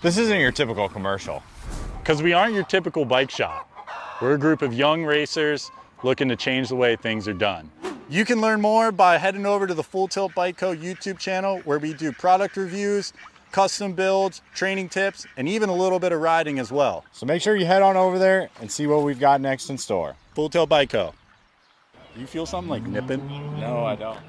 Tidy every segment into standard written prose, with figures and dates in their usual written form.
This isn't your typical commercial. Because we aren't your typical bike shop. We're a group of young racers looking to change the way things are done. You can learn more by heading over to the Full Tilt Bike Co. YouTube channel, where we do product reviews, custom builds, training tips, and even a little bit of riding as well. So make sure you head on over there and see what we've got next in store. Full Tilt Bike Co. You feel something like nipping? No, I don't.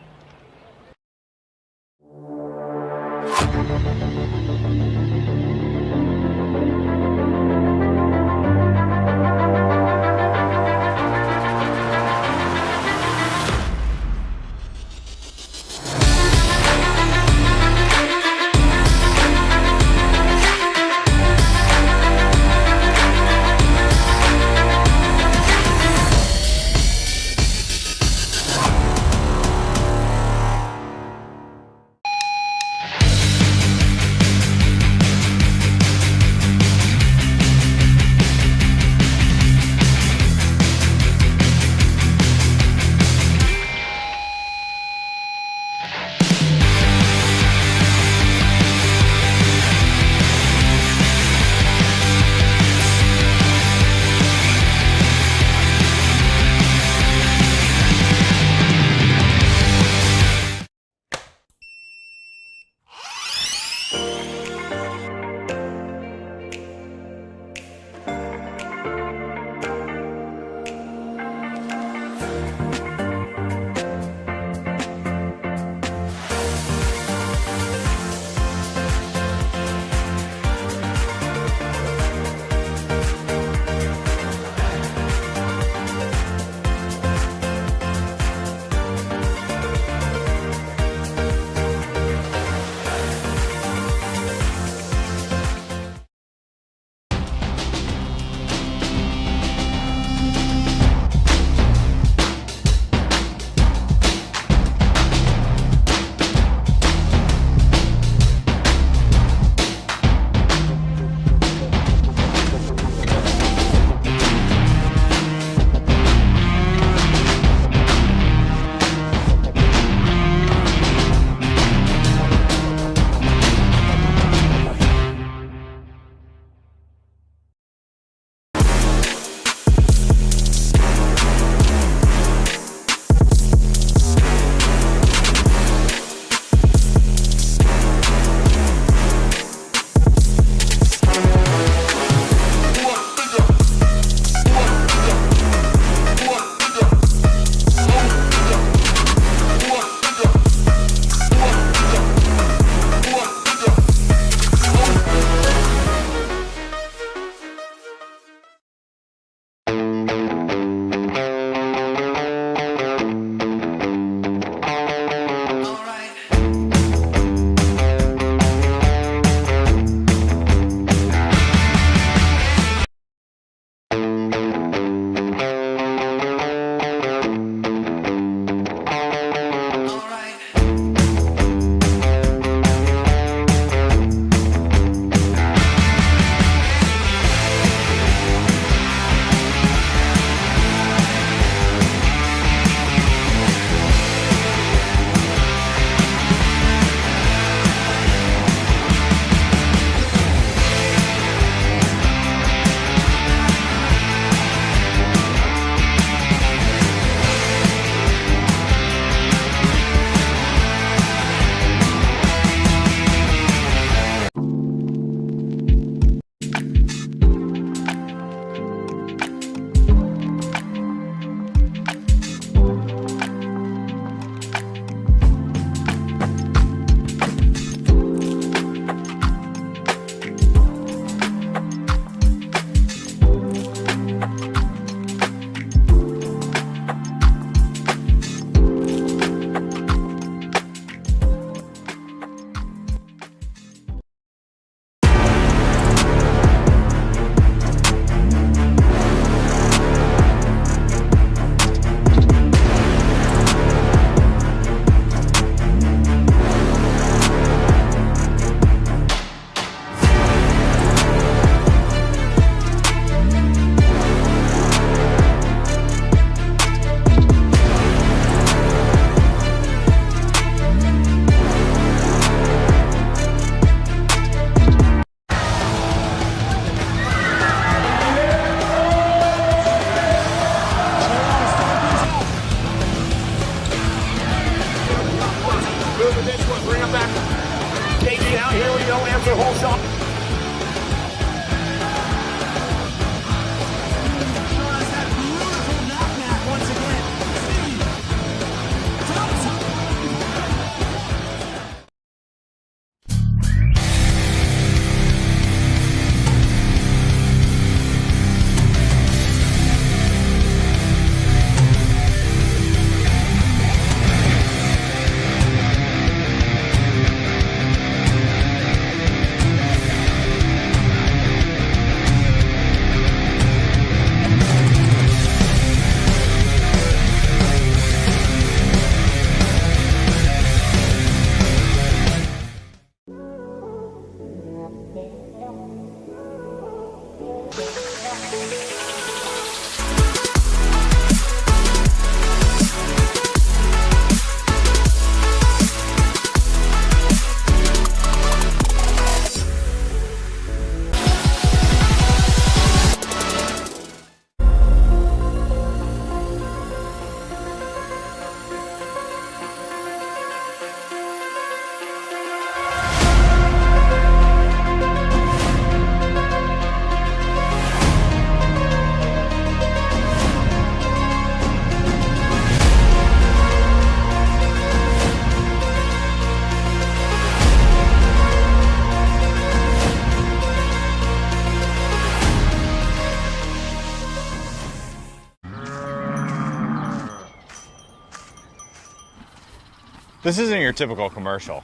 This isn't your typical commercial.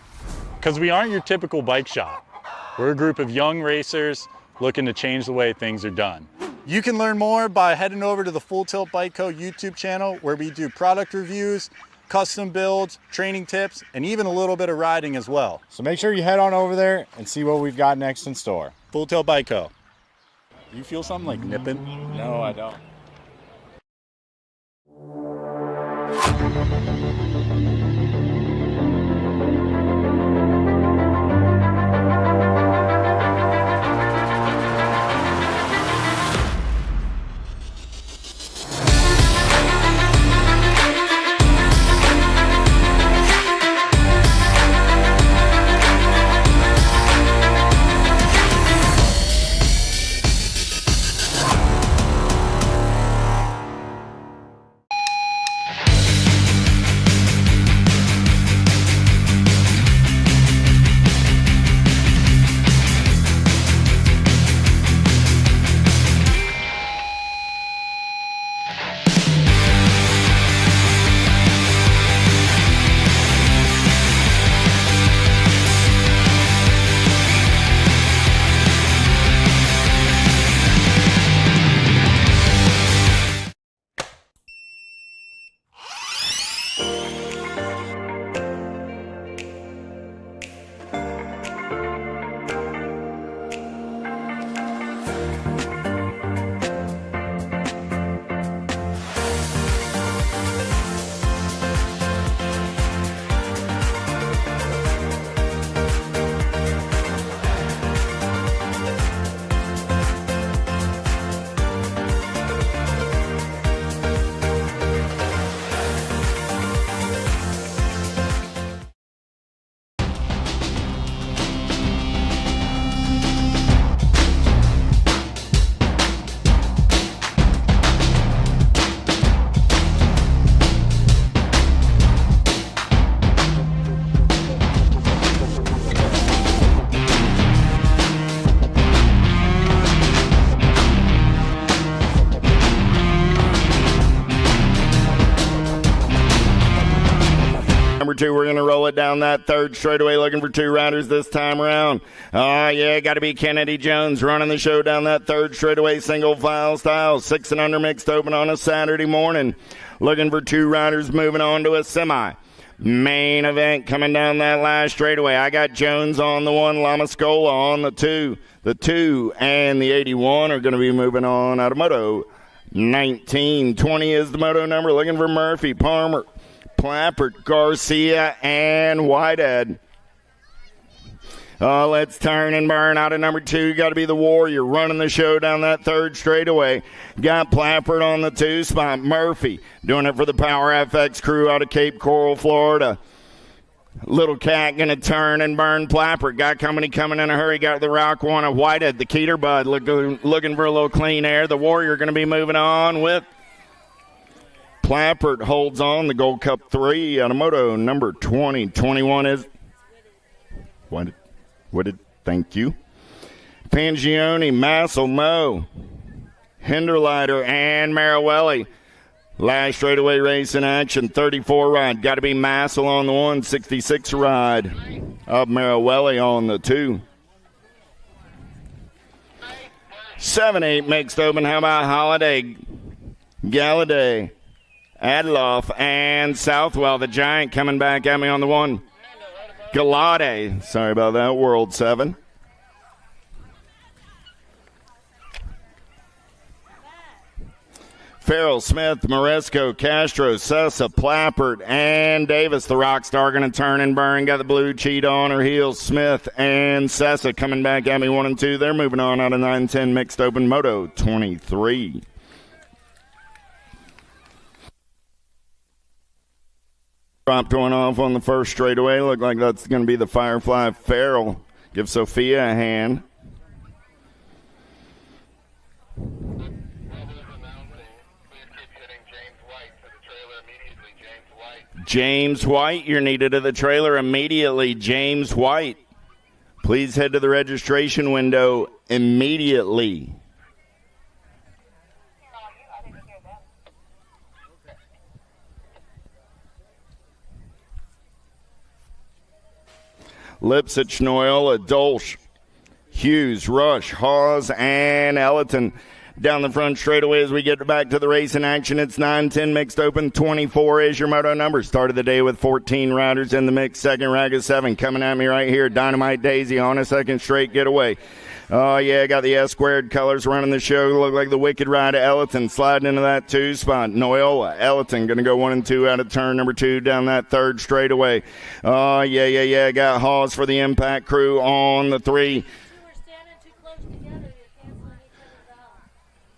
Because we aren't your typical bike shop. We're a group of young racers looking to change the way things are done. You can learn more by heading over to the Full Tilt Bike Co. YouTube channel, where we do product reviews, custom builds, training tips, and even a little bit of riding as well. So make sure you head on over there and see what we've got next in store. Full Tilt Bike Co. You feel something like nipping? No, I don't. Two, we're going to roll it down that third straightaway, looking for two riders this time around. Oh, yeah, got to be Kennedy Jones running the show down that third straightaway, single file style, 6 and under mixed open on a Saturday morning. Looking for two riders moving on to a semi. Main event coming down that last straightaway. I got Jones on the 1, Lamascola on the 2. The 2 and the 81 are going to be moving on out of moto. 1920 is the moto number. Looking for Murphy, Palmer, Plappert, Garcia, and Whitehead. Let's turn and burn out of number 2. Got to be the Warrior running the show down that third straightaway. Got Plappert on the 2 spot. Murphy doing it for the Power FX crew out of Cape Coral, Florida. Little Cat going to turn and burn Plappert. Got coming in a hurry. Got the Rock one of Whitehead. The Keeter Bud looking for a little clean air. The Warrior going to be moving on with Plappert. Holds on the Gold Cup 3 out of moto number 20. 21 is thank you. Pangione, Massel, Mo, Hinderleiter, and Marawelli. Last straightaway race in action, 34 ride. Got to be Massel on the 1, 66 ride of Marawelli on the 2. 7-8 mixed open. How about Holiday, Galladay, Adloff, and Southwell, the Giant, coming back at me on the 1. Galade, sorry about that, World 7. Farrell, Smith, Moresco, Castro, Sessa, Plappert, and Davis. The Rockstar going to turn and burn. Got the blue cheetah on her heels. Smith and Sessa coming back at me 1 and 2. They're moving on out of 9-10 mixed open. Moto 23. Drop going off on the first straightaway. Look like that's going to be the Firefly Farrell. Give Sophia a hand. James White, you're needed at the trailer immediately. James White, please head to the registration window immediately. Lipsitch, Noyola, Dolch, Hughes, Rush, Hawes, and Ellerton. Down the front straightaway as we get back to the racing action. It's 9-10 mixed open. 24 is your moto number. Started the day with 14 riders in the mix. Second rag of 7 coming at me right here. Dynamite Daisy on a second straight getaway. Oh, yeah, got the S-squared colors running the show. Look like the Wicked Ride of Ellerton sliding into that 2 spot. Noyola, Ellerton going to go 1 and 2 out of turn number 2 down that third straightaway. Oh, yeah. Got Hawes for the Impact Crew on the 3.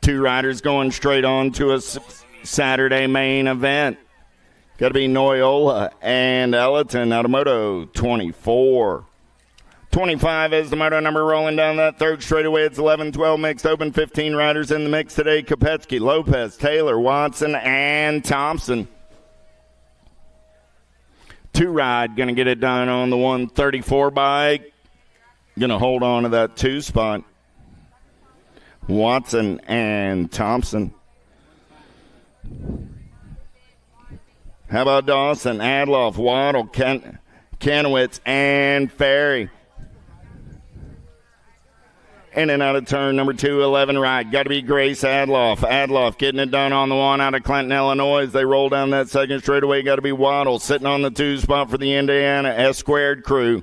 2 riders going straight on to a Saturday main event. Got to be Noyola and Ellerton out of Moto 24. 25 is the moto number rolling down that third straightaway. It's 11-12 mixed open. 15 riders in the mix today. Kopetsky, Lopez, Taylor, Watson, and Thompson. 2 ride going to get it done on the 134 bike. Going to hold on to that 2 spot. Watson and Thompson. How about Dawson, Adloff, Waddle, Kanowitz, and Ferry? In and out of turn number 2, 11 ride. Got to be Grace Adloff. Adloff getting it done on the 1 out of Clinton, Illinois. As they roll down that second straightaway, got to be Waddle sitting on the 2 spot for the Indiana S-squared crew.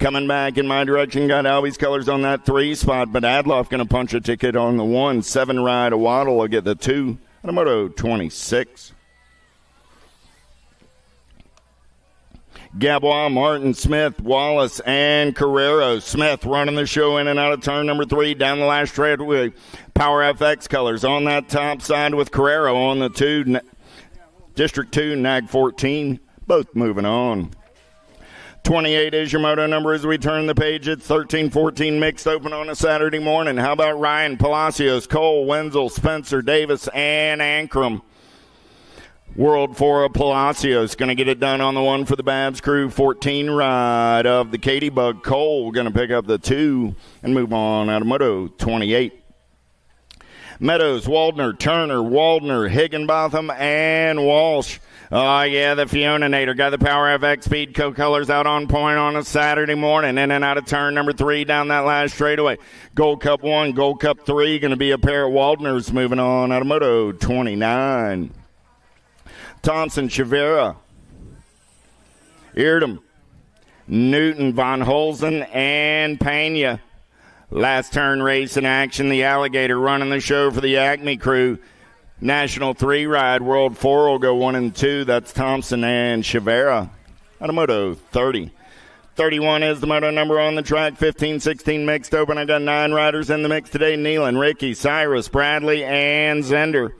Coming back in my direction, got Albie's colors on that 3 spot, but Adloff going to punch a ticket on the 1. 7 ride of Waddle will get the 2. And a Moto 26. Gabois, Martin, Smith, Wallace, and Carrero. Smith running the show in and out of turn number 3 down the last straightaway. Power FX colors on that top side with Carrero on the 2. District 2, Nag 14. Both moving on. 28 is your moto number as we turn the page. It's 13-14 mixed open on a Saturday morning. How about Ryan, Palacios, Cole, Wenzel, Spencer, Davis, and Ankrum? World 4 of Palacios going to get it done on the 1 for the Babs crew. 14 ride of the Katie Bug. Cole going to pick up the 2 and move on out of Moto 28. Meadows, Waldner, Turner, Waldner, Higginbotham, and Walsh. Oh, yeah, the Fionanator got the Power FX Speed Co-Colors out on point on a Saturday morning. In and out of turn number 3 down that last straightaway. Gold Cup 1, Gold Cup 3, going to be a pair of Waldners moving on out of Moto 29. Thompson, Chavera, Eardham, Newton, Von Holzen, and Pena. Last turn race in action. The Alligator running the show for the Acme crew. National 3 ride. World 4 will go 1 and 2. That's Thompson and Chavera. Out of Moto 30. 31 is the moto number on the track. 15-16 mixed open. I got 9 riders in the mix today. Nealon, Ricky, Cyrus, Bradley, and Zender.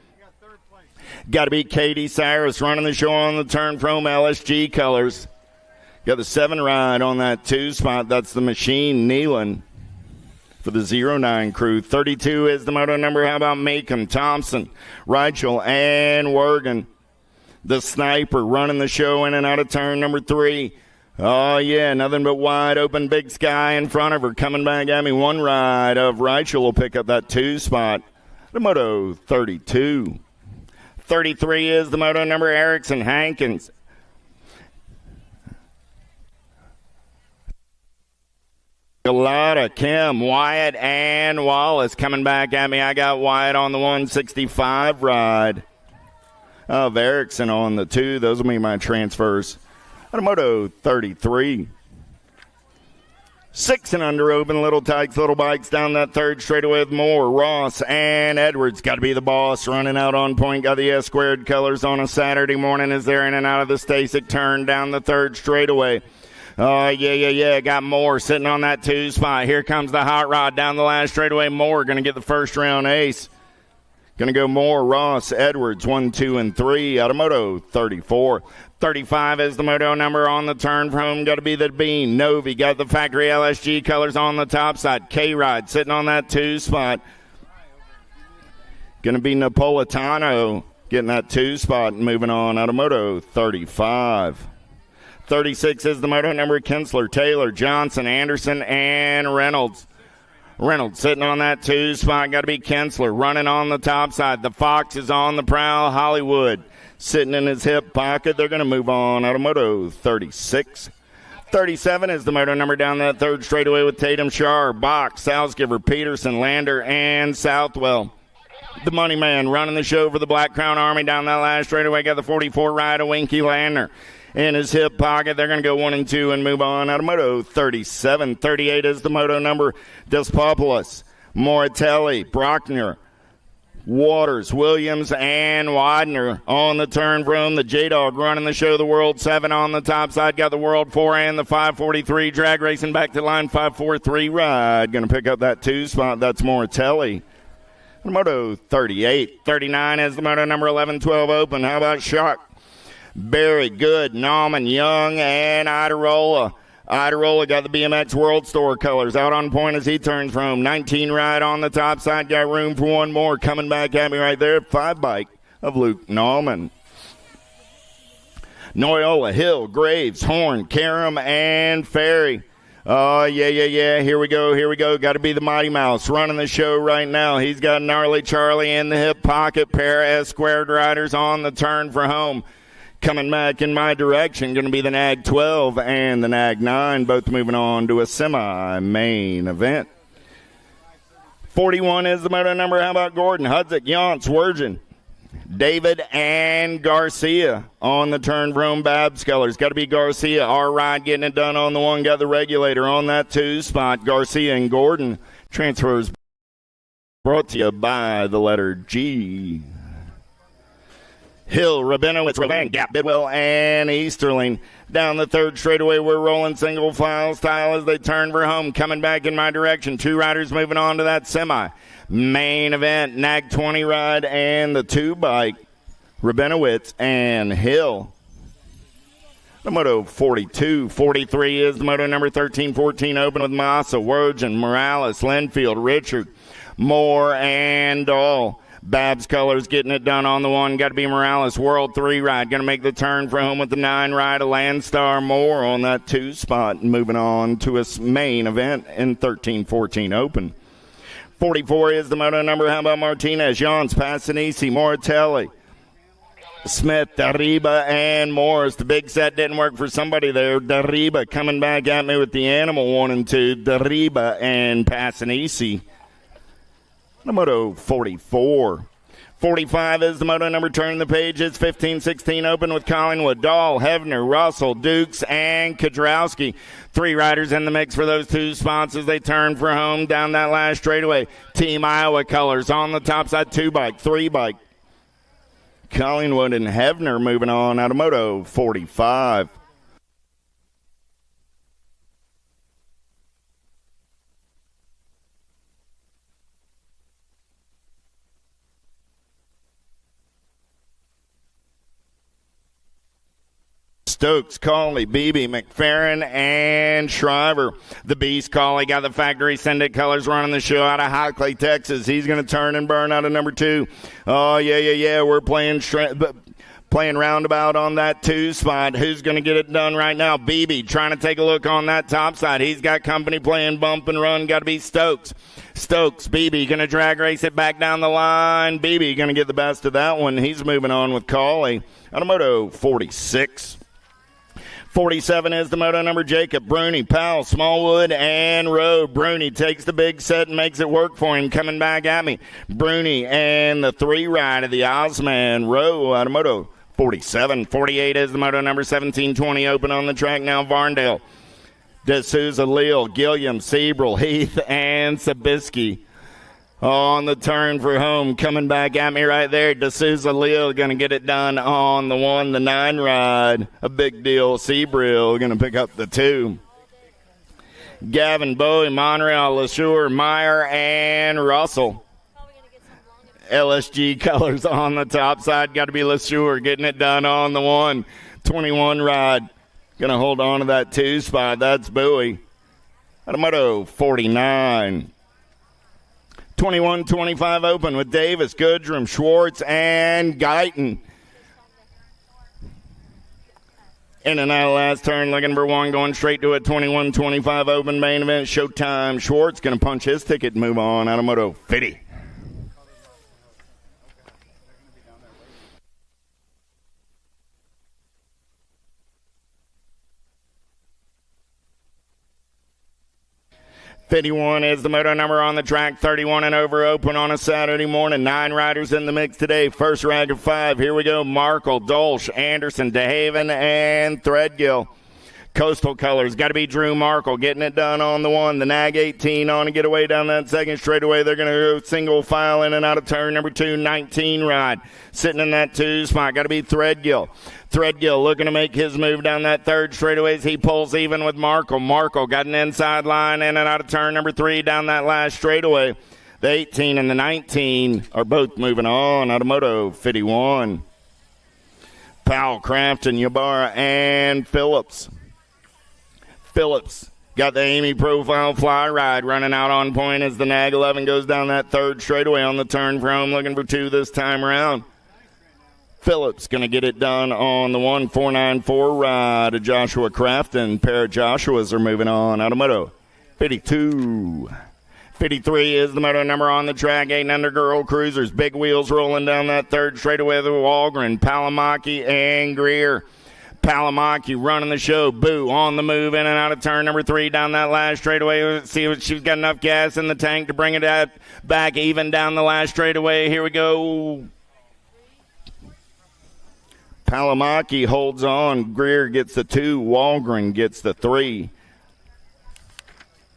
Got to beat Katie Cyrus running the show on the turn from LSG colors. Got the 7 ride on that 2 spot. That's the Machine, Nealon. For the 09 crew. 32 is the moto number. How about Macomb, Thompson, Reichel, and Wergen? The Sniper running the show in and out of turn number 3. Oh, yeah, nothing but wide open big sky in front of her. Coming back at me, 1 ride of Reichel will pick up that 2 spot. The Moto 32. 33 is the moto number. Erickson, Hankins. Galata, Kim, Wyatt, and Wallace coming back at me. I got Wyatt on the 165 ride of Erickson on the 2. Those will be my transfers. Moto 33. 6 and under open, Little Tykes, Little Bikes down that third straightaway with Moore, Ross, and Edwards. Got to be the boss running out on point. Got the S squared colors on a Saturday morning as they're in and out of the Stasic turn down the third straightaway. Oh, yeah. Got Moore sitting on that 2 spot. Here comes the hot rod down the last straightaway. Moore going to get the first round ace. Going to go Moore, Ross, Edwards, 1, 2, and 3 out of Moto 34. 35 is the moto number on the turn from home. Got to be the Bean. Novi got the factory LSG colors on the top side. K-Ride sitting on that 2 spot. Going to be Napolitano getting that 2 spot and moving on out of Moto 35. 36 is the moto number. Kinsler, Taylor, Johnson, Anderson, and Reynolds. Reynolds sitting on that 2 spot. Got to be Kinsler running on the top side. The Fox is on the prowl. Hollywood sitting in his hip pocket. They're going to move on out of Moto 36. 37 is the moto number down that third straightaway with Tatum, Shar, Bach, Salzgiver, Peterson, Lander, and Southwell. The money man running the show for the Black Crown Army down that last straightaway. Got the 44 ride of Winky Lander in his hip pocket. They're going to go 1 and 2 and move on out of Moto 37. 38 is the moto number. Despopoulos, Moratelli, Brockner, Waters, Williams, and Widener on the turn from the J-Dog running the show. The World 7 on the top side. Got the World 4 and the 543. Drag racing back to line 543 ride. Going to pick up that 2 spot. That's Moratelli. Moto 38. 39 is the moto number 11-12 open. How about Shock? Barry, Good, Nauman, Young, and Idarola. Idarola got the BMX World Store colors out on point as he turns from 19 ride on the top side. Got room for one more coming back at me right there. 5 bike of Luke Nauman. Noyola, Hill, Graves, Horn, Karam, and Ferry. Oh, yeah. Here we go. Got to be the Mighty Mouse running the show right now. He's got Gnarly Charlie in the hip pocket. Pair of S squared riders on the turn for home. Coming back in my direction, going to be the Nag 12 and the Nag 9, both moving on to a semi-main event. 41 is the moto number. How about Gordon, Hudzik, Yance, Wirgin, David, and Garcia on the turn from Babs Colors. Got to be Garcia. Our ride getting it done on the 1. Got the regulator on that 2 spot. Garcia and Gordon. Transfers brought to you by the letter G. Hill, Rabinowitz, Ravan, Gap, Bidwell, and Easterling. Down the third straightaway, we're rolling single file style as they turn for home. Coming back in my direction. 2 riders moving on to that semi. Main event, Nag 20 ride and the 2 bike. Rabinowitz and Hill. The Moto 42. 43 is the Moto number 13-14 open with Massa, Wirgin, Morales, Linfield, Richard, Moore, and Dahl. Babs Colors getting it done on the 1. Got to be Morales. World 3 ride. Going to make the turn for home with the 9 ride of Landstar Moore on that 2 spot. Moving on to a main event in 13-14 open. 44 is the moto number. How about Martinez, Jans, Passanisi, Moratelli, Smith, Dariba, and Morris. The big set didn't work for somebody there. Dariba coming back at me with the animal 1 and 2. Dariba and Passanisi. The Moto 44. 45 is the moto number. Turning the page. It's 15-16 open with Collingwood, Dahl, Hevner, Russell, Dukes, and Kodrowski. 3 riders in the mix for those 2 spots as they turn for home down that last straightaway. Team Iowa colors on the top side. 2 bike, 3 bike. Collingwood and Hevner moving on out of Moto 45. Stokes, Cawley, Beebe, McFerrin, and Shriver. The Beast, Cawley, got the factory Send-It colors running the show out of Hockley, Texas. He's going to turn and burn out of number 2. Oh, yeah. We're playing roundabout on that 2 spot. Who's going to get it done right now? Beebe trying to take a look on that top side. He's got company playing bump and run. Got to be Stokes. Beebe going to drag race it back down the line. Beebe going to get the best of that one. He's moving on with Cawley. Out of Moto 46. 47 is the moto number. Jacob, Bruni, Powell, Smallwood, and Rowe. Bruni takes the big set and makes it work for him. Coming back at me. Bruni and the 3 ride of the Ozman. Rowe out of Moto 47. 48 is the moto number. 17-20 open on the track now. Varndale. D'Souza, Leal, Gilliam, Sebrel, Heath, and Sabisky. On the turn for home, coming back at me right there. D'Souza, Leal going to get it done on the 1, the 9 ride. A big deal. Sebrel going to pick up the 2. Gavin, Bowie, Monreal, LeSure, Meyer, and Russell. LSG colors on the top side. Got to be LeSure getting it done on the 1. 21 ride. Going to hold on to that 2 spot. That's Bowie. Automoto 49. 21-25 open with Davis, Goodrum, Schwartz, and Guyton. In and out of last turn, looking for 1, going straight to a 21-25 open main event. Showtime. Schwartz going to punch his ticket and move on. Automoto 50. 51 is the moto number on the track. 31 and over open on a Saturday morning. 9 riders in the mix today. First rank of 5. Here we go. Markle, Dolch, Anderson, DeHaven, and Threadgill. Coastal colors. Got to be Drew Markle getting it done on the 1. The Nag 18 on to get away down that second straightaway. They're going to go single file in and out of turn number 2. 19 ride. Sitting in that 2 spot. Got to be Threadgill. Threadgill looking to make his move down that third straightaway as he pulls even with Markle. Markle got an inside line in and out of turn number 3 down that last straightaway. The 18 and the 19 are both moving on. Automoto 51. Powell, Crafton, Ybarra, and Phillips. Phillips got the Amy Profile Fly Ride running out on point as the Nag 11 goes down that third straightaway on the turn for home, looking for 2 this time around. Phillips going to get it done on the 1-494 ride of Joshua Crafton. Pair of Joshuas are moving on. Automoto 52. 53 is the moto number on the track. 8 and under girl cruisers. Big wheels rolling down that third straightaway with Walgren, Palomaki, and Greer. Palomaki running the show. Boo on the move in and out of turn number 3 down that last straightaway. See if she's got enough gas in the tank to bring it back even down the last straightaway. Here we go. Palomaki holds on. Greer gets the 2. Walgren gets the 3.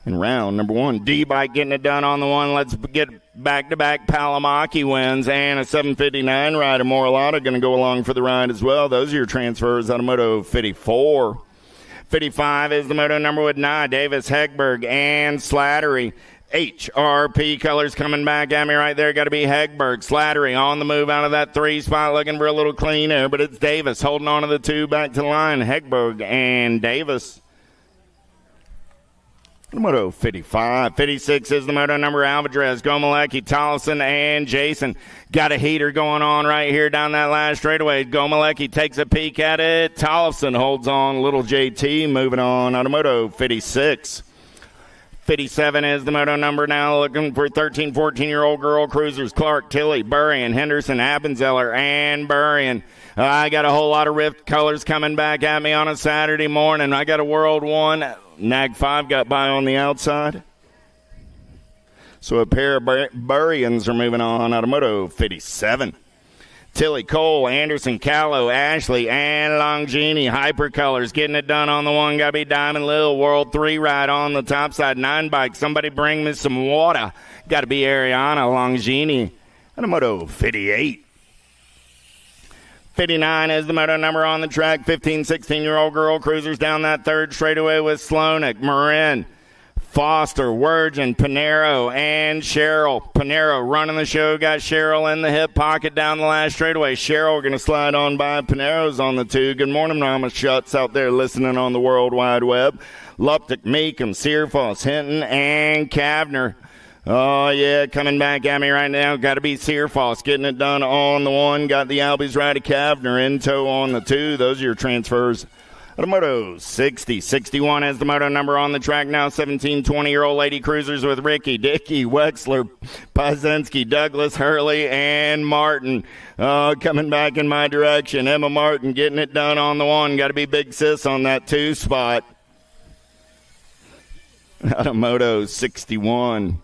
And round number 1, D-Bike getting it done on the 1. Let's get back-to-back. Palomaki wins, and a 7:59 ride. And Moralata going to go along for the ride as well. Those are your transfers. Automoto 54. 55 is the moto number with Nye, Davis, Hegberg, and Slattery. HRP colors coming back at me right there. Got to be Hegberg. Slattery on the move out of that 3 spot, looking for a little clean air, but it's Davis holding on to the 2 back to the line. Hegberg and Davis. Moto 55. 56 is the moto number. Alvadrez, Gomalecki, Tollefson, and Jason. Got a heater going on right here down that last straightaway. Gomalecki takes a peek at it. Tollefson holds on. Little JT moving on. Automoto 56. 57 is the moto number now, looking for 13, 14-year-old girl cruisers. Clark, Tilley, Burrian, Henderson, Appenzeller, and Burrian. I got a whole lot of Rift colors coming back at me on a Saturday morning. I got a World 1. Nag 5 got by on the outside. So a pair of Burrians are moving on. Automoto 57. Tilly, Cole, Anderson, Callow, Ashley, and Longini. Hypercolors getting it done on the 1. Got to be Diamond Lil. World 3 ride on the top side. 9 bike. Somebody bring me some water. Got to be Ariana Longini. Automoto 58. 59 is the moto number on the track. 15, 16-year-old girl cruisers down that third straightaway with Slonik, Marin, Foster, Wirgin, Pinero, and Cheryl. Pinero running the show. Got Cheryl in the hip pocket down the last straightaway. Cheryl going to slide on by. Pinero's on the 2. Good morning, Mama Shuts out there listening on the World Wide Web. Luptic, Meekum, Searfoss, Hinton, and Kavner. Oh, yeah, coming back at me right now. Got to be Searfoss getting it done on the 1. Got the Albies right of Kavner in tow on the 2. Those are your transfers. Automoto 60. 61 is the moto number on the track now. 17, 20-year-old lady cruisers with Ricky, Dickey, Wexler, Pazinski, Douglas, Hurley, and Martin. Coming back in my direction. Emma Martin getting it done on the 1. Got to be Big Sis on that 2 spot. Automoto 61.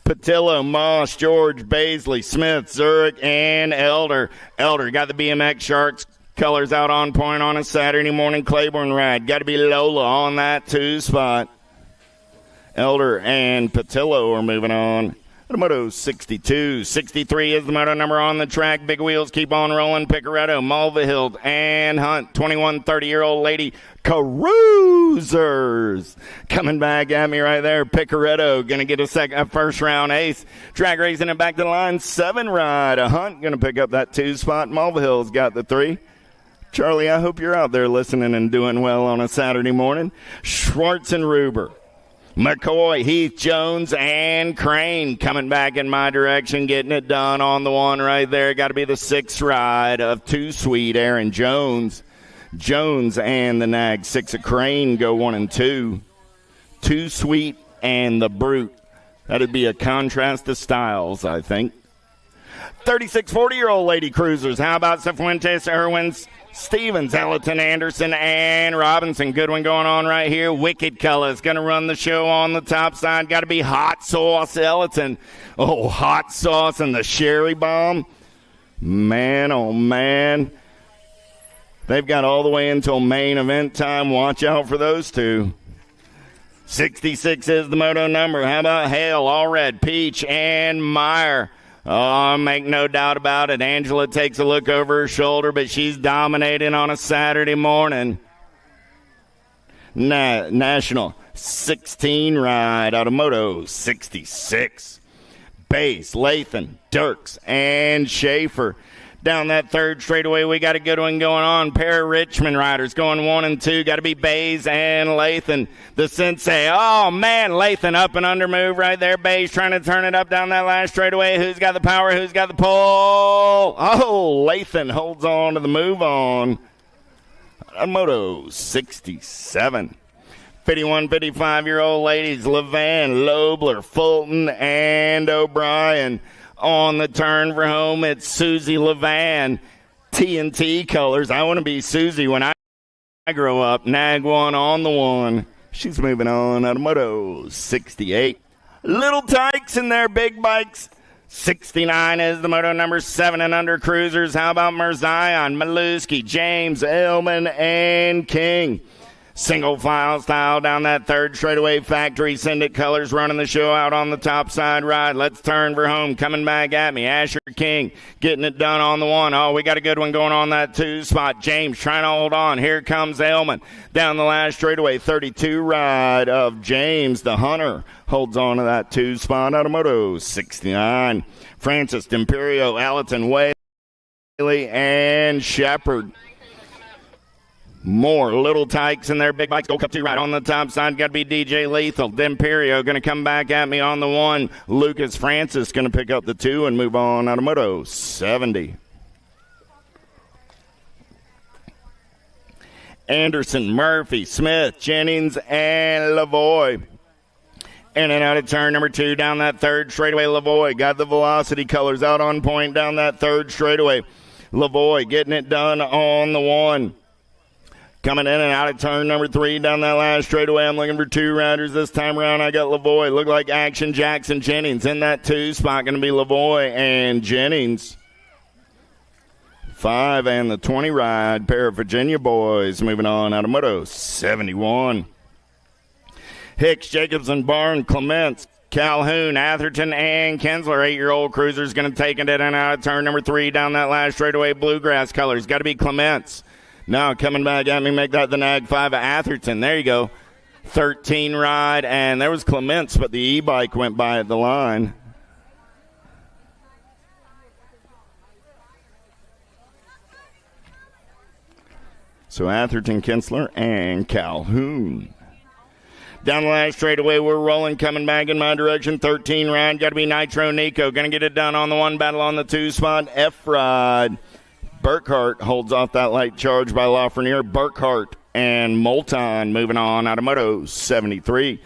Patillo, Moss, George, Baisley, Smith, Zurich, and Elder. Elder got the BMX Sharks Colors out on point on a Saturday morning Claiborne ride. Got to be Lola on that 2 spot. Elder and Patillo are moving on. The moto 62. 63 is the moto number on the track. Big wheels keep on rolling. Picaretto, Mulvihill, and Hunt. 21, 30-year-old lady Cruisers. Coming back at me right there. Picaretto going to get a first round ace. Drag racing it back to the line. 7 ride. A Hunt going to pick up that 2 spot. Mulvihill's got the 3. Charlie, I hope you're out there listening and doing well on a Saturday morning. Schwartz and Ruber. McCoy, Heath, Jones, and Crane coming back in my direction, getting it done on the one right there. Got to be the 6th ride of Too Sweet, Aaron Jones. Jones and the nag 6 of Crane go 1 and 2. Too Sweet and the Brute. That'd be a contrast to styles, I think. 36, 40-year-old lady cruisers. How about Cifuentes, Irwins, Stevens, Ellerton, Anderson, and Robinson. Good one going on right here. Wicked Colors going to run the show on the top side. Got to be Hot Sauce Ellerton. Oh, Hot Sauce and the Sherry Bomb. Man, oh, man. They've got all the way until main event time. Watch out for those two. 66 is the moto number. How about Hale, Allred, Peach, and Meyer? Oh, make no doubt about it. Angela takes a look over her shoulder, but she's dominating on a Saturday morning. National 16 ride out of Moto 66. Bass, Lathan, Dirks, and Schaefer. Down that 3rd straightaway, we got a good one going on. Pair of Richmond riders going 1 and 2. Got to be Bays and Lathan. The Sensei. Oh, man, Lathan up and under move right there. Bays trying to turn it up down that last straightaway. Who's got the power? Who's got the pull? Oh, Lathan holds on to the move on. Moto 67. 51, 55-year-old ladies. Levan, Lobler, Fulton, and O'Brien. On the turn for home, it's Susie Levan. TNT colors. I want to be Susie when I grow up. Nag 1 on the 1. She's moving on out of Moto 68. Little Tykes in their big bikes. 69 is the moto number 7 and under cruisers. How about Merzion, Maluski, James, Elman, and King? Single file style down that 3rd straightaway. Factory Send It Colors running the show out on the top side ride. Let's turn for home. Coming back at me. Asher King getting it done on the 1. Oh, we got a good one going on that 2 spot. James trying to hold on. Here comes Elman down the last straightaway. 32 ride of James. The Hunter holds on to that 2 spot out of Moto 69. Francis, Imperio, Allerton, Whaley, and Shepard. More Little Tykes in their big bikes. Go Cup 2 right on the top side. Got to be DJ Lethal. D'Imperio going to come back at me on the 1. Lucas Francis going to pick up the 2 and move on out of Moto 70. Anderson, Murphy, Smith, Jennings, and Lavoie. In and out of turn number 2 down that 3rd straightaway. Lavoie got the velocity colors out on point down that 3rd straightaway. Lavoie getting it done on the 1. Coming in and out of turn number 3 down that last straightaway. I'm looking for 2 riders this time around. I got Lavoie. Look like Action Jackson Jennings in that 2 spot. Going to be Lavoie and Jennings. 5 and the 20 ride. Pair of Virginia boys moving on out of Moto 71. Hicks, Jacobson, Barn, Clements, Calhoun, Atherton, and Kinsler. 8-year-old cruisers going to take it in and out of turn number 3 down that last straightaway. Bluegrass colors. Got to be Clements. Now coming back at me, make that the Nag 5 of Atherton. There you go. 13 ride, and there was Clements, but the e-bike went by at the line. So Atherton, Kinsler, and Calhoun. Down the last straightaway, we're rolling, coming back in my direction. 13 ride, got to be Nitro Nico. Going to get it done on the 1, battle on the 2 spot. F-ride. Burkhart holds off that light charge by Lafreniere. Burkhart and Moulton moving on out of Moto 73.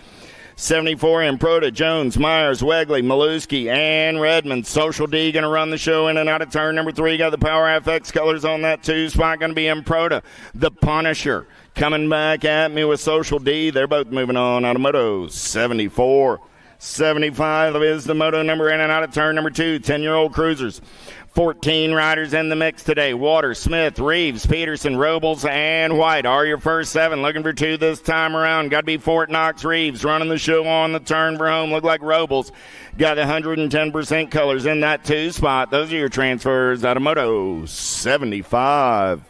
74 Improda, Jones, Myers, Wegley, Maluski, and Redmond. Social D going to run the show in and out of turn number 3. Got the Power FX colors on that 2 spot. Going to be Improda. The Punisher coming back at me with Social D. They're both moving on out of Moto 74. 75 is the moto number in and out of turn number 2. 10-year-old cruisers. 14 riders in the mix today. Water, Smith, Reeves, Peterson, Robles, and White are your first 7. Looking for 2 this time around. Got to be Fort Knox, Reeves running the show on the turn for home. Look like Robles got 110% colors in that 2 spot. Those are your transfers out of Moto 75.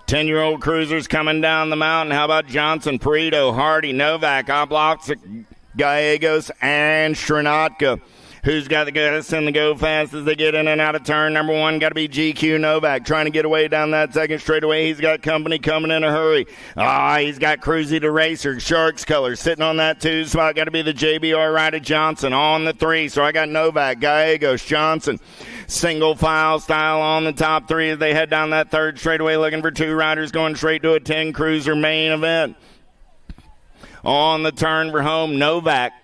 Ten-year-old cruisers coming down the mountain. How about Johnson, Perito, Hardy, Novak, Oblak, Gallegos, and Srinatka? Who's got the guts and the go fast as they get in and out of turn? Number 1 got to be GQ Novak trying to get away down that second straightaway. He's got company coming in a hurry. He's got Cruzy the Racer, Sharks color sitting on that 2 spot. Got to be the JBR rider Johnson on the 3. So I got Novak, Gallegos, Johnson. Single file style on the top 3 as they head down that third straightaway looking for 2 riders going straight to a 10 cruiser main event. On the turn for home, Novak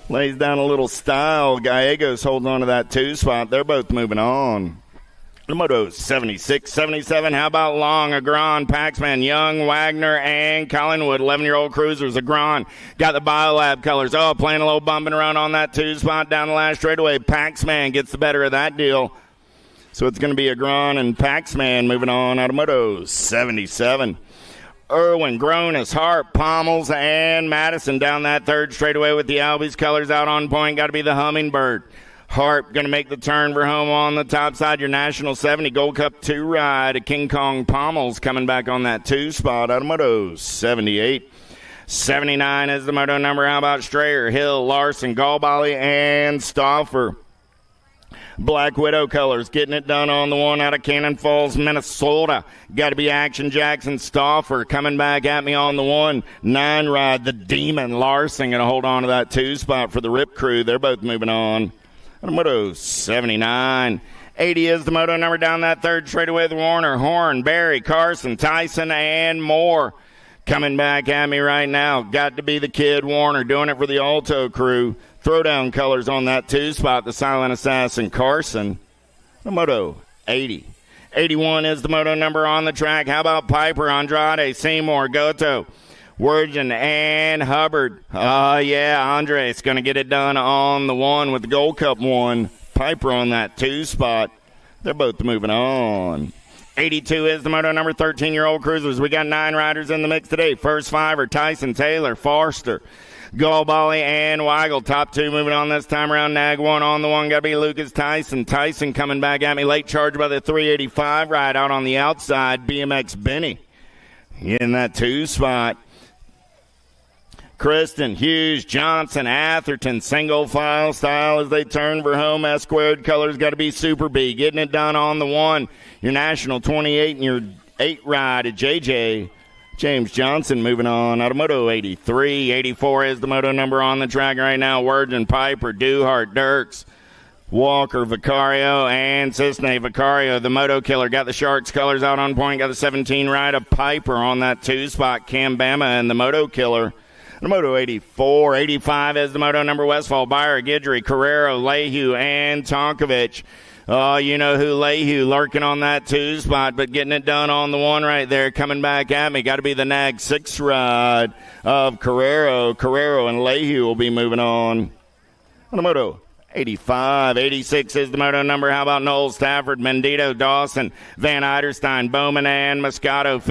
lays down a little style. Gallegos holds on to that 2 spot. They're both moving on. The Moto 76, 77. How about Long, Agron, Paxman, Young, Wagner, and Collingwood? 11-year-old cruisers. Agron got the Biolab colors. Playing a little bumping around on that 2 spot down the last straightaway. Paxman gets the better of that deal. So it's going to be Agron and Paxman moving on out of Moto 77. Irwin, Gronis, Harp, Pommels, and Madison down that third straightaway with the Albies colors out on point. Got to be the Hummingbird. Harp going to make the turn for home on the top side. Your National 70 Gold Cup 2 ride. A King Kong Pommels coming back on that 2 spot out of Moto 78. 79 is the moto number. How about Strayer, Hill, Larson, Galbali, and Stauffer? Black Widow colors getting it done on the 1 out of Cannon Falls, Minnesota. Got to be Action Jackson Stauffer coming back at me on the 1. 9 ride, the Demon Larson going to hold on to that 2 spot for the Rip Crew. They're both moving on. Moto 79. 80 is the moto number down that third straightaway with Warner, Horn, Barry, Carson, Tyson, and more. Coming back at me right now. Got to be the Kid Warner doing it for the Alto crew. Throwdown colors on that 2 spot. The Silent Assassin Carson. Moto 80. 81 is the moto number on the track. How about Piper, Andrade, Seymour, Goto, Wirgin, and Hubbard? Andres going to get it done on the 1 with the Gold Cup 1. Piper on that 2 spot. They're both moving on. 82 is the moto number. 13-year-old cruisers. We got 9 riders in the mix today. First 5 are Tyson, Taylor, Forster, Galbali, and Weigel. Top 2 moving on this time around. Nag 1 on the 1. Got to be Lucas Tyson. Tyson coming back at me. Late charge by the 385 ride out on the outside. BMX Benny in that 2 spot. Kristen, Hughes, Johnson, Atherton, single file style as they turn for home. S squared colors got to be Super B. Getting it done on the 1. Your National 28 and your 8 ride at JJ. James Johnson moving on out of Moto 83. 84 is the moto number on the track right now. Virgin, Piper, Duhart, Dirks, Walker, Vicario, and Cisne. Vicario, the moto killer, got the Sharks colors out on point. Got the 17 ride of Piper on that 2 spot. Cam Bama and the moto killer. The Moto 84. 85 is the moto number. Westfall, Byer, Guidry, Carrero, Lehue, and Tonkovich. Oh, you know who, Lehue, lurking on that 2 spot, but getting it done on the 1 right there. Coming back at me. Got to be the Nag 6 ride of Carrero. Carrero and Lehue will be moving on the Moto 85. 86 is the moto number. How about Noel Stafford, Mendito, Dawson, Van Eiderstein, Bowman, and Moscato.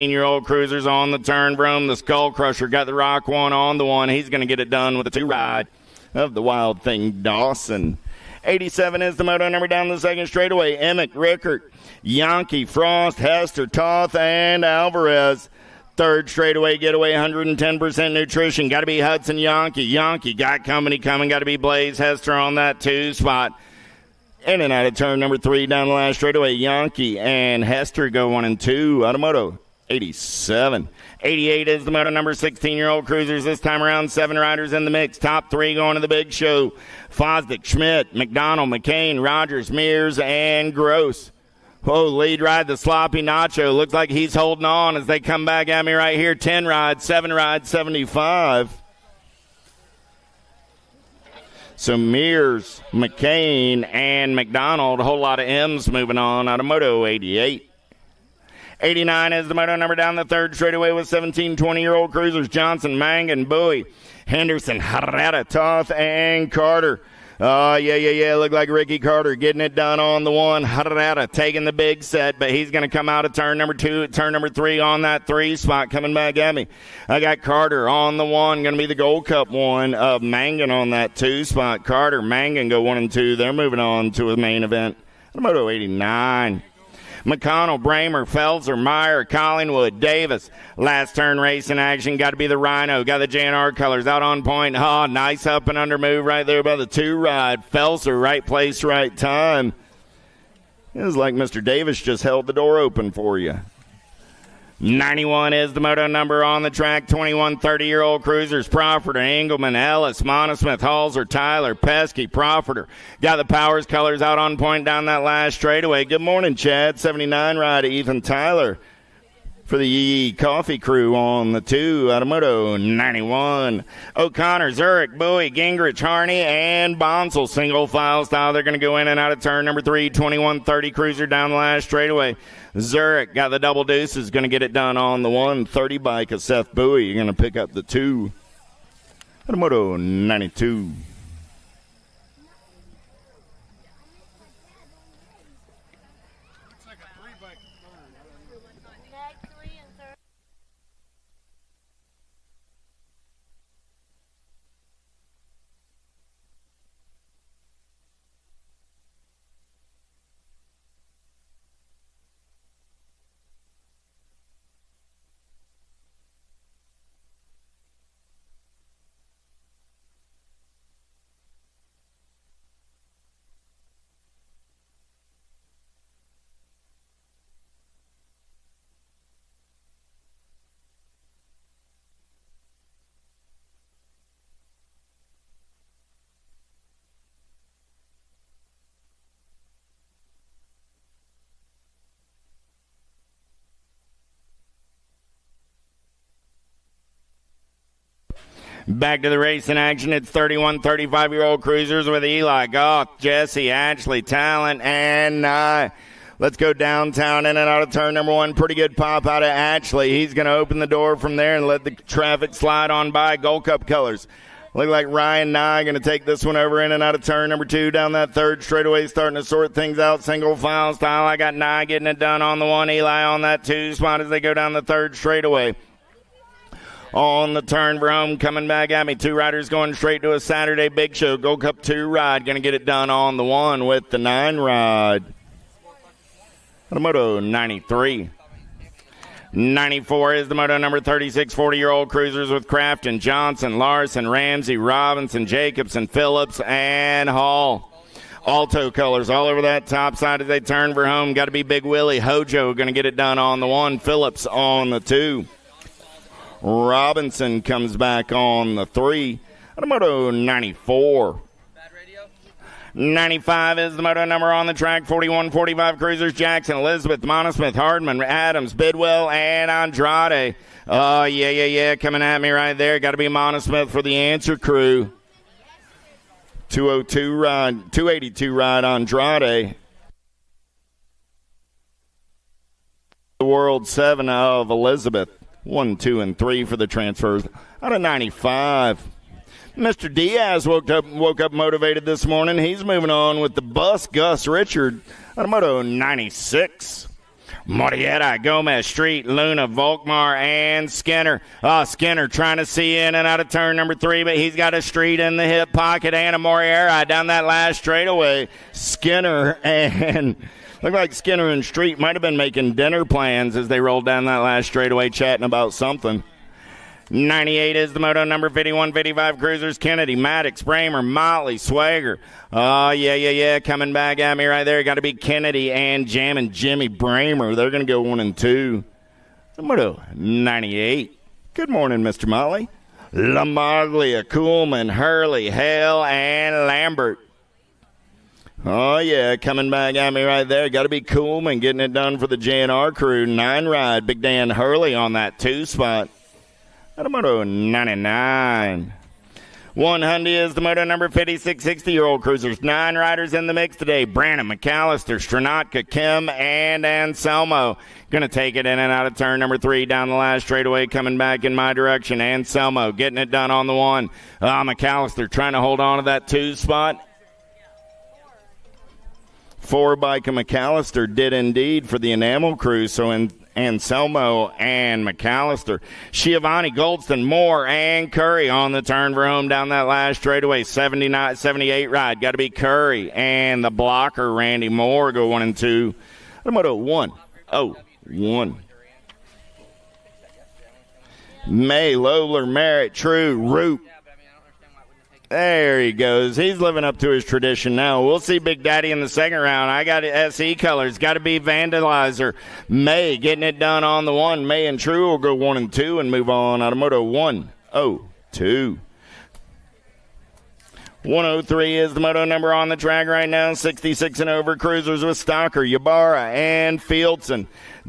15-year-old cruisers on the turn for him. The Skull Crusher got the Rock 1 on the 1. He's going to get it done with the 2 ride of the Wild Thing Dawson. 87 is the moto number down the second straightaway. Emmett, Rickert, Yankee, Frost, Hester, Toth, and Alvarez. Third straightaway getaway, 110% nutrition. Got to be Hudson Yankee. Yankee got company coming. Got to be Blaze Hester on that 2 spot. In and out of turn number 3 down the last straightaway. Yankee and Hester go 1 and 2. Automoto 87. 88 is the moto number 16-year-old cruisers. This time around, 7 riders in the mix. Top 3 going to the big show. Fosdick, Schmidt, McDonald, McCain, Rogers, Mears, and Gross. Oh, lead ride, the sloppy Nacho. Looks like he's holding on as they come back at me right here. 10 ride, 7 ride, 75. So Mears, McCain, and McDonald. A whole lot of M's moving on out of Moto 88. 89 is the moto number down the third straightaway with 17 20-year-old cruisers. Johnson, Mangan, Bowie, Henderson, Harada, Toth, and Carter. Look like Ricky Carter getting it done on the 1. Harada taking the big set, but he's going to come out of turn number 2, turn number 3 on that 3 spot coming back at me. I got Carter on the 1, going to be the Gold Cup 1 of Mangan on that 2 spot. Carter, Mangan go 1 and 2. They're moving on to a main event. Moto 89. McConnell, Bramer, Felser, Meyer, Collingwood, Davis. Last turn racing action. Got to be the Rhino. Got the JNR colors out on point. Oh, nice up and under move right there by the 2 ride. Felser, right place, right time. It was like Mr. Davis just held the door open for you. 91 is the moto number on the track. 21 30-year-old cruisers. Profferter, Engelman, Ellis, Monosmith, Halser, Tyler, Pesky, Profferter. Got the Powers colors out on point down that last straightaway. Good morning, Chad. 79 ride, Ethan Tyler for the Yee Coffee crew on the 2 out of Moto 91. O'Connor, Zurich, Bowie, Gingrich, Harney, and Bonsall. Single file style. They're going to go in and out of turn number 3. 21-30 cruiser down the last straightaway. Zurich got the double deuces. Going to get it done on the 130 bike of Seth Bowie. You're going to pick up the 2 out of Moto 92. Back to the racing action. It's 31 35-year-old cruisers with Eli Goff, Jesse, Ashley, Talent, and Nye. Let's go downtown in and out of turn number 1. Pretty good pop out of Ashley. He's going to open the door from there and let the traffic slide on by. Gold Cup colors. Look like Ryan Nye going to take this one over in and out of turn number 2 down that third straightaway, starting to sort things out single file style. I got Nye getting it done on the 1. Eli on that 2 spot as they go down the third straightaway. On the turn for home, coming back at me. 2 riders going straight to a Saturday Big Show. Gold Cup 2 ride. Going to get it done on the 1 with the 9 ride. The Moto 93. 94 is the moto number 36 40-year-old cruisers with Crafton, Johnson, Larson, Ramsey, Robinson, Jacobson, Phillips, and Hall. Alto colors all over that top side as they turn for home. Got to be Big Willie. Hojo going to get it done on the 1. Phillips on the 2. Robinson comes back on the 3. Moto 94. 95 is the moto number on the track. 41-45 cruisers. Jackson, Elizabeth, Monosmith, Hardman, Adams, Bidwell, and Andrade. Oh, yeah. Coming at me right there. Got to be Monosmith for the answer crew. 282 ride Andrade. The World 7 of Elizabeth. 1, 2, and 3 for the transfers out of 95. Mr. Diaz woke up motivated this morning. He's moving on with the bus. Gus Richard out of Moto 96. Morieta, Gomez, Street, Luna, Volkmar, and Skinner. Skinner trying to see in and out of turn number 3, but he's got a Street in the hip pocket and a Moriera down that last straightaway. Skinner and Looked like Skinner and Street might have been making dinner plans as they rolled down that last straightaway chatting about something. 98 is the moto number. 51, 55 Cruisers. Kennedy, Maddox, Bramer, Motley, Swagger. Oh, yeah. Coming back at me right there. Got to be Kennedy and Jammin' Jimmy Bramer. They're going to go 1 and 2. The moto 98. Good morning, Mr. Motley. Lamaglia, Kuhlman, Hurley, Hale, and Lambert. Oh, yeah, coming back at me right there. Got to be Kuhlman getting it done for the JNR crew. 9 ride. Big Dan Hurley on that 2 spot. At a moto 99. 100 is the moto number. 56 60-year-old Cruisers. 9 riders in the mix today. Brannon, McAllister, Stranatka, Kim, and Anselmo. Going to take it in and out of turn number 3 down the last straightaway, coming back in my direction. Anselmo getting it done on the 1. McAllister trying to hold on to that 2 spot. 4 bike McAllister did indeed for the Enamel crew. So in Anselmo and McAllister. Schiavone, Goldston, Moore, and Curry on the turn for home down that last straightaway. 78 ride. Got to be Curry. And the blocker, Randy Moore, go 1 and 2. Moto 1. Oh, 1. May, Lobler, Merritt, True, Root. There he goes. He's living up to his tradition now. We'll see Big Daddy in the second round. I got SE colors. Got to be Vandalizer. May getting it done on the 1. May and True will go 1 and 2 and move on out of moto 102. 103 is the moto number on the track right now. 66 and over Cruisers with Stocker, Ybarra, and Fieldson.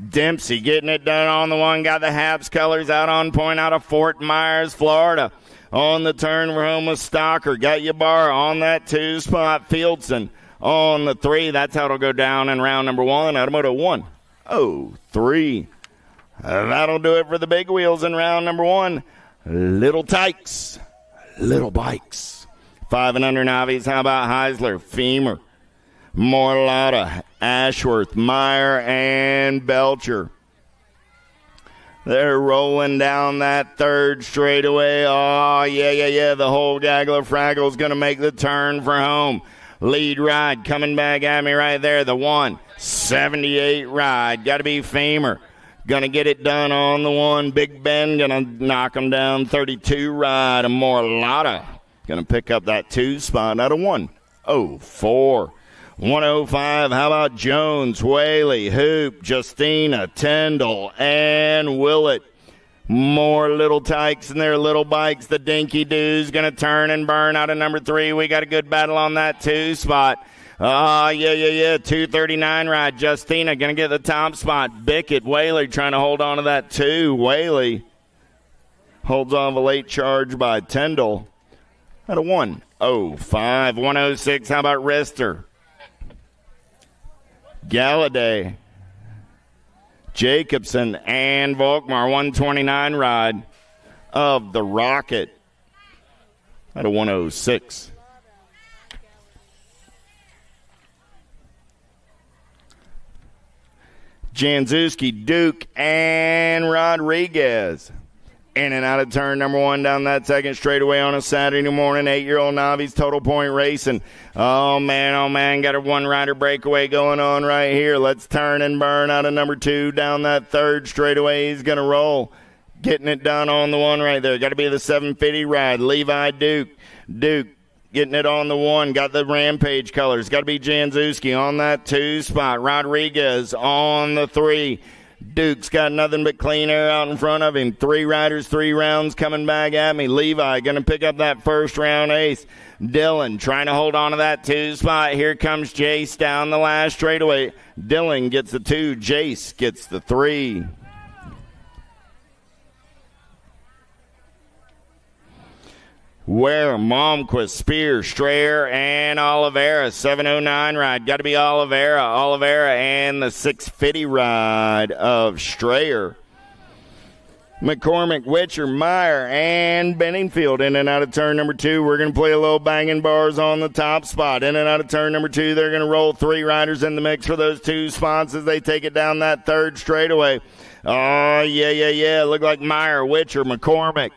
Dempsey getting it done on the 1. Got the Habs colors out on point out of Fort Myers, Florida. On the turn, we're home with Stocker. Got Ybarra on that 2 spot. Fieldson on the 3. That's how it'll go down in round number 1. Out of moto 103. That'll do it for the big wheels in round number 1. Little tykes, little bikes. 5 and under novice. How about Heisler, Femur, Morlotta, Ashworth, Meyer, and Belcher. They're rolling down that 3rd straightaway. Oh, yeah. The whole gaggle of Fraggle's going to make the turn for home. Lead ride coming back at me right there. The 178 ride. Got to be Famer. Going to get it done on the 1. Big Ben going to knock him down. 32 ride. And Morlotta going to pick up that 2 spot out of 104. 105, how about Jones, Whaley, Hoop, Justina, Tyndall, and Willett. More little tykes and their little bikes. The Dinky Doo's going to turn and burn out of number 3. We got a good battle on that 2 spot. Yeah. 239 ride. Justina going to get the top spot. Bickett, Whaley trying to hold on to that 2. Whaley holds on to a late charge by Tyndall. Out of 105. 106, how about Rister? Galladay, Jacobson, and Volkmar. 129 ride of the Rocket at a 106. Janzuski, Duke, and Rodriguez. In and out of turn number 1 down that 2nd straightaway on a Saturday morning. 8-year-old novice, Total Point Racing. Oh, man. Got a 1-rider breakaway going on right here. Let's turn and burn out of number 2 down that 3rd straightaway. He's going to roll. Getting it done on the 1 right there. Got to be the 750 ride. Levi Duke. Duke getting it on the 1. Got the Rampage colors. Got to be Janzuski on that 2 spot. Rodriguez on the 3. Duke's got nothing but clean air out in front of him. 3 riders, 3 rounds coming back at me. Levi going to pick up that 1st round ace. Dylan trying to hold on to that 2 spot. Here comes Jace down the last straightaway. Dylan gets the 2. Jace gets the 3. Ware, Malmquist, Spear, Strayer, and Oliveira. 709 ride. Got to be Oliveira. Oliveira and the 650 ride of Strayer. McCormick, Witcher, Meyer, and Benningfield in and out of turn number 2. We're going to play a little banging bars on the top spot. In and out of turn number 2, they're going to roll 3 riders in the mix for those 2 spots as they take it down that 3rd straightaway. Oh, yeah. Look like Meyer, Witcher, McCormick.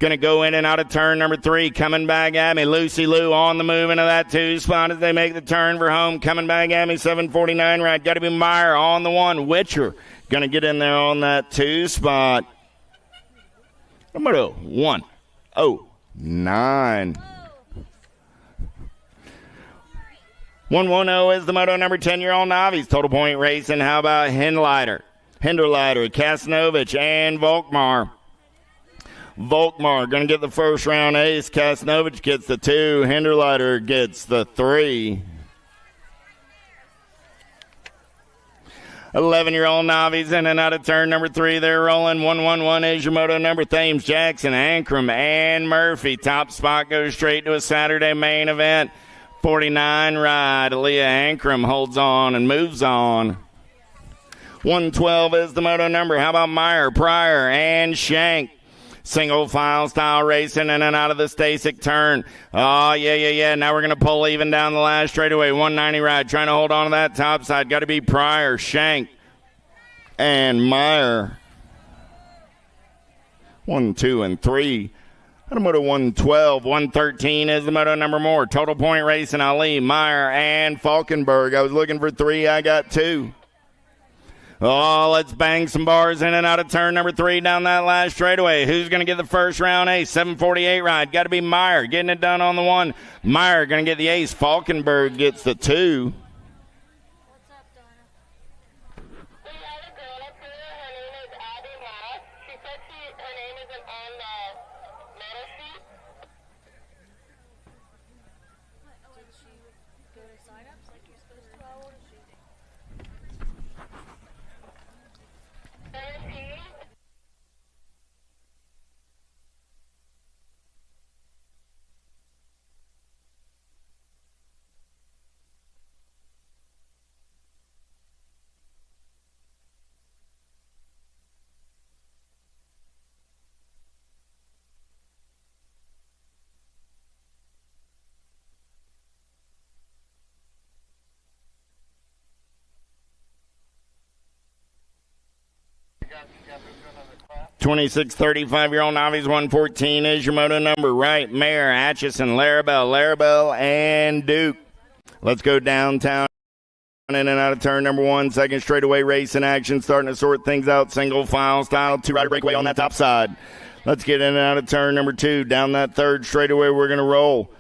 Going to go in and out of turn number 3. Coming back at me. Lucy Lou on the move into that 2 spot as they make the turn for home. Coming back at me. 749 right. Got to be Meyer on the 1. Witcher going to get in there on that 2 spot. Number 109. 110 is the moto number 10-year-old novice. Total point racing. How about Hinderleiter, Kasnovich, and Volkmar? Volkmar going to get the first round ace. Kasnovich gets the 2. Hinderleiter gets the 3. 11-year-old novice in and out of turn number 3. They're rolling. 111 is your moto number. Thames, Jackson, Ankrum, and Murphy. Top spot goes straight to a Saturday main event. 49 ride. Aaliyah Ankrum holds on and moves on. 112 is the moto number. How about Meyer, Pryor, and Shank? Single file style racing in and out of the Stasic turn. Oh, yeah. Now we're going to pull even down the last straightaway. 190 ride. Trying to hold on to that top side. Got to be Pryor, Shank, and Meyer. 1, 2, and 3. Moto 112. 113 is the moto number more. Total point racing. Ali, Meyer, and Falkenberg. I was looking for 3. I got 2. Oh, let's bang some bars in and out of turn number 3 down that last straightaway. Who's going to get the first round ace? 748 ride. Got to be Meyer getting it done on the 1. Meyer going to get the ace. Falkenberg gets the 2. What's up, Donna? We have a girl up here. Her name is Abby Moss. She said her name isn't on the medal sheet. Did she go to sign-ups like you're supposed to? How old is she? 17. 26, 35-year-old novice, 114 is your moto number. Right, Mayer, Atchison, Larabelle, and Duke. Let's go downtown. In and out of turn number 1. Second straightaway racing action. Starting to sort things out. Single file style. 2-rider breakaway on that top side. Let's get in and out of turn number 2. Down that third straightaway, we're going to roll.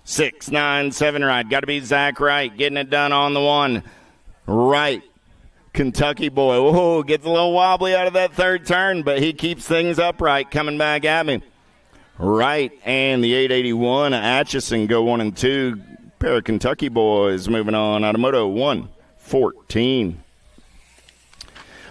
6, 9, 7 ride. Got to be Zach Wright getting it done on the 1. Right. Kentucky boy. Whoa, gets a little wobbly out of that third turn, but he keeps things upright coming back at me. Right, and the 881 Atchison go 1 and 2. Pair of Kentucky boys moving on out of moto 114.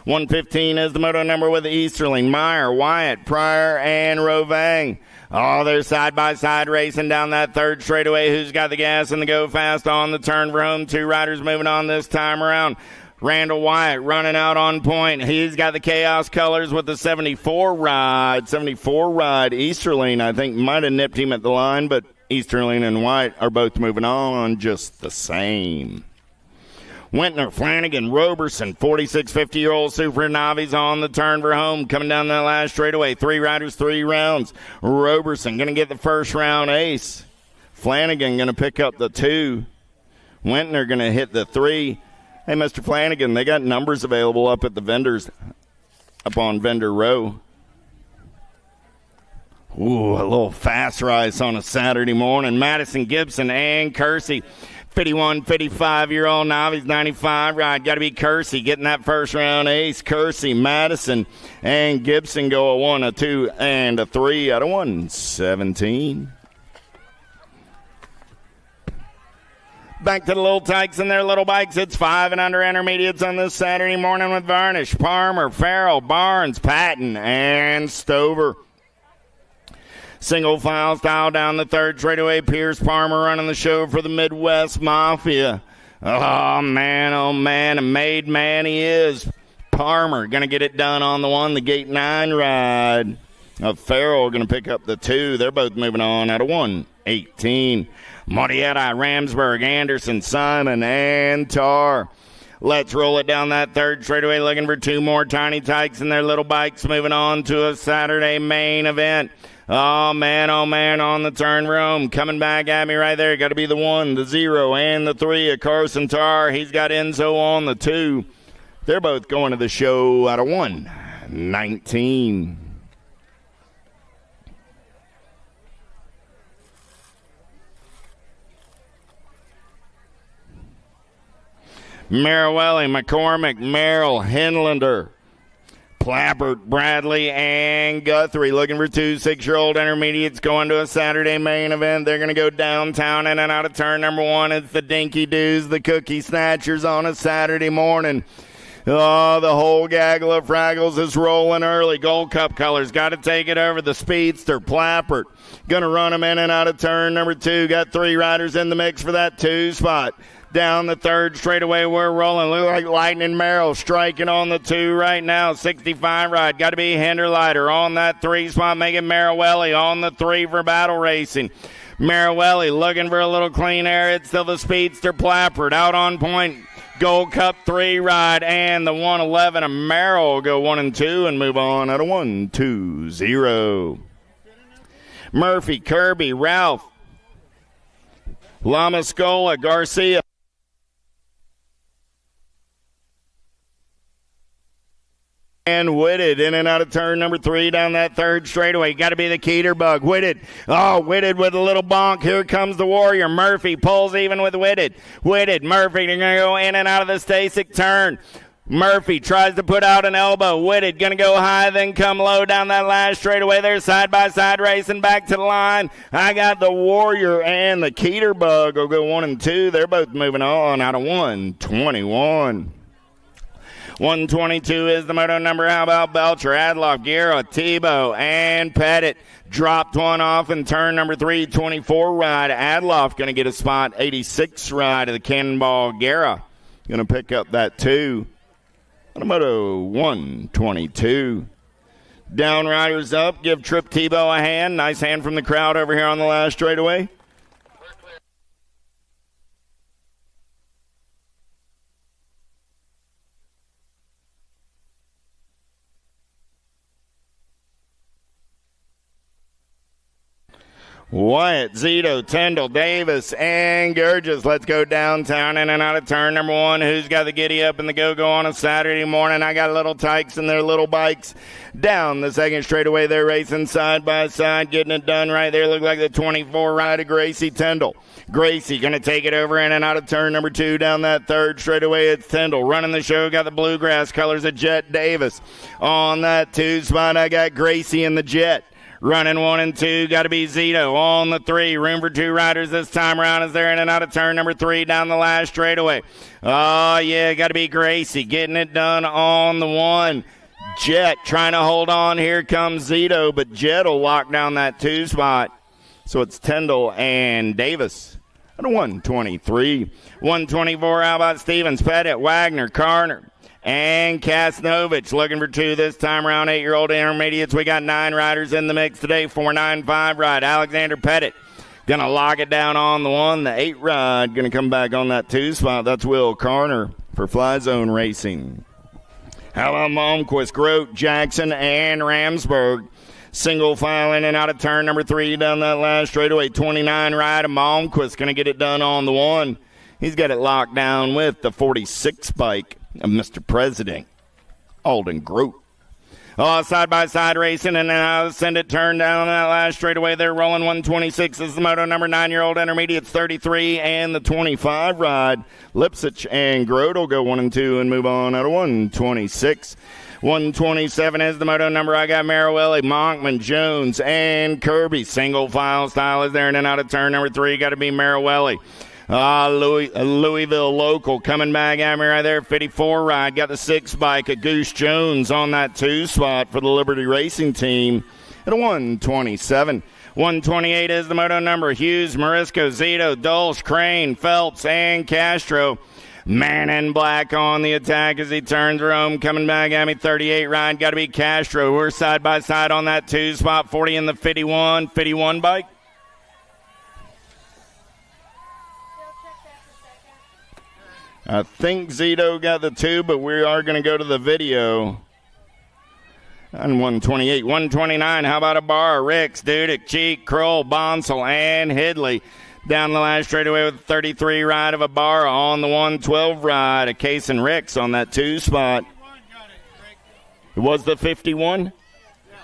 115 is the moto number with the Easterling. Meyer, Wyatt, Pryor, and Rovang. Oh, they're side-by-side racing down that third straightaway. Who's got the gas and the go fast on the turn for home? 2 riders moving on this time around. Randall Wyatt running out on point. He's got the Chaos colors with the 74 ride. 74 ride. Easterling, I think, might have nipped him at the line, but Easterling and White are both moving on just the same. Wintner, Flanagan, Roberson, 46, 50-year-old super novice on the turn for home. Coming down that last straightaway. 3 riders, 3 rounds. Roberson going to get the first round ace. Flanagan going to pick up the 2. Wintner going to hit the 3. Hey, Mr. Flanagan, they got numbers available up at the vendors, up on vendor row. Ooh, a little fast race on a Saturday morning. Madison, Gibson, and Kersey. 51, 55-year-old novice, 95 ride. Got to be Kersey getting that first round ace. Kersey, Madison, and Gibson go a 1, a 2, and a 3 out of 117. Back to the little tykes and their little bikes. It's 5 and under intermediates on this Saturday morning with Varnish, Palmer, Farrell, Barnes, Patton, and Stover. Single file style down the third straightaway. Pierce Palmer running the show for the Midwest Mafia. Oh, man, a made man he is. Palmer going to get it done on the 1, the gate 9 ride. Farrell going to pick up the 2. They're both moving on out of 118. Marietta, Ramsburg, Anderson, Simon, and Tar. Let's roll it down that third straightaway, looking for two more Tiny Tykes and their little bikes, moving on to a Saturday main event. Oh, man, on the turn room. Coming back at me right there. Got to be the 1, the 0, and the 3 of Carson Tarr. He's got Enzo on the 2. They're both going to the show out of 1:19. Marawelli, McCormick, Merrill, Hinlander, Plappert, Bradley, and Guthrie looking for two 6-year-old intermediates going to a Saturday main event. They're going to go downtown in and out of turn number 1. It's the Dinky Doos, the Cookie Snatchers on a Saturday morning. Oh, the whole gaggle of Fraggles is rolling early. Gold Cup colors. Got to take it over the Speedster. Plappert going to run them in and out of turn number 2. Got 3 riders in the mix for that 2 spot. Down the third straightaway, we're rolling. Look like Lightning Merrill striking on the 2 right now. 65 ride. Got to be Hinderleiter on that 3 spot. Megan Marawelli on the 3 for Battle Racing. Marawelli looking for a little clean air. It's still the Speedster. Plappert out on point. Gold Cup 3 ride, and the 111 of Merrill will go 1 and 2 and move on out of 1-2-0. Murphy, Kirby, Ralph, Lamascola, Garcia. And Whitted in and out of turn number 3 down that third straightaway. Got to be the Keterbug. Whitted. Oh, Whitted with a little bonk. Here comes the Warrior. Murphy pulls even with Whitted. Whitted, Murphy, they're going to go in and out of the Stasic turn. Murphy tries to put out an elbow. Whitted going to go high, then come low down that last straightaway. They're side-by-side racing back to the line. I got the Warrior and the Keterbug will go 1 and 2. They're both moving on out of 1:21. 122 is the moto number. How about Belcher, Adloff, Guerra, Tebow, and Pettit? Dropped one off in turn number 3, 24 ride. Adloff going to get a spot. 86 ride of the Cannonball Guerra. Going to pick up that 2. On the moto 122. Downriders up. Give Trip Tebow a hand. Nice hand from the crowd over here on the last straightaway. Wyatt, Zito, Tyndall, Davis, and Gurgis. Let's go downtown in and out of turn number 1. Who's got the giddy up and the go-go on a Saturday morning? I got little Tykes and their little bikes. Down the second straightaway, they're racing side by side, getting it done right there. Look like the 24 ride of Gracie Tyndall. Gracie going to take it over in and out of turn number 2 down that third straightaway. It's Tyndall running the show. Got the bluegrass colors of Jet Davis. On that 2 spot, I got Gracie in the Jet. Running 1 and 2, got to be Zito on the 3. Room for 2 riders this time around as they're in and out of turn number 3 down the last straightaway. Oh, yeah, got to be Gracie getting it done on the 1. Jet trying to hold on. Here comes Zito, but Jet will lock down that 2 spot. So it's Tyndall and Davis at a 123. 124, how about Stevens, Pettit, Wagner, Carner, and Kasnovich looking for 2 this time around. 8-year-old intermediates. We got 9 riders in the mix today. 495 ride. Alexander Pettit going to lock it down on the 1. The 8 ride going to come back on that 2 spot. That's Will Carner for Fly Zone Racing. How about Malmquist, Grote, Jackson, and Ramsburg? Single file in and out of turn number 3 down that last straightaway. 29 ride of Malmquist going to get it done on the 1. He's got it locked down with the 46 bike of Mr. President, Alden Grote. Oh, side-by-side racing, and now send it turn down that last straightaway. They're rolling 126 is the moto number 9-year-old intermediates 33 and the 25 ride. Lipsich and Grote will go 1 and 2 and move on out of 126. 127 is the moto number. I got Marawelli, Monkman, Jones, and Kirby. Single file style is there in and out of turn number 3. Got to be Marawelli. Louisville local coming back at me right there. 54 ride. Got the 6 bike of Goose Jones on that 2 spot for the Liberty Racing Team at a 127. 128 is the moto number. Hughes, Morisco, Zito, Dulce, Crane, Phelps, and Castro. Man in black on the attack as he turns Rome. Coming back at me, 38 ride. Got to be Castro. We're side by side on that 2 spot. 40 in the 51 bike. I think Zito got the 2, but we are going to go to the video. On 128, 129, how about a bar? Ricks, Dudek, Cheek, Kroll, Bonsall, and Hidley. Down the last straightaway with a 33 ride of a bar on the 112 ride. A Case and Ricks on that 2 spot. It was the 51.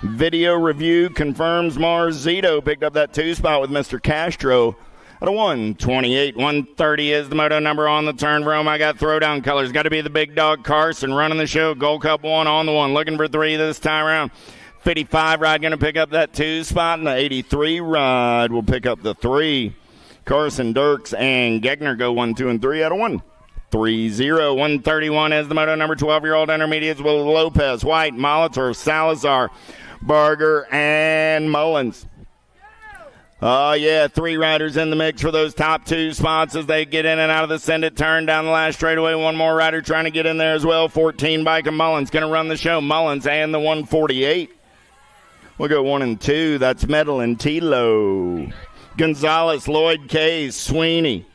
Video review confirms Mars Zito picked up that 2 spot with Mr. Castro. At a 128, 130 is the moto number on the turn. Rome, I got throwdown colors. Got to be the big dog Carson running the show. Gold Cup 1 on the 1. Looking for 3 this time around. 55 ride going to pick up that 2 spot. And the 83 ride will pick up the 3. Carson, Dirks, and Gegner go 1, 2, and 3 out of 1. 3-0, 131 is the moto number 12-year-old intermediates with Lopez, White, Molitor, Salazar, Barger, and Mullins. Oh, yeah, 3 riders in the mix for those top 2 spots as they get in and out of the send it turn down the last straightaway. 1 more rider trying to get in there as well. 14 bike and Mullins going to run the show. Mullins and the 148. We'll go 1 and 2. That's Metal and Tilo. Gonzalez, Lloyd, Case, Sweeney,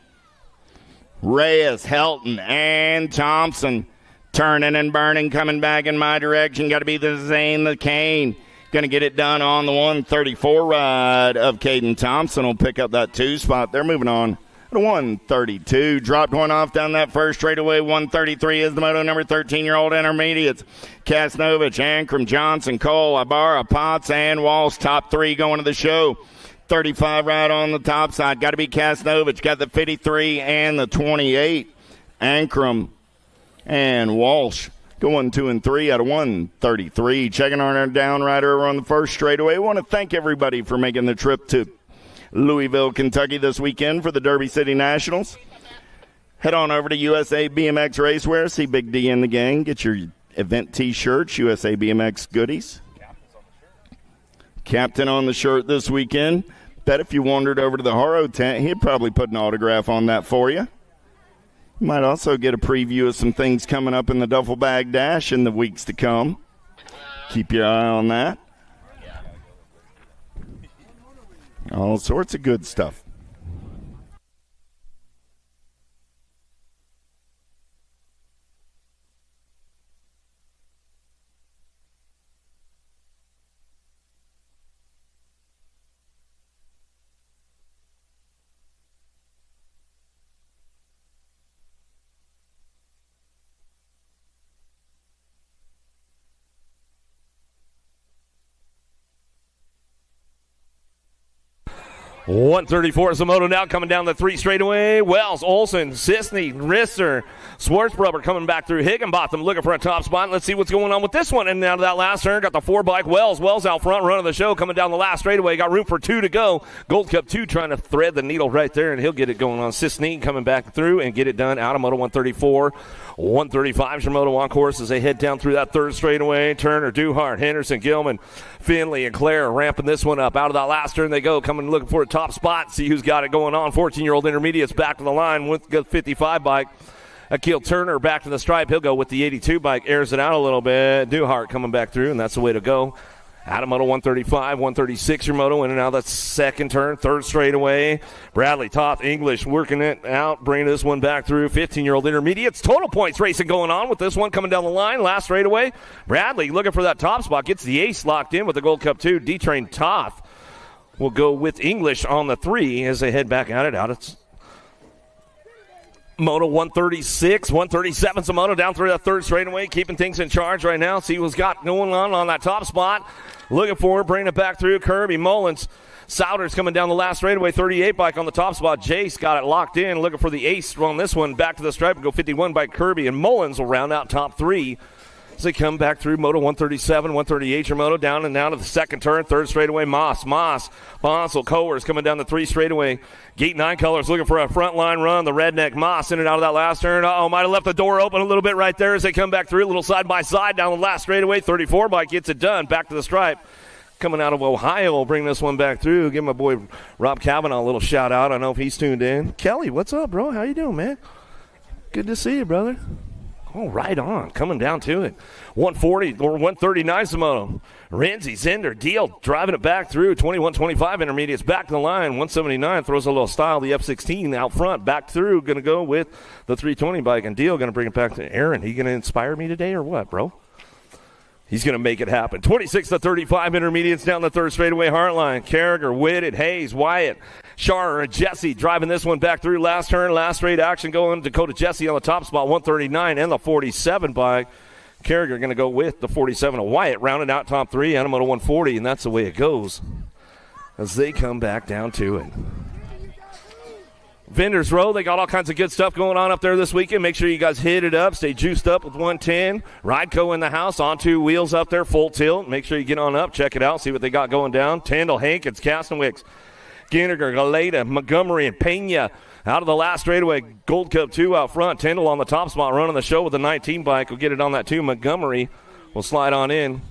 Reyes, Helton, and Thompson. Turning and burning, coming back in my direction. Got to be the Zane, the Kane. Going to get it done on the 134 ride of Caden Thompson. Will pick up that 2 spot. They're moving on to 132. Dropped one off down that first straightaway. 133 is the moto number 13-year-old intermediates. Kasnovich, Ankrum, Johnson, Cole, Ibarra, Potts, and Walsh. Top 3 going to the show. 35 ride on the top side. Got to be Kasnovich. Got the 53 and the 28. Ankrum and Walsh. Going 2 and 3 out of 133. Checking on our down rider on the first straightaway. I want to thank everybody for making the trip to Louisville, Kentucky this weekend for the Derby City Nationals. Head on over to USA BMX Racewear. See Big D and the gang. Get your event T-shirts, USA BMX goodies. Captain on the shirt this weekend. Bet if you wandered over to the Haro tent, he'd probably put an autograph on that for you. You might also get a preview of some things coming up in the Duffel Bag Dash in the weeks to come. Keep your eye on that. All sorts of good stuff. .134 is the moto now coming down the 3 straightaway. Wells, Olsen, Sisney, Risser, Swartzbrubber coming back through Higginbotham looking for a top spot. Let's see what's going on with this one. And now to that last turn, got the 4 bike Wells. Wells out front running the show coming down the last straightaway. Got room for 2 to go. Gold Cup 2 trying to thread the needle right there, and he'll get it going on. Sisney coming back through and get it done out of moto 134. 135 is your moto on course as they head down through that 3rd straightaway. Turner, Duhart, Henderson, Gilman, Finley, and Claire ramping this one up. Out of that last turn they go, coming looking for a top spot. See who's got it going on. 14-year-old intermediates back to the line with the 55 bike. Akil Turner back to the stripe. He'll go with the 82 bike. Airs it out a little bit. Duhart coming back through, and that's the way to go. Out of moto 135, 136 your moto in and out of that 2nd turn, 3rd straightaway. Bradley, Toth, English working it out, bringing this one back through. 15-year-old intermediates. Total points racing going on with this one coming down the line. Last straightaway. Bradley looking for that top spot. Gets the ace locked in with the Gold Cup 2. D-Train Toth will go with English on the 3 as they head back at it. Out it's moto 136, 137's a moto down through that 3rd straightaway, keeping things in charge right now. See what's got going on that top spot. Looking for it, bringing it back through. Kirby, Mullins, Souders coming down the last straightaway. 38 bike on the top spot. Jace got it locked in, looking for the ace on this one. Back to the stripe and go 51 by Kirby, and Mullins will round out top 3. As they come back through moto 137, 138 your moto down and down to the 2nd turn, 3rd straightaway. Moss, Bonsall, Coers coming down the 3 straightaway. Gate 9 colors looking for a front line run. The redneck Moss in and out of that last turn. Might have left the door open a little bit right there as they come back through. A little side by side down the last straightaway. 34 bike gets it done. Back to the stripe. Coming out of Ohio will bring this one back through. Give my boy Rob Kavanaugh a little shout out. I know if he's tuned in. Kelly, what's up, bro? How you doing, man? Good to see you, brother. Oh, right on. Coming down to it. 140 or 139 Samono. Renzi, Zender, Deal driving it back through. 21-25 intermediates back to the line. 179 throws a little style. The F16 out front back through. Going to go with the 320 bike. And Deal going to bring it back to Aaron. He going to inspire me today or what, bro? He's going to make it happen. 26-35 intermediates down the third straightaway Heartline. Carragher, Whitted, Hayes, Wyatt, Shar, and Jesse driving this one back through. Last turn, last straight action going. Dakota Jesse on the top spot, 139 and the 47 by Carragher going to go with the 47 of Wyatt. Rounding out top three, Anamoto 140, and that's the way it goes as they come back down to it. Vendors Row, they got all kinds of good stuff going on up there this weekend. Make sure you guys hit it up. Stay juiced up with 110. Rideco in the house, on two wheels up there, full tilt. Make sure you get on up, check it out, see what they got going down. Tyndall, Hankins, Castanwicks, Ginniger, Galeta, Montgomery, and Pena out of the last straightaway. Gold Cup 2 out front. Tyndall on the top spot, running the show with the 19 bike. We'll get it on that too. Montgomery will slide on in.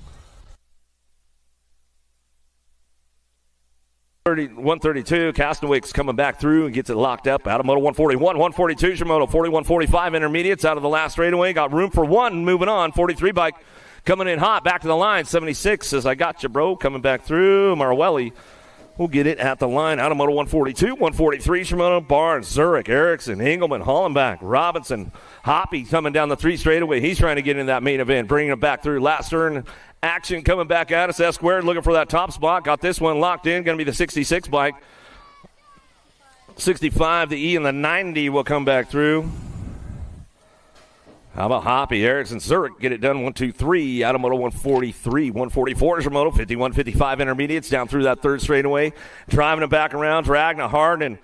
132, Castanwicks coming back through and gets it locked up. Adamoto 141, 142, Shimoto 41-45 intermediates out of the last straightaway. Got room for one, moving on. 43 bike coming in hot, back to the line. 76 says, I got you, bro. Coming back through. Marwelli will get it at the line. Adamoto 142, 143, Shimoto, Barnes, Zurich, Erickson, Engelman, Hollenbach, Robinson, Hoppy coming down the three straightaway. He's trying to get in that main event, bringing it back through. Last turn action coming back at us. S-squared looking for that top spot. Got this one locked in. Going to be the 66 bike. 65, the E, and the 90 will come back through. How about Hoppy, Erickson, Zurich, get it done. 1, 2, 3. Adamoto 143, 144 is Shimoto. 51-55 intermediates down through that third straightaway. Driving it back around. Dragna, Hardin,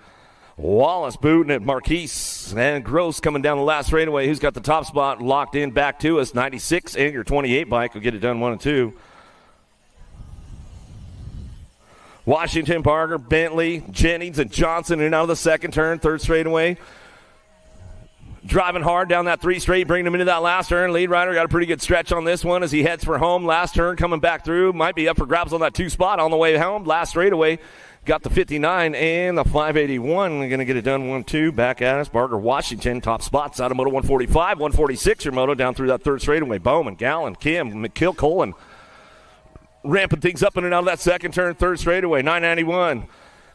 Wallace booting it. Marquise and Gross coming down the last straightaway. Who's got the top spot locked in back to us? 96 and your 28 bike will get it done 1 and 2. Washington, Parker, Bentley, Jennings, and Johnson in and out of the second turn, third straightaway. Driving hard down that three straight, bringing him into that last turn. Lead rider got a pretty good stretch on this one as he heads for home. Last turn coming back through. Might be up for grabs on that 2 spot on the way home. Last straightaway. Got the 59 and the 581. We're going to get it done 1-2. Back at us. Barker, Washington, top spots. Adamoto 145, 146. Your moto down through that third straightaway. Bowman, Gallen, Kim, McKill, Colin. Ramping things up in and out of that second turn, third straightaway. 991.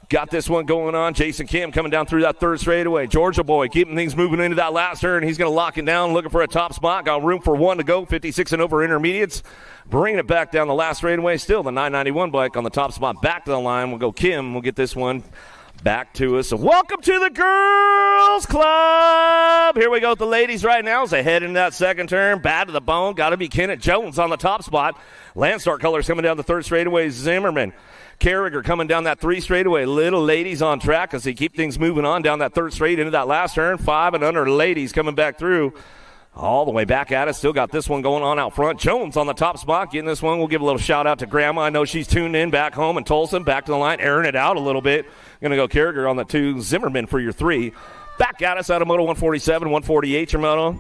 Got this one going on. Jason Kim coming down through that third straightaway. Georgia boy keeping things moving into that last turn. He's going to lock it down, looking for a top spot. Got room for one to go. 56 and over intermediates. Bringing it back down the last straightaway. Still the 991 bike on the top spot. Back to the line. We'll go Kim. We'll get this one back to us. So welcome to the Girls Club. Here we go with the ladies right now as they head into that second turn. Bad to the bone. Got to be Kenneth Jones on the top spot. Landstar colors coming down the third straightaway. Zimmerman. Carragher coming down that three straightaway. Little ladies on track as they keep things moving on down that third straight into that last turn. 5 and under ladies coming back through. All the way back at us. Still got this one going on out front. Jones on the top spot. Getting this one. We'll give a little shout out to Grandma. I know she's tuned in back home in Tulsa. Back to the line. Airing it out a little bit. Going to go Carragher on the 2. Zimmerman for your 3. Back at us out of Moto 147, 148 your moto.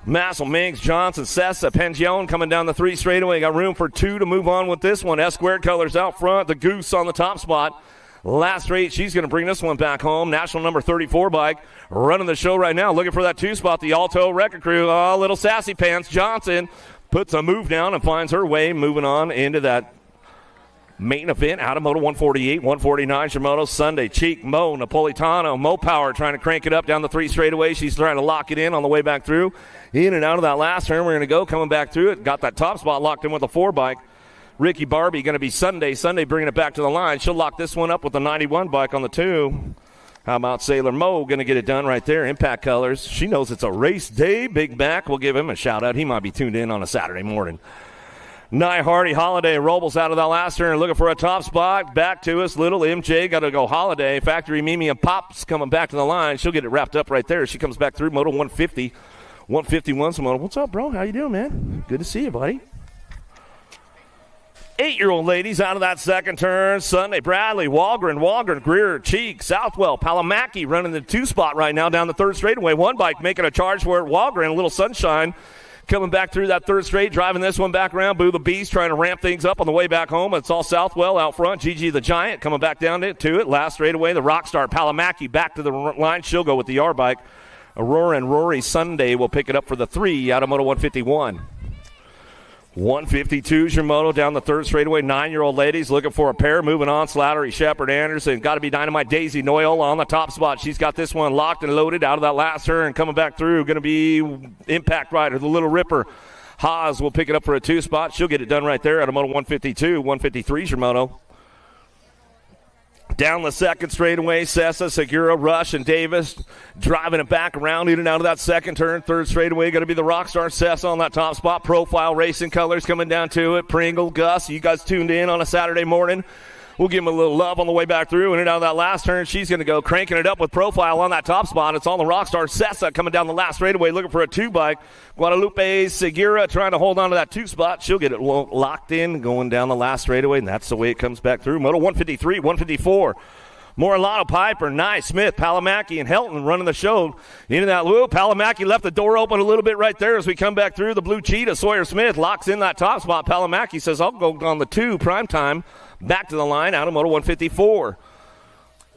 Massel, Miggs, Johnson, Sessa, Pengione coming down the 3 straightaway. Got room for 2 to move on with this one. S-squared colors out front. The Goose on the top spot. Last straight, she's going to bring this one back home. National number 34 bike running the show right now. Looking for that 2 spot. The Alto Record Crew. Oh, little sassy pants. Johnson puts a move down and finds her way moving on into that main event. Out of Moto 148, 149 Shimoto. Sunday, Cheek, Mo, Napolitano, Mo Power trying to crank it up down the 3 straightaway. She's trying to lock it in on the way back through. In and out of that last turn, we're going to go coming back through it. Got that top spot locked in with a 4 bike. Ricky Barbie going to be Sunday bringing it back to the line. She'll lock this one up with the 91 bike on the 2. How about Sailor Mo going to get it done right there? Impact colors. She knows it's a race day. Big Mac. We'll give him a shout out. He might be tuned in on a Saturday morning. Nye Hardy, Holiday, Robles out of that last turn, looking for a top spot. Back to us, little MJ, got to go Holiday. Factory Mimi and Pops coming back to the line. She'll get it wrapped up right there. She comes back through Moto 150, 151. So Moto, what's up, bro? How you doing, man? Good to see you, buddy. 8-year-old ladies out of that second turn. Sunday, Bradley, Walgren, Greer, Cheek, Southwell, Palomaki running the 2 spot right now down the 3rd straightaway. 1 bike making a charge for it. Walgren, a little sunshine. Coming back through that 3rd straight, driving this one back around. Boo the Beast trying to ramp things up on the way back home. It's all Southwell out front. Gigi the Giant coming back down to it. Last straightaway, the rock star Palomaki back to the line. She'll go with the R bike. Aurora and Rory Sunday will pick it up for the 3 out of Moto 151. 152 is your moto down the third straightaway. 9-year-old ladies looking for a pair. Moving on, Slattery, Shepard, Anderson. Got to be Dynamite Daisy Noyle on the top spot. She's got this one locked and loaded out of that last turn. Coming back through, going to be Impact Rider, the Little Ripper. Haas will pick it up for a 2 spot. She'll get it done right there out of Moto 152. 153 is your moto. Down the second straightaway, Sessa, Segura, Rush, and Davis driving it back around in and out of that second turn. Third straightaway going to be the Rockstar Sessa on that top spot. Profile Racing Colors coming down to it. Pringle, Gus, you guys tuned in on a Saturday morning. We'll give him a little love on the way back through. In and out of that last turn, she's going to go cranking it up with Profile on that top spot. It's on the Rockstar Sessa coming down the last straightaway looking for a 2 bike. Guadalupe Segura trying to hold on to that 2 spot. She'll get it locked in going down the last straightaway, and that's the way it comes back through. Moto 153, 154. Morelano, Piper, Nye, Smith, Palomaki, and Helton running the show into that loop. Palomaki left the door open a little bit right there as we come back through. The Blue Cheetah, Sawyer Smith, locks in that top spot. Palomaki says, I'll go on the 2 prime time. Back to the line out of Moto 154.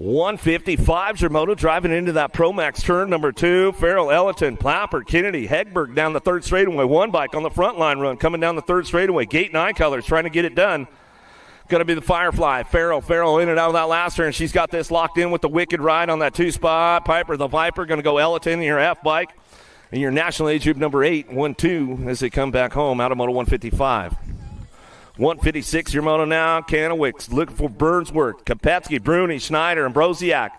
155's your moto driving into that Pro-Max turn number 2. Farrell, Ellerton, Plapper, Kennedy, Hegberg down the third straightaway. 1 bike on the front line run coming down the third straightaway. Gate 9 colors trying to get it done. Going to be the Firefly. Farrell in and out of that last turn. She's got this locked in with the Wicked Ride on that 2 spot. Piper, the Viper, going to go Ellerton in your F bike. And your National Age Group number 8, 1-2 as they come back home out of Moto 155. 156 your moto now. Kanowicz looking for Burnsworth, Kopetsky, Bruni, Schneider, and Brosiak.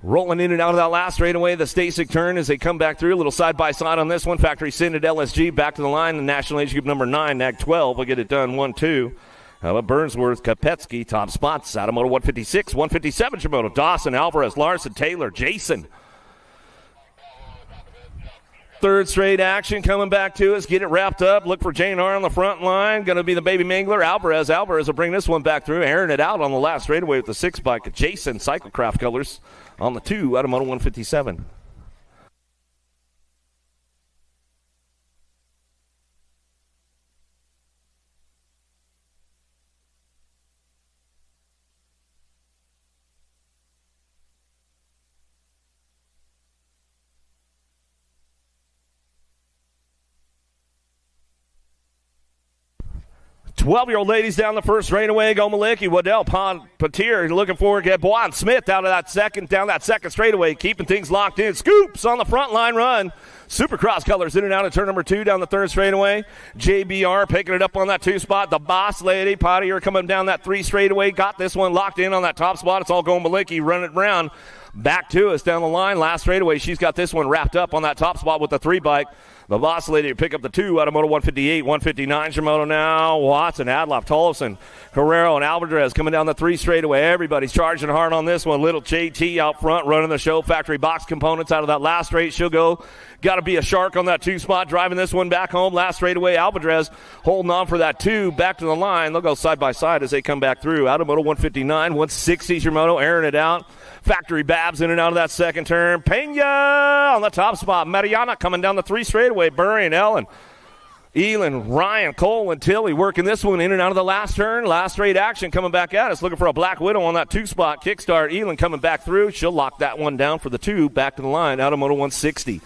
Rolling in and out of that last straightaway. The Stasic turn as they come back through. A little side-by-side on this one. Factory Sinded LSG back to the line. The National Age Group number 9, NAG 12 will get it done 1-2. How about Burnsworth, Kopetsky, top spots out of Moto 156. 157 your moto. Dawson, Alvarez, Larson, Taylor, Jason. Third straight action coming back to us. Get it wrapped up. Look for Jane R on the front line. Going to be the Baby Mangler. Alvarez will bring this one back through. Airing it out on the last straightaway with the 6 bike. Jason Cyclecraft colors on the 2 out of Moto 157. Twelve-year-old ladies down the first straightaway. Go Malicki, Waddell, Pond, Patir looking for Gabois, Smith down that second straightaway, keeping things locked in. Scoops on the front line run. Supercross colors in and out of turn number 2 down the third straightaway. JBR picking it up on that 2 spot. The Boss Lady, Potier coming down that 3 straightaway. Got this one locked in on that top spot. It's all Go Malicki running it around. Back to us down the line. Last straightaway, she's got this one wrapped up on that top spot with the 3 bike. The Boss Lady pick up the 2 out of Moto 158. 159's your moto now. Watson, Adloff, Tollefson, Herrero, and Alvarez coming down the 3 straightaway. Everybody's charging hard on this one. Little JT out front running the show. Factory box components out of that last straight. She'll go. Got to be a shark on that 2 spot. Driving this one back home. Last straightaway. Alvarez holding on for that 2. Back to the line. They'll go side by side as they come back through. Out of Moto 159. 160's your moto. Airing it out. Factory Babs in and out of that second turn. Pena on the top spot. Mariana coming down the 3 straightaway. Burry and Ellen. Elin, Ryan, Cole, and Tilly working this one in and out of the last turn. Last straight action coming back at us. Looking for a Black Widow on that 2 spot. Kickstart. Elin coming back through. She'll lock that one down for the 2. Back to the line. Out of Moto 160.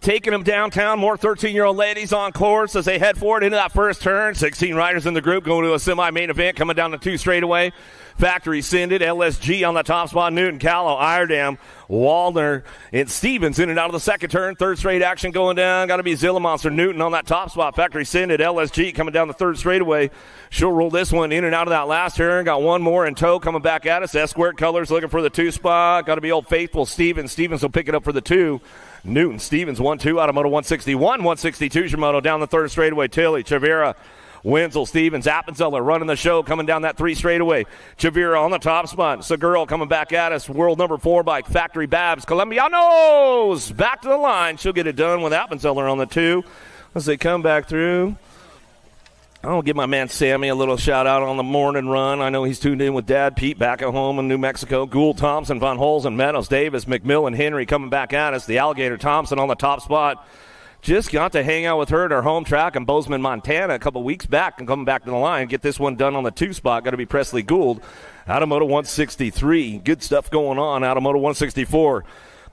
Taking them downtown, more 13-year-old ladies on course as they head forward into that first turn. 16 riders in the group going to a semi-main event coming down the 2 straightaway. Factory Sinded, LSG on the top spot. Newton, Callow, Iredam, Waldner, and Stevens in and out of the second turn. Third straight action going down. Got to be Zilla Monster. Newton on that top spot. Factory Sinded, LSG coming down the 3rd straightaway. She'll roll this one in and out of that last turn. Got one more in tow coming back at us. S-squared colors looking for the 2 spot. Got to be Old Faithful Stevens. Stevens will pick it up for the 2. Newton, Stevens, 1-2 out of Moto 161. 162's your moto down the 3rd straightaway. Tilly, Chavira, Wenzel, Stevens, Appenzeller running the show coming down that 3 straightaway. Chavira on the top spot. Segura coming back at us. World number 4 bike. Factory Babs. Colombianos back to the line. She'll get it done with Appenzeller on the 2. as they come back through. I'll give my man Sammy a little shout-out on the morning run. I know he's tuned in with Dad Pete back at home in New Mexico. Gould, Thompson, Von Holzen, Meadows, Davis, McMillan, Henry coming back at us. The Alligator Thompson on the top spot. Just got to hang out with her at our home track in Bozeman, Montana a couple weeks back and coming back to the line. Get this one done on the 2 spot. Got to be Presley Gould out of Moto 163. Good stuff going on out of Moto 164.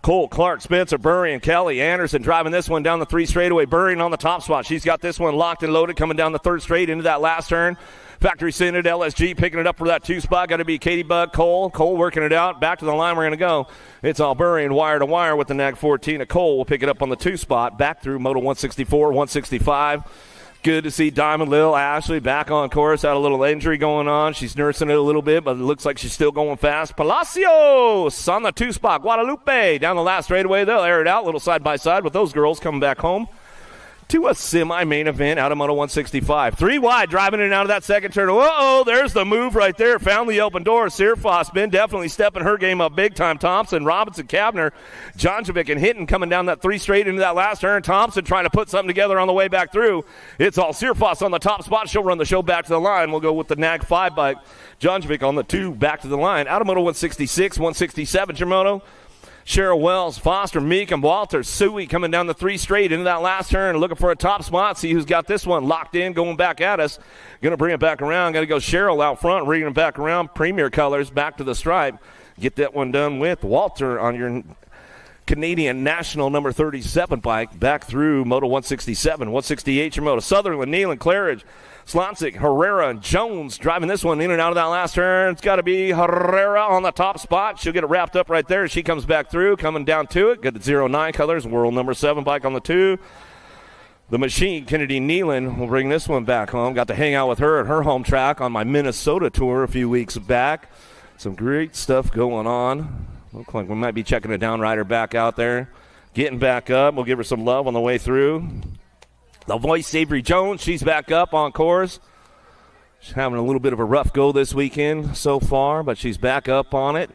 Cole, Clark, Spencer, Burry, and Kelly Anderson driving this one down the 3 straightaway. Burry on the top spot. She's got this one locked and loaded coming down the 3rd straight into that last turn. Factory Synod, LSG picking it up for that 2 spot. Got to be Katie Bug, Cole. Cole working it out. Back to the line we're going to go. It's all Burry and wire to wire with the NAG 14. Cole will pick it up on the 2 spot. Back through Moto 164, 165. Good to see Diamond Lil Ashley back on course. Had a little injury going on. She's nursing it a little bit, but it looks like she's still going fast. Palacios on the 2 spot. Guadalupe down the last straightaway. They'll air it out a little side by side with those girls coming back home to a semi-main event out of Moto 165. 3 wide, driving in and out of that second turn. Uh-oh, there's the move right there. Found the open door. Searfoss been definitely stepping her game up big time. Thompson, Robinson, Kavner, Jonjovic, and Hinton coming down that 3 straight into that last turn. Thompson trying to put something together on the way back through. It's all Searfoss on the top spot. She'll run the show back to the line. We'll go with the NAG 5 bike. Jonjovic on the 2 back to the line. Out of Moto 166, 167, Germoto. Cheryl Wells, Foster, Meek, and Walter. Suey coming down the 3 straight into that last turn, looking for a top spot. See who's got this one locked in, going back at us. Going to bring it back around. Got to go Cheryl out front, bringing it back around. Premier colors back to the stripe. Get that one done with Walter on your Canadian National number 37 bike. Back through Moto 167, 168 your Moto. Sutherland, Nealon, Claridge, Slonsick, Herrera, and Jones driving this one in and out of that last turn. It's got to be Herrera on the top spot. She'll get it wrapped up right there. She comes back through, coming down to it. Good at 09 colors, world number 7 bike on the 2. The machine, Kennedy Nealon, will bring this one back home. Got to hang out with her at her home track on my Minnesota tour a few weeks back. Some great stuff going on. Look like we might be checking a downrider back out there. Getting back up. We'll give her some love on the way through. The voice, Avery Jones, she's back up on course. She's having a little bit of a rough go this weekend so far, but she's back up on it.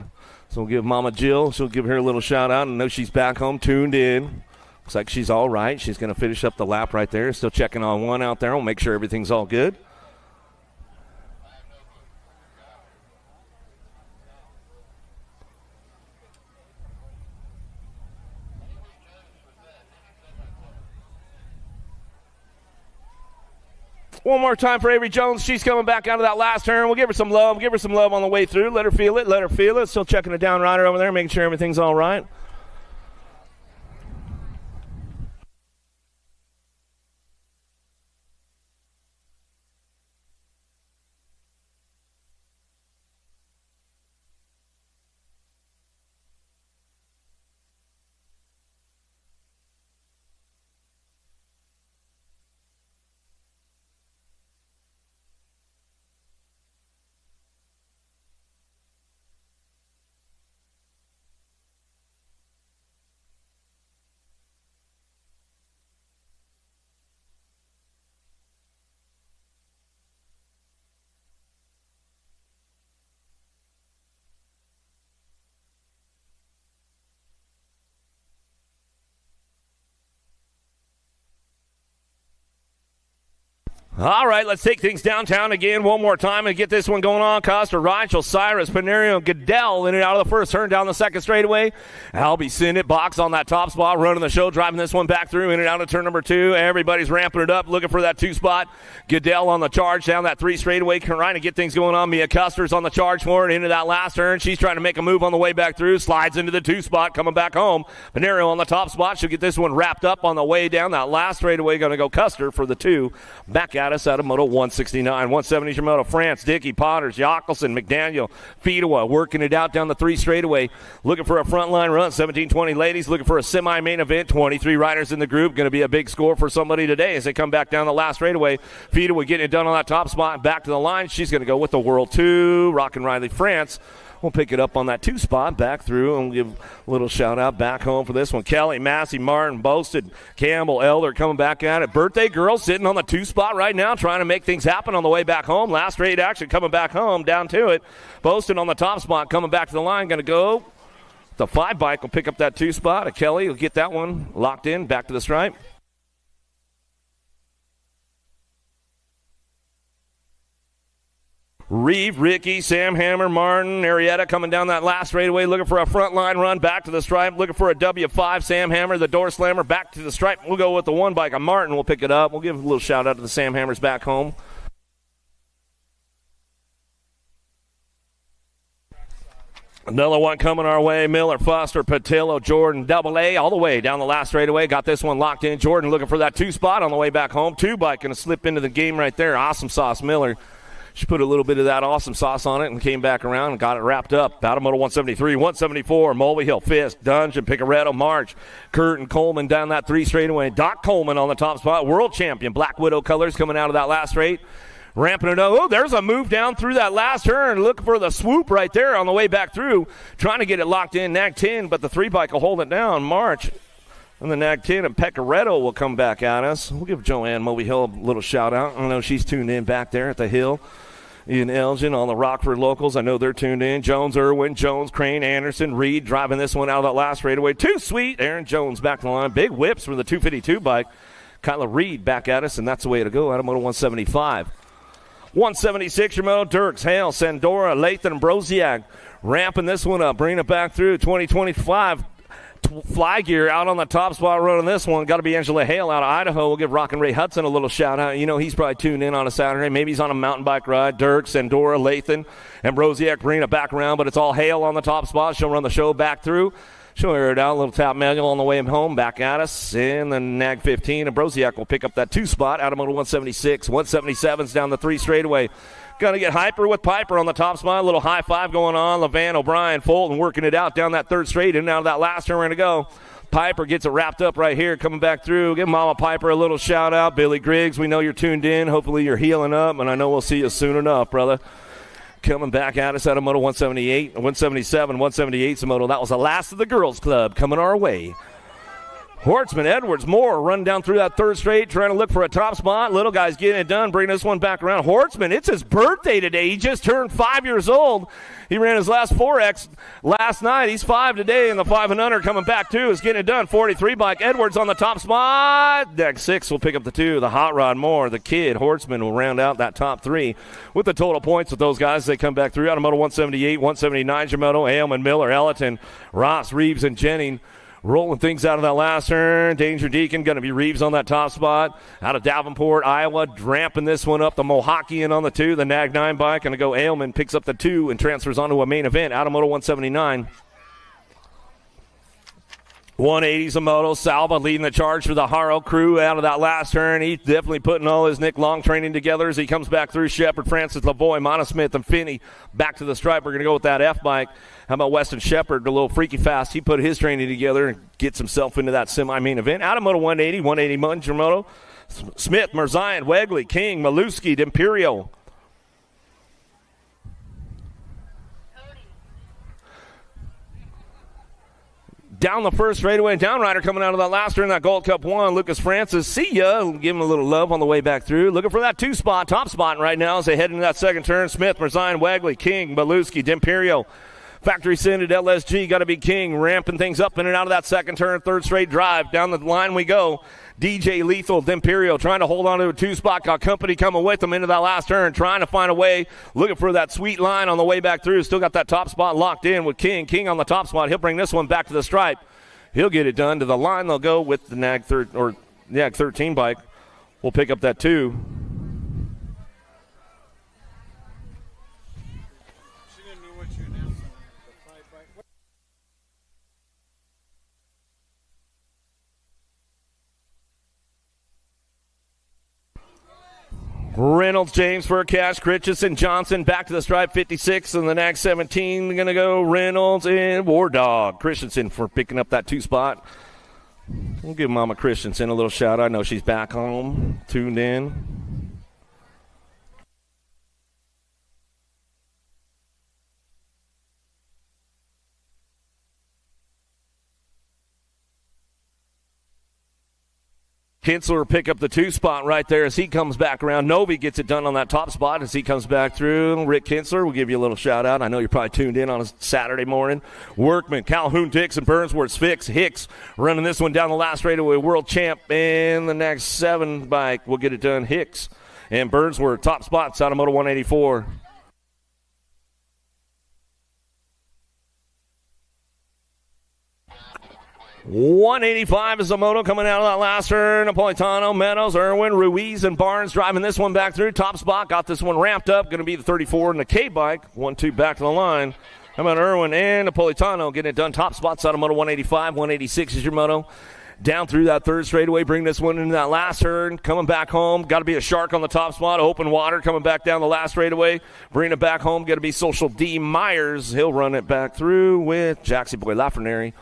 So we'll give Mama Jill, she'll give her a little shout out and know she's back home tuned in. Looks like she's all right. She's going to finish up the lap right there. Still checking on one out there. We'll make sure everything's all good. One more time for Avery Jones. She's coming back out of that last turn. We'll give her some love. Give her some love on the way through. Let her feel it. Let her feel it. Still checking a down rider over there, making sure everything's all right. All right, let's take things downtown again one more time and get this one going on. Costa, Reichel, Cyrus, Panerio, and Goodell in and out of the first turn down the second straightaway. Albie Sinnott, box on that top spot, running the show, driving this one back through in and out of turn number 2. Everybody's ramping it up, looking for that 2 spot. Goodell on the charge down that 3 straightaway, trying to get things going on. Mia Custer's on the charge for it into that last turn. She's trying to make a move on the way back through, slides into the 2 spot, coming back home. Panerio on the top spot. She'll get this one wrapped up on the way down that last straightaway. Going to go Custer for the 2. Back at us out of Moto 169. 170 is your Moto. France, Dickey, Potters, Jockelson, McDaniel, Fedewa working it out down the 3 straightaway. Looking for a frontline run. 17-20 ladies looking for a semi-main event. 23 riders in the group. Going to be a big score for somebody today as they come back down the last straightaway. Fedewa getting it done on that top spot. Back to the line. She's going to go with the World 2. Rockin' Riley, France. We'll pick it up on that 2 spot back through and give a little shout out back home for this one. Kelly, Massey, Martin, Boasted, Campbell, Elder coming back at it. Birthday girl sitting on the 2 spot right now, trying to make things happen on the way back home. Last straight action coming back home, down to it. Boasted on the top spot, coming back to the line, going to go. The 5 bike will pick up that 2 spot. Kelly will get that one locked in, back to the stripe. Reeve, Ricky, Sam Hammer, Martin, Arietta coming down that last straightaway, looking for a front line run, back to the stripe, looking for a W5. Sam Hammer, the door slammer, back to the stripe. We'll go with the one bike. Martin will pick it up. We'll give a little shout out to the Sam Hammers back home. Another one coming our way. Miller, Foster, Patillo, Jordan, double A all the way down the last straightaway. Got this one locked in. Jordan looking for that 2 spot on the way back home. 2 bike going to slip into the game right there. Awesome sauce, Miller. She put a little bit of that awesome sauce on it and came back around and got it wrapped up. Batamoto 173, 174, Mulvey Fisk, Dungeon, Picaretto, March, Kurt and Coleman down that 3 straightaway. Doc Coleman on the top spot. World champion, Black Widow colors coming out of that last straight. Ramping it up. Oh, there's a move down through that last turn. Looking for the swoop right there on the way back through. Trying to get it locked in. Nag 10, but the 3 bike will hold it down. March and the Nag 10 and Pecoretto will come back at us. We'll give Joanne Moby Hill a little shout out. I know she's tuned in back there at the Hill in Elgin on the Rockford locals. I know they're tuned in. Jones, Irwin, Jones, Crane, Anderson, Reed driving this one out of that last straightaway. Too sweet. Aaron Jones back to the line. Big whips from the 252 bike. Kyla Reed back at us, and that's the way to go. Adamoto 175. 176, Yamamoto, Dirks, Hale, Sandora, Lathan, and Broziak ramping this one up, bringing it back through 2025. Fly gear out on the top spot running this one. Got to be Angela Hale out of Idaho. We'll give Rockin' Ray Hudson a little shout out. You know, he's probably tuned in on a Saturday. Maybe he's on a mountain bike ride. Dirks, Sandora, Lathan, and Broziak bringing it back around, but it's all Hale on the top spot. She'll run the show back through. She'll air it out, a little tap manual on the way home, back at us in the Nag 15, and Broziak will pick up that 2 spot. Adamoto 176, 177's down the 3 straightaway. Going to get hyper with Piper on the top spot. A little high five going on. Levan, O'Brien, Fulton working it out down that 3rd straight, and out of that last turn we're going to go. Piper gets it wrapped up right here, coming back through. Give Mama Piper a little shout out. Billy Griggs, we know you're tuned in. Hopefully you're healing up, and I know we'll see you soon enough, brother. Coming back at us at Adamoto 178, 177, 178 Samoto. That was the last of the girls club coming our way. Hortzman, Edwards, Moore run down through that 3rd straight, trying to look for a top spot. Little guy's getting it done, bringing this one back around. Hortzman, it's his birthday today. He just turned 5 years old. He ran his last 4X last night. He's 5 today, and the 5 and under coming back too is getting it done. 43 bike, Edwards on the top spot. Deck 6 will pick up the 2. The Hot Rod Moore, the kid, Hortzman will round out that top 3 with the total points with those guys. They come back through. Adamoto 178, 179, Yamamoto, Ailman, Miller, Ellerton, Ross, Reeves, and Jennings. Rolling things out of that last turn. Danger Deacon going to be Reeves on that top spot. Out of Davenport, Iowa, ramping this one up. The Mohawkian on the 2. The Nag 9 bike going to go. Ailman picks up the 2 and transfers onto a main event. Adamoto 179. 180 Zamoto. Salva leading the charge for the Haro crew out of that last turn. He's definitely putting all his Nick Long training together as he comes back through. Shepard, Francis, Lavoie, Monosmith, and Finney back to the stripe. We're going to go with that F bike. How about Weston Shepard, a little freaky fast? He put his training together and gets himself into that semi-main event. Adamoto 180, 180 Munjamoto. Smith, Merzian, Wegley, King, Maluski, D'Imperio. Down the 1st straightaway, Downrider coming out of that last turn, that Gold Cup 1. Lucas Francis, see ya. Give him a little love on the way back through. Looking for that 2 spot, top spot right now as they head into that 2nd turn. Smith, Merzian, Wegley, King, Maluski, D'Imperio. Factory sended LSG, got to be King, ramping things up in and out of that 2nd turn, 3rd straight drive. Down the line we go. DJ Lethal, D'Imperio trying to hold on to a 2 spot. Got company coming with them into that last turn, trying to find a way, looking for that sweet line on the way back through. Still got that top spot locked in with King. King on the top spot. He'll bring this one back to the stripe. He'll get it done to the line. They'll go with the Nag 13 bike. We'll pick up that 2. Reynolds, James for a cash. Christensen, Johnson back to the stripe. 56 and the Nag 17. Going to go Reynolds and War Dog. Christensen for picking up that 2 spot. We'll give Mama Christensen a little shout out. I know she's back home, tuned in. Kinsler pick up the 2 spot right there as he comes back around. Novi gets it done on that top spot as he comes back through. Rick Kinsler, we'll give you a little shout out. I know you're probably tuned in on a Saturday morning. Workman, Calhoun, Dixon, Burnsworth, Fix, Hicks running this one down the last straightaway. World champ in the next 7 bike. We'll get it done. Hicks and Burnsworth, top spots, Adamoto 184. 185 is the moto coming out of that last turn. Napolitano, Meadows, Irwin, Ruiz, and Barnes driving this one back through. Top spot, got this one ramped up. Going to be the 34 in the K-bike. 1-2 back to the line. How about Irwin and Napolitano getting it done? Top spots out of moto 185. 186 is your moto. Down through that third straightaway, bring this one into that last turn. Coming back home, got to be a Shark on the top spot. Open water, coming back down the last straightaway. Bring it back home, got to be Social D Myers. He'll run it back through with Jaxie Boy Lafreniere.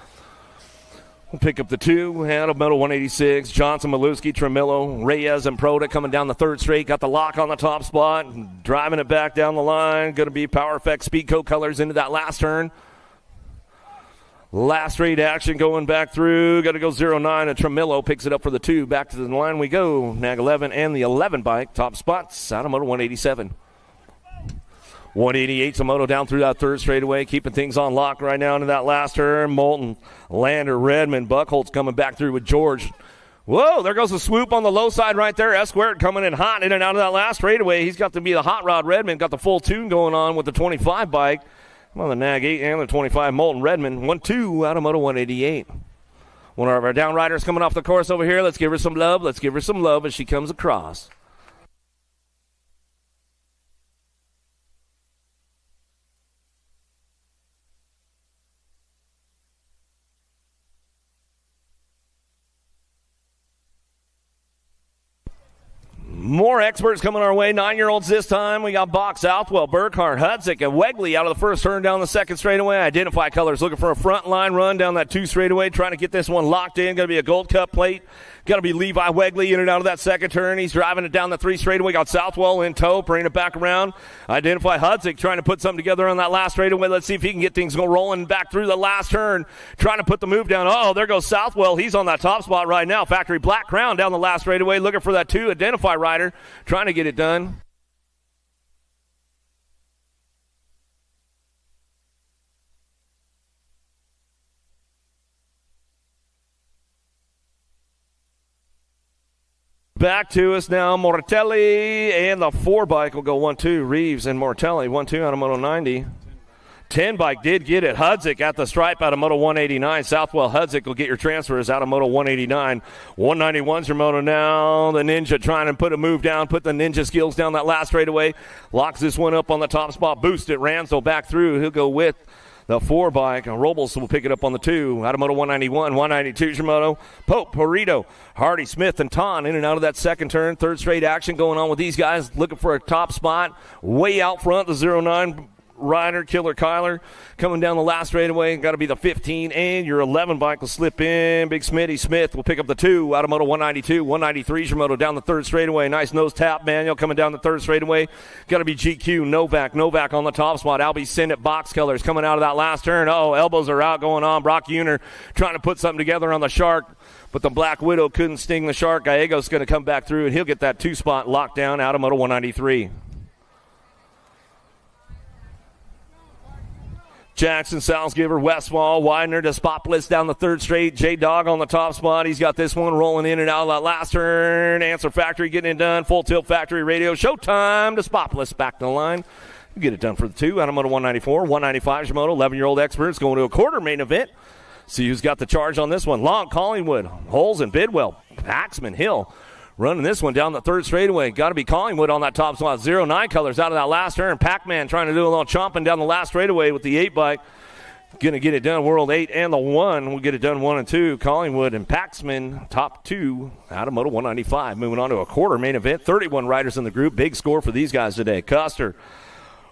We'll pick up the 2 out of moto 186. Johnson, Maluski, Tremillo, Reyes, and Proda coming down the third straight. Got the lock on the top spot. Driving it back down the line. Going to be Power Effect Speedco colors into that last turn. Last straight action going back through. Got to go 0-9, and Tremillo picks it up for the 2. Back to the line we go. Nag 11 and the 11 bike. Top spots out of moto 187. 188's a moto down through that third straightaway, keeping things on lock right now into that last turn. Moulton, Lander, Redmond, Buckholtz coming back through with George. Whoa, there goes the swoop on the low side right there. S-squared coming in hot in and out of that last straightaway. He's got to be the hot rod Redmond, got the full tune going on with the 25 bike. On the Nag 8 and the 25 Moulton Redmond. 1-2 out of moto 188. One of our down riders coming off the course over here. Let's give her some love. Let's give her some love as she comes across. More experts coming our way. 9-year-olds this time. We got Bach, Southwell, Burkhart, Hudzik, and Wegley out of the first turn down the second straightaway. Identify colors. Looking for a front line run down that 2 straightaway. Trying to get this one locked in. Going to be a Gold Cup plate. Got to be Levi Wegley in and out of that second turn. He's driving it down the 3 straightaway. Got Southwell in tow. Bringing it back around. Identify Hudzik trying to put something together on that last straightaway. Let's see if he can get things rolling back through the last turn. Trying to put the move down. Oh, there goes Southwell. He's on that top spot right now. Factory Black Crown down the last straightaway. Looking for that 2 Identify rider. Trying to get it done. Back to us now, Mortelli, and the 4 bike will go 1-2. Reeves and Mortelli, 1-2 out of moto 90. 10 bike did get it. Hudzik at the stripe out of moto 189. Southwell Hudzik will get your transfers out of moto 189. 191's your moto now. The Ninja trying to put a move down, put the Ninja skills down that last straightaway. Locks this one up on the top spot. Boost it. Ransel back through. He'll go with the 4 bike. Robles will pick it up on the 2. Out of moto 191. 192's your moto. Pope, Perito, Hardy, Smith, and Ton in and out of that second turn. Third straight action going on with these guys. Looking for a top spot. Way out front, the 09 rider, Killer Kyler, coming down the last straightaway. Got to be the 15, and your 11 bike will slip in. Big Smitty Smith will pick up the 2 out of moto 192. 193's your moto down the third straightaway. Nice nose tap manual coming down the third straightaway. Got to be GQ, Novak on the top spot. Albie Sennett box colors coming out of that last turn. Oh, elbows are out going on. Brock Uner trying to put something together on the Shark, but the Black Widow couldn't sting the Shark. Gallego's going to come back through, and he'll get that 2 spot locked down out of moto 193. Jackson, Salzgiver, Westfall, Widener to Spotless down the third straight. J-Dog on the top spot. He's got this one rolling in and out of that last turn. Answer Factory getting it done. Full Tilt Factory Radio. Showtime to Spotless back to the line. You get it done for the 2 out of moto 194. 195 is your moto. 11-year-old experts going to a quarter main event. See who's got the charge on this one. Long, Collingwood, Holes, and Bidwell. Paxman, Hill. Running this one down the third straightaway. Got to be Collingwood on that top spot. 09 colors out of that last turn. Pac-Man trying to do a little chomping down the last straightaway with the 8 bike. Going to get it done. World 8 and the 1 will get it done 1 and 2. Collingwood and Paxman top 2 out of moto 195. Moving on to a quarter main event. 31 riders in the group. Big score for these guys today. Custer,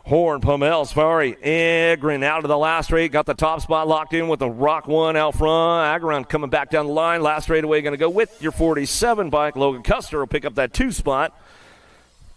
Horn, Pomel, Safari, Agron out of the last straight. Got the top spot locked in with the Rock 1 out front. Agron coming back down the line. Last straightaway going to go with your 47 bike. Logan Custer will pick up that 2 spot.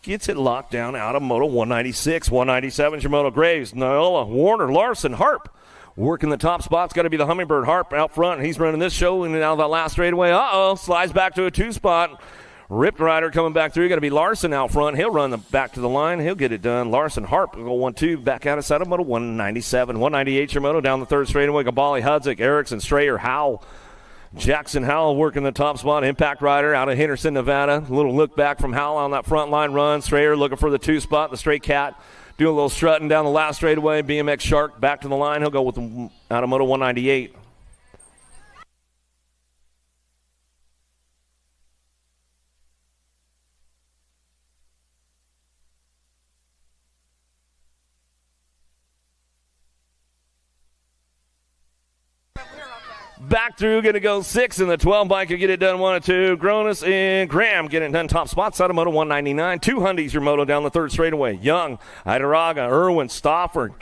Gets it locked down out of moto 196. 197 is your moto. Graves, Nola, Warner, Larson, Harp. Working the top spot's got to be the Hummingbird Harp out front. He's running this show in and out of that last straightaway. Slides back to a 2 spot. Ripped rider coming back through. Got to be Larson out front. He'll run back to the line. He'll get it done. Larson Harp will go 1-2. Back out of set of moto 197. 198 your moto down the third straightaway. Gabali, Hudzik, Erickson, Strayer, Howell. Jackson Howell working the top spot. Impact rider out of Henderson, Nevada. A little look back from Howell on that front line run. Strayer looking for the 2 spot. The straight cat doing a little strutting down the last straightaway. BMX Shark back to the line. He'll go with out of moto 198. Back through, going to go 6, and the 12 bike will get it done 1 and 2. Gronis and Graham get it done top spot. Side of moto 199. 2 Hundies your moto down the third straightaway. Young, Idaraga, Irwin, Stafford.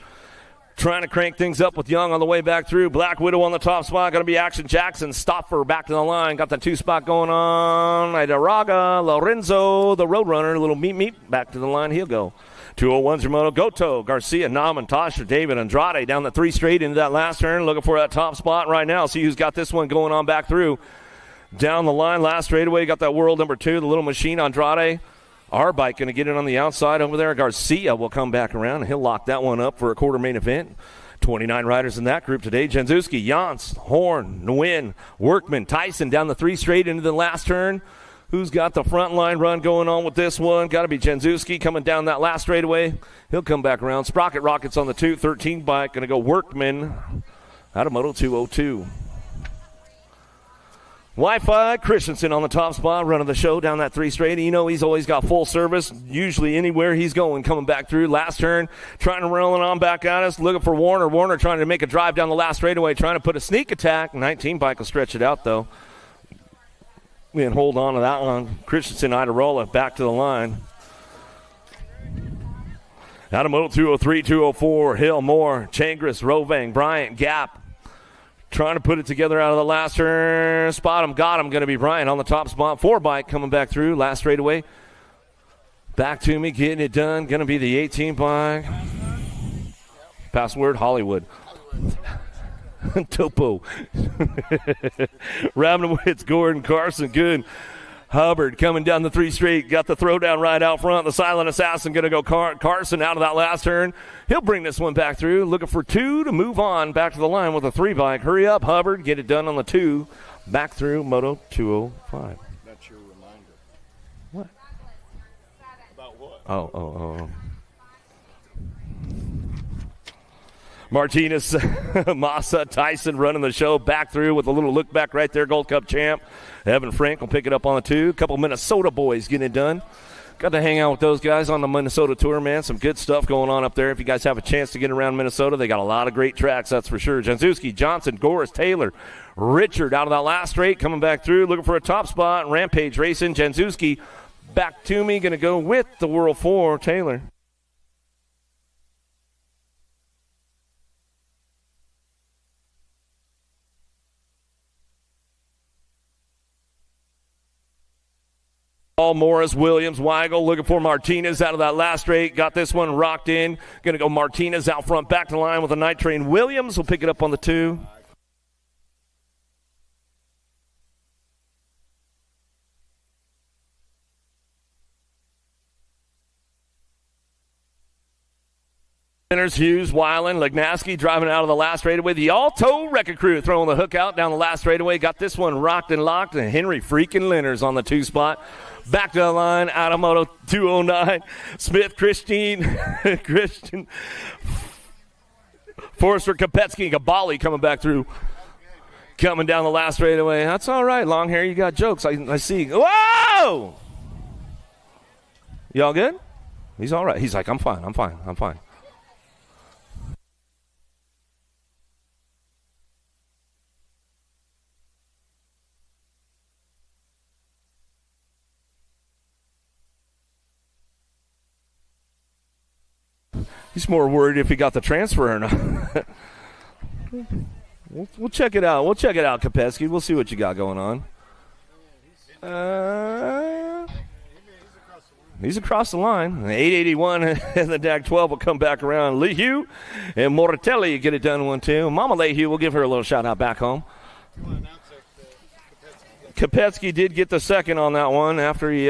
Trying to crank things up with Young on the way back through. Black Widow on the top spot. Going to be Action Jackson. Stoffer back to the line. Got the 2 spot going on. Idaraga, Lorenzo, the Roadrunner. A little meet. Back to the line. He'll go. 201's your moto. Goto, Garcia, Nauman, Tasha, David, Andrade down the 3 straight into that last turn. Looking for that top spot right now. See who's got this one going on back through. Down the line, last straightaway. Got that world number 2, the little machine, Andrade. Our bike going to get it on the outside over there. Garcia will come back around, and he'll lock that one up for a quarter main event. 29 riders in that group today. Jenzuski, Jans, Horn, Nguyen, Workman, Tyson down the 3 straight into the last turn. Who's got the front line run going on with this one? Got to be Jenzuski coming down that last straightaway. He'll come back around. Sprocket Rockets on the 213 bike. Going to go Workman out of Moto 202. Wi-Fi, Christensen on the top spot, running the show down that 3 straight. You know he's always got full service, usually anywhere he's going, coming back through. Last turn, trying to roll it on back at us, looking for Warner. Warner trying to make a drive down the last straightaway, trying to put a sneak attack. 19 bike will stretch it out, though. And hold on to that one. Christensen, Idarola, back to the line. Out of Moto 203, 204, Hill, Moore, Changris, Rovang, Bryant, Gap. Trying to put it together out of the last turn. Spot him, got him. Going to be Bryant on the top spot. 4 bike coming back through. Last straightaway. Back to me, getting it done. Going to be the 18 bike. Password, Hollywood. Topo. Rabinowitz, Gordon, Carson, good. Hubbard coming down the 3 straight. Got the throwdown right out front. The silent assassin going to go Carson out of that last turn. He'll bring this one back through. Looking for 2 to move on back to the line with a 3 bike. Hurry up, Hubbard. Get it done on the 2. Back through Moto 205. That's your reminder. What? About what? Oh. Martinez, Massa, Tyson running the show back through with a little look back right there. Gold Cup champ. Evan Frank will pick it up on the 2. A couple Minnesota boys getting it done. Got to hang out with those guys on the Minnesota tour, man. Some good stuff going on up there. If you guys have a chance to get around Minnesota, they got a lot of great tracks, that's for sure. Jenzuski, Johnson, Goris, Taylor, Richard out of that last straight, coming back through, looking for a top spot. Rampage racing. Jenzuski back to me, going to go with the World 4, Taylor. Morris, Williams, Weigel looking for Martinez out of that last straight. Got this one rocked in. Going to go Martinez out front, back to the line with a night train. Williams will pick it up on the 2. Hughes, Weiland, Lignaski driving out of the last straightaway. The Alto Wrecking Crew throwing the hook out down the last straightaway. Got this one rocked and locked. And Henry freaking Lenners on the 2 spot. Back to the line, out of Moto 209. Smith, Christian, Forrester, Kopetsky, Gabali coming back through. Coming down the last straightaway. That's all right, long hair. You got jokes. I see. Whoa! Y'all good? He's all right. He's like, I'm fine. He's more worried if he got the transfer or not. We'll check it out. Kopetsky. We'll see what you got going on. He's across the line. 881 and the DAG 12 will come back around. Lehue and Moratelli get it done 1-2. Mama Lehue, we'll give her a little shout out back home. Kopetsky did get the second on that one after he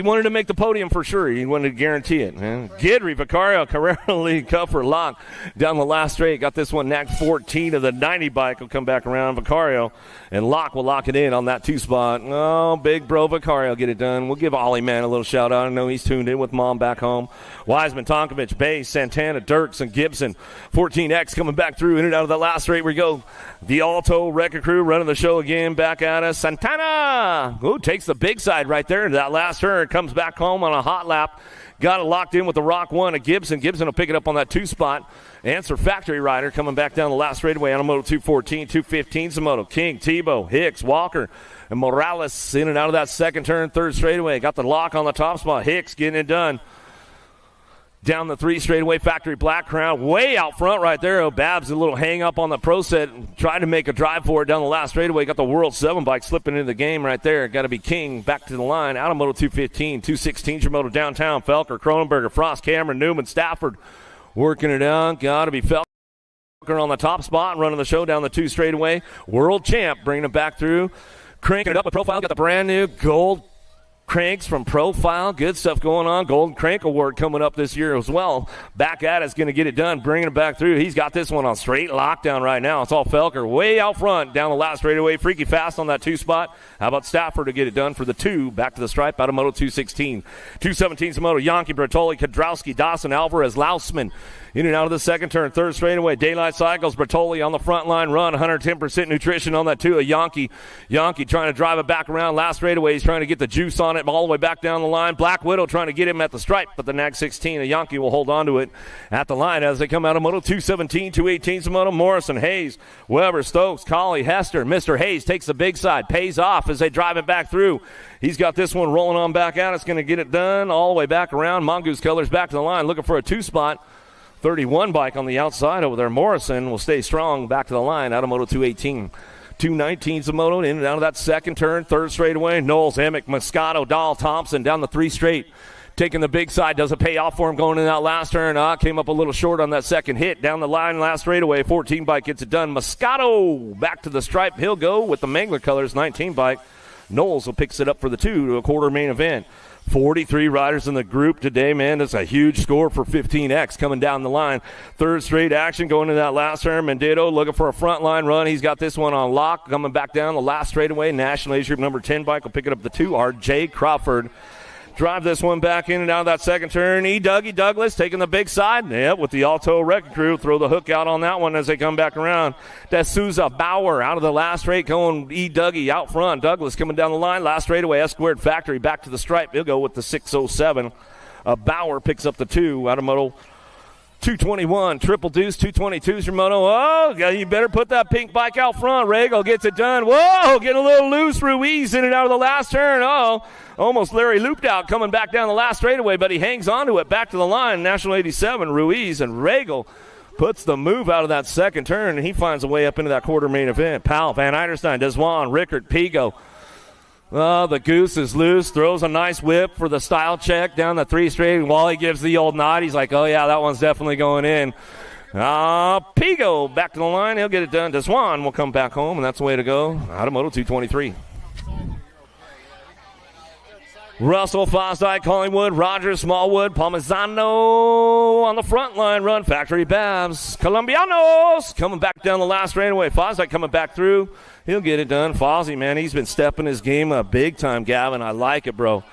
wanted to make the podium for sure. He wanted to guarantee it. Man. Gidry, Vicario, Carrera League, Cuffer, Lock down the last straight. Got this one, NAC 14 of the 90 bike will come back around. Vicario and Lock will lock it in on that 2 spot. Oh, big bro Vicario get it done. We'll give Ollie Man a little shout out. I know he's tuned in with mom back home. Wiseman, Tonkovich, Bay, Santana, Dirks, and Gibson. 14X coming back through in and out of the last straight. We go. The Alto Wrecking Crew running the show again. Back at us. Santana. Ooh, takes the big side right there into that last turn. Comes back home on a hot lap. Got it locked in with the Rock 1 of Gibson. Gibson will pick it up on that 2 spot. Answer Factory Rider coming back down the last straightaway on a Moto 214, 215 Moto. King, Tebow, Hicks, Walker, and Morales in and out of that second turn, third straightaway. Got the lock on the top spot. Hicks getting it done. Down the 3 straightaway, Factory Black Crown way out front right there. Oh, Babs a little hang up on the Pro Set, trying to make a drive for it down the last straightaway. Got the World 7 bike slipping into the game right there. Got to be King back to the line. Out of Moto 215, 216 Moto downtown. Felker, Cronenberger, Frost, Cameron, Newman, Stafford working it out. Got to be Felker on the top spot, running the show down the 2 straightaway. World champ bringing it back through. Cranking it up with Profile. Got the brand new gold cranks from Profile. Good stuff going on. Golden Crank Award coming up this year as well. Back at it's going to get it done. Bringing it back through. He's got this one on straight lockdown right now. It's all Felker way out front down the last straightaway. Freaky fast on that 2 spot. How about Stafford to get it done for the 2? Back to the stripe out of Moto 216. 217 Moto. Yankee, Bertoli, Kadrowski, Dawson, Alvarez, Lausman. In and out of the second turn, third straightaway. Daylight Cycles, Bertoli on the front line run. 110% nutrition on that 2. A Yankee trying to drive it back around. Last straightaway, he's trying to get the juice on it all the way back down the line. Black Widow trying to get him at the stripe, but the Nag 16, a Yankee will hold on to it at the line as they come out of Moto 217, 218 Moto. Morrison, Hayes, Weber, Stokes, Colley, Hester. Mr. Hayes takes the big side, pays off as they drive it back through. He's got this one rolling on back out. It's going to get it done all the way back around. Mongoose Colors back to the line, looking for a 2 spot. 31 bike on the outside over there. Morrison will stay strong back to the line out of Moto 218. 219 Moto in and out of that second turn, third straightaway. Knowles, Emick, Moscato, Dahl, Thompson down the 3 straight. Taking the big side. Doesn't pay off for him going in that last turn. Came up a little short on that second hit. Down the line last straightaway. 14 bike gets it done. Moscato back to the stripe. He'll go with the Mangler Colors 19 bike. Knowles will picks it up for the 2 to a quarter main event. 43 riders in the group today, man. That's a huge score for 15X coming down the line. Third straight action going into that last turn. Mendito looking for a front line run. He's got this one on lock. Coming back down the last straightaway. National Age Group number 10 bike will pick it up the 2. R.J. Crawford. Drive this one back in and out of that second turn. Dougie Douglas taking the big side. Yep, with the Alto Wrecking Crew. Throw the hook out on that one as they come back around. D'Souza Bauer out of the last straight going Dougie out front. Douglas coming down the line. Last straightaway. S-Squared Factory back to the stripe. He'll go with the 607. Bauer picks up the 2 out of Moto 221, Triple Deuce, 222's your Moto. Oh, you better put that pink bike out front. Regal gets it done. Whoa, getting a little loose. Ruiz in and out of the last turn. Oh, almost Larry looped out coming back down the last straightaway, but he hangs on to it. Back to the line, National 87, Ruiz, and Regal puts the move out of that second turn, and he finds a way up into that quarter main event. Powell, Van Eiderstein, Deswan, Rickard, Pigo. Oh, the goose is loose, throws a nice whip for the style check down the 3 straight. Wally gives the old nod. He's like, oh, yeah, that one's definitely going in. Pigo back to the line. He'll get it done. Deswan will come back home, and that's the way to go out of Moto 223. Russell, Fosdyke, Collingwood, Rogers, Smallwood, Palmisano on the front line run. Factory Babs, Colombianos coming back down the last straightaway. Fosdyke coming back through. He'll get it done. Fozzie, man, he's been stepping his game up big time, Gavin. I like it, bro.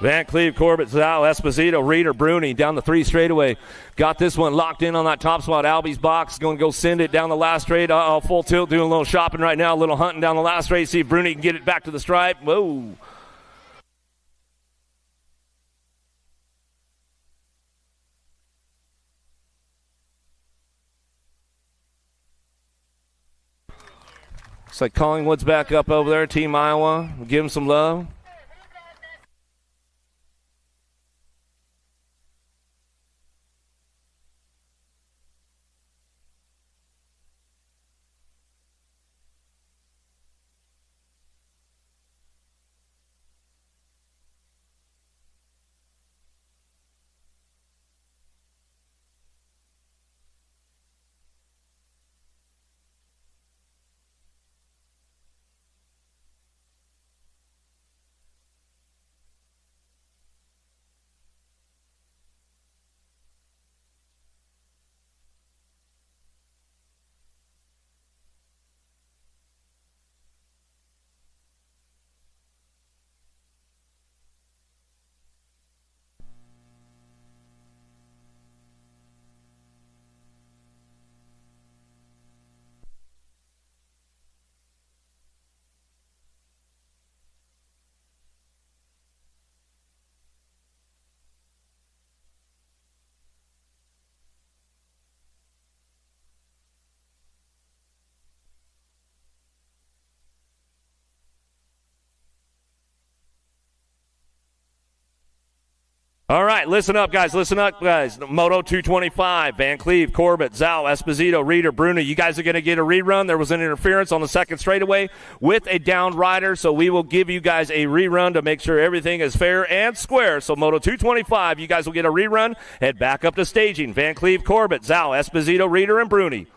Van Cleve, Corbett, Zal, Esposito, Reeder, Bruni down the 3 straightaway. Got this one locked in on that top spot. Albie's box going to go send it down the last straight. Full tilt, doing a little shopping right now, a little hunting down the last straight. See if Bruni can get it back to the stripe. Whoa. Looks like Collingwood's back up over there. Team Iowa, give him some love. All right, listen up, guys. Listen up, guys. Moto 225, Van Cleve, Corbett, Zhao, Esposito, Reeder, Bruno. You guys are going to get a rerun. There was an interference on the second straightaway with a downed rider, so we will give you guys a rerun to make sure everything is fair and square. So Moto 225, you guys will get a rerun. Head back up to staging. Van Cleve, Corbett, Zhao, Esposito, Reeder, and Bruni.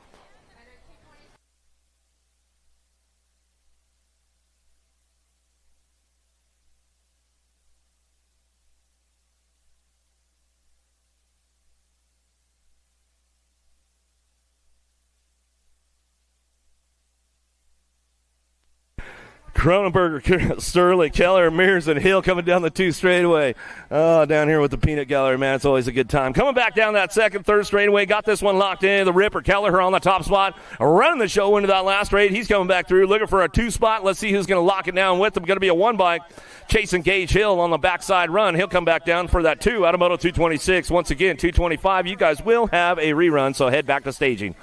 Cronenberger, Sterling, Keller, Mears, and Hill coming down the 2 straightaway. Oh, down here with the peanut gallery, man. It's always a good time. Coming back down that second, third straightaway. Got this one locked in. The Ripper, Kelleher on the top spot. Running the show into that last straight. He's coming back through, looking for a 2 spot. Let's see who's going to lock it down with him. Going to be a 1 bike. Chasing Gage Hill on the backside run. He'll come back down for that 2 out of Moto 226. Once again, 225. You guys will have a rerun, so head back to staging.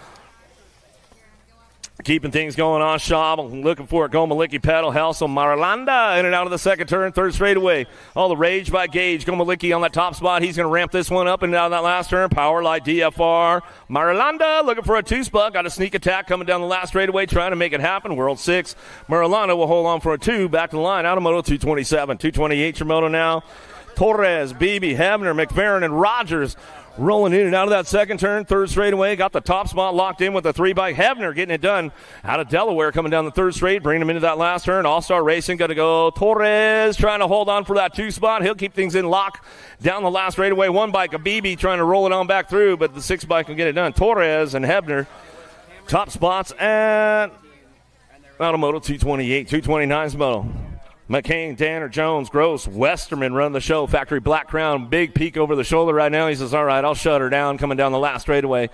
Keeping things going on, Shaw looking for it. Gomalicki pedal, Helsel, Marlanda in and out of the second turn, third straightaway. All the rage by Gage. Gomalicki on that top spot. He's going to ramp this one up and down that last turn. Power light DFR. Marlanda looking for a 2 spot. Got a sneak attack coming down the last straightaway, trying to make it happen. World 6. Marlanda will hold on for a 2. Back to the line out of Moto 227. 228 your Moto now. Torres, Beebe, Hebner, McFerrin, and Rogers rolling in and out of that second turn, third straightaway. Got the top spot locked in with a 3 bike. Hebner getting it done out of Delaware, coming down the third straight, bringing him into that last turn. All-Star Racing going to go. Torres trying to hold on for that 2 spot. He'll keep things in lock down the last straightaway. 1 bike, a BB trying to roll it on back through, but the 6 bike will get it done. Torres and Hebner, top spots at Automoto 228, 229's Moto. McCain, Danner, Jones, Gross, Westerman run the show. Factory Black Crown, big peek over the shoulder right now. He says, all right, I'll shut her down. Coming down the last straightaway.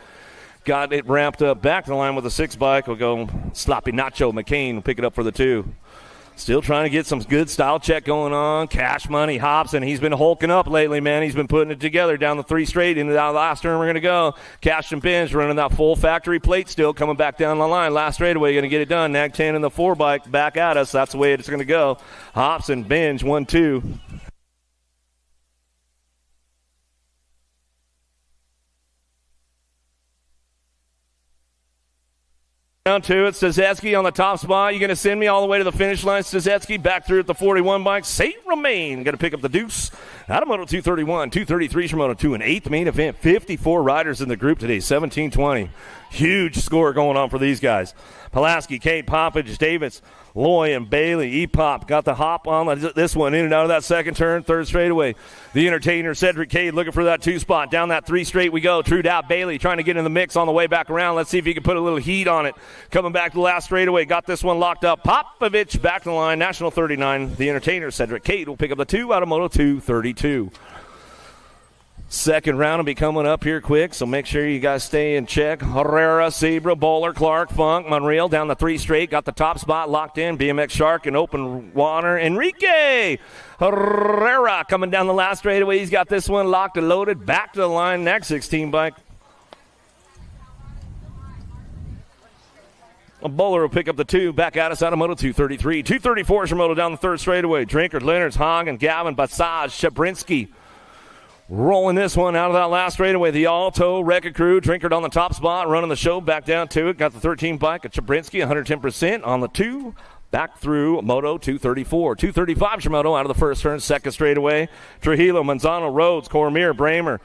Got it ramped up. Back to the line with the 6 bike. We'll go Sloppy Nacho. McCain will pick it up for the 2. Still trying to get some good style check going on. Cash Money, Hobson. He's been hulking up lately, man. He's been putting it together down the 3 straight into that last turn. We're going to go. Cash and Binge running that full factory plate still. Coming back down the line. Last straightaway, going to get it done. Nag 10 in the 4 bike back at us. That's the way it's going to go. Hobson, Binge, 1-2. Down to it, Stazetsky on the top spot. You're going to send me all the way to the finish line. Stazetsky back through at the 41 bike. St. Romain going to pick up the deuce. Out of Moto 231, 233 from Moto 2, an 8th main event. 54 riders in the group today, 17-20. Huge score going on for these guys. Pulaski, Kate, Poppage, Davis, Loy, and Bailey. E-Pop got the hop on this one in and out of that second turn, third straightaway. The Entertainer, Cedric Cade, looking for that 2 spot. Down that 3 straight we go. True Doubt, Bailey trying to get in the mix on the way back around. Let's see if he can put a little heat on it. Coming back to the last straightaway. Got this one locked up. Popovich back to the line. National 39. The Entertainer, Cedric Cade, will pick up the 2 out of Moto 232. Second round will be coming up here quick, so make sure you guys stay in check. Herrera, Zebra, Bowler, Clark, Funk, Monreal down the 3 straight. Got the top spot locked in. BMX Shark and Open Water. Enrique Herrera coming down the last straightaway. He's got this one locked and loaded. Back to the line. Next 16 bike. A Bowler will pick up the 2. Back at us out of Moto 233. 234 is from Moto down the 3rd straightaway. Drinkard, Leonards, Hagen, Gavin, Basaj, Shabrinsky. Rolling this one out of that last straightaway. The Alto Wreck-It Crew. Drinkard on the top spot, running the show back down to it. Got the 13 bike at Shabrinsky, 110% on the 2. Back through Moto 234. 235 Shimoto out of the first turn, second straightaway. Trujillo, Manzano, Rhodes, Cormier, Bramer.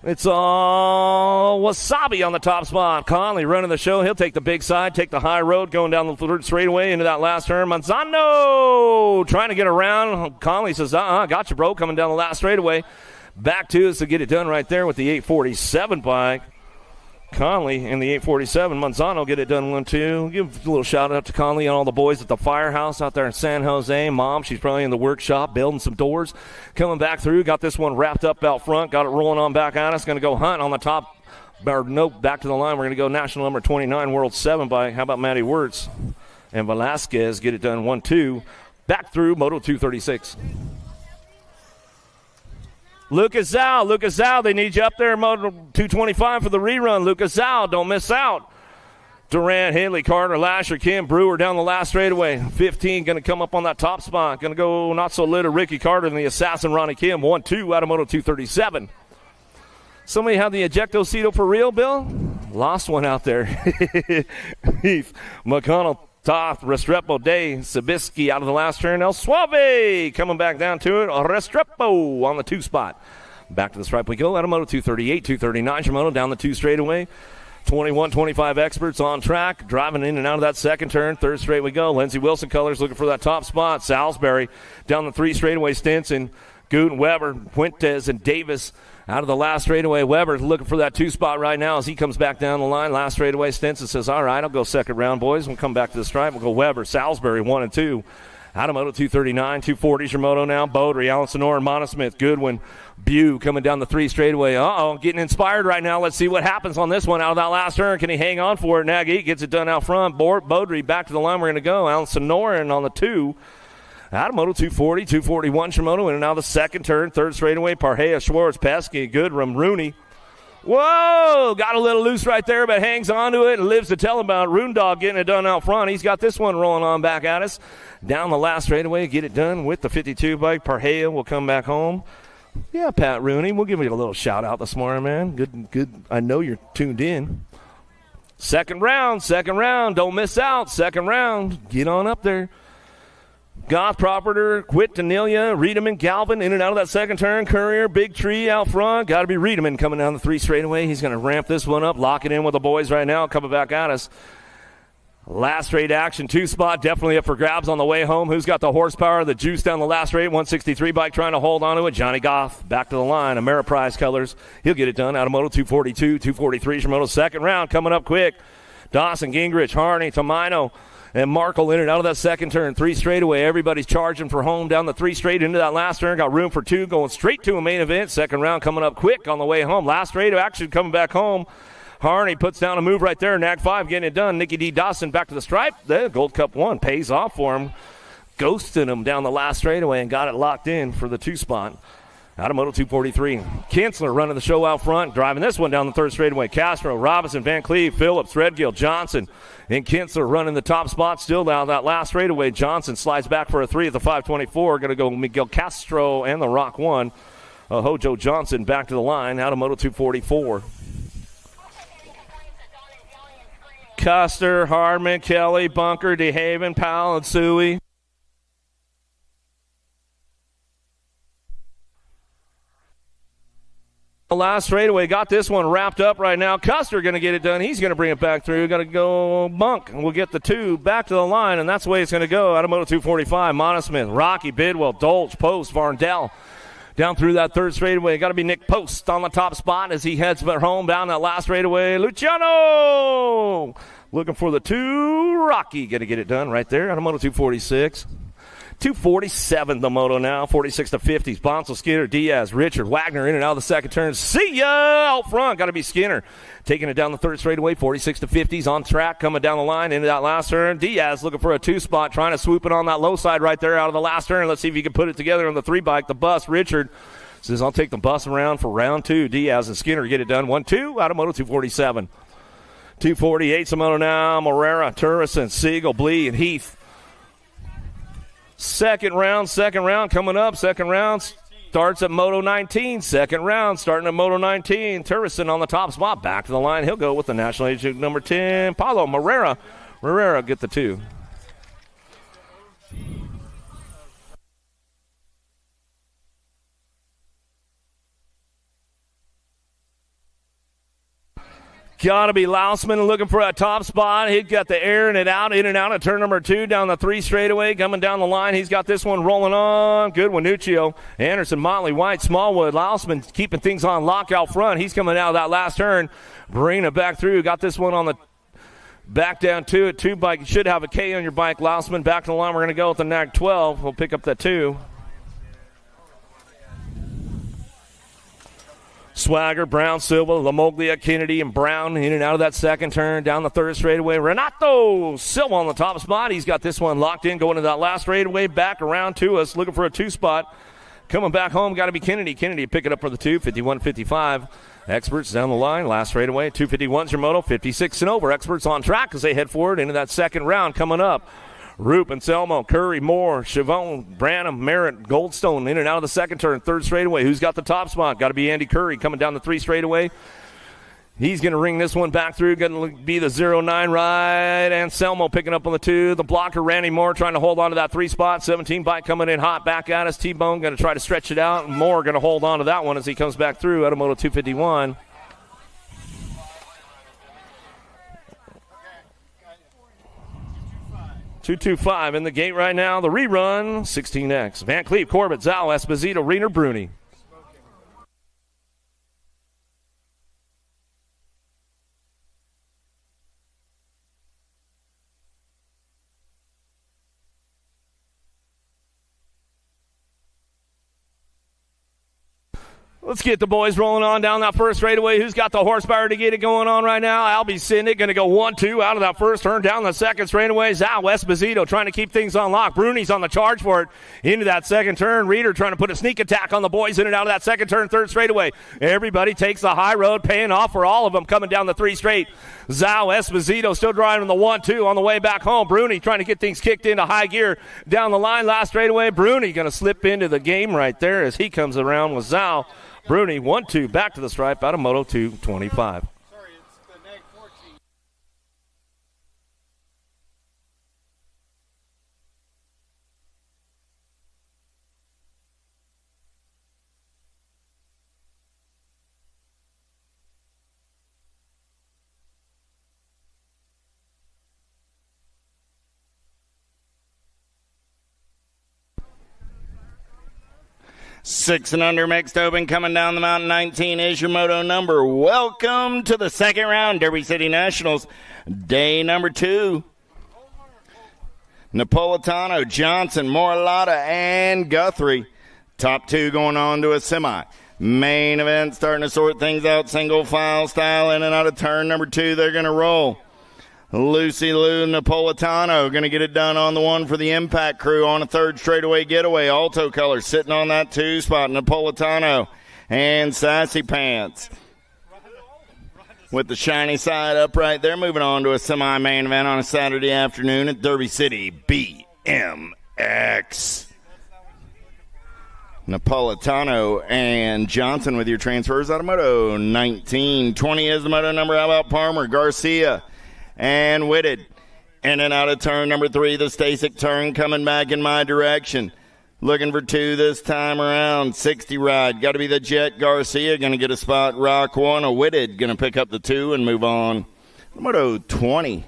It's all Wasabi on the top spot. Conley running the show. He'll take the big side, take the high road, going down the 3rd straightaway into that last turn. Manzano trying to get around. Conley says, got you, bro, coming down the last straightaway. Back to us to get it done right there with the 847 bike. Conley in the 847. Manzano get it done 1-2. Give a little shout out to Conley and all the boys at the firehouse out there in San Jose. Mom, she's probably in the workshop building some doors. Coming back through. Got this one wrapped up out front. Got it rolling on back at us. Going to go Hunt on the top. Nope, back to the line. We're going to go national number 29, World 7 bike. How about Matty Wirtz? And Velasquez get it done 1-2. Back through Moto 236. Lucas Zhao, they need you up there in Moto 225 for the rerun. Lucas Zhao, don't miss out. Durant, Haley, Carter, Lasher, Kim, Brewer down the last straightaway. 15 going to come up on that top spot. Going to go not so little Ricky Carter and the assassin Ronnie Kim. 1-2 out of Moto 237. Somebody have the ejectocito for real, Bill? Lost one out there. Heath, McConnell, Toth, Restrepo, Day, Sabisky out of the last turn. El Suave coming back down to it. Restrepo on the 2 spot. Back to the stripe we go. Out of Moto 238, 239. Shimono down the 2 straightaway. 21, 25 experts on track, driving in and out of that second turn. 3rd straight we go. Lindsey Wilson colors looking for that top spot. Salisbury down the 3 straightaway. Stinson, Gooten, Weber, Fuentes, and Davis out of the last straightaway. Weber looking for that 2 spot right now as he comes back down the line. Last straightaway, Stinson says, all right, I'll go second round, boys. We'll come back to the stripe. We'll go Weber, Salisbury, 1 and 2. Out of Moto 239, 240's your moto now. Beaudry, Alan Sonora, Monosmith, Goodwin, Bew coming down the 3 straightaway. Getting inspired right now. Let's see what happens on this one out of that last turn. Can he hang on for it? Nagy gets it done out front. Beaudry back to the line. We're going to go. Alan Sonora on the 2. Out of Moto 240, 241 Shimono, and now the second turn, 3rd straightaway. Parhea, Schwartz, Pesky, Goodrum, Rooney. Whoa! Got a little loose right there, but hangs on to it and lives to tell about Roondog getting it done out front. He's got this one rolling on back at us. Down the last straightaway, get it done with the 52 bike. Parhea will come back home. Yeah, Pat Rooney, we'll give you a little shout out this morning, man. Good. I know you're tuned in. Second round. Don't miss out. Second round. Get on up there. Goth, Propperter, Quit, Danilia, Riedemann, Galvin, in and out of that second turn. Courier, Big Tree out front. Got to be Riedemann coming down the 3 straightaway. He's going to ramp this one up, lock it in with the boys right now, coming back at us. Last straight action, 2 spot, definitely up for grabs on the way home. Who's got the horsepower, the juice down the last straight? 163 bike trying to hold on to it. Johnny Goff back to the line. Ameriprise colors. He'll get it done out of Moto 242, 243 Shimono. Second round coming up quick. Dawson, Gingrich, Harney, Tomino, and Markle in and out of that second turn. 3 straightaway. Everybody's charging for home down the 3 straight into that last turn. Got room for 2 going straight to a main event. Second round coming up quick on the way home. Last straight action coming back home. Harney puts down a move right there. Nag 5 getting it done. Nicky D. Dawson back to the stripe. The Gold Cup 1 pays off for him. Ghosted him down the last straightaway and got it locked in for the 2 spot. Out of Moto 243. Kinsler running the show out front, driving this one down the 3rd straightaway. Castro, Robinson, Van Cleve, Phillips, Redgill, Johnson, and Kinsler running the top spot still down that last straightaway. Johnson slides back for a 3 at the 524. Going to go Miguel Castro and the Rock 1. Hojo Johnson back to the line out of Moto 244. Custer, Hardman, Kelly, Bunker, DeHaven, Powell, and Suey. Last straightaway, got this one wrapped up right now. Custer going to get it done. He's going to bring it back through. Got to go Bunk, and we'll get the 2 back to the line, and that's the way it's going to go. Out of Moto 245, Monosmith, Rocky, Bidwell, Dolch, Post, Varndell. Down through that 3rd straightaway. Got to be Nick Post on the top spot as he heads back home down that last straightaway. Luciano looking for the 2. Rocky going to get it done right there out of Moto 246. 247 the moto now, 46 to 50s. Bonsall, Skinner, Diaz, Richard, Wagner in and out of the second turn. See ya out front. Got to be Skinner taking it down the 3rd straightaway, 46 to 50s on track, coming down the line into that last turn. Diaz looking for a 2 spot, trying to swoop it on that low side right there out of the last turn. Let's see if he can put it together on the 3 bike. The bus, Richard says, I'll take the bus around for round 2. Diaz and Skinner get it done. 1-2 out of Moto 247. 248 the moto now. Morera, Turrison, Siegel, Blee, and Heath. Second round coming up. Second round starts at Moto 19. Second round starting at Moto 19. Turrison on the top spot. Back to the line. He'll go with the national agent number 10. Paulo Morera. Morera get the 2. Got to be Lausman looking for a top spot. He got the air in and out of turn number 2 down the 3 straightaway. Coming down the line, he's got this one rolling on. Good one, Nuccio. Anderson, Motley, White, Smallwood. Lausman keeping things on lock out front. He's coming out of that last turn, bringing it back through. Got this one on the back down to it. 2 bike. You should have a K on your bike. Lausman back to the line. We're going to go with the NAG 12. We'll pick up that 2. Swagger, Brown, Silva, Lamoglia, Kennedy, and Brown in and out of that second turn down the 3rd straightaway. Renato Silva on the top spot. He's got this one locked in going to that last straightaway. Back around to us, looking for a 2 spot. Coming back home, got to be Kennedy. Kennedy pick it up for the 2, 51-55. Experts down the line, last straightaway, 251's your moto, 56 and over. Experts on track as they head forward into that second round coming up. Roop and Selmo, Curry, Moore, Chavon, Branham, Merritt, Goldstone in and out of the second turn. Third straightaway, who's got the top spot? Got to be Andy Curry coming down the 3 straightaway. He's going to ring this one back through. Going to be the 0-9 ride. And Selmo picking up on the 2. The blocker, Randy Moore, trying to hold on to that 3 spot. 17 bike coming in hot back at us. T-Bone going to try to stretch it out. Moore going to hold on to that one as he comes back through out of Moto 251. .225 in the gate right now. The rerun, 16X. Van Cleef, Corbett, Zhao, Esposito, Riener, Bruni. Let's get the boys rolling on down that first straightaway. Who's got the horsepower to get it going on right now? Albie Sindick going to go 1-2 out of that first turn down the second straightaway. Zhao Esposito trying to keep things on lock. Bruni's on the charge for it into that second turn. Reeder trying to put a sneak attack on the boys in and out of that second turn, third straightaway. Everybody takes the high road, paying off for all of them coming down the 3 straight. Zhao Esposito still driving the 1-2 on the way back home. Bruni trying to get things kicked into high gear down the line. Last straightaway, Bruni going to slip into the game right there as he comes around with Zhao. Bruni, 1-2, back to the stripe out of Moto 225. Sorry, it's the neg 14. Six and under mixed open coming down the mountain. 19 is your moto number. Welcome to the second round, Derby City Nationals, day number 2. Napolitano, Johnson, Morlata, and Guthrie. Top 2 going on to a semi. Main event starting to sort things out single file style in and out of turn number 2. They're going to roll. Lucy Lou Napolitano going to get it done on the 1 for the Impact crew on a third straightaway getaway. Alto color sitting on that 2 spot. Napolitano and Sassy Pants with the shiny side up right there. Moving on to a semi-main event on a Saturday afternoon at Derby City BMX. Napolitano and Johnson with your transfers out of Moto 19. 20 is the Moto number. How about Palmer, Garcia, and Whitted in and out of turn number 3. The Stasic turn coming back in my direction. Looking for 2 this time around. 60 ride. Got to be the Jet. Garcia going to get a spot. Rock 1. A Whitted going to pick up the 2 and move on. Moto 20.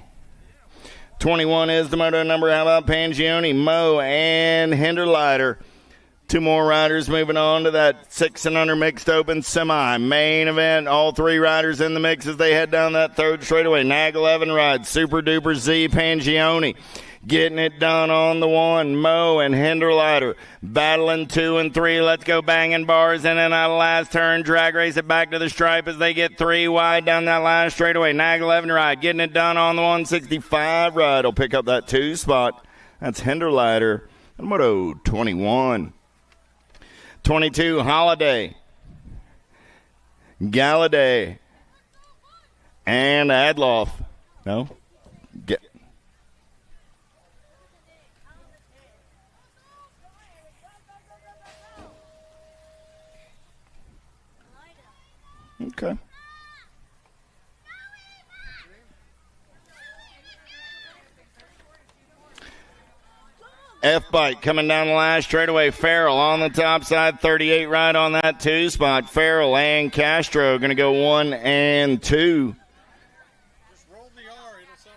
21 is the Moto number. How about Pangioni, Mo, and Hinderleiter? 2 more riders moving on to that 6 and under mixed open semi. Main event, all 3 riders in the mix as they head down that third straightaway. Nag 11 ride, Super Duper Z Pangioni. Getting it done on the 1, Mo and Hinderleiter. Battling 2 and 3, let's go banging bars in and out of last turn. Drag race it back to the stripe as they get 3 wide down that last straightaway. Nag 11 ride, getting it done on the 165 ride. Will pick up that 2 spot. That's Hinderleiter. Moto 21. 22, Holiday, Galladay, and Adloff. No? Okay. F-Bike coming down the last straightaway. Farrell on the top side, 38 right on that 2 spot. Farrell and Castro going to go 1 and 2. Just roll the R, it'll sound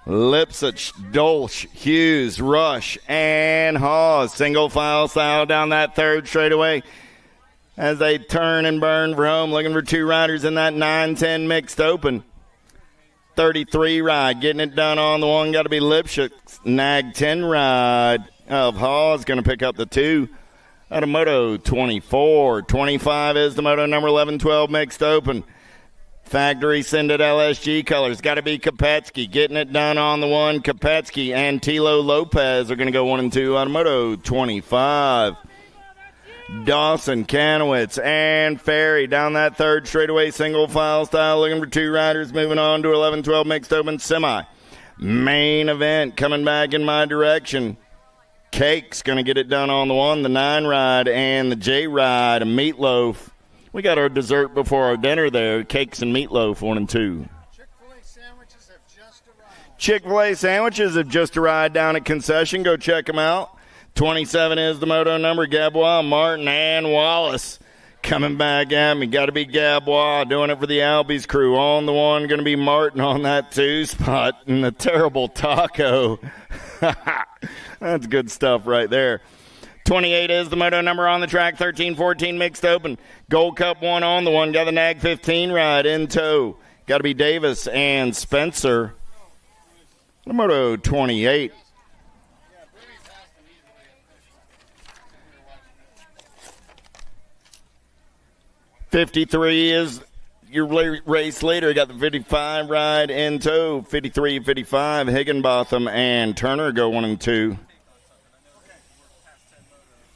good. Lipsich, Dolch, Hughes, Rush, and Hawes. Single file style down that third straightaway as they turn and burn for home. Looking for 2 riders in that 9-10 mixed open. 33 ride, getting it done on the 1. Got to be Lipsich. Nag 10 ride of Hawes going to pick up the 2 out of Moto 24. 25 is the Moto number 11-12 mixed open. Factory sended LSG colors. Got to be Kopetsky getting it done on the 1. Kopetsky and Tilo Lopez are going to go 1 and 2 out of Moto 25. Dawson, Kanowitz, and Ferry down that third straightaway single file style, looking for 2 riders, moving on to 11-12 mixed open semi. Main event coming back in my direction. Cake's going to get it done on the 1, the 9 ride, and the J ride, a meatloaf. We got our dessert before our dinner there, cakes and meatloaf, 1 and 2. Chick-fil-A sandwiches have just arrived down at concession. Go check them out. 27 is the moto number. Gabois, Martin, and Wallace coming back at me. Got to be Gabois doing it for the Albies crew. On the 1, going to be Martin on that 2 spot. And the terrible taco. That's good stuff right there. 28 is the moto number on the track. 13-14 mixed open. Gold Cup 1 on the 1. Got the Nag 15 ride in tow. Got to be Davis and Spencer. The moto 28. 53 is your race leader. Got the 55 ride in tow. 53-55. Higginbotham and Turner go 1 and 2.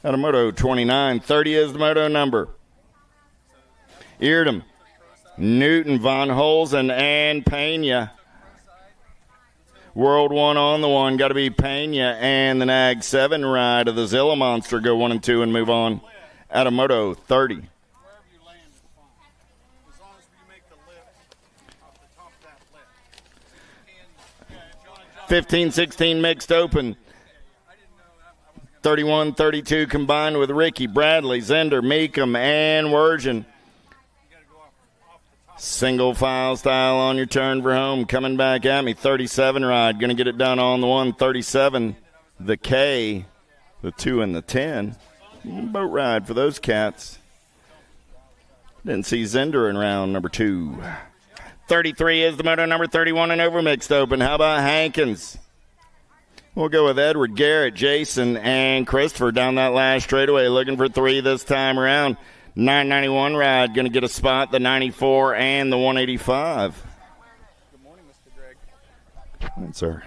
Out of moto 29. 30 is the moto number. Eardham, Newton, Von Holzen, and Pena. World 1 on the 1. Got to be Pena and the Nag 7 ride of the Zilla Monster go 1 and 2 and move on. Out of moto 30. 15-16 mixed open. 31-32 combined with Ricky, Bradley, Zender, Meekum, and Wergen. Single file style on your turn for home. Coming back at me. 37 ride. Going to get it done on the 1. 37. The K. The 2 and the 10. Boat ride for those cats. Didn't see Zender in round number 2. 33 is the moto number. 31 and over mixed open. How about Hankins? We'll go with Edward, Garrett, Jason, and Christopher down that last straightaway. Looking for 3 this time around. 991 ride. Going to get a spot. The 94 and the 185. Good morning, Mr. Greg. That's sir.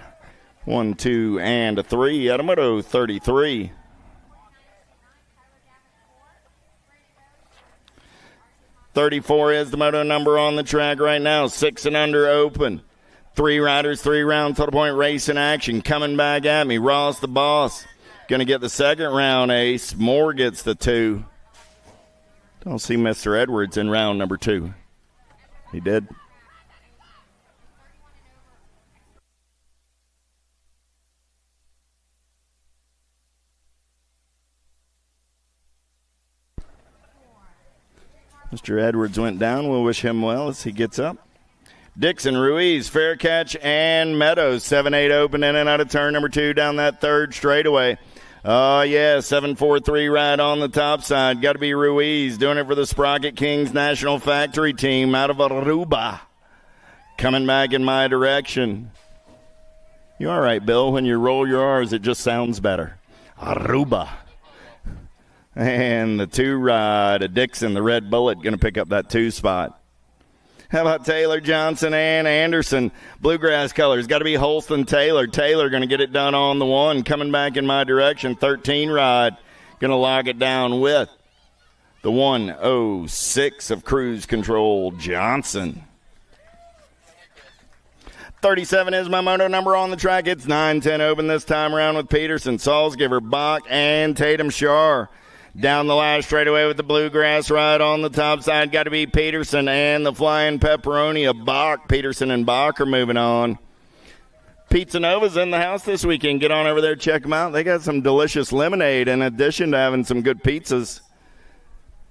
1, 2, and a 3. Out of moto 33. .34 is the moto number on the track right now. 6 and under open. 3 riders, 3 round total point race in action. Coming back at me. Ross the boss. Going to get the second round ace. Moore gets the 2. Don't see Mr. Edwards in round number 2. He did. Mr. Edwards went down. We'll wish him well as he gets up. Dixon, Ruiz, Faircatch, and Meadows. 7-8 open in and out of turn number 2 down that third straightaway. Oh, yeah, 7-4-3 ride on the top side. Got to be Ruiz doing it for the Sprocket Kings National Factory team out of Aruba. Coming back in my direction. You all right, Bill? When you roll your R's, it just sounds better. Aruba. And the 2 ride, Dixon, the Red Bullet, going to pick up that 2 spot. How about Taylor, Johnson, and Anderson? Bluegrass colors. Got to be Holston, Taylor. Taylor going to get it done on the 1. Coming back in my direction. 13 ride. Going to lock it down with the 106 of Cruise Control, Johnson. 37 is my moto number on the track. It's 9-10 open this time around with Peterson, Salzgiver, Bach, and Tatum Shar. Down the last straightaway with the bluegrass ride on the top side. Got to be Peterson and the Flying Pepperoni of Bach. Peterson and Bach are moving on. Pizza Nova's in the house this weekend. Get on over there, check them out. They got some delicious lemonade in addition to having some good pizzas.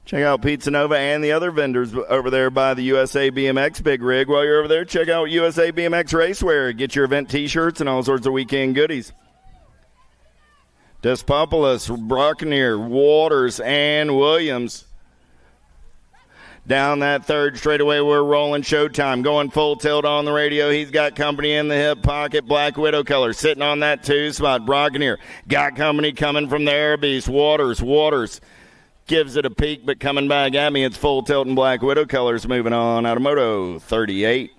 Check out Pizza Nova and the other vendors over there by the USA BMX Big Rig. While you're over there, check out USA BMX Racewear. Get your event T-shirts and all sorts of weekend goodies. Despopoulos, Brocknier, Waters, and Williams. Down that third straightaway, we're rolling Showtime. Going full tilt on the radio. He's got company in the hip pocket. Black Widow color sitting on that 2 spot. Brocknier got company coming from the Air Beast. Waters gives it a peek, but coming back at me, it's full tilt and Black Widow colors moving on out of moto 38.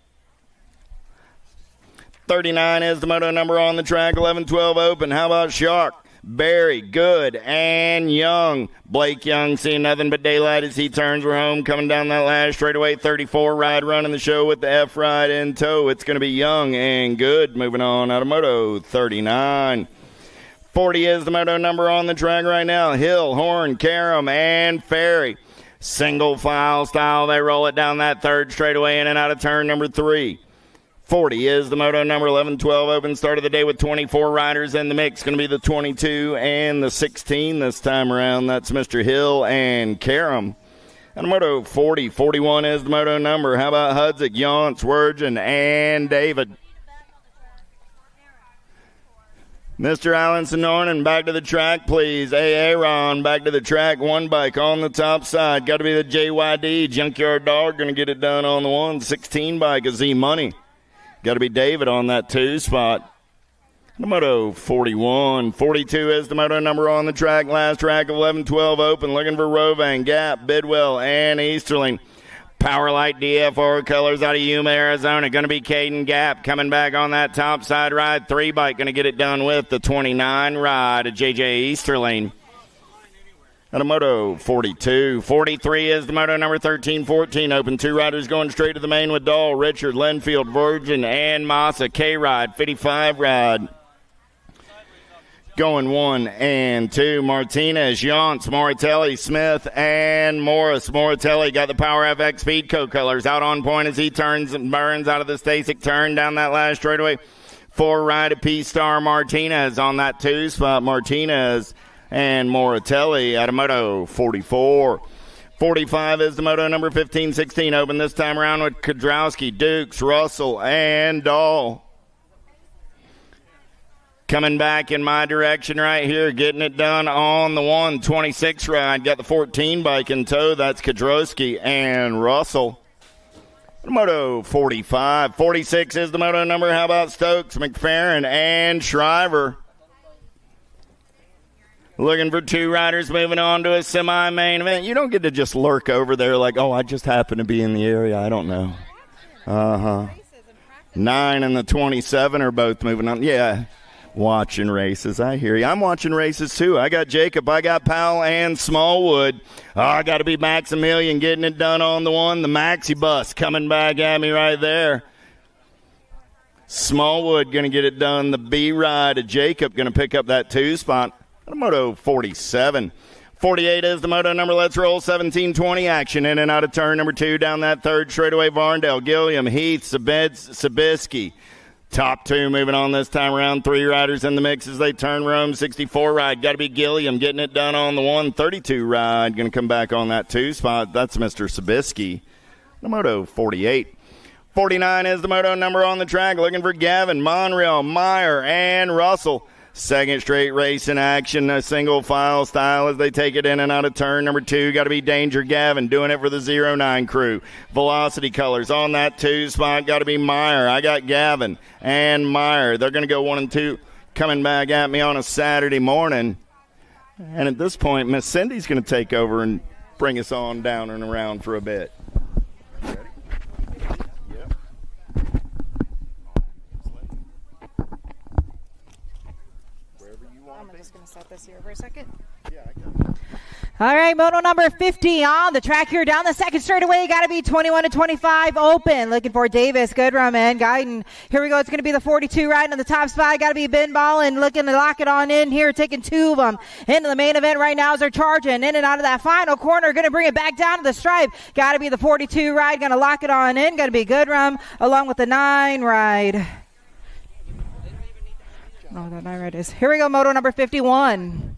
39 is the moto number on the track. 11-12 open. How about Shark? Very good and Young. Blake Young seeing nothing but daylight as he turns. We're home coming down that last straightaway. 34 ride running the show with the F ride in tow. It's going to be Young and Good. Moving on out of Moto 39. 40 is the moto number on the track right now. Hill, Horn, Karam, and Ferry. Single file style. They roll it down that third straightaway in and out of turn number 3. 40 is the moto number. 11-12 open start of the day with 24 riders in the mix. Going to be the 22 and the 16 this time around. That's Mr. Hill and Karam. And moto 40. 41 is the moto number. How about Hudzik, Yonts, Wergen, and David? Mr. Allenson Nornan, back to the track, please. Aaron, back to the track. One bike on the top side. Got to be the JYD, Junkyard Dog, going to get it done on the 116 bike. A Z Money. Got to be David on that 2 spot. The moto 41. 42 is the moto number on the track. Last track of 11-12 open. Looking for Rovan, Gap, Bidwell, and Easterling. Powerlight DFR colors out of Yuma, Arizona. Going to be Caden Gap coming back on that top side ride. 3 bike going to get it done with the 29 ride of JJ Easterling. And a moto 42. 43 is the moto number 13-14 open. 2 riders going straight to the main with Dahl, Richard, Lenfield, Virgin, and Massa. K-Ride, 55 ride. Going 1 and 2. Martinez, Yonts, Moratelli, Smith, and Morris. Moratelli got the Power FX Speedco colors out on point as he turns and burns out of the Stasic turn down that last straightaway. 4 ride of P-Star Martinez on that 2 spot. Martinez and Moratelli out of moto 44. 45 is the moto number 15-16 open this time around with Kodrowski, Dukes, Russell, and Dahl. Coming back in my direction right here, getting it done on the 126 ride. Got the 14 bike in tow. That's Kodrowski and Russell. Moto 45. 46 is the moto number. How about Stokes, McFerrin, and Shriver? Looking for 2 riders moving on to a semi-main event. You don't get to just lurk over there like, oh, I just happen to be in the area. I don't know. 9 and the 27 are both moving on. Yeah, watching races. I hear you. I'm watching races, too. I got Jacob. I got Powell and Smallwood. Oh, I got to be Maximilian getting it done on the 1. The Maxi bus coming back at me right there. Smallwood going to get it done. The B ride of Jacob going to pick up that 2 spot. Moto 47. 48 is the moto number. Let's roll 17-20 action in and out of turn number 2 down that third straightaway. Varndale, Gilliam, Heath, Sabisky. Top 2 moving on this time around. 3 riders in the mix as they turn Rome. 64 ride. Got to be Gilliam getting it done on the 132 ride. Going to come back on that 2 spot. That's Mr. Sabisky. The moto 48. 49 is the moto number on the track. Looking for Gavin, Monreal, Meyer, and Russell. Second straight race in action, a single file style as they take it in and out of turn number 2. Got to be Danger Gavin doing it for the 09 crew. Velocity colors on that 2 spot. Got to be Meyer. I got Gavin and Meyer. They're going to go 1 and 2 coming back at me on a Saturday morning. And at this point, Miss Cindy's going to take over and bring us on down and around for a bit. I'm just going to set this here for a second. All right, moto number 50 on the track here down the second straightaway. Got to be 21-25 open. Looking for Davis, Goodrum, and Guyton. Here we go. It's going to be the 42 riding on the top spot. Got to be Ben Ball and looking to lock it on in here, taking 2 of them into the main event right now as they're charging in and out of that final corner. Going to bring it back down to the stripe. Got to be the 42 ride. Going to lock it on in. Going to be Goodrum along with the 9 ride. Oh, that 9 ride is. Here we go, moto number 51.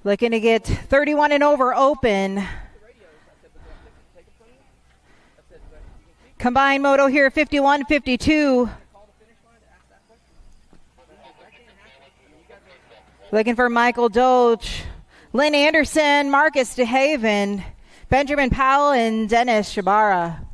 Looking to get 31 and over open. Combined moto here, 51-52. Looking for Michael Doge, Lynn Anderson, Marcus DeHaven, Benjamin Powell, and Dennis Shabara.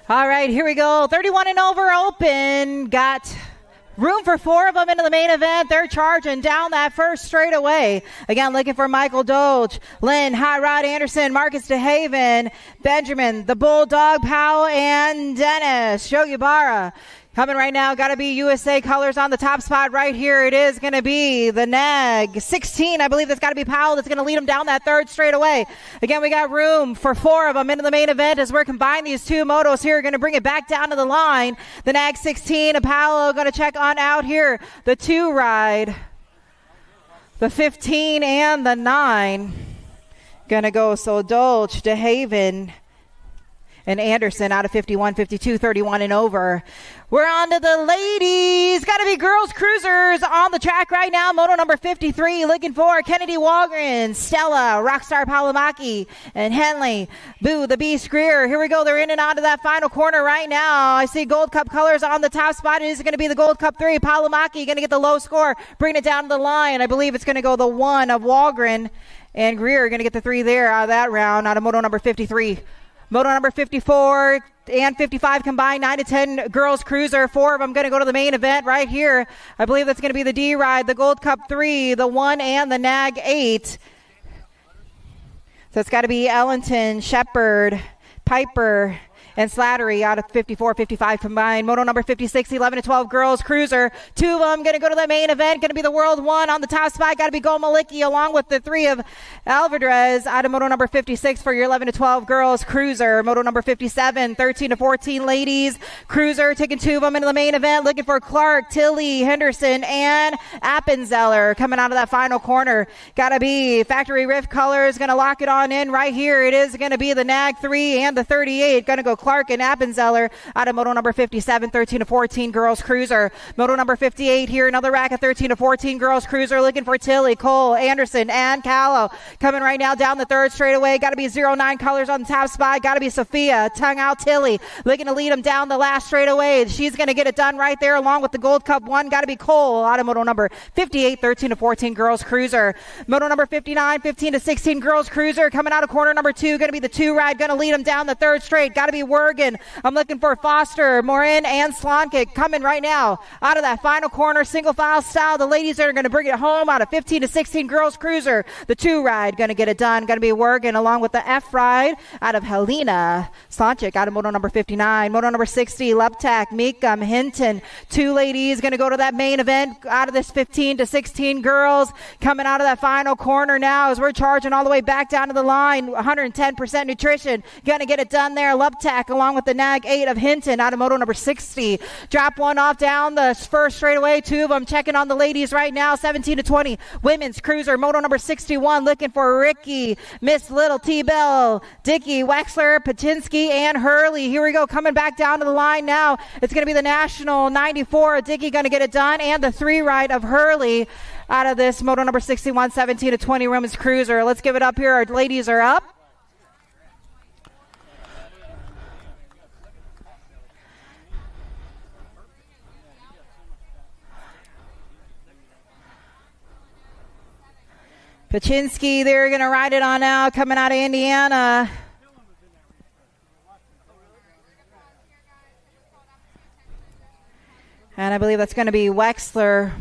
All right, here we go. 31 and over open. Got room for 4 of them into the main event. They're charging down that first straightaway. Again, looking for Michael Doge, Lynn, Hot Rod Anderson, Marcus DeHaven, Benjamin, the Bulldog, Powell, and Dennis Shogyabara. Coming right now, got to be USA colors on the top spot right here. It is going to be the Nag 16. I believe that's got to be Powell that's going to lead them down that third straightaway. Again, we got room for 4 of them into the main event as we're combining these 2 motos here. Going to bring it back down to the line. The Nag 16 and Powell going to check on out here. The 2 ride, the 15 and the 9. Going to go so Dolch, DeHaven, and Anderson out of 51, 52, 31 and over. We're on to the ladies. Got to be girls cruisers on the track right now. Moto number 53 looking for Kennedy Walgren, Stella, Rockstar Palomaki, and Henley. Boo, the Beast Greer. Here we go. They're in and out of that final corner right now. I see Gold Cup colors on the top spot. It is going to be the Gold Cup 3. Palomaki going to get the low score, bring it down to the line. I believe it's going to go the 1 of Walgren, and Greer going to get the 3 there out of that round out of moto number 53. Moto number 54 and 55 combined, 9 to 10 girls cruiser. 4 of them going to go to the main event right here. I believe that's going to be the D ride, the Gold Cup 3, the 1, and the Nag 8. So it's got to be Ellington, Shepard, Piper, and Slattery out of 54, 55 combined. Moto number 56, 11 to 12 girls cruiser. 2 of them going to go to the main event. Going to be the World 1 on the top spot. Got to be Go Maliki along with the 3 of Alvarez out of moto number 56 for your 11 to 12 girls cruiser. Moto number 57, 13 to 14 ladies cruiser. Taking 2 of them into the main event. Looking for Clark, Tilly, Henderson, and Appenzeller coming out of that final corner. Got to be Factory Rift colors. Going to lock it on in right here. It is going to be the Nag 3 and the 38. Going to go Clark and Appenzeller out of moto number 57, 13 to 14 girls cruiser. Moto number 58 here, another rack of 13 to 14 girls cruiser. Looking for Tilly, Cole, Anderson, and Callow. Coming right now down the third straightaway. Got to be 09 colors on the top spot. Got to be Sophia, tongue out Tilly. Looking to lead them down the last straightaway. She's going to get it done right there along with the Gold Cup 1. Got to be Cole out of moto number 58, 13 to 14 girls cruiser. Moto number 59, 15 to 16 girls cruiser. Coming out of corner number 2. Going to be the 2 ride. Going to lead them down the third straight. Got to be Wergen. I'm looking for Foster, Morin, and Slonkick coming right now out of that final corner, single file style. The ladies are going to bring it home out of 15 to 16 girls cruiser. The 2 ride going to get it done. Going to be Wergen along with the F ride out of Helena. Slonkick out of moto number 59. Moto number 60, Leptak, Meekum, Hinton. 2 ladies going to go to that main event out of this 15 to 16 girls. Coming out of that final corner now as we're charging all the way back down to the line. 110% nutrition. Going to get it done there. Leptak along with the Nag 8 of Hinton out of moto number 60. Drop 1 off down the first straightaway. 2 of them checking on the ladies right now. 17 to 20 women's cruiser. Moto number 61 looking for Ricky, Miss Little, T-Bell, Dickey, Wexler, Patinsky, and Hurley. Here we go, coming back down to the line now. It's going to be the National 94. Dickey going to get it done, and the 3 ride of Hurley out of this moto number 61, 17 to 20 women's cruiser. Let's give it up here. Our ladies are up. Paczynski, they're going to ride it on out, coming out of Indiana. And I believe that's going to be Wexler.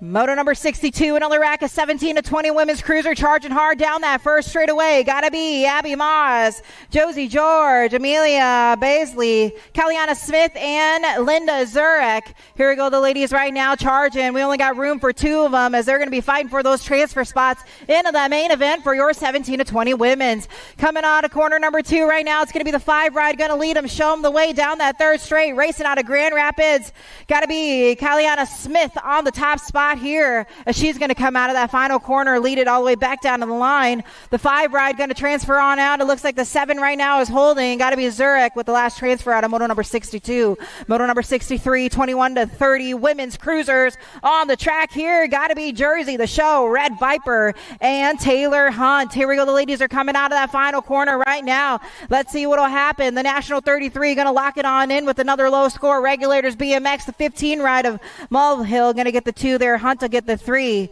Moto number 62, another rack of 17 to 20 women's cruiser, charging hard down that first straightaway. Gotta be Abby Moss, Josie George, Amelia Baisley, Kalliana Smith, and Linda Zurek. Here we go, the ladies right now charging. We only got room for 2 of them as they're going to be fighting for those transfer spots into the main event for your 17 to 20 women's. Coming out of corner number 2 right now, it's going to be the 5 ride, going to lead them, show them the way down that third straight, racing out of Grand Rapids. Gotta be Kalliana Smith on the top spot here as she's going to come out of that final corner, lead it all the way back down to the line. The 5 ride going to transfer on out. It looks like the 7 right now is holding. Got to be Zurek with the last transfer out of moto number 62. Moto number 63, 21 to 30 women's cruisers on the track here. Got to be Jersey, the show, Red Viper, and Taylor Hunt. Here we go. The ladies are coming out of that final corner right now. Let's see what will happen. The National 33 going to lock it on in with another low score. Regulators BMX, the 15 ride of Mulvihill going to get the 2 there. Hunt will get the 3.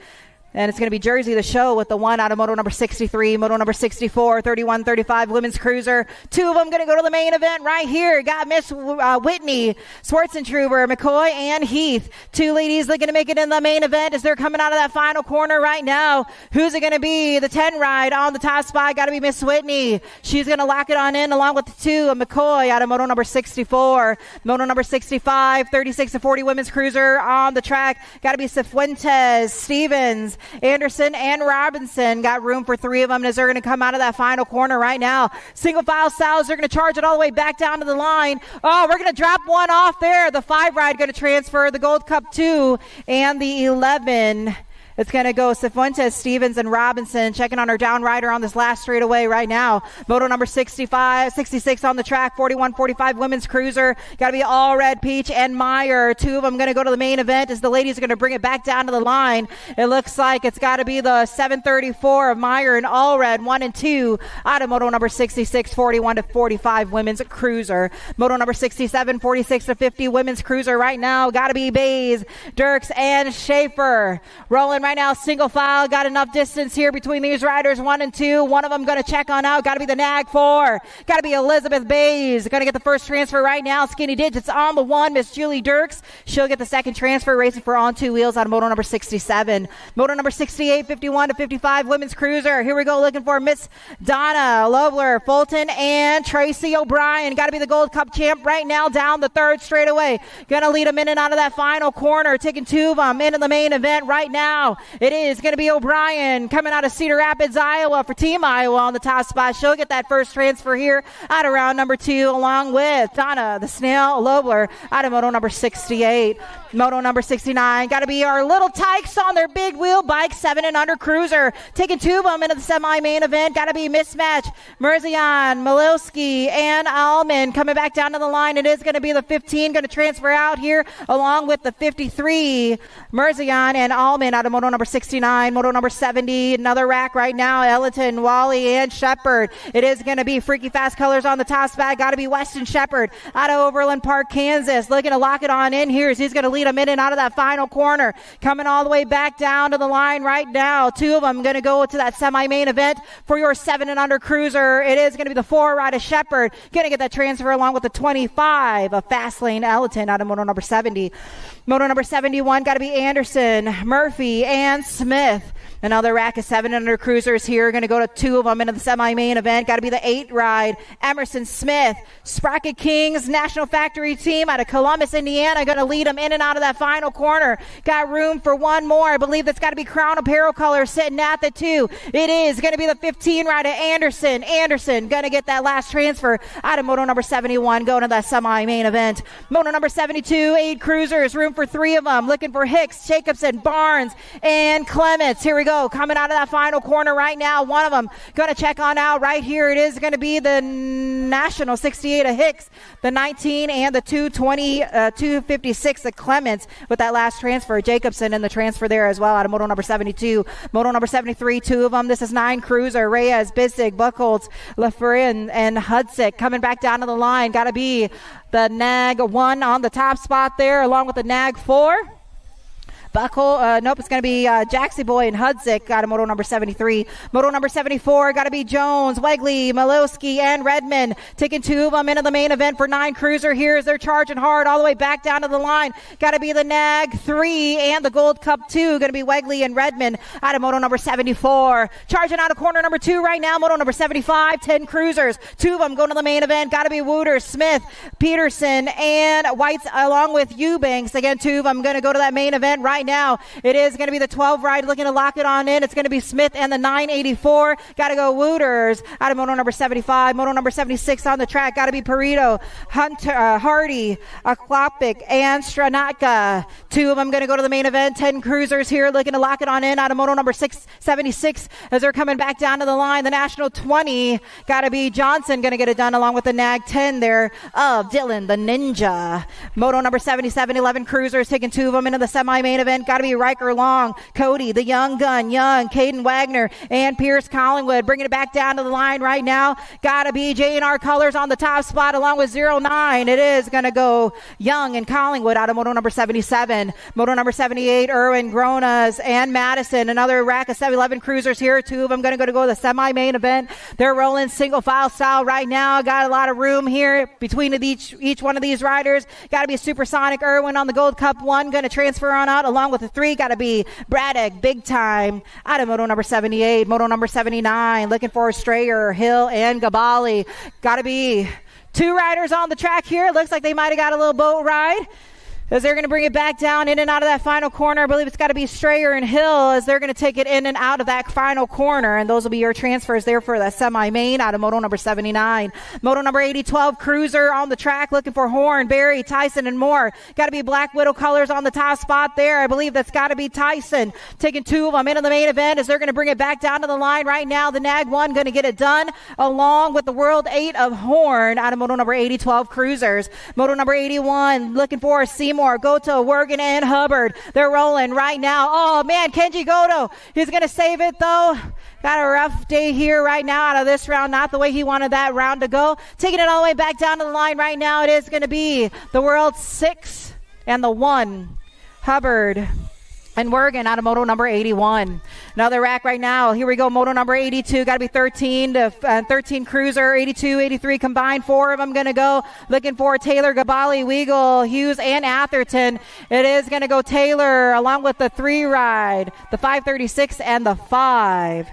And it's going to be Jersey, the show, with the 1 out of moto number 63, moto number 64, 31-35 women's cruiser. 2 of them going to go to the main event right here. Got Miss Whitney, Schwarzentruber, McCoy, and Heath. 2 ladies looking to make it in the main event as they're coming out of that final corner right now. Who's it going to be? The 10 ride on the top spot. Got to be Miss Whitney. She's going to lock it on in along with the 2 of McCoy out of moto number 64. Moto number 65, 36-40 women's cruiser on the track. Got to be Cifuentes, Stevens, Anderson, and Robinson. Got room for 3 of them as they're going to come out of that final corner right now. Single file styles, they're going to charge it all the way back down to the line. Oh, we're going to drop one off there. The 5 ride going to transfer, the Gold Cup 2 and the 11. It's going to go Cifuentes, Stevens, and Robinson checking on her down rider on this last straightaway right now. Moto number 66 on the track, 41-45 women's cruiser. Got to be All Red, Peach, and Meyer. 2 of them going to go to the main event as the ladies are going to bring it back down to the line. It looks like it's got to be the 734 of Meyer and All Red, 1 and 2 out of moto number 66, 41-45 women's cruiser. Moto number 67, 46-50 women's cruiser right now. Got to be Bays, Dirks, and Schaefer. Rolling right now, single file. Got enough distance here between these riders, 1 and 2. One of them going to check on out. Got to be the Nag 4. Got to be Elizabeth Bays. Going to get the first transfer right now. Skinny Digits on the 1. Miss Julie Dirks. She'll get the second transfer, racing for on 2 wheels on moto number 67. Moto number 68, 51-55 women's cruiser. Here we go, looking for Miss Donna Lobler, Fulton, and Tracy O'Brien. Got to be the Gold Cup champ right now down the third straightaway. Going to lead them in and out of that final corner, taking 2 of them into the main event right now. It is going to be O'Brien coming out of Cedar Rapids, Iowa for Team Iowa on the top spot. She'll get that first transfer here out of round number 2 along with Donna the Snail Lobler out of moto number 68. Moto number 69, got to be our little Tykes on their big wheel bike, 7 and under cruiser. Taking 2 of them into the semi-main event. Got to be Mismatch, Merzian, Milowski, and Allman coming back down to the line. It is going to be the 15 going to transfer out here along with the 53, Merzian and Allman out of moto number 69. Moto number 70, another rack right now. Ellington, Wally, and Shepard. It is going to be Freaky Fast Colors on the top spot. Got to be Weston Shepard out of Overland Park, Kansas. Looking to lock it on in here as he's going to lead them in and out of that final corner. Coming all the way back down to the line right now. 2 of them going to go to that semi-main event for your 7 and under cruiser. It is going to be the 4 ride of Shepard. Going to get that transfer along with the 25 of Fastlane Ellington out of moto number 70. Moto number 71, got to be Anderson, Murphy, and Smith. Another rack of 7 under cruisers here. Going to go to 2 of them into the semi-main event. Got to be the 8 ride, Emerson Smith. Sprocket Kings National Factory team out of Columbus, Indiana. Going to lead them in and out of that final corner. Got room for 1 more. I believe that's got to be Crown Apparel Color sitting at the 2. It is going to be the 15 ride of Anderson. Anderson going to get that last transfer out of moto number 71 going to that semi-main event. Moto number 72, 8 cruisers. Room for 3 of them. Looking for Hicks, Jacobson, Barnes, and Clements. Here we go. Coming out of that final corner right now. 1 of them going to check on out right here. It is going to be the National 68 of Hicks, the 19, and the 256 of Clements with that last transfer. Jacobson in the transfer there as well out of moto number 72. Moto number 73, 2 of them. This is 9 cruiser. Reyes, Bissig, Buchholz, LaFerin, and Hudsick coming back down to the line. Got to be the Nag 1 on the top spot there along with the Nag 4. Nope, it's going to be Jaxie Boy and Hudzik out of moto number 73. Moto number 74, got to be Jones, Wegley, Malowski, and Redmond. Taking two of them into the main event for 9 Cruiser here as they're charging hard all the way back down to the line. Got to be the Nag 3 and the Gold Cup 2. Going to be Wegley and Redmond out of moto number 74. Charging out of corner number 2 right now, moto number 75, 10 Cruisers. 2 of them going to the main event. Got to be Wooters, Smith, Peterson, and Whites along with Eubanks. Again, 2 of them going to go to that main event right now. It is going to be the 12 ride looking to lock it on in. It's going to be Smith and the 984. Got to go Wooters out of moto number 75. Moto number 76 on the track. Got to be Perito, Hunter, Hardy, Aklopik, and Stranatka. 2 of them going to go to the main event. 10 Cruisers here looking to lock it on in out of moto number 676 as they're coming back down to the line. The National 20. Got to be Johnson going to get it done along with the Nag 10 there of Dylan the Ninja. Moto number 77, 11 Cruisers taking 2 of them into the semi-main event. Got to be Riker Long, Cody, the Young Gun, Young, Caden Wagner, and Pierce Collingwood. Bringing it back down to the line right now. Got to be J&R Colors on the top spot along with 09. It is going to go Young and Collingwood out of moto number 77. Moto number 78, Irwin, Gronas, and Madison. Another rack of 7-11 Cruisers here. 2 of them going to go to the semi-main event. They're rolling single file style right now. Got a lot of room here between each one of these riders. Got to be Supersonic Irwin on the Gold Cup 1. Going to transfer on out along with the 3. Got to be Braddock, big time, out of moto number 78. Moto number 79, looking for Strayer, Hill, and Gabali. Got to be 2 riders on the track here. Looks like they might have got a little boat ride as they're going to bring it back down in and out of that final corner. I believe it's got to be Strayer and Hill as they're going to take it in and out of that final corner, and those will be your transfers there for the semi-main out of moto number 79. Moto number 80, 12 Cruiser on the track looking for Horn, Barry, Tyson, and more. Got to be Black Widow Colors on the top spot there. I believe that's got to be Tyson taking 2 of them into the main event as they're going to bring it back down to the line right now. The Nag 1 going to get it done along with the World 8 of Horn out of moto number 80, 12 Cruisers. Moto number 81 looking for Seymour, Goto, Wergen, and Hubbard. They're rolling right now. Oh, man, Kenji Goto. He's going to save it, though. Got a rough day here right now out of this round. Not the way he wanted that round to go. Taking it all the way back down to the line right now. It is going to be the World 6 and the 1. Hubbard and Wergen out of moto number 81. Another rack right now. Here we go. Moto number 82. Got to be 13 Cruiser. 82, 83 combined. 4 of them going to go. Looking for Taylor, Gabali, Weagle, Hughes, and Atherton. It is going to go Taylor along with the 3 ride, the 536 and the 5.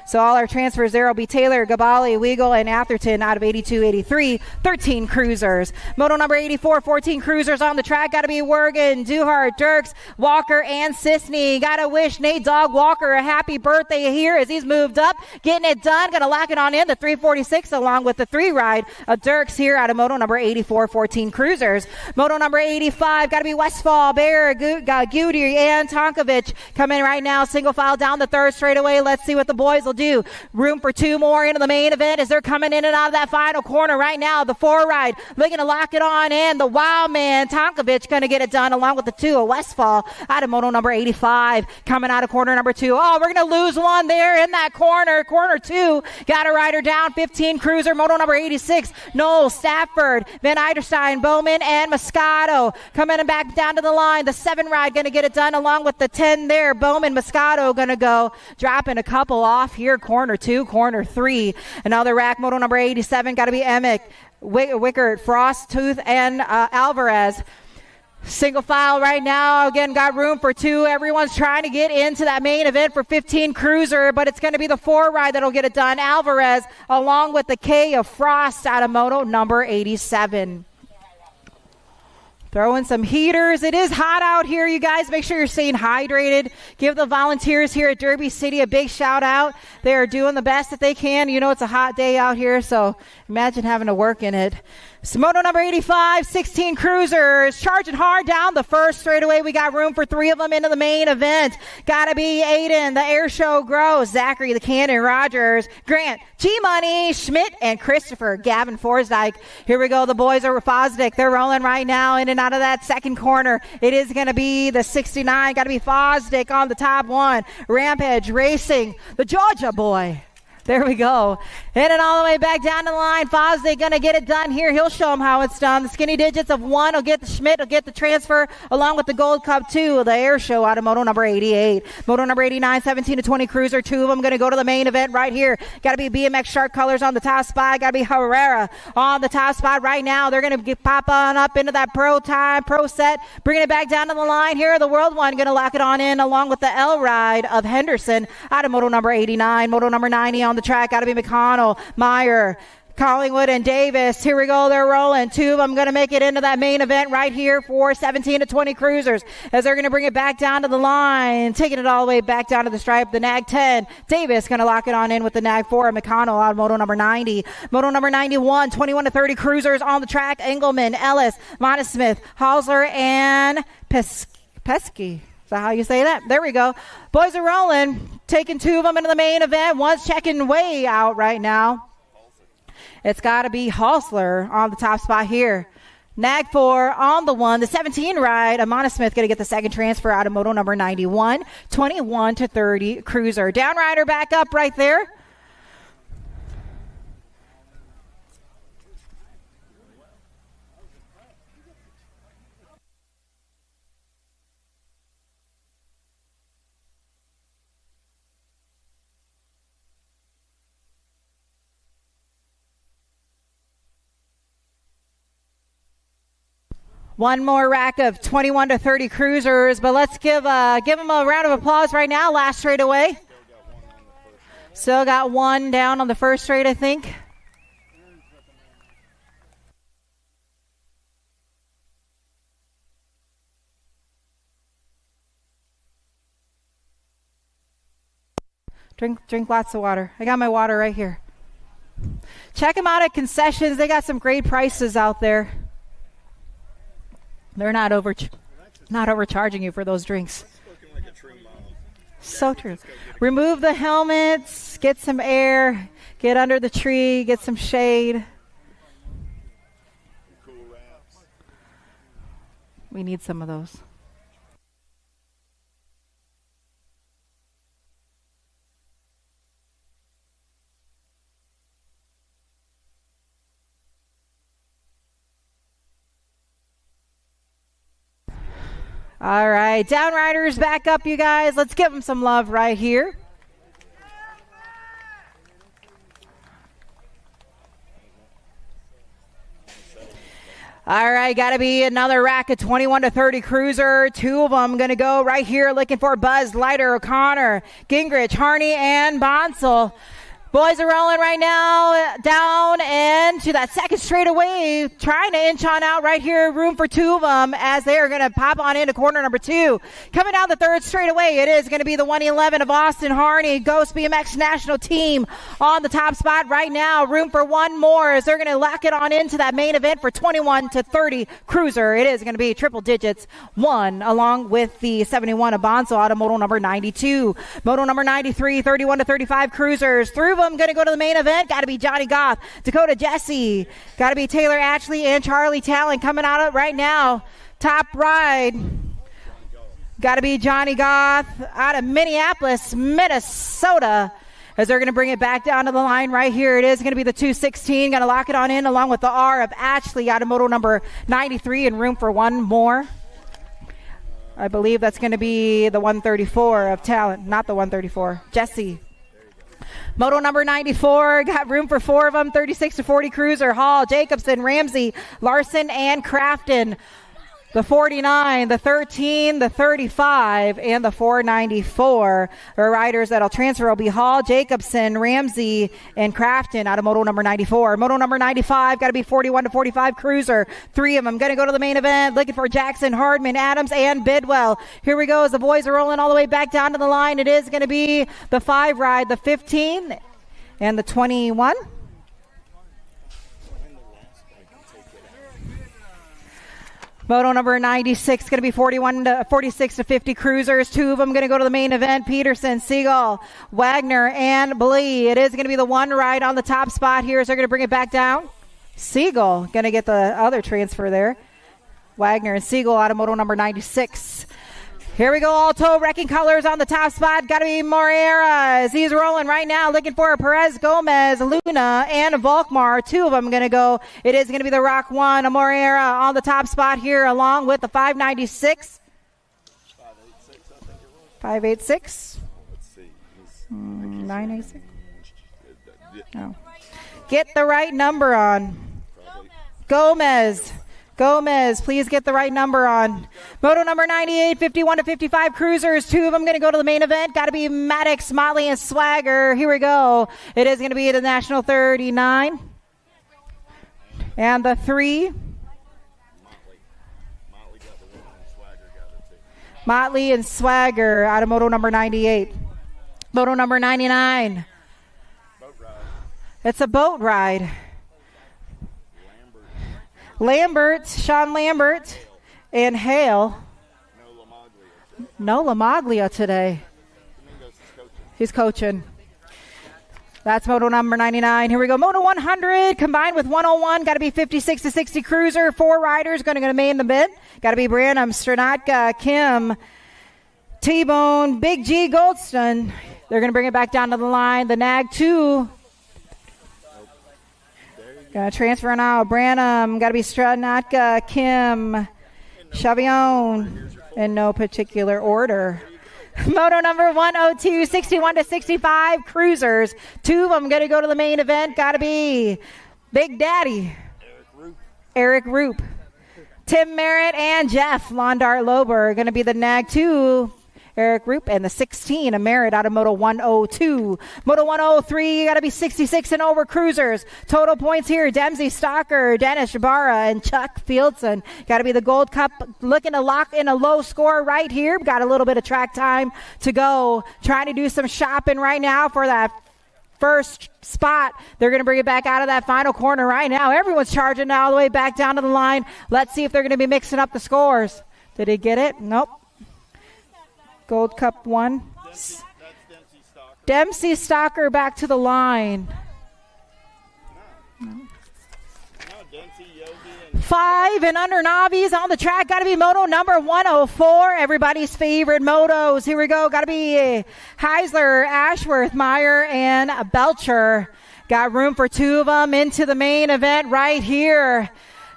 So all our transfers there will be Taylor, Gabali, Weagle, and Atherton out of 82, 83, 13 Cruisers. Moto number 84, 14 Cruisers on the track. Got to be Wergen, Duhart, Dirks, Walker, and Sisney. Got to wish Nate Dog Walker a happy birthday here as he's moved up, getting it done. Going to lock it on in, the 346 along with the 3 ride of Dirks here out of moto number 84, 14 Cruisers. Moto number 85, got to be Westfall, Bear, Goody, and Tonkovic coming right now. Single file down the 3rd straightaway. Let's see what the boys will do. Room for 2 more into the main event as they're coming in and out of that final corner right now. The 4 ride looking to lock it on in. The wild man Tonkovic going to get it done along with the 2 of Westfall out of moto number 85 coming out of corner number 2. Oh, we're going to lose one there in that corner. Corner 2 got a rider down. 15 Cruiser, moto number 86. Noel, Stafford, Van Eiderstein, Bowman, and Moscato coming back down to the line. The 7 ride going to get it done along with the 10 there. Bowman, Moscato going to go dropping a couple off here. Corner 2, corner 3. Another rack, moto number 87, got to be Emick, Wickert, Frost, Tooth, and Alvarez. Single file right now. Again, got room for 2. Everyone's trying to get into that main event for 15 Cruiser, but it's going to be the 4 ride that'll get it done. Alvarez along with the K of Frost out of moto number 87. Throwing some heaters. It is hot out here, you guys. Make sure you're staying hydrated. Give the volunteers here at Derby City a big shout out. They are doing the best that they can. You know it's a hot day out here, so imagine having to work in it. So moto number 85, 16 Cruisers, charging hard down the 1st straightaway. We got room for 3 of them into the main event. Got to be Aiden, the Air Show Grows, Zachary, the Cannon, Rogers, Grant, G-Money, Schmidt, and Christopher, Gavin Forsdyke. Here we go. The boys are Fosdick. They're rolling right now in and out of that 2nd corner. It is going to be the 69. Got to be Fosdick on the top 1. Rampage Racing, the Georgia boy. There we go. Hit it all the way back down to the line. Fosday going to get it done here. He'll show them how it's done. The skinny digits of 1 will get the Schmidt, will get the transfer, along with the Gold Cup 2, the air show out of moto number 88. Moto number 89, 17 to 20 cruiser. 2 of them going to go to the main event right here. Got to be BMX Shark Colors on the top spot. Got to be Herrera on the top spot right now. They're going to pop on up into that pro set. Bringing it back down to the line here. The World One going to lock it on in along with the L Ride of Henderson out of moto number 89. Moto number 90 on the track. Got to be McConnell, Meyer, Collingwood, and Davis. Here we go. They're rolling. 2 of them going to make it into that main event right here for 17 to 20 cruisers as they're going to bring it back down to the line, taking it all the way back down to the stripe. The Nag 10. Davis going to lock it on in with the Nag 4. McConnell out of moto number 90. Moto number 91, 21 to 30 cruisers on the track. Engelman, Ellis, Montesmith, Hausler, and Pesky. Is that how you say that? There we go. Boys are rolling. Taking 2 of them into the main event. One's checking way out right now. It's got to be Hausler on the top spot here. Nag 4 on the 1. The 17 ride. Amana Smith going to get the second transfer out of moto number 91. 21 to 30 cruiser. Downrider back up right there. One more rack of 21 to 30 cruisers, but let's give them a round of applause right now. Last straightaway. Still got 1 down on the first straight, I think. Drink lots of water. I got my water right here. Check them out at concessions. They got some great prices out there. They're not overcharging you for those drinks. So true. Remove the helmets, get some air, get under the tree, get some shade. We need some of those. All right, Downriders back up, you guys. Let's give them some love right here. All right, got to be another rack of 21 to 30 cruiser. 2 of them going to go right here looking for Buzz, Leiter, O'Connor, Gingrich, Harney, and Bonsall. Boys are rolling right now down and to that second straightaway, trying to inch on out right here. Room for 2 of them as they are going to pop on into corner number 2. Coming down the third straightaway, it is going to be the 111 of Austin Harney, Ghost BMX national team on the top spot right now. Room for 1 more as they're going to lock it on into that main event for 21 to 30 cruiser. It is going to be triple digits 1 along with the 71 of Bonzo out of moto number 92. Moto number 93, 31 to 35 cruisers. 3 of them going to go to the main event. Got to be Johnny Goff, Dakota Jesse. Got to be Taylor Ashley and Charlie Talon coming out right now. Top ride. Got to be Johnny Goff out of Minneapolis, Minnesota. As they're going to bring it back down to the line right here. It is going to be the 216. Going to lock it on in along with the R of Ashley out of moto number 93 and room for 1 more. I believe that's going to be the 134 of Talent, not the 134. Jesse. Moto number 94, got room for 4 of them, 36 to 40 cruiser. Hall, Jacobson, Ramsey, Larson, and Crafton. The 49, the 13, the 35, and the 494. The riders that'll transfer will be Hall, Jacobson, Ramsey, and Crafton out of moto number 94. Moto number 95, got to be 41 to 45 cruiser. 3 of them going to go to the main event, looking for Jackson, Hardman, Adams, and Bidwell. Here we go as the boys are rolling all the way back down to the line. It is going to be the 5 ride, the 15, and the 21. Moto number 96, going to be 46 to 50 cruisers. 2 of them going to go to the main event. Peterson, Siegel, Wagner, and Blee. It is going to be the 1 ride on the top spot here as they're going to bring it back down. Siegel going to get the other transfer there. Wagner and Siegel out of moto number 96. Here we go, Alto wrecking colors on the top spot. Got to be Moreira as he's rolling right now, looking for Perez, Gomez, Luna, and Volkmar. 2 of them going to go. It is going to be the Rock 1, Moreira on the top spot here, along with the 596. 586. 986. No. Get the right number on. Gomez, please get the right number on. Moto number 98, 51 to 55 cruisers. 2 of them going to go to the main event. Got to be Maddox, Motley, and Swagger. Here we go. It is going to be the National 39. And the 3. Motley and Swagger out of Moto number 98. Moto number 99. It's a boat ride. Lambert, Sean Lambert, and Hale. No Lamaglia today. He's coaching. That's Moto number 99. Here we go. Moto 100 combined with 101. Got to be 56 to 60 cruiser. 4 riders going to go to main event. Got to be Branham, Stranatka, Kim, T-Bone, Big G, Goldston. They're going to bring it back down to the line. The Nag 2. Going to transfer now. Branham. Got to be Stranatka, Kim, Chavion. In no particular order. Moto number 102, 61 to 65 cruisers. 2 of them going to go to the main event. Got to be Big Daddy, Eric Roop, Tim Merritt, and Jeff Londart Lober. Going to be the Nag 2, Eric Roop, and the 16, a Merritt out of Moto 102. Moto 103, got to be 66 and over cruisers. Total points here, Dempsey Stalker, Dennis Shabara, and Chuck Fieldson. Got to be the Gold Cup, looking to lock in a low score right here. Got a little bit of track time to go. Trying to do some shopping right now for that first spot. They're going to bring it back out of that final corner right now. Everyone's charging all the way back down to the line. Let's see if they're going to be mixing up the scores. Did he get it? Nope. Gold Cup 1. Dempsey Stalker back to the line. 5 and under Navis on the track. Got to be Moto number 104. Everybody's favorite motos. Here we go. Got to be Heisler, Ashworth, Meyer, and Belcher. Got room for 2 of them into the main event right here.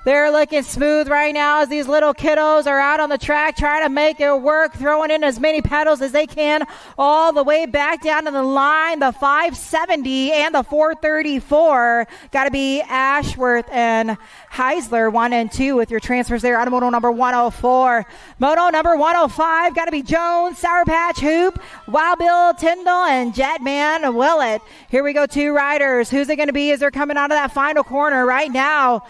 They're looking smooth right now as these little kiddos are out on the track trying to make it work, throwing in as many pedals as they can all the way back down to the line. The 570 and the 434. Got to be Ashworth and Heisler, 1 and 2 with your transfers there out of Moto number 104. Moto number 105. Got to be Jones, Sour Patch Hoop, Wild Bill Tyndall, and Jetman Willett. Here we go, 2 riders. Who's it going to be as they're coming out of that final corner right now?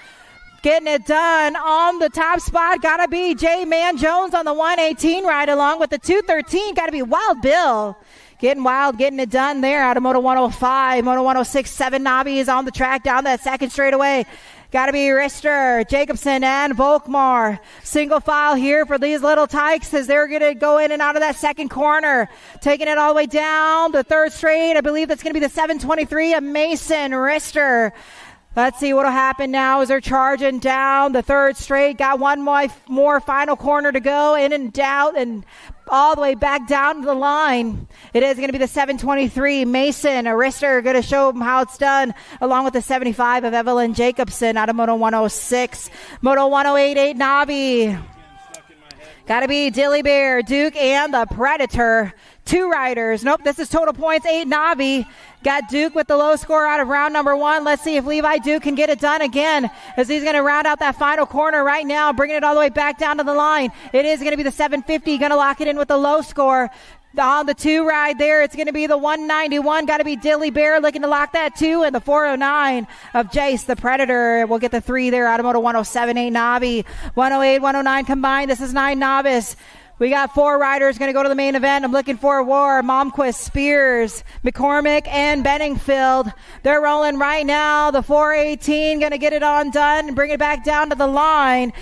Getting it done on the top spot. Got to be J-Man Jones on the 118 ride along with the 213. Got to be Wild Bill. Getting wild, getting it done there out of Moto 105. Moto 106, 7 Nobbies on the track down that second straightaway. Got to be Rister, Jacobson, and Volkmar. Single file here for these little tykes as they're going to go in and out of that second corner. Taking it all the way down the third straight. I believe that's going to be the 723 of Mason Rister. Let's see what'll happen now as they're charging down the third straight. Got one more final corner to go, in and out and all the way back down to the line. It is going to be the 723 Mason Arister, going to show them how it's done, along with the 75 of Evelyn Jacobson out of Moto 106. Moto 108, 8 Navi. Got to be Dilly Bear, Duke, and the Predator. 2 riders. Nope, this is total points, 8 Navi. Got Duke with the low score out of round number 1. Let's see if Levi Duke can get it done again as he's going to round out that final corner right now, bringing it all the way back down to the line. It is going to be the 750, going to lock it in with the low score. On the 2 ride there, it's going to be the 191. Got to be Dilly Bear looking to lock that 2, and the 409 of Jace the Predator. We'll get the 3 there out of Moto 107, 8 Navi. 108, 109 combined. This is 9 Novice. We got 4 riders going to go to the main event. I'm looking for War, Momquist, Spears, McCormick, and Benningfield. They're rolling right now. The 418 going to get it on done and bring it back down to the line.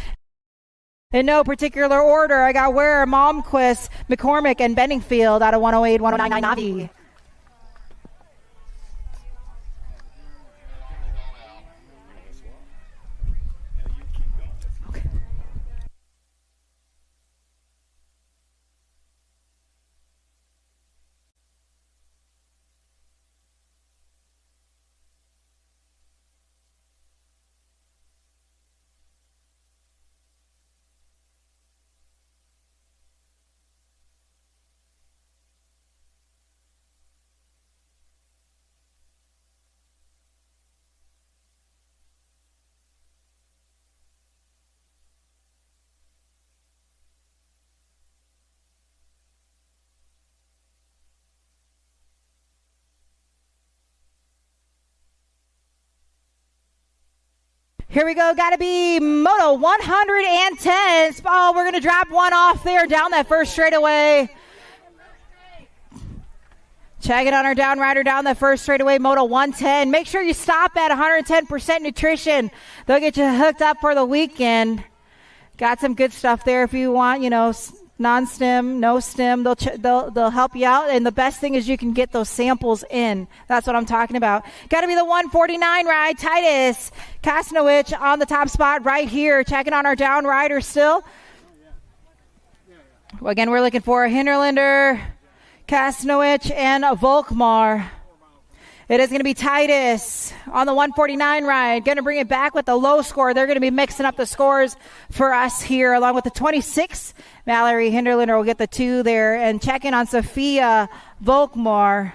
In no particular order, I got Ware, Momquist, McCormick, and Benningfield out of 108, 109, Navi. Here we go. Got to be Moto 110. Oh, we're going to drop one off there down that first straightaway. Checking on our down rider down that first straightaway, Moto 110. Make sure you stop at 110% nutrition. They'll get you hooked up for the weekend. Got some good stuff there if you want, non-stim, no stim. They'll help you out. And the best thing is you can get those samples in. That's what I'm talking about. Got to be the 149 ride. Titus Kasnowicz on the top spot right here. Checking on our down rider still. Again, we're looking for a Hinterlander, Kasnowicz, and a Volkmar. It is going to be Titus on the 149 ride. Going to bring it back with the low score. They're going to be mixing up the scores for us here, along with the 26. Mallory Hinterlander will get the 2 there. And checking on Sophia Volkmar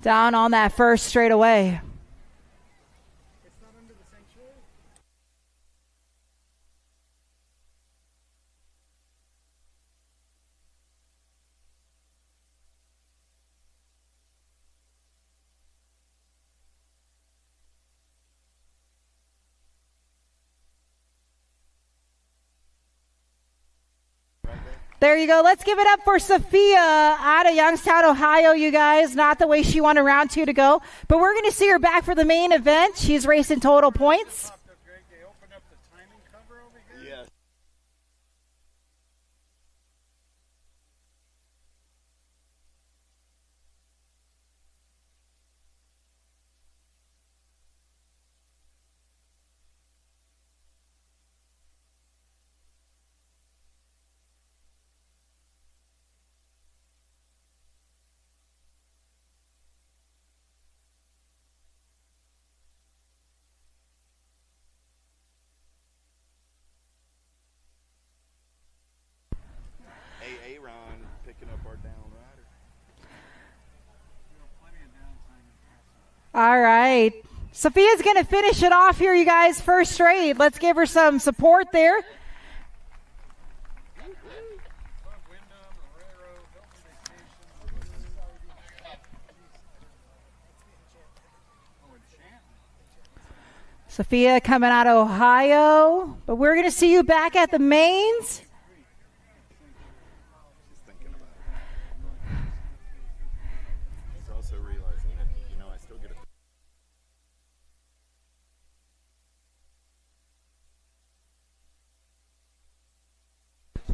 down on that first straightaway. There you go. Let's give it up for Sophia out of Youngstown, Ohio, you guys. Not the way she wanted round 2 to go, but we're going to see her back for the main event. She's racing total points. All right. Sophia's going to finish it off here, you guys, first straight. Let's give her some support there. Sophia coming out of Ohio, but we're going to see you back at the mains.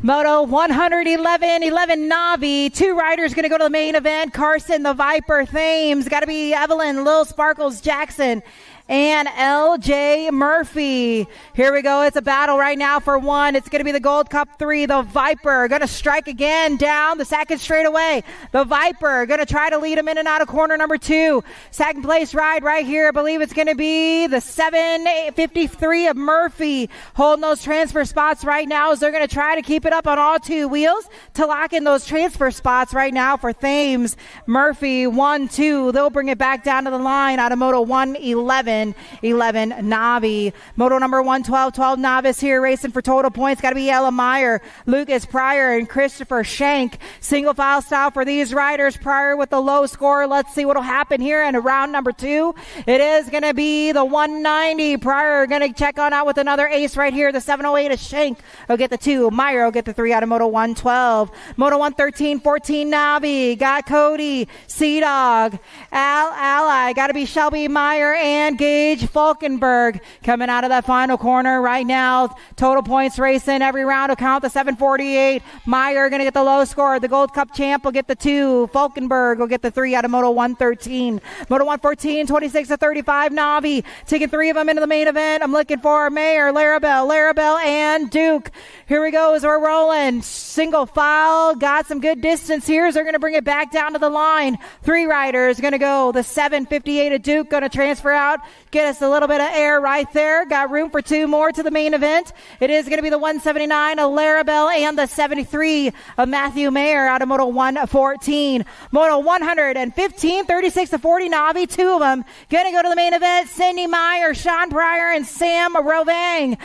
Moto 111, 11 Navi. 2 riders going to go to the main event. Carson, the Viper, Thames. Got to be Evelyn, Lil Sparkles, Jackson, and LJ Murphy. Here we go. It's a battle right now for 1. It's going to be the Gold Cup 3. The Viper going to strike again down the second straightaway. The Viper going to try to lead him in and out of corner number 2. Second place ride right here. I believe it's going to be the 753 of Murphy holding those transfer spots right now as they're going to try to keep it up on all 2 wheels to lock in those transfer spots right now for Thames. Murphy 1-2. They'll bring it back down to the line out of Moto 111. 11 Navi. Moto number 112, 12 Novice here racing for total points. Got to be Ella Meyer, Lucas Pryor, and Christopher Shank. Single file style for these riders. Pryor with the low score. Let's see what'll happen here in round number 2. It is going to be the 190. Pryor going to check on out with another ace right here. The 708 of Shank will get the 2. Meyer will get the 3 out of Moto 112. Moto 113, 14 Navi. Got Cody, Sea-Dog, Ally. Got to be Shelby Meyer and Gage Falkenberg coming out of that final corner right now. Total points racing. Every round will count. The 748. Meyer going to get the low score. The Gold Cup champ will get the 2. Falkenberg will get the 3 out of Moto 113. Moto 114, 26 to 35 Navi. Taking 3 of them into the main event. I'm looking for Mayer, Larabelle, and Duke. Here we go as we're rolling. Single file. Got some good distance here. So they're going to bring it back down to the line. 3 riders going to go. The 758 of Duke going to transfer out. Get us a little bit of air right there. Got room for 2 more to the main event. It is going to be the 179 of Larabelle and the 73 of Matthew Mayer out of Moto 114. Moto 115, 36 to 40 Navi. 2 of them going to go to the main event. Cindy Meyer, Sean Pryor, and Sam Rovang.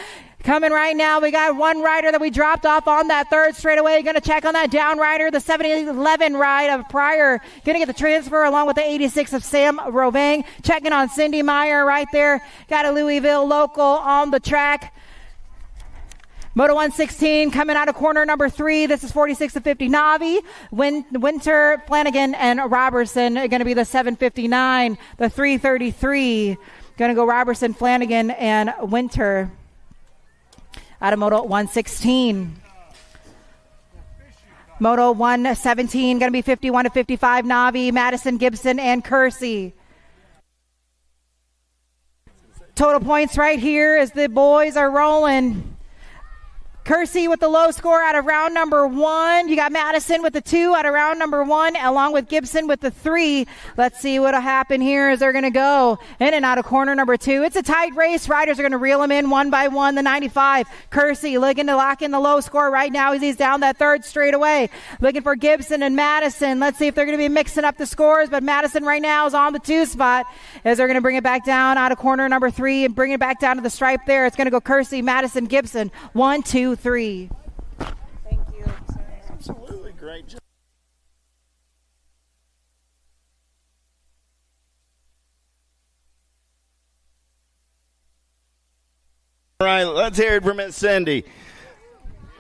Coming right now, we got one rider that we dropped off on that third straightaway. Going to check on that down rider, the 7-11 ride of Pryor. Going to get the transfer along with the 86 of Sam Rovang. Checking on Cindy Meyer right there. Got a Louisville local on the track. Moto 116 coming out of corner number 3. This is 46 to 50 Navi. Winter, Flanagan, and Robertson are going to be the 759. The 333 going to go Robertson, Flanagan, and Winter out of Moto 116. Moto 117 going to be 51 to 55 Navi, Madison, Gibson, and Kersey. Total points right here as the boys are rolling. Kersey with the low score out of round number 1. You got Madison with the 2 out of round number 1, along with Gibson with the 3. Let's see what'll happen here as they're going to go in and out of corner number 2. It's a tight race. Riders are going to reel them in one by one. The 95, Kersey looking to lock in the low score right now as he's down that third straightaway. Looking for Gibson and Madison. Let's see if they're going to be mixing up the scores, but Madison right now is on the 2 spot as they're going to bring it back down out of corner number 3 and bring it back down to the stripe there. It's going to go Kersey, Madison, Gibson. 1, 2, 3. Thank you. Absolutely great job. All right, let's hear it from Miss Cindy.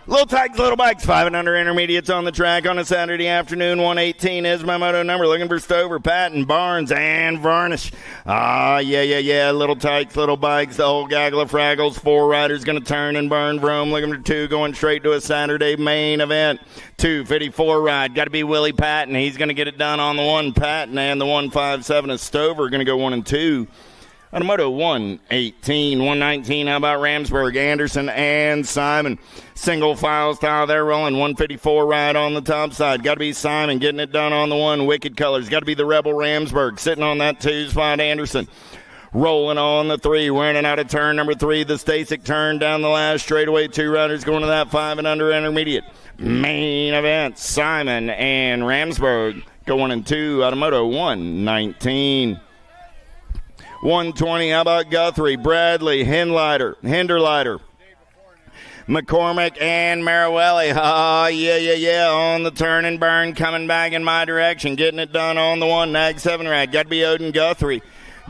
Little Tykes, Little Bikes, 5 and under intermediates on the track on a Saturday afternoon. 118 is my moto number. Looking for Stover, Patton, Barnes, and Varnish. Yeah. Little Tykes, Little Bikes, the whole gaggle of fraggles. 4 riders going to turn and burn Rome. Looking for 2 going straight to a Saturday main event. 254 ride. Got to be Willie Patton. He's going to get it done on the 1 Patton, and the 157 is Stover. Going to go 1 and 2. On a moto 118, 119, how about Ramsburg, Anderson, and Simon? Single file style, they're rolling. 154 ride on the top side. Got to be Simon getting it done on the 1. Wicked Colors. Got to be the Rebel Ramsburg. Sitting on that 2 spot, Anderson. Rolling on the 3. We're in and out of turn number 3. The Stasic turn down the last straightaway. 2 riders going to that 5 and under intermediate. Main event, Simon and Ramsburg. Go 1 and 2 out of moto 119. 120, how about Guthrie, Bradley, Hinderleiter, McCormick, and Marawelli. Yeah, on the turn and burn, coming back in my direction, getting it done on the 1, Nag 7 ride. Got to be Odin Guthrie.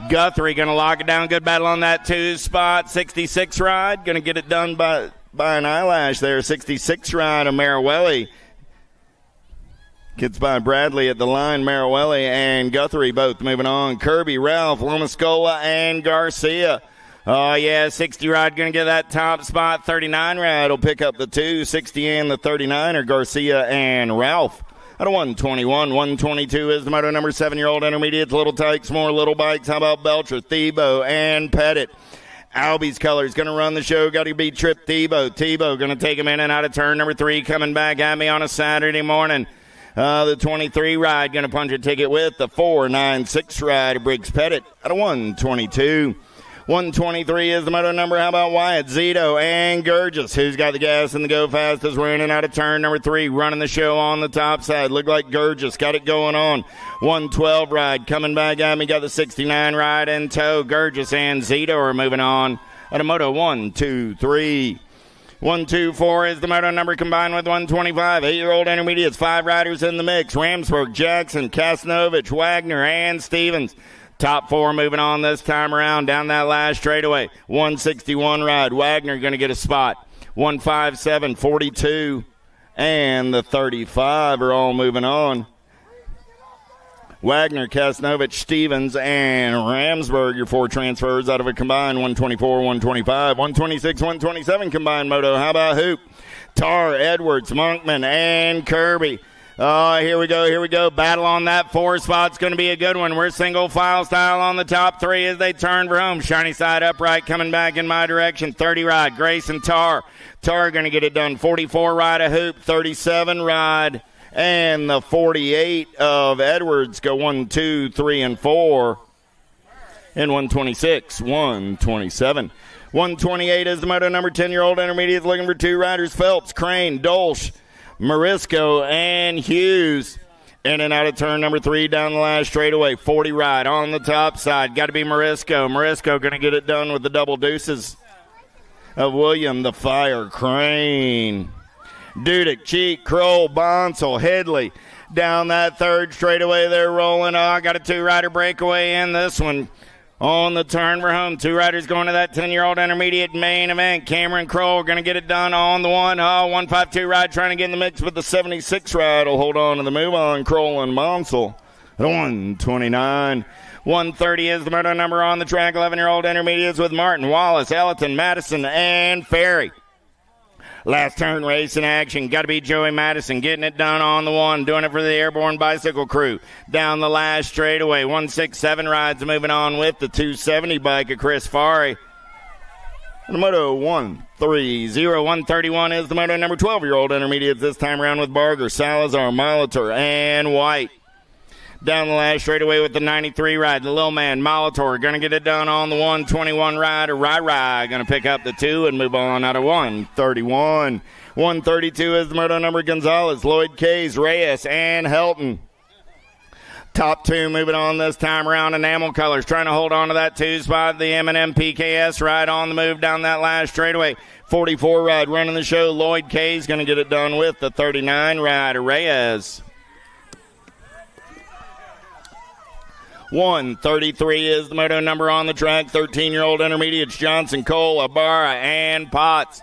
Guthrie going to lock it down. Good battle on that 2 spot. 66 ride, going to get it done by an eyelash there. 66 ride of Marawelli. Gets by Bradley at the line. Marawelli and Guthrie both moving on. Kirby, Ralph, Lomascola, and Garcia. 60 ride going to get that top spot. 39 ride will pick up the 2. 60 and the 39 are Garcia and Ralph. Out of 121, 122 is the moto number 7-year-old intermediates. Little Tykes, more Little Bikes. How about Belcher, Thiebaud, and Pettit? Albie's Colors going to run the show. Got to be Trip Thiebaud. Thiebaud going to take him in and out of turn number 3. Coming back at me on a Saturday morning. The 23 ride going to punch a ticket with the 496 ride of Briggs Pettit out of 122. 123 is the moto number. How about Wyatt, Zito, and Gurgis? Who's got the gas and the go fast as we're in and out of turn number 3. Running the show on the top side. Look like Gurgis got it going on. 112 ride coming back at me. Got the 69 ride in tow. Gurgis and Zito are moving on out of moto 123. 124 is the moto number combined with 125. 8-year-old intermediates, 5 riders in the mix. Ramsburg, Jackson, Kasnovich, Wagner, and Stevens. Top 4 moving on this time around down that last straightaway. 161 ride. Wagner going to get a spot. 157, 42, and the 35 are all moving on. Wagner, Kasnovich, Stevens, and Ramsburg, your 4 transfers out of a combined 124, 125, 126, 127 combined moto. How about Hoop? Tar, Edwards, Monkman, and Kirby. Here we go. Battle on that 4 spot's going to be a good one. We're single file style on the top 3 as they turn for home. Shiny side upright coming back in my direction. 30 ride, Grayson Tar. Tar going to get it done. 44 ride of Hoop, 37 ride. And the 48 of Edwards go 1, 2, 3, and 4. And 126, 127. 128 is the moto number 10-year-old intermediate looking for 2 riders. Phelps, Crane, Dolch, Marisco, and Hughes. In and out of turn number 3 down the last straightaway. 40 ride on the top side. Got to be Marisco. Marisco going to get it done with the double deuces. of William the Fire Crane. Dudek, Cheek, Kroll, Bonsall, Headley. Down that third straightaway, they're rolling. Oh, got a two-rider breakaway in this one. On the turn, we're home. Two riders going to that 10-year-old intermediate main event. Cameron Kroll going to get it done on the one. Oh, 152 ride trying to get in the mix with the 76 ride. Will hold on to the move on. Kroll and Monsell at 129. 130 is the moto number on the track. 11-year-old intermediates with Martin, Wallace, Ellerton, Madison, and Ferry. Last turn race in action. Got to be Joey Madison getting it done on the one. Doing it for the Airborne Bicycle Crew. Down the last straightaway. 167 rides moving on with the 270 bike of Chris Fari. The moto 130. 131 is the moto number 12-year-old intermediates this time around with Barger, Salazar, Molitor, and White. Down the last straightaway with the 93 ride. The little man, Molitor, going to get it done on the 121 ride. Rai going to pick up the 2 and move on out of 131. 132 is the moto number Gonzalez, Lloyd Kays, Reyes, and Helton. Top 2 moving on this time around. Enamel Colors trying to hold on to that 2 spot. The M&M PKS ride on the move down that last straightaway. 44 ride running the show. Lloyd Kays going to get it done with the 39 ride. Reyes. 133 is the moto number on the track. 13-year-old intermediates Johnson, Cole, Ibarra, and Potts.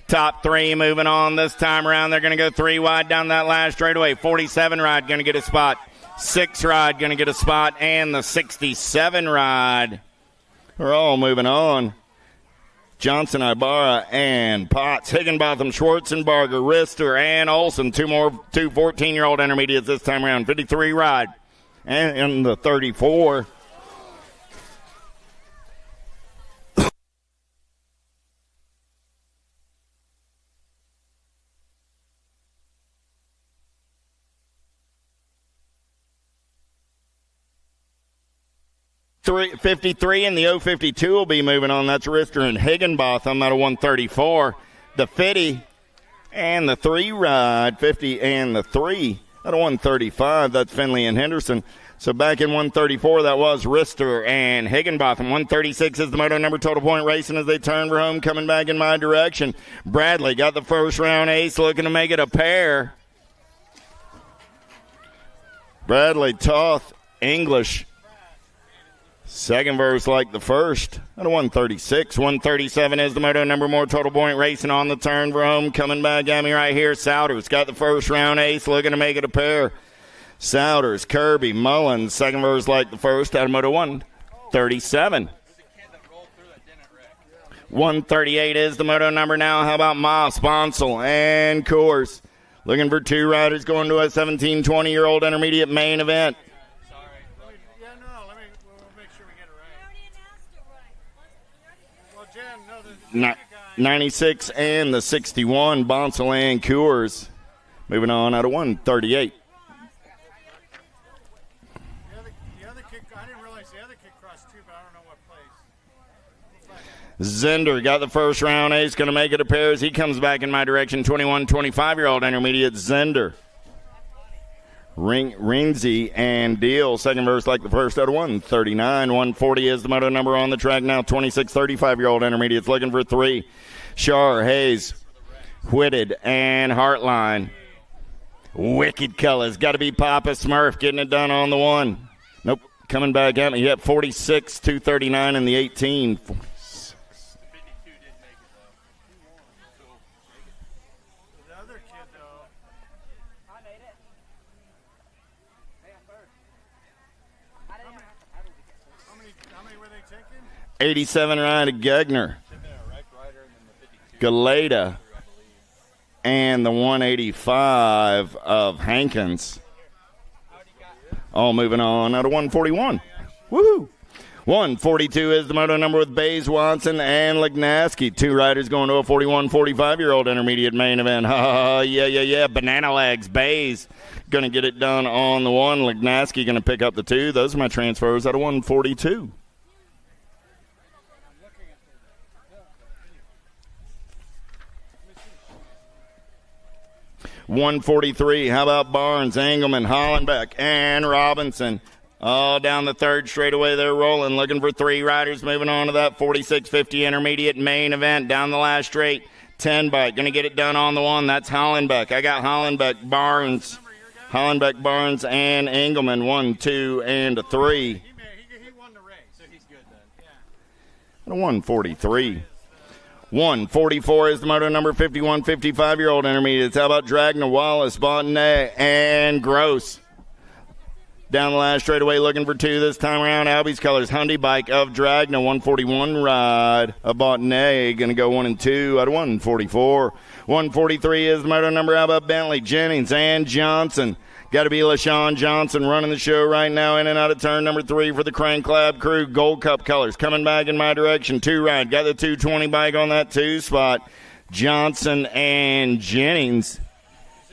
Top 3 moving on this time around. They're going to go 3 wide down that last straightaway. 47 ride going to get a spot. 6 ride going to get a spot. And the 67 ride. We're all moving on. Johnson, Ibarra, and Potts. Higginbotham, Schwarzenbarger, Rister, and Olson. Two 14-year-old intermediates this time around. 53 ride. And in the 34. .53 and the 052 will be moving on. That's Rister and Higginbotham out of 134. The 50 and the 3 ride. 50 and the 3. Out of 135, that's Finley and Henderson. So back in 134, that was Rister and Higginbotham. 136 is the moto number. Total Point Racing as they turn for home, coming back in my direction. Bradley got the first round ace, looking to make it a pair. Bradley, Toth, English. Second verse like the first. Out of 136. 137 is the moto number. More Total Point Racing on the turn for home. Coming back at me right here. Souders got the first round ace, looking to make it a pair. Souders, Kirby, Mullins. Second verse like the first. Out of moto 137. 138 is the moto number now. How about Moss, Bonsall, and Coors? Looking for 2 riders going to a 17, 20-year-old intermediate main event. 96 and the 61, Bonsall and Coors. Moving on out of 138. The other kick, I didn't realize the other kick crossed too, but I don't know what place. Zender got the first round ace, going to make it a pair as he comes back in my direction. 21, 25-year-old intermediate Zender. Ringsey and Deal. Second verse like the first out of 139. 140 is the moto number on the track now. 26, 35-year-old intermediates looking for 3. Shar, Hayes, Whitted, and Hartline. Wicked colors. Got to be Papa Smurf getting it done on the 1. Nope. Coming back at me. Yep, 46, 239 in the 18. 46. The other kid, though. I made it. How many were they taking? 87 ride of Gegner. Galeta. And the 185 of Hankins. All moving on out of 141. Woohoo! 142 is the moto number with Bays, Watson, and Lignaski. 2 riders going to a 41, 45-year-old intermediate main event. Yeah. Banana legs. Bays going to get it done on the 1. Lignaski going to pick up the 2. Those are my transfers out of 142. 143. How about Barnes, Engelman, Hollenbeck, and Robinson? All down the third straightaway, they're rolling, looking for 3 riders, moving on to that 4650 intermediate main event. Down the last straight, 10 bike, going to get it done on the 1. That's Hollenbeck. I got Hollenbeck, Barnes, and Engelman, 1, 2, and 3. He won the race. So he's good then. Yeah. And a 143. 144 is the moto number 51, 55-year-old intermediates. How about Dragna, Wallace, Bottinet, and Gross? Down the last straightaway, looking for 2 this time around. Albie's Colors, Hyundai bike of Dragna, 141 ride. A Bottinet, going to go 1 and 2 out of 144. 143 is the moto number. How about Bentley, Jennings, and Johnson? Got to be LaShawn Johnson running the show right now, in and out of turn number 3 for the Crank Lab crew. Gold Cup colors coming back in my direction. 2 ride. Got the 220 bike on that 2 spot. Johnson and Jennings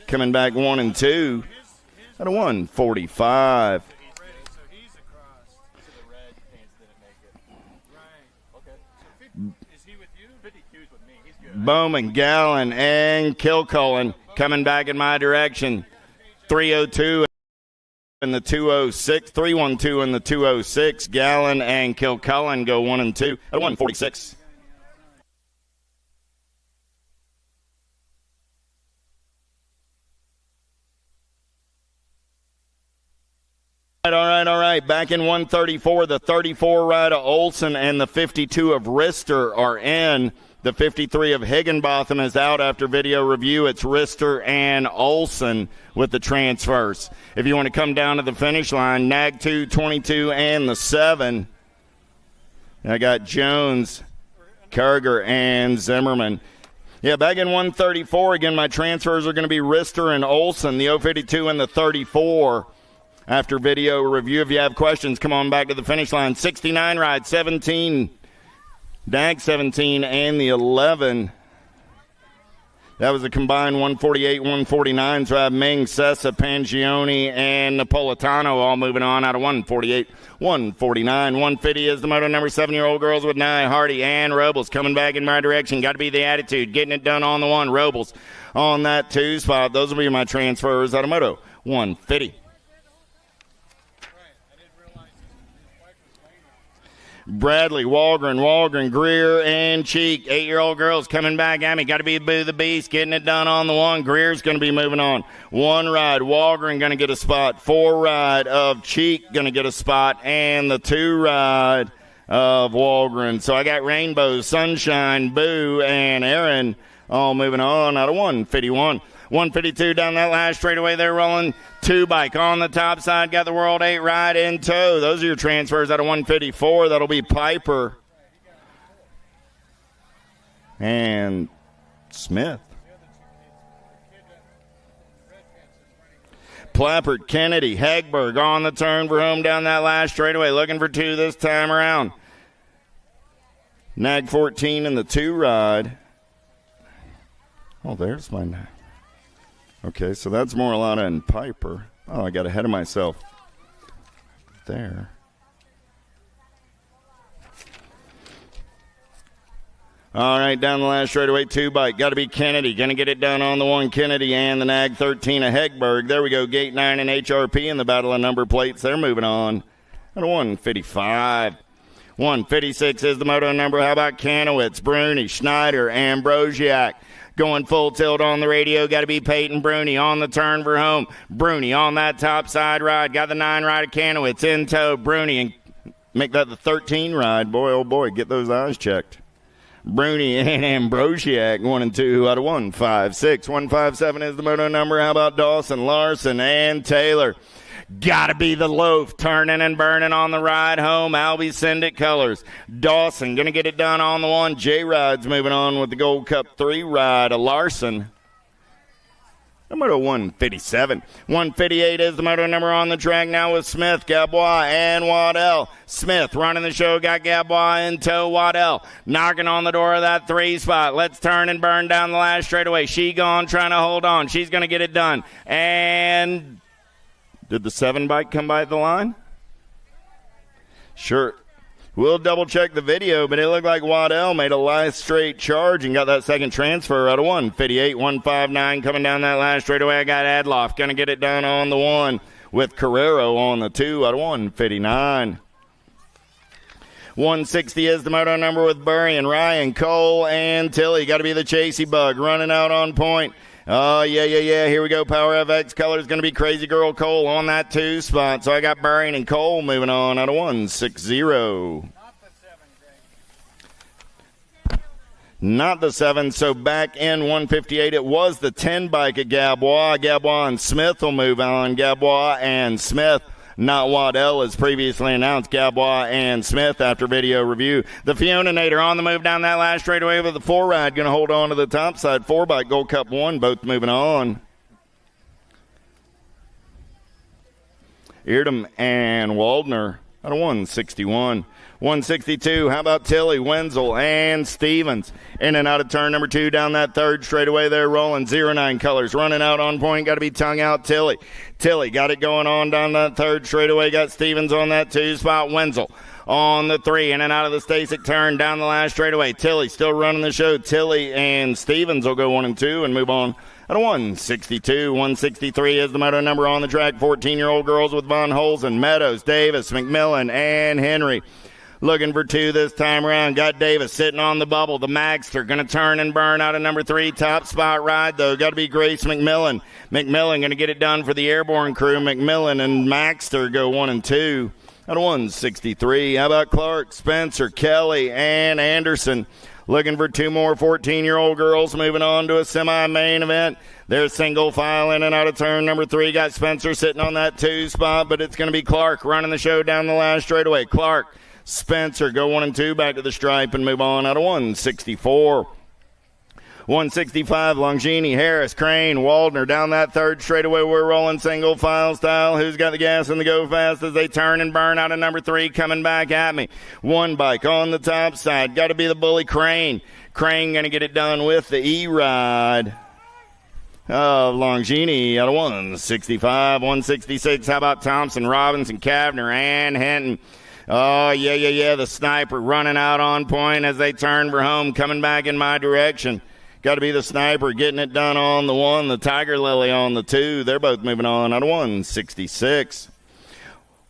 coming back 1 and 2 at a 145. So he's across. So the red pants didn't make it. Right. Okay. So is he with you? 52's with me. He's good. Bowman, Gallen, and Kilcullen coming back in my direction. 302 and the 206. 312 and the 206. Gallen and Kilcullen go 1 and 2 at 146. All right. Back in 134, the 34 ride of Olson and the 52 of Rister are in. The 53 of Higginbotham is out after video review. It's Rister and Olson with the transfers. If you want to come down to the finish line, Nag 2, 22, and the 7. I got Jones, Karger, and Zimmerman. Yeah, back in 134, again, my transfers are going to be Rister and Olson, the 052 and the 34. After video review, if you have questions, come on back to the finish line. 69 ride, 17, Nag 17, and the 11. That was a combined 148, 149. So I have Ming, Sessa, Pangioni, and Napolitano all moving on out of 148, 149. 150 is the moto number 7-year-old girls with Nye, Hardy, and Robles coming back in my direction. Got to be the attitude. Getting it done on the 1. Robles on that 2 spot. Those will be my transfers out of moto 150. Bradley, Walgren, Greer, and Cheek. 8-year-old girls coming back at me. Got to be Boo the Beast, getting it done on the 1. Greer's going to be moving on. 1 ride, Walgren going to get a spot. 4 ride of Cheek going to get a spot. And the 2 ride of Walgren. So I got Rainbow, Sunshine, Boo, and Aaron all moving on out of 151. 152 down that last straightaway. They're rolling 2 bike on the top side. Got the World 8 ride in tow. Those are your transfers out of 154. That'll be Piper and Smith. Plappert, Kennedy, Hagberg on the turn for home down that last straightaway. Looking for 2 this time around. Nag 14 in the 2 ride. Oh, there's my nag. Okay, so that's Moralata and Piper. Oh, I got ahead of myself there. All right, down the last straightaway, 2 bike. Got to be Kennedy. Going to get it done on the 1, Kennedy, and the Nag 13 of Hegberg. There we go, Gate 9 and HRP in the battle of number plates. They're moving on at a 155. 156 is the moto number. How about Kanowitz, Bruni, Schneider, Ambrosiak? Going full tilt on the radio. Got to be Peyton Bruni on the turn for home. Bruni on that top side ride. Got the 9 ride of Kanowitz in tow. Bruni, and make that the 13 ride. Boy, oh boy, get those eyes checked. Bruni and Ambrosiak, 1 and 2 out of 156. 157 is the moto number. How about Dawson, Larson, and Taylor? Gotta be the loaf, turning and burning on the ride home. Albie Syndicate colors. Dawson gonna get it done on the 1. J-Ride's moving on with the Gold Cup 3 ride of Larson. Moto 157. 158 is the moto number on the track now with Smith, Gabois, and Waddell. Smith running the show, got Gabois in tow. Waddell knocking on the door of that 3 spot. Let's turn and burn down the last straightaway. She gone, trying to hold on. She's going to get it done. And did the 7 bike come by the line? Sure We'll double check the video, but it looked like Waddell made a last straight charge and got that second transfer out of 158, 159 coming down that last straightaway. I got Adloff going to get it done on the 1 with Carrero on the 2 out of 159. 160 is the moto number with Burry and Ryan, Cole, and Tilly. Got to be the Chasey Bug running out on point. Oh, yeah. Here we go. Power FX color's going to be Crazy Girl Cole on that 2 spot. So I got Burry and Cole moving on out of 160. Not the 7. So back in 158, it was the 10 bike at Gabois. Gabois and Smith will move on. Gabois and Smith. Not Waddell, as previously announced. Gabois and Smith after video review. The Fionanator on the move down that last straightaway with the 4 ride. Going to hold on to the top side. 4 bike Gold Cup 1, both moving on. Eardham and Waldner out of 161. 162, how about Tilly, Wenzel, and Stevens? In and out of turn number 2 down that 3rd straightaway there, rolling 09 colors. Running out on point, got to be tongue out Tilly. Tilly got it going on down that 3rd straightaway, got Stevens on that 2 spot. Wenzel on the 3, in and out of the Stasic turn down the last straightaway. Tilly still running the show. Tilly and Stevens will go 1 and 2 and move on. At a 162, 163 is the moto number on the track. 14-year-old girls with Von Holzen, Meadows, Davis, McMillan, and Henry. Looking for 2 this time around. Got Davis sitting on the bubble. The Magster going to turn and burn out of number 3. Top spot ride, though. Got to be Grace McMillan. McMillan going to get it done for the Airborne crew. McMillan and Magster go 1 and 2. At a 163. How about Clark, Spencer, Kelly, and Anderson? Looking for 2 more 14-year-old girls moving on to a semi-main event. They're single file in and out of turn number 3. Got Spencer sitting on that 2 spot, but it's going to be Clark running the show down the last straightaway. Clark, Spencer go 1 and 2 back to the stripe and move on out of 164. 165, Longini, Harris, Crane, Waldner down that 3rd straightaway. We're rolling single file style. Who's got the gas and the go fast as they turn and burn out of number 3 coming back at me. 1 bike on the top side. Got to be the bully Crane. Crane going to get it done with the E-Ride of Longini out of 165. 166, how about Thompson, Robinson, Kavner, and Hinton? Oh, yeah. The Sniper running out on point as they turn for home, coming back in my direction. Got to be the Sniper getting it done on the 1, the Tiger Lily on the 2. They're both moving on out of 166.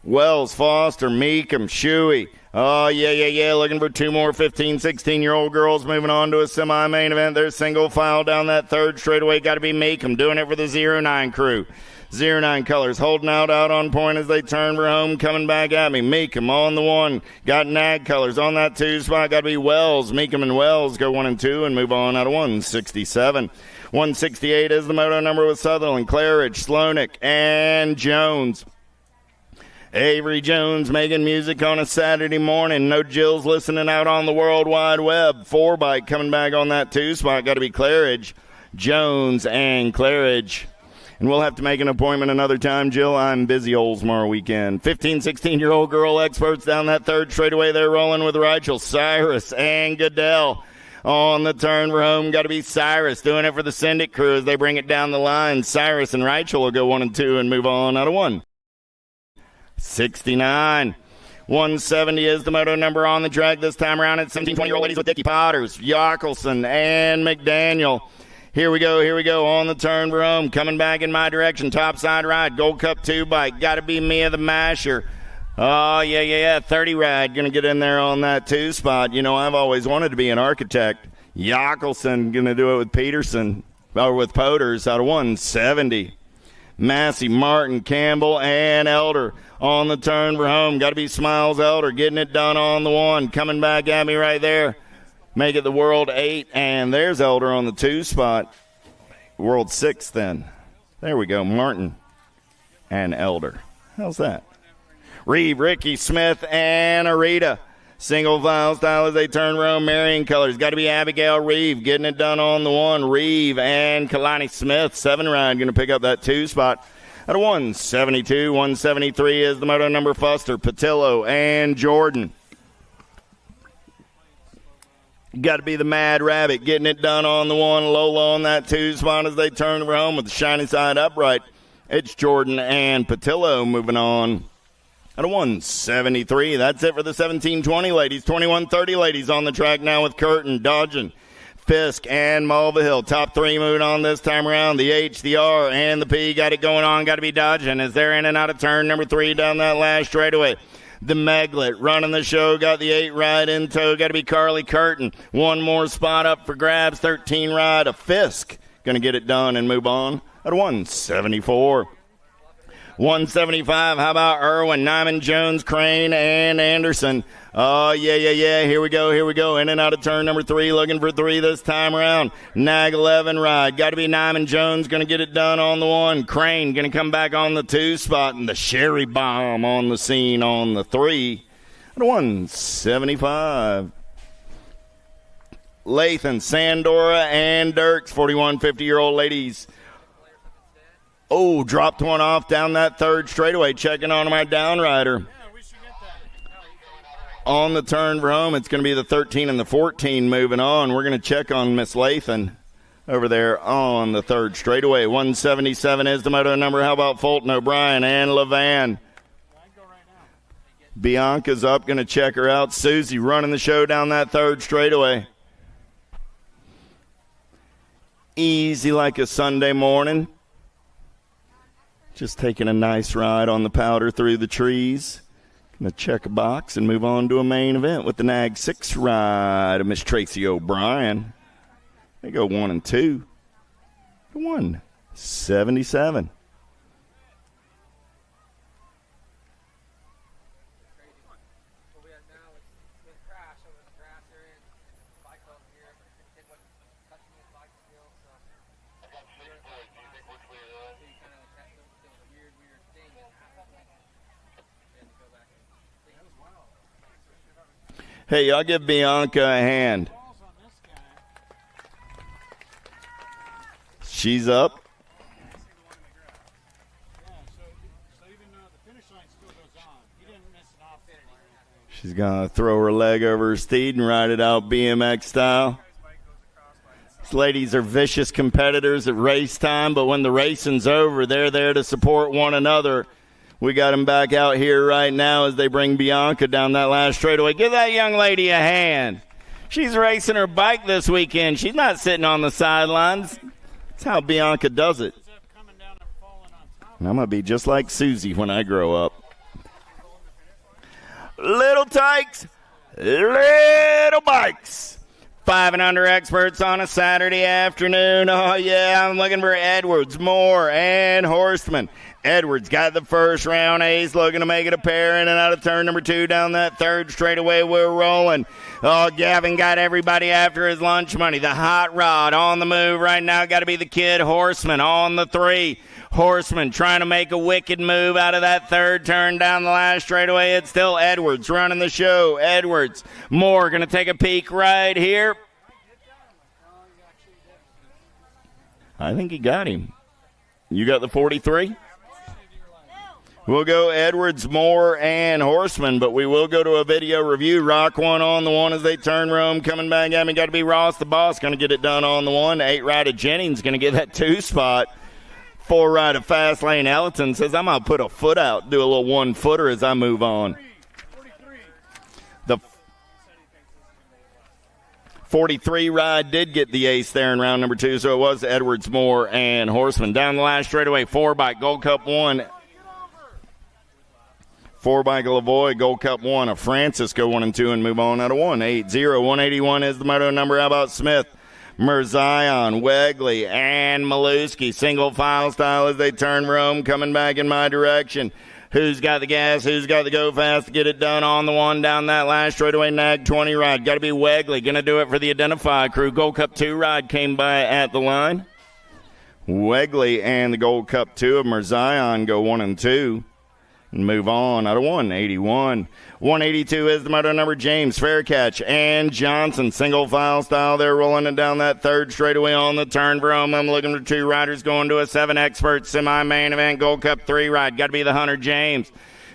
Wells, Foster, Meekum, Shuey. Oh, yeah. Looking for 2 more 15, 16-year-old girls moving on to a semi-main event. They're single file down that 3rd straightaway. Got to be Meekum doing it for the 09 crew. 09 colors holding out on point as they turn for home, coming back at me. Meekum on the 1. Got Nag colors on that 2 spot. Got to be Wells. Meekum and Wells go 1 and 2 and move on out of 167. 168 is the moto number with Sutherland, Claridge, Slonik, and Jones. Avery Jones making music on a Saturday morning. No Jill's listening out on the World Wide Web. 4 bike coming back on that 2 spot. Got to be Claridge, Jones, and Claridge. And we'll have to make an appointment another time, Jill. I'm busy Oldsmar weekend. 15, 16-year-old girl experts down that 3rd straightaway. They're rolling with Rachel, Cyrus, and Goodell. On the turn for home, got to be Cyrus doing it for the Syndic crew as they bring it down the line. Cyrus and Rachel will go 1 and 2 and move on out of 169. 170 is the moto number on the track this time around. It's 17, 20-year-old ladies with Dickie Potters, Jockelson, and McDaniel. Here we go, on the turn for home, coming back in my direction, topside ride, Gold Cup 2 bike, got to be Mia the Masher. Oh, yeah, 30 ride, going to get in there on that 2 spot. You know, I've always wanted to be an architect. Jockelson going to do it with Peterson, or with Poters, out of 170. Massey, Martin, Campbell, and Elder on the turn for home. Got to be Smiles Elder getting it done on the 1, coming back at me right there. Make it the World 8, and there's Elder on the 2 spot. World 6 then. There we go, Martin and Elder. How's that? Reeve, Ricky, Smith, and Arita. Single file style as they turn around. Marion colors. Got to be Abigail Reeve getting it done on the 1. Reeve and Kalani Smith, 7 ride, going to pick up that 2 spot. At a 172, 173 is the moto number Fuster, Patillo, and Jordan. Got to be the Mad Rabbit getting it done on the 1. Lola on that 2 spot as they turn around with the shiny side upright. It's Jordan and Patillo moving on At a 173. That's it for the 1720 ladies. 2130 ladies on the track now with Curtin, Dodgen, Fisk, and Mulvihill. Top three moving on this time around. The H, the R, and the P got it going on. Got to be Dodgen as they're in and out of turn number 3 down that last straightaway. The Meglet running the show. Got the 8 ride in tow. Got to be Carly Curtin. One more spot up for grabs. 13 ride of Fisk. Going to get it done and move on at a 174. 175, how about Irwin, Nyman, Jones, Crane, and Anderson? Oh, yeah. Here we go. In and out of turn number 3, looking for 3 this time around. Nag 11 ride. Got to be Nyman, Jones, going to get it done on the 1. Crane going to come back on the 2 spot. And the Sherry Bomb on the scene on the 3 at 175. Lathan, Sandora, and Dirks, 41 50-year-old ladies. Oh, dropped one off down that third straightaway. Checking on my downrider. On the turn for home, it's going to be the 13 and the 14 moving on. We're going to check on Miss Lathan over there on the third straightaway. 177 is the moto number. How about Fulton, O'Brien, and Levan? Bianca's up, going to check her out. Susie running the show down that third straightaway. Easy like a Sunday morning. Just taking a nice ride on the powder through the trees. Going to check a box and move on to a main event with the Nag 6 ride of Miss Tracy O'Brien. They go 1 and 2. 177. Hey, y'all give Bianca a hand. She's up. She's going to throw her leg over her steed and ride it out BMX style. These ladies are vicious competitors at race time, but when the racing's over, they're there to support one another. We got them back out here right now as they bring Bianca down that last straightaway. Give that young lady a hand. She's racing her bike this weekend. She's not sitting on the sidelines. That's how Bianca does it. And I'm going to be just like Susie when I grow up. Little tykes, little bikes. 5 and under experts on a Saturday afternoon. Oh, yeah, I'm looking for Edwards, Moore, and Horstman. Edwards got the first round ace, looking to make it a pair in and out of turn number 2 down that third straightaway. We're rolling. Oh, Gavin got everybody after his lunch money. The hot rod on the move right now. Got to be the kid Horseman on the 3. Horseman trying to make a wicked move out of that third turn down the last straightaway. It's still Edwards running the show. Edwards. Moore going to take a peek right here. I think he got him. You got the 43? We'll go Edwards, Moore, and Horseman, but we will go to a video review. Rock one on the 1 as they turn Rome. Coming back at me, got to be Ross the boss. Going to get it done on the 1. 8 ride of Jennings going to get that 2 spot. 4 ride of Fast Lane Ellington says, I'm going to put a foot out, do a little 1-footer as I move on. The 43 ride did get the ace there in round number 2, so it was Edwards, Moore, and Horseman. Down the last straightaway, 4 bike, Gold Cup 1. 4 bike Lavoie, Gold Cup 1 of Francis go 1 and 2 and move on out of 180. 181 is the moto number. How about Smith, Merzion, Wegley, and Maluski? Single file style as they turn Rome, coming back in my direction. Who's got the gas? Who's got the go fast to get it done on the 1 down that last straightaway Nag 20 ride? Got to be Wegley. Going to do it for the Identify crew. Gold Cup 2 ride came by at the line. Wegley and the Gold Cup 2 of Merzion go 1 and 2. And move on out of 181. 182 is the moto number. James, Faircatch, and Johnson. Single file style. They're rolling it down that third straightaway on the turn for home. I'm looking for 2 riders going to a 7 expert semi-main event Gold Cup 3 ride. Got to be the Hunter James.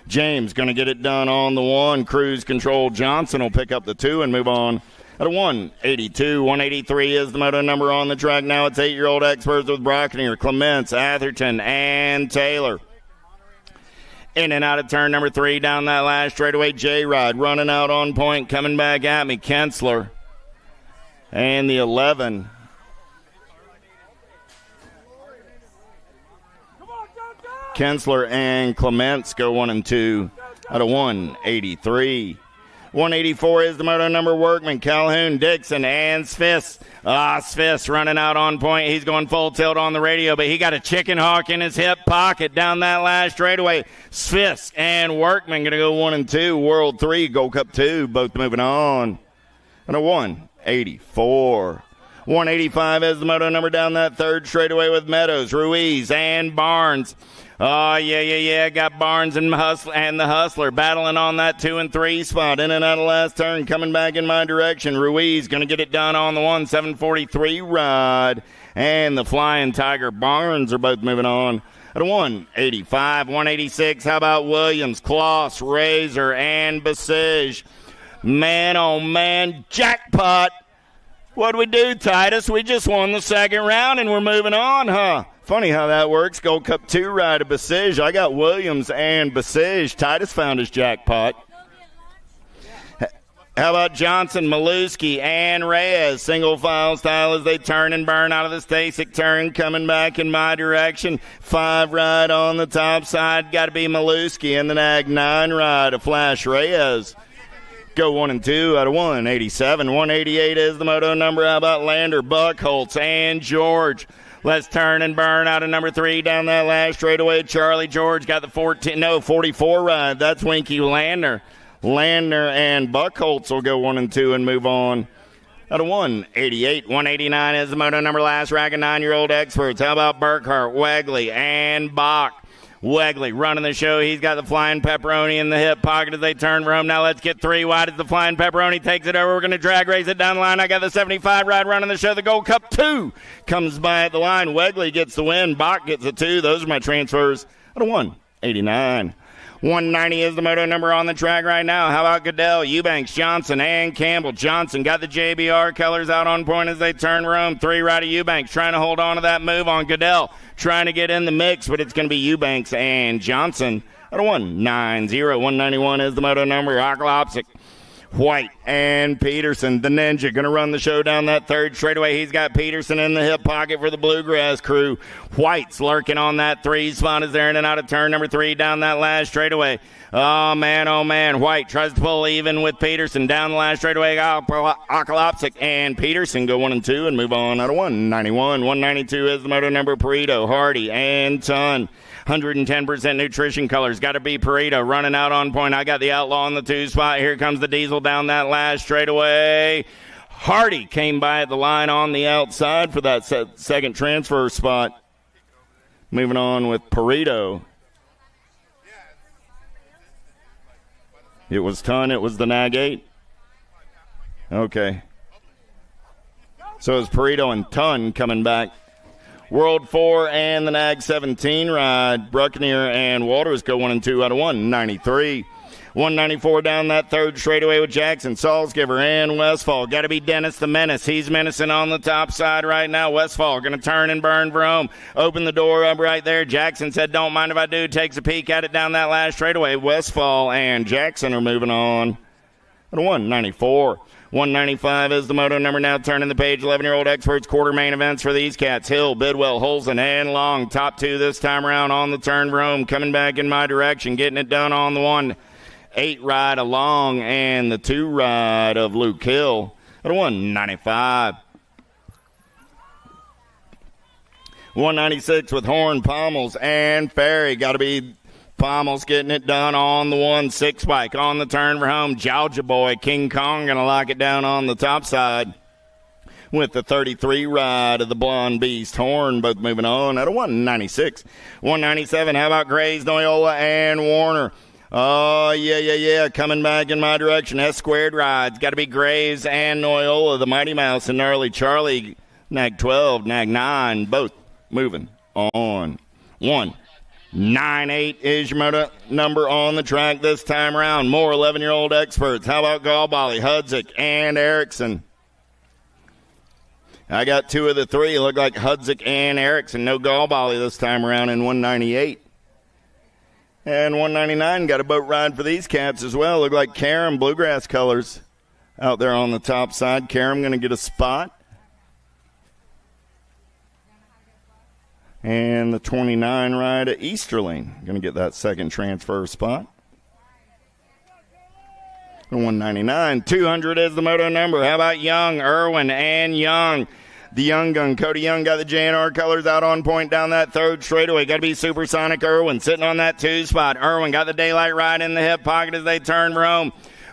James going to get it done on the 1. Cruise Control Johnson will pick up the 2 and move on at a 182. 183 is the moto number on the track. Now it's 8-year-old experts with Brockner, Clements, Atherton, and Taylor. In and out of turn number 3 down that last straightaway. J-Rod running out on point, coming back at me. Kensler. And the 11. Kensler and Clements go 1 and 2 out of 183. 184 is the moto number. Workman, Calhoun, Dixon, and Sviss. Sviss running out on point. He's going full tilt on the radio, but he got a chicken hawk in his hip pocket down that last straightaway. Sviss and Workman going to go 1 and 2. World 3, Gold Cup 2, both moving on. And a 184. 185 is the moto number down that third straightaway with Meadows, Ruiz, and Barnes. Oh, yeah. Got Barnes and the Hustler battling on that 2 and 3 spot. In and out of last turn, coming back in my direction. Ruiz going to get it done on the 743 ride. And the Flying Tiger Barnes are both moving on at a 185. 186, how about Williams, Kloss, Razor, and Basige? Man, oh, man, jackpot. What'd we do, Titus? We just won the second round, and we're moving on, huh? Funny how that works. Gold Cup 2 ride of Basige. I got Williams and Basige. Titus found his jackpot. How about Johnson, Maluski, and Reyes? Single file style as they turn and burn out of the Stasic turn. Coming back in my direction. 5 ride on the top side. Got to be Maluski. And the Nag 9 ride of Flash Reyes. Go 1 and 2 out of 187. 188 is the moto number. How about Lander, Buckholtz, and George? Let's turn and burn out of number 3 down that last straightaway. Charlie George got the 44 ride. That's Winky Lander. Lander and Buckholtz will go 1 and 2 and move on. Out of 188. 189 is the moto number. Last rack of 9-year-old experts. How about Burkhart, Wegley, and Bach? Wegley running the show. He's got the Flying Pepperoni in the hip pocket as they turn for him. Now let's get 3 wide as the Flying Pepperoni takes it over. We're going to drag race it down the line. I got the 75 ride running the show. The Gold Cup 2 comes by at the line. Wegley gets the win. Bach gets a 2. Those are my transfers at a 189. 190 is the moto number on the track right now. How about Goodell, Eubanks, Johnson, and Campbell? Johnson got the JBR colors out on point as they turn Rome. 3 right of Eubanks trying to hold on to that move on Goodell. Trying to get in the mix, but it's going to be Eubanks and Johnson at a 190. 191 is the moto number. Oklopsic, White, and Peterson. The Ninja going to run the show down that third straightaway. He's got Peterson in the hip pocket for the Bluegrass crew. White's lurking on that 3 spot as they're in and out of turn number 3 down that last straightaway. Oh, man. White tries to pull even with Peterson down the last straightaway. Oklopsic and Peterson go 1 and 2 and move on out of 191. 192 is the moto number. Pareto, Hardy, and Ton. 110% nutrition colors. Got to be Pareto running out on point. I got the Outlaw on the 2 spot. Here comes the Diesel down that last straightaway. Hardy came by at the line on the outside for that second transfer spot. Moving on with Pareto. It was Ton. It was the Nag 8. Okay. So it's Pareto and Ton coming back. World 4 and the Nag 17 ride. Bruckner and Walters go 1 and 2 out of 193. 194 down that third straightaway with Jackson, Salzgiver, and Westfall. Got to be Dennis the Menace. He's menacing on the top side right now. Westfall going to turn and burn for home. Open the door up right there. Jackson said, don't mind if I do. Takes a peek at it down that last straightaway. Westfall and Jackson are moving on at 194. 195 is the moto number. Now turning the page. 11-year-old experts quarter main events for these cats. Hill, Bidwell, Holzen, and Long. Top 2 this time around on the turn for home. Coming back in my direction. Getting it done on the 1-8 ride of Long and the 2 ride of Luke Hill at a 195. 196 with Horn, Pommels, and Ferry. Got to be Pommels getting it done on the 1-6 bike on the turn for home. Georgia Boy, King Kong going to lock it down on the top side with the 33 ride of the Blonde Beast. Horn both moving on at a 196. 197, how about Grays, Noyola, and Warner? Oh, yeah. Coming back in my direction. S-squared rides. Got to be Graves and Noyola, the Mighty Mouse, and Gnarly Charlie. Nag 12, Nag 9, both moving on. 198 is your moto number on the track this time around. More 11-year-old experts. How about Galbali, Hudzik, and Erickson? I got 2 of the 3. Look like Hudzik and Erickson. No Galbali this time around in 198. And 199 got a boat ride for these cats as well. Look like Karam, bluegrass colors out there on the top side. Karam going to get a spot. And the 29 ride at Easterling going to get that second transfer spot. 199, 200 is the moto number. How about Young, Irwin, and Young? The Young gun, Cody Young got the JNR colors out on point down that third straightaway. Got to be Supersonic Irwin sitting on that 2 spot. Irwin got the daylight ride in the hip pocket as they turn Rome.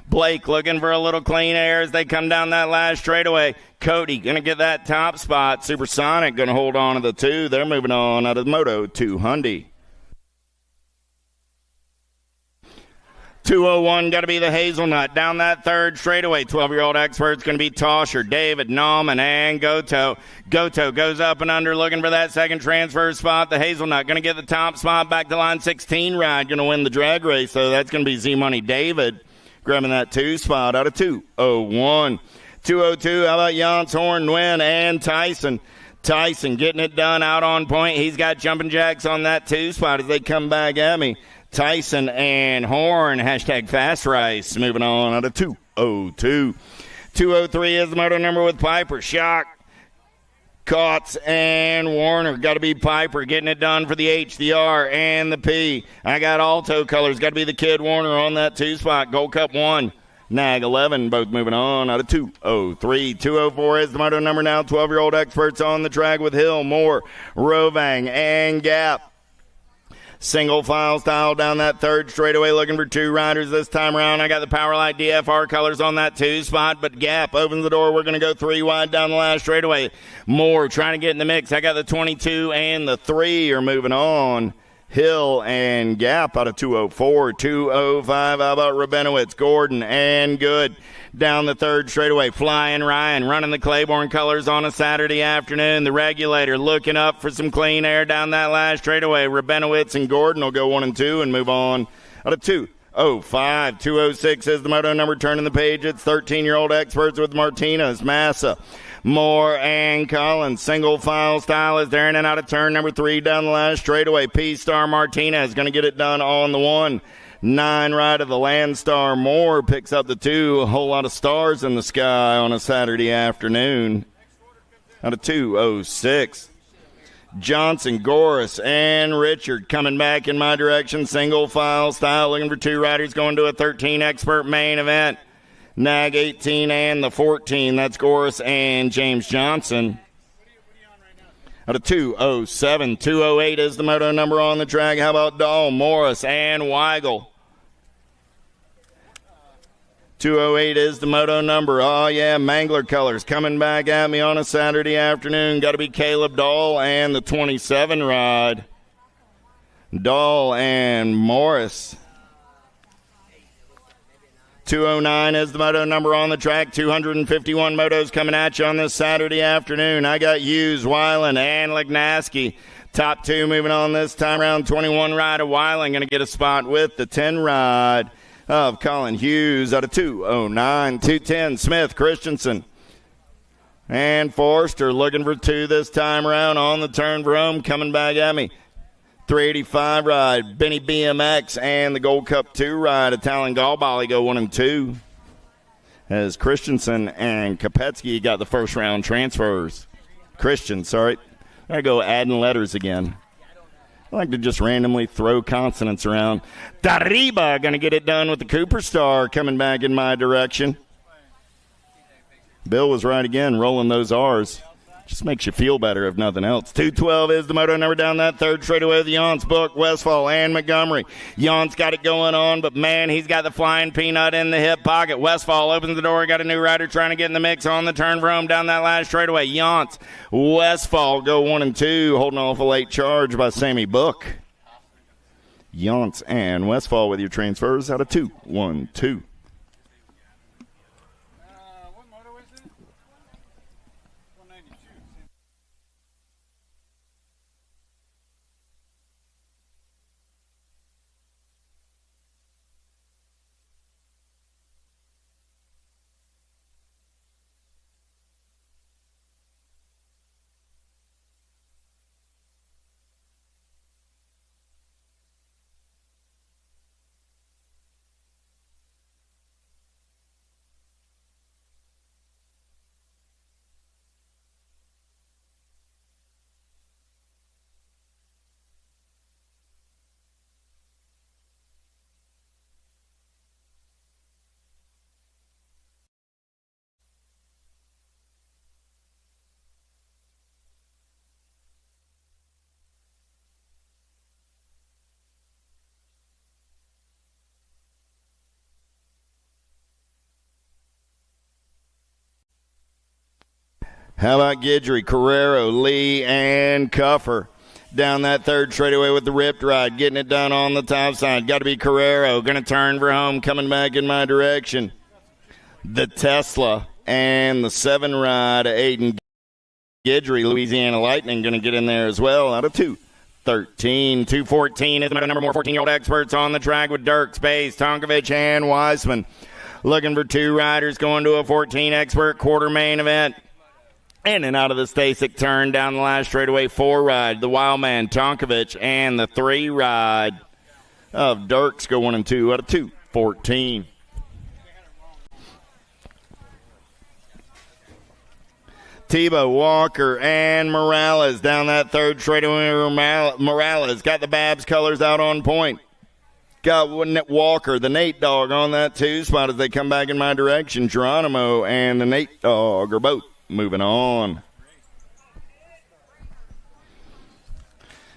Blake looking for a little clean air as they come down that last straightaway. Cody going to get that top spot. Supersonic going to hold on to the 2. They're moving on out of the Moto 2 Hyundai. 201 got to be the Hazelnut down that third straightaway. 12-year-old expert's going to be Tosher, David, Nauman, and Goto. Goto goes up and under looking for that second transfer spot. The Hazelnut going to get the top spot back to line 16 ride. Going to win the drag race, so that's going to be Z-Money David grabbing that 2 spot out of 201. 202, how about Jans, Horn, Nguyen, and Tyson? Tyson getting it done out on point. He's got jumping jacks on that 2 spot as they come back at me. Tyson and Horn, hashtag fast race, moving on out of 202. 203 is the moto number with Piper, Shock, Kautz, and Warner. Got to be Piper getting it done for the H, the R, and the P. I got Alto colors. Got to be the Kid Warner on that 2 spot. Gold Cup 1, Nag 11, both moving on out of 203. 204 is the moto number now. 12-year-old experts on the track with Hill, Moore, Rovang, and Gap. Single file style down that third straightaway looking for 2 riders this time around. I got the Powerlight DFR colors on that 2 spot, but Gap opens the door. We're going to go 3 wide down the last straightaway. Moore trying to get in the mix. I got the 22 and the 3 are moving on. Hill and Gap out of 204. 205, how about Rabinowitz, Gordon, and Good. Down the third straightaway, Flying Ryan running the Claiborne colors on a Saturday afternoon. The Regulator looking up for some clean air down that last straightaway. Rabinowitz and Gordon will go 1 and 2 and move on out of 205. 206 is the moto number turning the page. It's 13-year-old experts with Martinez, Massa, Moore, and Collins. Single file style as they're in and out of turn number 3 down the last straightaway. P-Star Martinez going to get it done on the 1. 9 ride of the Landstar. Moore picks up the 2. A whole lot of stars in the sky on a Saturday afternoon. Out of 206. Johnson, Goris, and Richard coming back in my direction. Single file style looking for 2 riders going to a 13 expert main event. Nag 18 and the 14. That's Goris and James Johnson. Out of 207. 208 is the moto number on the track. How about Dahl, Morris, and Weigel? 208 is the moto number. Oh, yeah, Mangler colors coming back at me on a Saturday afternoon. Got to be Caleb Dahl and the 27 ride. Dahl and Morris. 209 is the moto number on the track. 251 motos coming at you on this Saturday afternoon. I got Hughes, Weiland, and Lignaski. Top 2 moving on this time around. 21 ride of Weiland going to get a spot with the 10 ride of Colin Hughes out of 209. 210, Smith, Christensen, and Forster looking for 2 this time around on the turn for home. Coming back at me. 385 ride, Benny BMX, and the Gold Cup 2 ride, Italian Galbali go 1 and 2. As Christensen and Kopetsky got the first round transfers. Christian, sorry. I go adding letters again. I like to just randomly throw consonants around. Dariba going to get it done with the Cooper Star coming back in my direction. Bill was right again, rolling those R's. Just makes you feel better if nothing else. 212 is the moto number down that third straightaway with Jans, Book, Westfall, and Montgomery. Jans got it going on, but man, he's got the flying peanut in the hip pocket. Westfall opens the door, got a new rider trying to get in the mix on the turn for home down that last straightaway. Jans, Westfall go 1 and 2, holding off a late charge by Sammy Book. Jans and Westfall with your transfers out of 2-1-2. What moto is it? 192. How about Guidry, Carrero, Lee, and Cuffer? Down that third straightaway with the ripped ride, getting it done on the top side. Got to be Carrero, going to turn for home, coming back in my direction. The Tesla and the 7 ride, Aiden Guidry, Louisiana Lightning, going to get in there as well out of 2:13. 2:14 is the number more 14-year-old experts on the track with Dirks, Bays, Tonkovich, and Wiseman. Looking for 2 riders going to a 14 expert quarter main event. In and out of the Stasic turn down the last straightaway, 4 ride, the Wildman, Tonkovich, and the 3 ride of Dirks go 1 and 2 out of 2:14. Tebow, Walker, and Morales down that third straightaway. Morales got the Babs colors out on point. Got Walker, the Nate Dog, on that 2 spot as they come back in my direction. Geronimo and the Nate Dog are both moving on.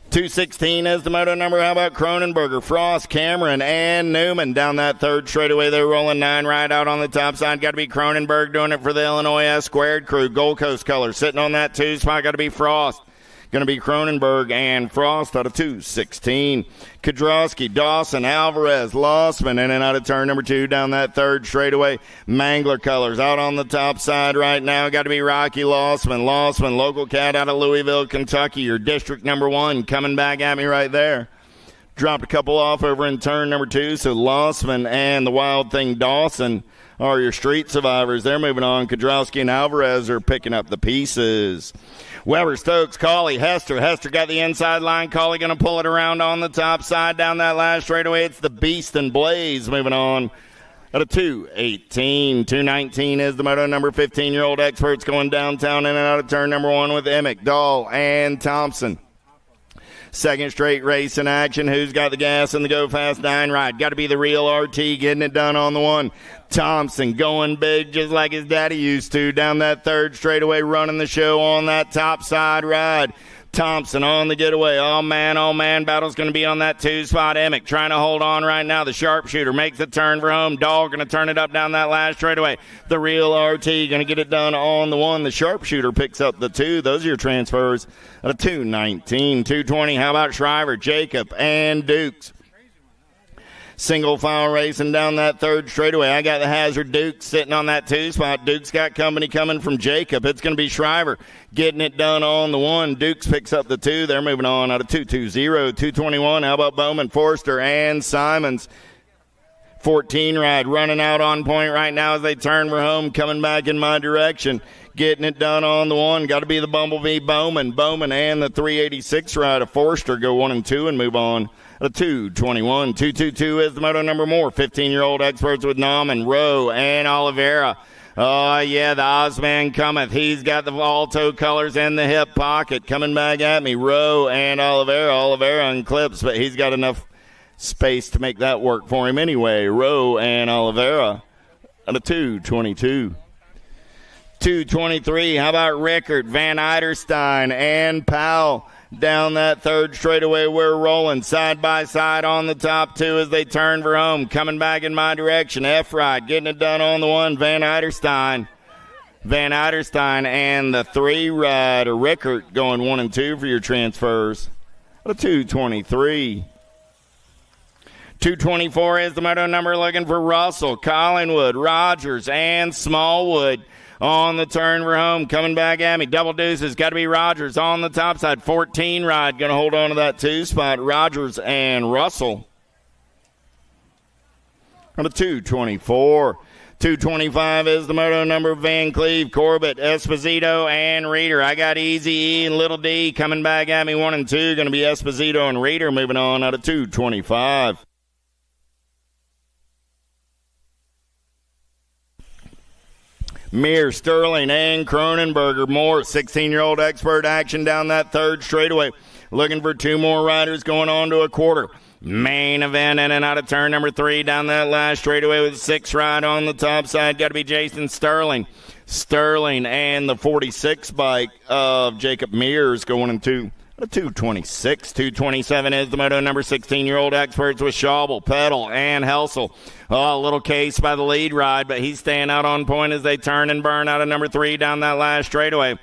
2:16 is the moto number. How about Cronenberger, Frost, Cameron, and Newman down that third straightaway? They're rolling 9 right out on the top side. Got to be Cronenberg doing it for the Illinois S Squared crew. Gold Coast color sitting on that 2 spot. Got to be Frost. Going to be Cronenberg and Frost out of 2:16. Kodrowski, Dawson, Alvarez, Lossman in and out of turn number 2 down that third straightaway. Mangler colors out on the top side right now. Got to be Rocky Lossman. Lossman, local cat out of Louisville, Kentucky. Your district number 1 coming back at me right there. Dropped a couple off over in turn number 2. So Lossman and the Wild Thing Dawson are your street survivors. They're moving on. Kodrowski and Alvarez are picking up the pieces. Weber, Stokes, Cauley, Hester. Hester got the inside line. Cauley going to pull it around on the top side down that last straightaway. It's the Beast and Blaze moving on at a 2:18. 2:19 is the moto number. 15-year-old experts going downtown in and out of turn number 1 with Emick, Dahl, and Thompson. Second straight race in action. Who's got the gas in the Go Fast 9 ride? Got to be the real RT getting it done on the 1. Thompson going big just like his daddy used to down that third straightaway, running the show on that top side ride. Thompson on the getaway. Oh, man, battle's going to be on that 2 spot. Emick trying to hold on right now. The sharpshooter makes the turn for home. Dog going to turn it up down that last straightaway. The real RT going to get it done on the 1. The sharpshooter picks up the 2. Those are your transfers at a 2:19. 2:20. How about Shriver, Jacob, and Dukes? Single file racing down that third straightaway. I got the Hazard Dukes sitting on that 2 spot. Dukes got company coming from Jacob. It's going to be Shriver getting it done on the 1. Dukes picks up the 2. They're moving on out of 2:20. 2:21. How about Bowman, Forster, and Simons? 14 ride running out on point right now as they turn for home, coming back in my direction. Getting it done on the 1. Got to be the Bumblebee Bowman. Bowman and the 386 ride of Forster go 1 and 2 and move on. A 2:21. 2:22 is the moto number more. 15-year-old experts with Nauman, Rowe, and Oliveira. Oh, yeah, the Ozman cometh. He's got the Alto colors in the hip pocket. Coming back at me, Rowe and Oliveira. Oliveira on clips, but he's got enough space to make that work for him anyway. Rowe and Oliveira at a 2:22. 2:23. How about Rickard, Van Eiderstein, and Powell? Down that third straightaway, we're rolling side by side on the top 2 as they turn for home. Coming back in my direction, F-Ride getting it done on the 1, Van Eiderstein. Van Eiderstein and the 3 ride, Rickard going 1 and 2 for your transfers. A 2:23. 2:24 is the moto number. Looking for Russell, Collingwood, Rogers, and Smallwood. On the turn for home, coming back at me. Double deuces, got to be Rogers on the top side. 14 ride, going to hold on to that 2 spot. Rogers and Russell. On a 2:24. 2:25 is the moto number. Van Cleve, Corbett, Esposito, and Reeder. I got Easy E and Little D coming back at me 1 and 2. Going to be Esposito and Reeder moving on out of 2:25. Mears, Sterling, and Cronenberger. More 16-year-old expert action down that third straightaway. Looking for 2 more riders going on to a quarter. Main event in and out of turn number 3 down that last straightaway with 6 ride on the top side. Got to be Jason Sterling. Sterling and the 46 bike of Jacob Mears going into a 2:26. 2:27 is the moto number. 16-year-old experts with Schaubel, Pedal, and Helsel. Oh, a little case by the lead ride, but he's staying out on point as they turn and burn out of number 3 down that last straightaway.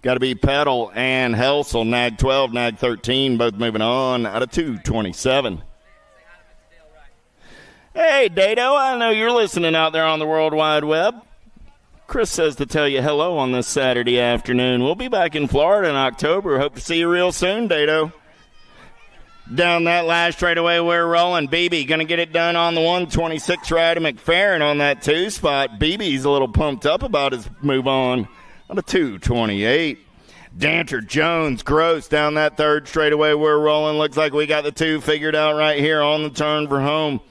Got to be Petal and Helsel, nag 12, nag 13, both moving on out of 227. Hey, Dato, I know you're listening out there on the World Wide Web. Chris says to tell you hello on this Saturday afternoon. We'll be back in Florida in October. Hope to see you real soon, Dato. Down that last straightaway, we're rolling. BB going to get it done on the 126 ride of McFerrin on that 2 spot. BB's a little pumped up about his move on a 228. Danter, Jones, Gross down that 3rd straightaway, we're rolling. Looks like we got the 2 figured out right here on the turn for home.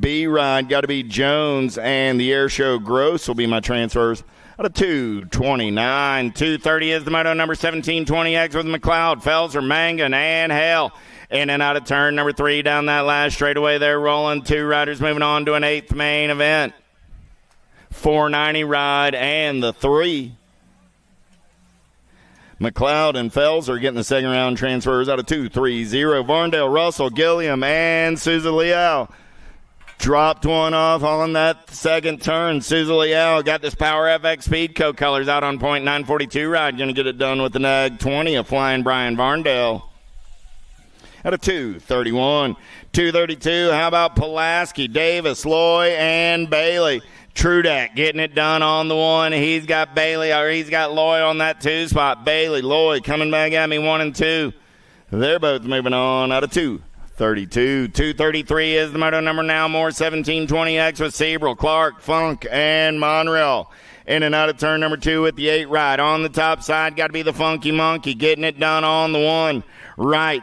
B-Ride got to be Jones, and the Air Show Gross will be my transfers. Out of 229. 230 is the moto number 1720X with McLeod, Felser, Mangan, and Hale. In and out of turn number 3 down that last straightaway. They're rolling. 2 riders moving on to an 8th main event. 490 ride and the 3. McLeod and Felser getting the second round transfers out of 230. Varndale, Russell, Gilliam, and Susan Leal. Dropped one off on that second turn. Susan Leal got this Power FX Speedco colors out on point. 942 ride. Going to get it done with the nag 20 of Flying Brian Varndale. Out of 231. 232. How about Pulaski, Davis, Loy, and Bailey? Trudeck getting it done on the 1. He's got Bailey, or he's got Loy on that 2 spot. Bailey, Loy coming back at me 1 and 2. They're both moving on out of 232. 233 is the moto number now. More 1720X with Sebrel, Clark, Funk, and Monreal. In and out of turn number 2 with the 8 ride. On the top side, got to be the Funky Monkey getting it done on the 1. Right,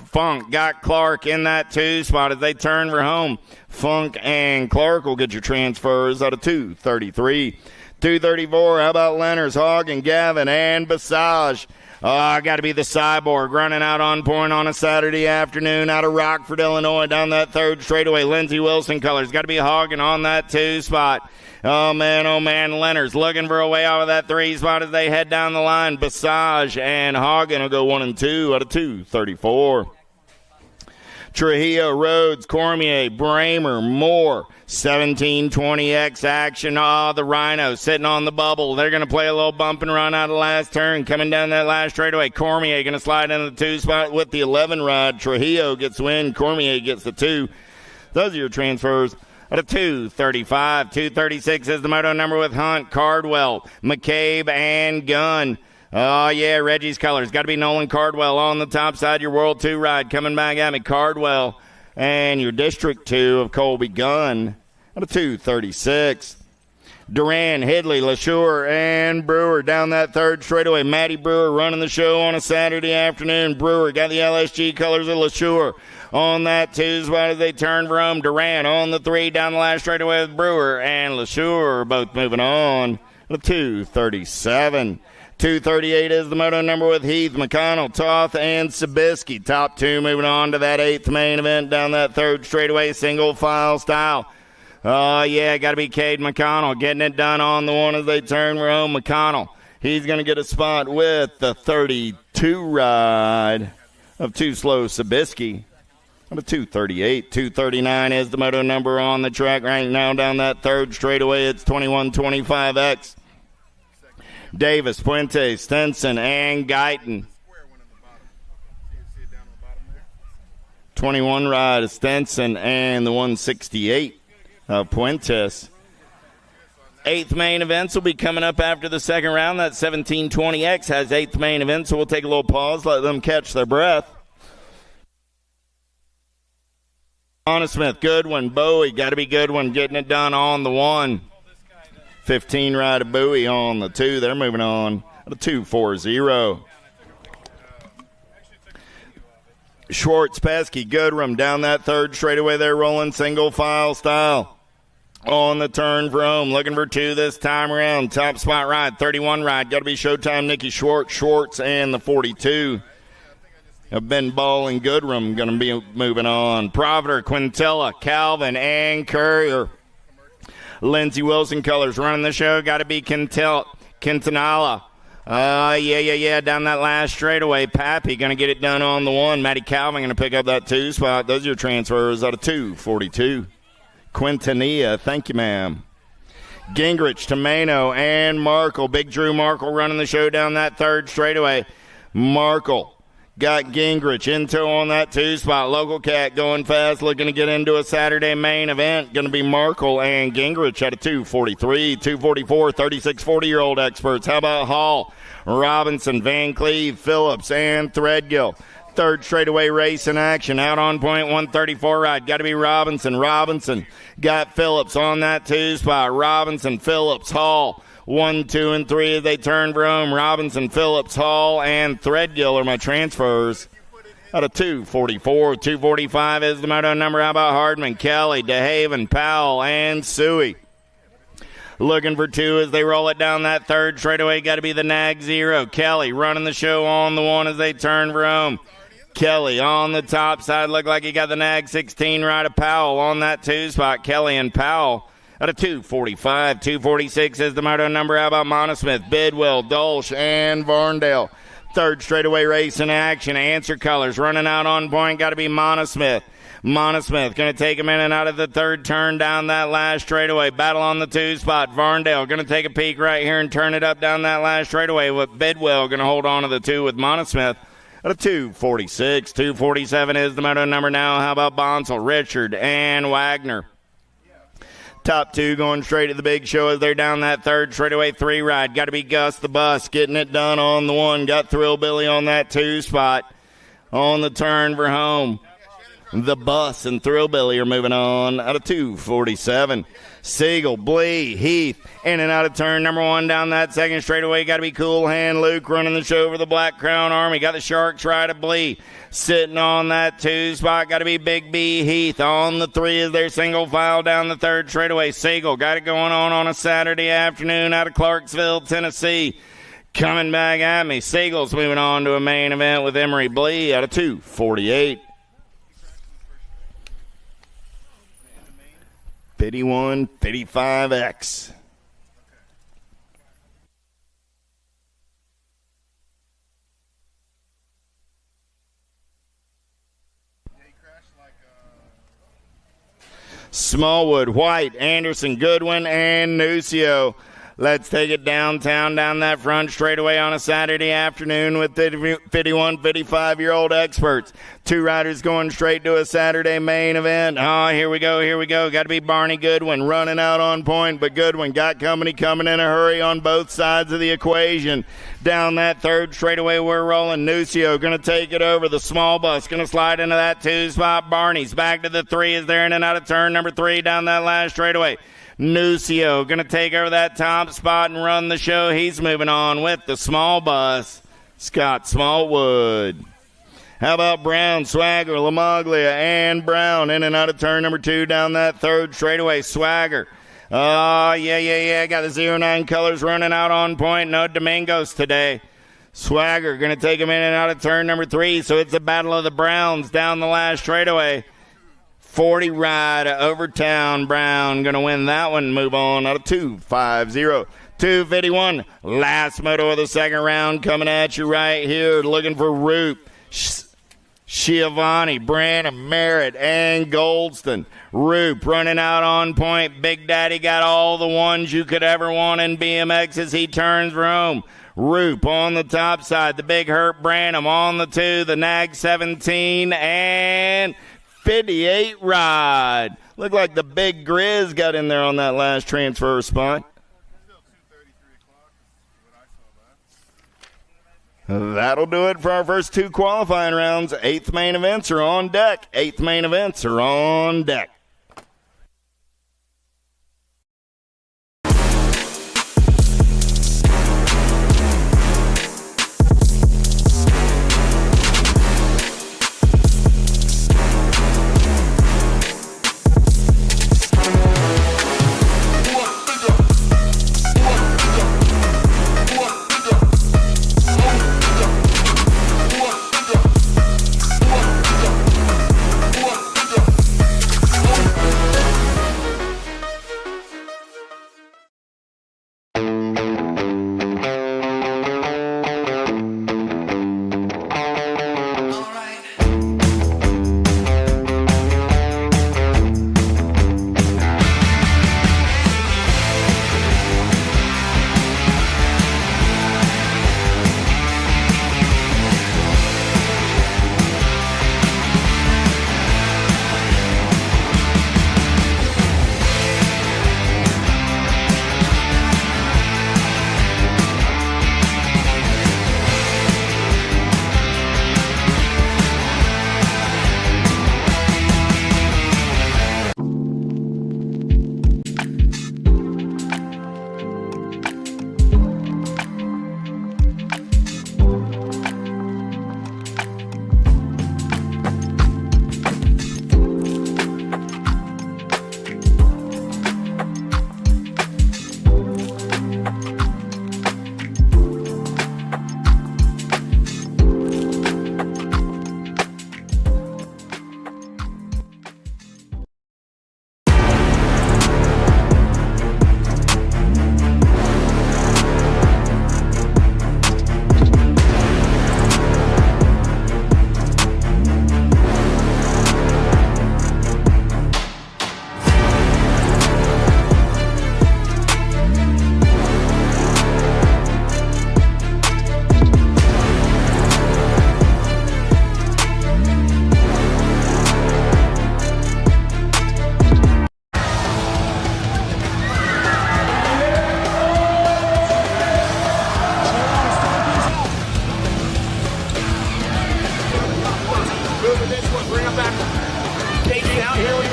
Funk got Clark in that 2 spot as they turn for home. Funk and Clark will get your transfers out of 233. 234, how about Lenners, Hogg, and Gavin, and Basage? Got to be the Cyborg running out on point on a Saturday afternoon out of Rockford, Illinois, down that 3rd straightaway. Lindsey Wilson colors. Got to be Hoggin on that 2 spot. Oh, man, Lenners looking for a way out of that 3 spot as they head down the line. Basage and Hoggin will go 1 and 2 out of 234. Trujillo, Rhodes, Cormier, Bramer, Moore, 1720X action. The Rhino sitting on the bubble. They're going to play a little bump and run out of the last turn. Coming down that last straightaway. Cormier going to slide into the 2 spot with the 11 ride. Trujillo gets the win. Cormier gets the 2. Those are your transfers. Out of 235. 236 is the moto number with Hunt, Cardwell, McCabe, and Gunn. Oh, yeah, Reggie's colors. Got to be Nolan Cardwell on the top side. Your World 2 ride coming back at me. Cardwell and your District 2 of Colby Gunn. Out of 236. Duran, Hidley, LaSure, and Brewer down that 3rd straightaway. Matty Brewer running the show on a Saturday afternoon. Brewer got the LSG colors of LaSure on that 2 spot as they turn for home. Duran on the 3 down the last straightaway with Brewer and LaSure both moving on. Out of 237. 238 is the moto number with Heath, McConnell, Toth, and Sabisky. Top 2 moving on to that 8th main event down that 3rd straightaway single file style. Oh, yeah, got to be Cade McConnell getting it done on the 1 as they turn for home. McConnell, he's going to get a spot with the 32 ride of Too Slow Sabisky. Out of 238. 239 is the moto number on the track right now down that 3rd straightaway. It's 2125X. Davis, Puente, Stenson, and Guyton. 21 ride of Stenson and the 168 of Puentes. 8th main events will be coming up after the second round. That 1720X has 8th main event, so we'll take a little pause, let them catch their breath. Anna Smith, Goodwin, Bowie, got to be Goodwin getting it done on the 1. 15 ride of Bowie on the 2. They're moving on to 240. Schwartz, Pesky, Goodrum down that 3rd straightaway. They're rolling single file style. On the turn for home. Looking for 2 this time around. Top spot ride. 31 ride. Got to be Showtime Nicky Schwartz and the 42. Ben Ball and Goodrum going to be moving on. Provider, Quintella, Calvin, and Courier. Lindsey Wilson colors running the show. Got to be Quintanilla. Yeah. Down that last straightaway. Pappy going to get it done on the 1. Matty Calvin going to pick up that 2 spot. Those are your transfers out of 242. Quintanilla. Thank you, ma'am. Gingrich, Tomeno, and Markle. Big Drew Markle running the show down that third straightaway. Markle got Gingrich into on that 2 spot. Local Cat going fast, looking to get into a Saturday main event. Going to be Markle and Gingrich at a 2:43, 2:44, 36, 40-year-old experts. How about Hall, Robinson, Van Cleve, Phillips, and Threadgill? Third straightaway race in action. Out on point, 134 ride. Got to be Robinson. Robinson got Phillips on that 2 spot. Robinson, Phillips, Hall. 1, 2, and 3 as they turn for home. Robinson, Phillips, Hall, and Threadgill are my transfers. Out of 2:44, 2:45 is the moto number. How about Hardman, Kelly, DeHaven, Powell, and Suey? Looking for 2 as they roll it down that third straightaway. Got to be the Nag 0. Kelly running the show on the 1 as they turn for home. Kelly on the top side. Looked like he got the Nag 16 right of Powell on that 2 spot. Kelly and Powell. Out of 2:45, 2:46 is the moto number. How about Monosmith, Bidwell, Dolch, and Varndale? Third straightaway race in action. Answer colors running out on point. Got to be Monosmith. Monosmith going to take him in and out of the third turn down that last straightaway. Battle on the 2 spot. Varndale going to take a peek right here and turn it up down that last straightaway with Bidwell going to hold on to the 2 with Monosmith. Out of 2:46, 2:47 is the moto number now. How about Bonsall, Richard, and Wagner? Top 2 going straight to the big show as they're down that third straightaway 3 ride. Got to be Gus the Bus getting it done on the 1. Got Thrill Billy on that 2 spot. On the turn for home. The Bus and Thrill Billy are moving on out of 2:47. Siegel, Blee, Heath, in and out of turn number 1 down that second straightaway. Got to be Cool Hand Luke running the show for the Black Crown Army. Got the Sharks right of Blee. Sitting on that 2 spot. Got to be Big B Heath on the 3 as their single file down the third straightaway. Siegel got it going on a Saturday afternoon out of Clarksville, Tennessee. Coming back at me. Siegel's moving on to a main event with Emery Blee out of 2:48. 51, 55X. Smallwood, White, Anderson, Goodwin, and Nucio. Let's take it downtown down that front straightaway on a Saturday afternoon with 51, 55-year-old experts. 2 riders going straight to a Saturday main event. Oh, here we go. Got to be Barney Goodwin running out on point, but Goodwin got company coming in a hurry on both sides of the equation. Down that third straightaway we're rolling. Nucio going to take it over. The small bus going to slide into that 2 spot. Barney's back to the 3 as they're in and out of turn number 3 down that last straightaway. Nucio going to take over that top spot and run the show. He's moving on with the small bus, Scott Smallwood. How about Brown, Swagger, Lamaglia, and Brown in and out of turn number 2 down that third straightaway. Swagger. Oh, yeah. Got the 09 colors running out on point. No Domingos today. Swagger going to take him in and out of turn number 3. So it's a battle of the Browns down the last straightaway. 40 ride over town. Brown going to win that one. Move on out of 2:50. 2:51. Last moto of the second round coming at you right here. Looking for Root, Schiavone, Branham, Merritt, and Goldston. Roop running out on point. Big Daddy got all the ones you could ever want in BMX as he turns for home. Roop on the top side. The Big Hurt Branham on the 2. The Nag 17 and 58 ride. Looked like the Big Grizz got in there on that last transfer spot. That'll do it for our first 2 qualifying rounds. 8th main events are on deck. 8th main events are on deck.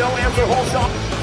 no answer, whole shot.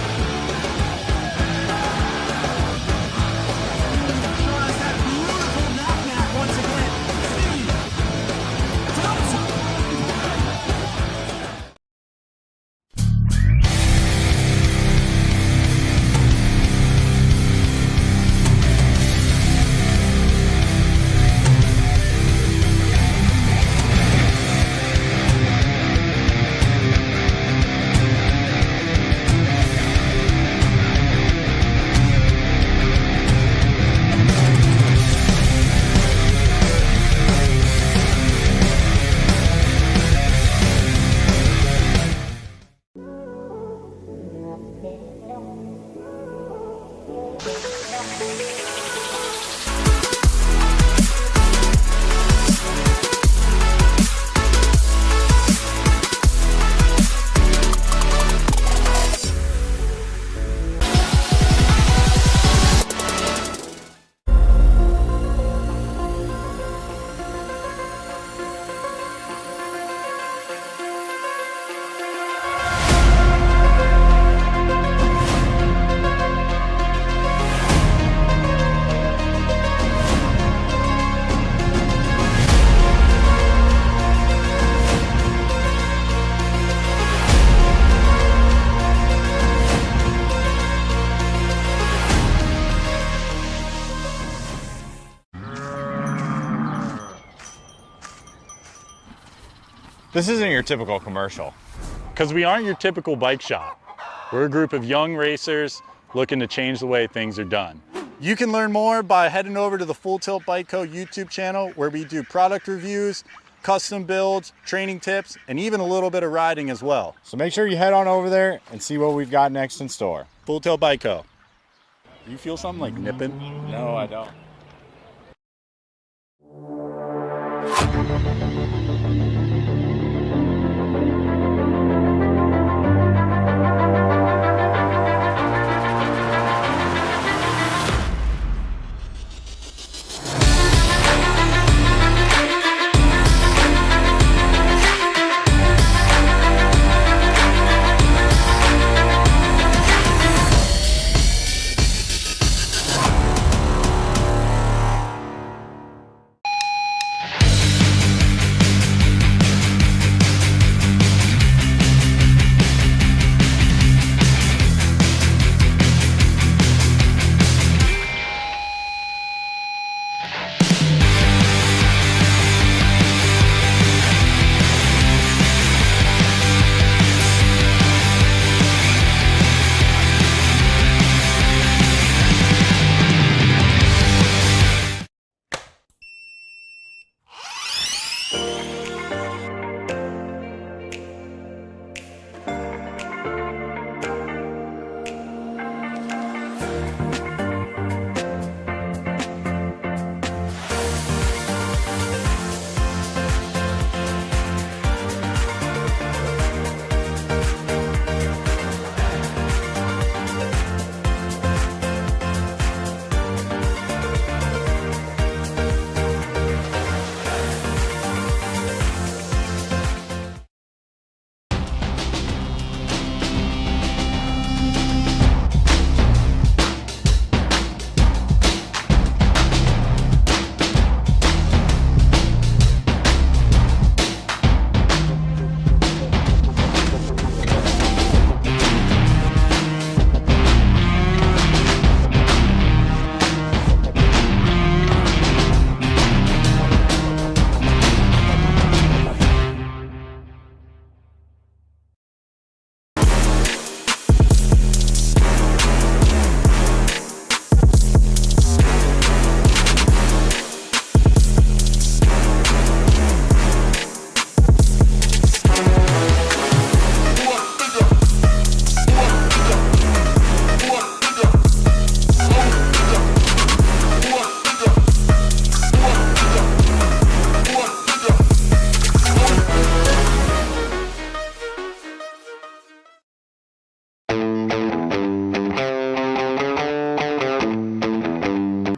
This isn't your typical commercial. Because we aren't your typical bike shop. We're a group of young racers looking to change the way things are done. You can learn more by heading over to the Full Tilt Bike Co. YouTube channel where we do product reviews, custom builds, training tips, and even a little bit of riding as well. So make sure you head on over there and see what we've got next in store. Full Tilt Bike Co. You feel something like nipping? No, I don't.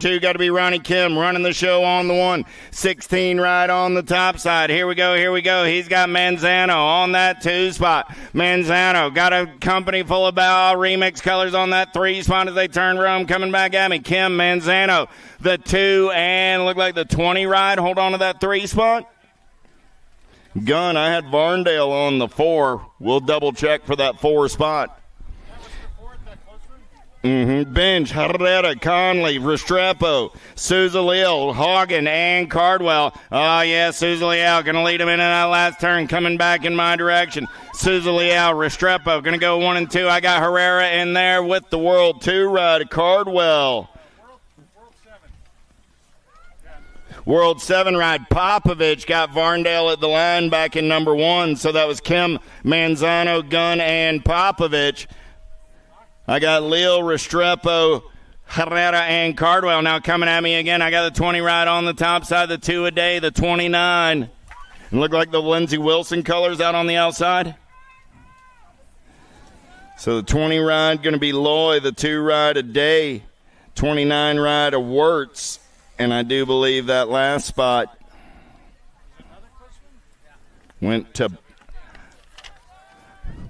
2 got to be Ronnie Kim running the show on the 1. 16 right on the top side. Here we go. He's got Manzano on that 2 spot. Manzano got a company full of Bow Remix colors on that 3 spot as they turn around, coming back at me. Kim, Manzano, the 2, and look like the 20 ride. Hold on to that 3 spot. Gun, I had Varndale on the 4. We'll double check for that 4 spot. Bench, Herrera, Conley, Restrepo, Souza Leal, Hagen, and Cardwell. Oh, yeah, Souza Leal going to lead him into that last turn, coming back in my direction. Souza Leal, Restrepo, going to go 1 and 2. I got Herrera in there with the World 2 ride, Cardwell. World 7 ride, Popovich got Varndale at the line back in number 1. So that was Kim, Manzano, Gunn, and Popovich. I got Leo, Restrepo, Herrera, and Cardwell now coming at me again. I got the 20 ride on the top side, the 2 a day, the 29. And look like the Lindsey Wilson colors out on the outside. So the 20 ride going to be Loy, the 2 ride a day, 29 ride a Wirtz. And I do believe that last spot went to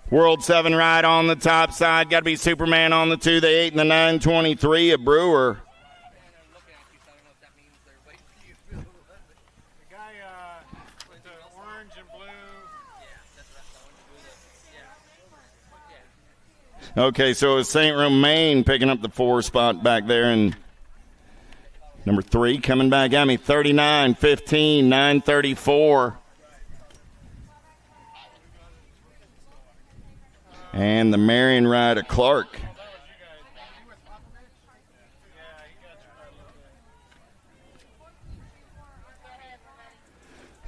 World 7 ride on the top side. Got to be Superman on the 2, the 8, and the 923 a Brewer. The guy with the orange and blue. Okay, so it was St. Romain picking up the 4 spot back there, and number 3 coming back at me, 39, 15, 934. And the Marion ride of Clark.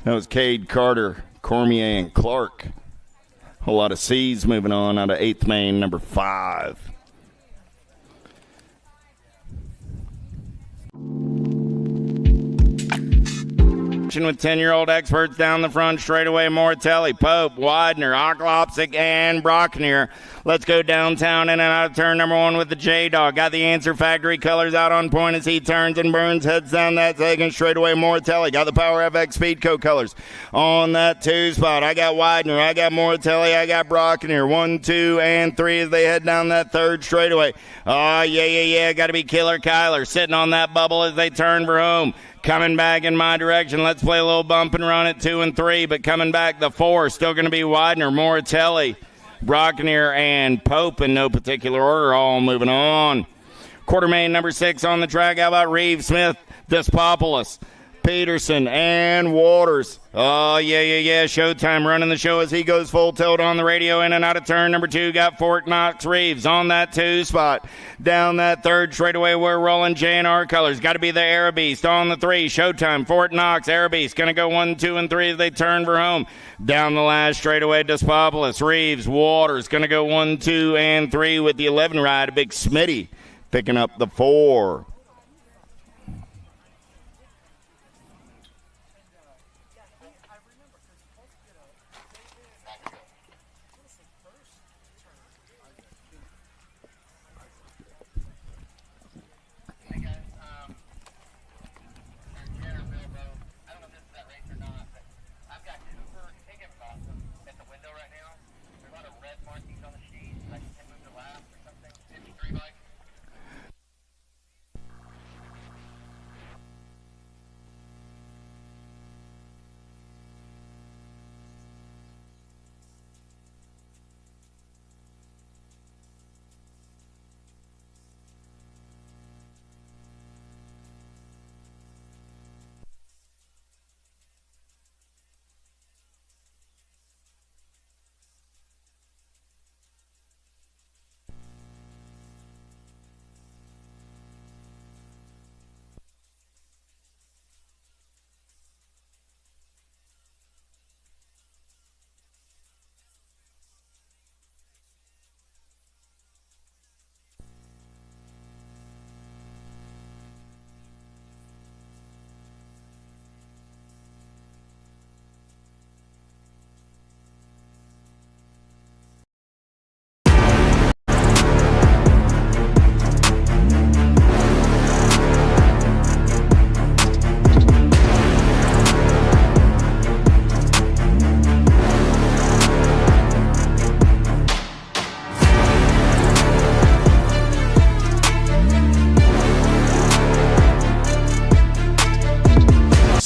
That was Cade, Carter, Cormier, and Clark. A whole lot of C's moving on out of 8th Main, number 5. With 10-year-old experts down the front straightaway, Mortelli, Pope, Widener, Oklopsic, and Brockner. Let's go downtown in and out of turn number 1 with the J-Dog. Got the Answer Factory colors out on point as he turns and burns, heads down that second straightaway. Mortelli got the Power FX Speedco colors on that 2 spot. I got Widener, I got Mortelli, I got Brockner. 1, 2, and 3 as they head down that 3rd straightaway. Oh, yeah. Got to be Killer Kyler sitting on that bubble as they turn for home. Coming back in my direction. Let's play a little bump and run at 2 and 3, but coming back the 4, still going to be Widener, Mortelli, Brockner, and Pope in no particular order, all moving on. Quarter main number 6 on the track. How about Reeves, Smith, Despopoulos, Peterson, and Waters. Oh, yeah. Showtime running the show as he goes full tilt on the radio in and out of turn number 2. Got Fort Knox Reeves on that 2 spot. Down that 3rd straightaway, we're rolling J&R colors. Got to be the Arabeast on the 3. Showtime, Fort Knox, Arabeast. Going to go 1, 2, and 3 as they turn for home. Down the last straightaway, Despopoulos, Reeves, Waters. Going to go 1, 2, and 3 with the 11 ride. A big Smitty picking up the 4.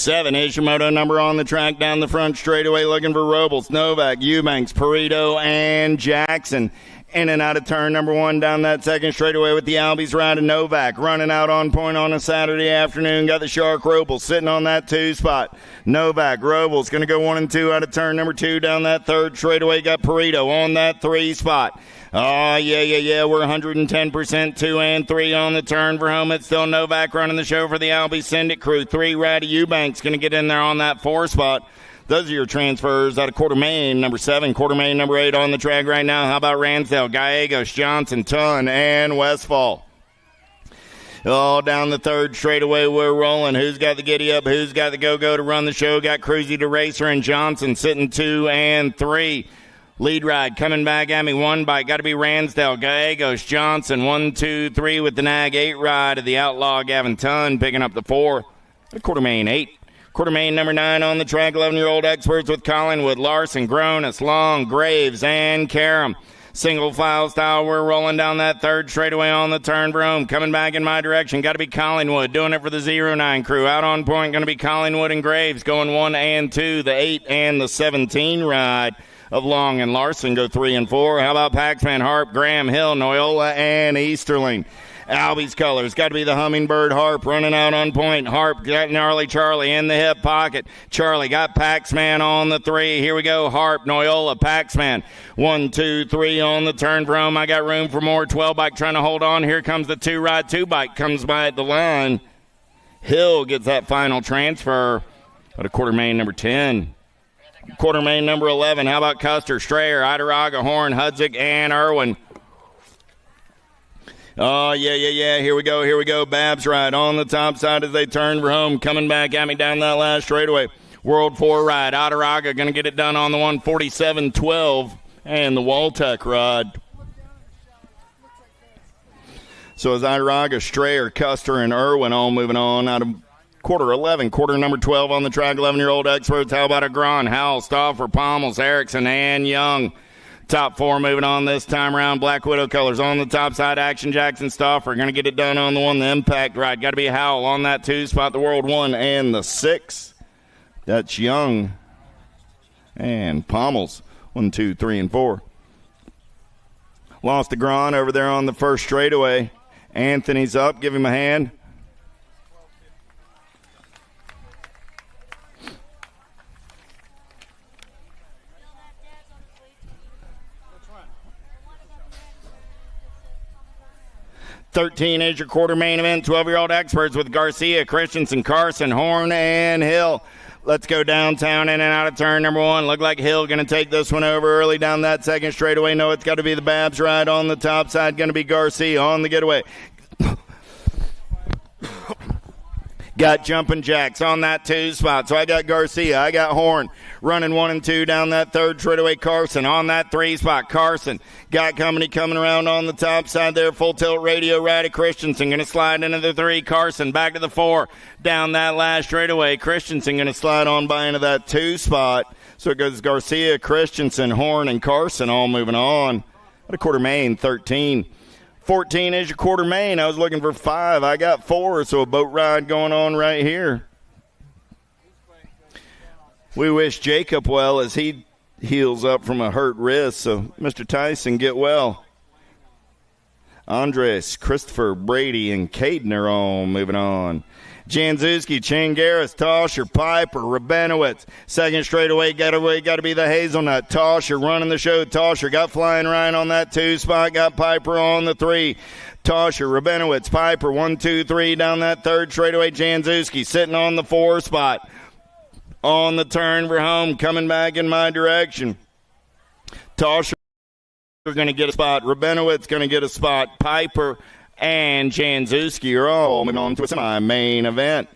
7 is your moto number on the track down the front straightaway, looking for Robles, Novak, Eubanks, Perito, and Jackson. In and out of turn number 1 down that second straightaway with the Albies riding Novak. Running out on point on a Saturday afternoon. Got the Shark Robles sitting on that 2 spot. Novak, Robles going to go 1 and 2 out of turn number 2 down that third straightaway. Got Perito on that 3 spot. Oh, yeah. We're 110%, 2 and 3 on the turn for home. It's still Novak running the show for the Albies Send It crew. 3 Ratty Eubanks going to get in there on that 4 spot. Those are your transfers out of Quarter Main, number 7, Quarter Main, number 8 on the track right now. How about Ransdale, Gallegos, Johnson, Tunn, and Westfall? Oh, down the third straightaway, we're rolling. Who's got the giddy up? Who's got the go-go to run the show? Got Cruzy to Racer and Johnson sitting 2 and 3. Lead ride coming back at me. 1 bike. Got to be Ransdale, Gallegos, Johnson. 1, 2, 3 with the nag. 8 ride of the Outlaw, Gavin Tunn picking up the 4. Quarter Main 8. Quarter Main number 9 on the track, 11-year-old experts with Collingwood, Larson, Gronis, Long, Graves, and Karam. Single file style, we're rolling down that third straightaway on the turn for home. Coming back in my direction, got to be Collingwood, doing it for the 09 crew. Out on point, going to be Collingwood and Graves, going 1 and 2. The 8 and the 17 ride of Long and Larson go 3 and 4. How about Paxman, Harp, Graham, Hill, Noyola, and Easterling? Albie's colors, got to be the Hummingbird. Harp running out on point. Harp got Gnarly Charlie in the hip pocket. Charlie got Paxman on the 3. Here we go. Harp, Noyola, Paxman. 1, 2, 3 on the turn for home. I got room for more. 12 bike trying to hold on. Here comes the 2 ride. 2 bike comes by at the line. Hill gets that final transfer at a Quarter Main number 10. Quarter Main number 11. How about Custer, Strayer, Idaraga, Horn, Hudzik, and Irwin? Oh, yeah. Here we go. Babs ride on the top side as they turn for home. Coming back at me down that last straightaway. World 4 ride. Adaraga going to get it done on the 147-12. And the Waltech ride. So as Adaraga, Strayer, Custer, and Irwin all moving on out of quarter 11. Quarter number 12 on the track. 11-year-old experts. How about Agron, Howell, Stauffer, Pommels, Erickson, and Young? Top 4 moving on this time around. Black Widow colors on the top side. Action Jackson, Stauffer. Going to get it done on the 1. The Impact ride. Got to be Howell on that 2 spot. The World 1 and the 6. That's Young and Pommels. 1, 2, 3, and 4. Lost to Gron over there on the first straightaway. Anthony's up. Give him a hand. $13 is your Quarter Main event. 12-year-old experts with Garcia, Christensen, Carson, Horn, and Hill. Let's go downtown in and out of turn number 1. Look like Hill going to take this one over early down that second straightaway. No, it's got to be the Babs ride on the top side. Going to be Garcia on the getaway. Got Jumpin' Jacks on that 2 spot. So I got Garcia. I got Horn running 1 and 2 down that third straightaway. Carson on that 3 spot. Carson got company coming around on the top side there. Full tilt radio ride of Christensen. Going to slide into the 3. Carson back to the 4 down that last straightaway. Christensen going to slide on by into that 2 spot. So it goes Garcia, Christensen, Horn, and Carson all moving on. At a Quarter Main, 13. 14 is your Quarter Main. I was looking for 5. I got 4, so a boat ride going on right here. We wish Jacob well as he heals up from a hurt wrist. So, Mr. Tyson, get well. Andres, Christopher, Brady, and Caden are all moving on. Janzuski, Changaris, Tosher, Piper, Rabenowitz. Second straightaway got to be the Hazelnut. Tosher running the show. Tosher got Flying Ryan on that 2 spot. Got Piper on the 3. Tosher, Rabenowitz, Piper, 1, 2, 3 down that third straightaway. Janzuski sitting on the 4 spot. On the turn for home, coming back in my direction. Tosher going to get a spot. Rabenowitz going to get a spot. Piper and Janzuski are all moving on to a semi-main event.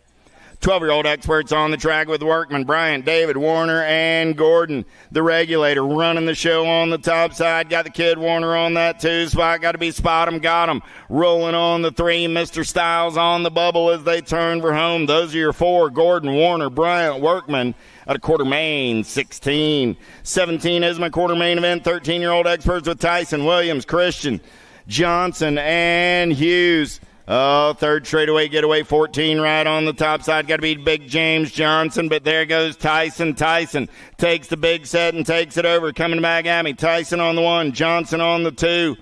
12-year-old experts on the track with Workman, Bryant, David, Warner, and Gordon. The Regulator running the show on the top side. Got the kid Warner on that 2 spot. Got to be Spot 'em, got him. Rolling on the 3. Mr. Styles on the bubble as they turn for home. Those are your 4. Gordon, Warner, Bryant, Workman. At a Quarter Main, 16. 17 is my Quarter Main event. 13-year-old experts with Tyson, Williams, Christian, Johnson, and Hughes. Oh, third straightaway getaway, 14 right on the top side. Got to beat Big James Johnson, but there goes Tyson. Tyson takes the big set and takes it over. Coming back at me. Tyson on the 1, Johnson on the 2.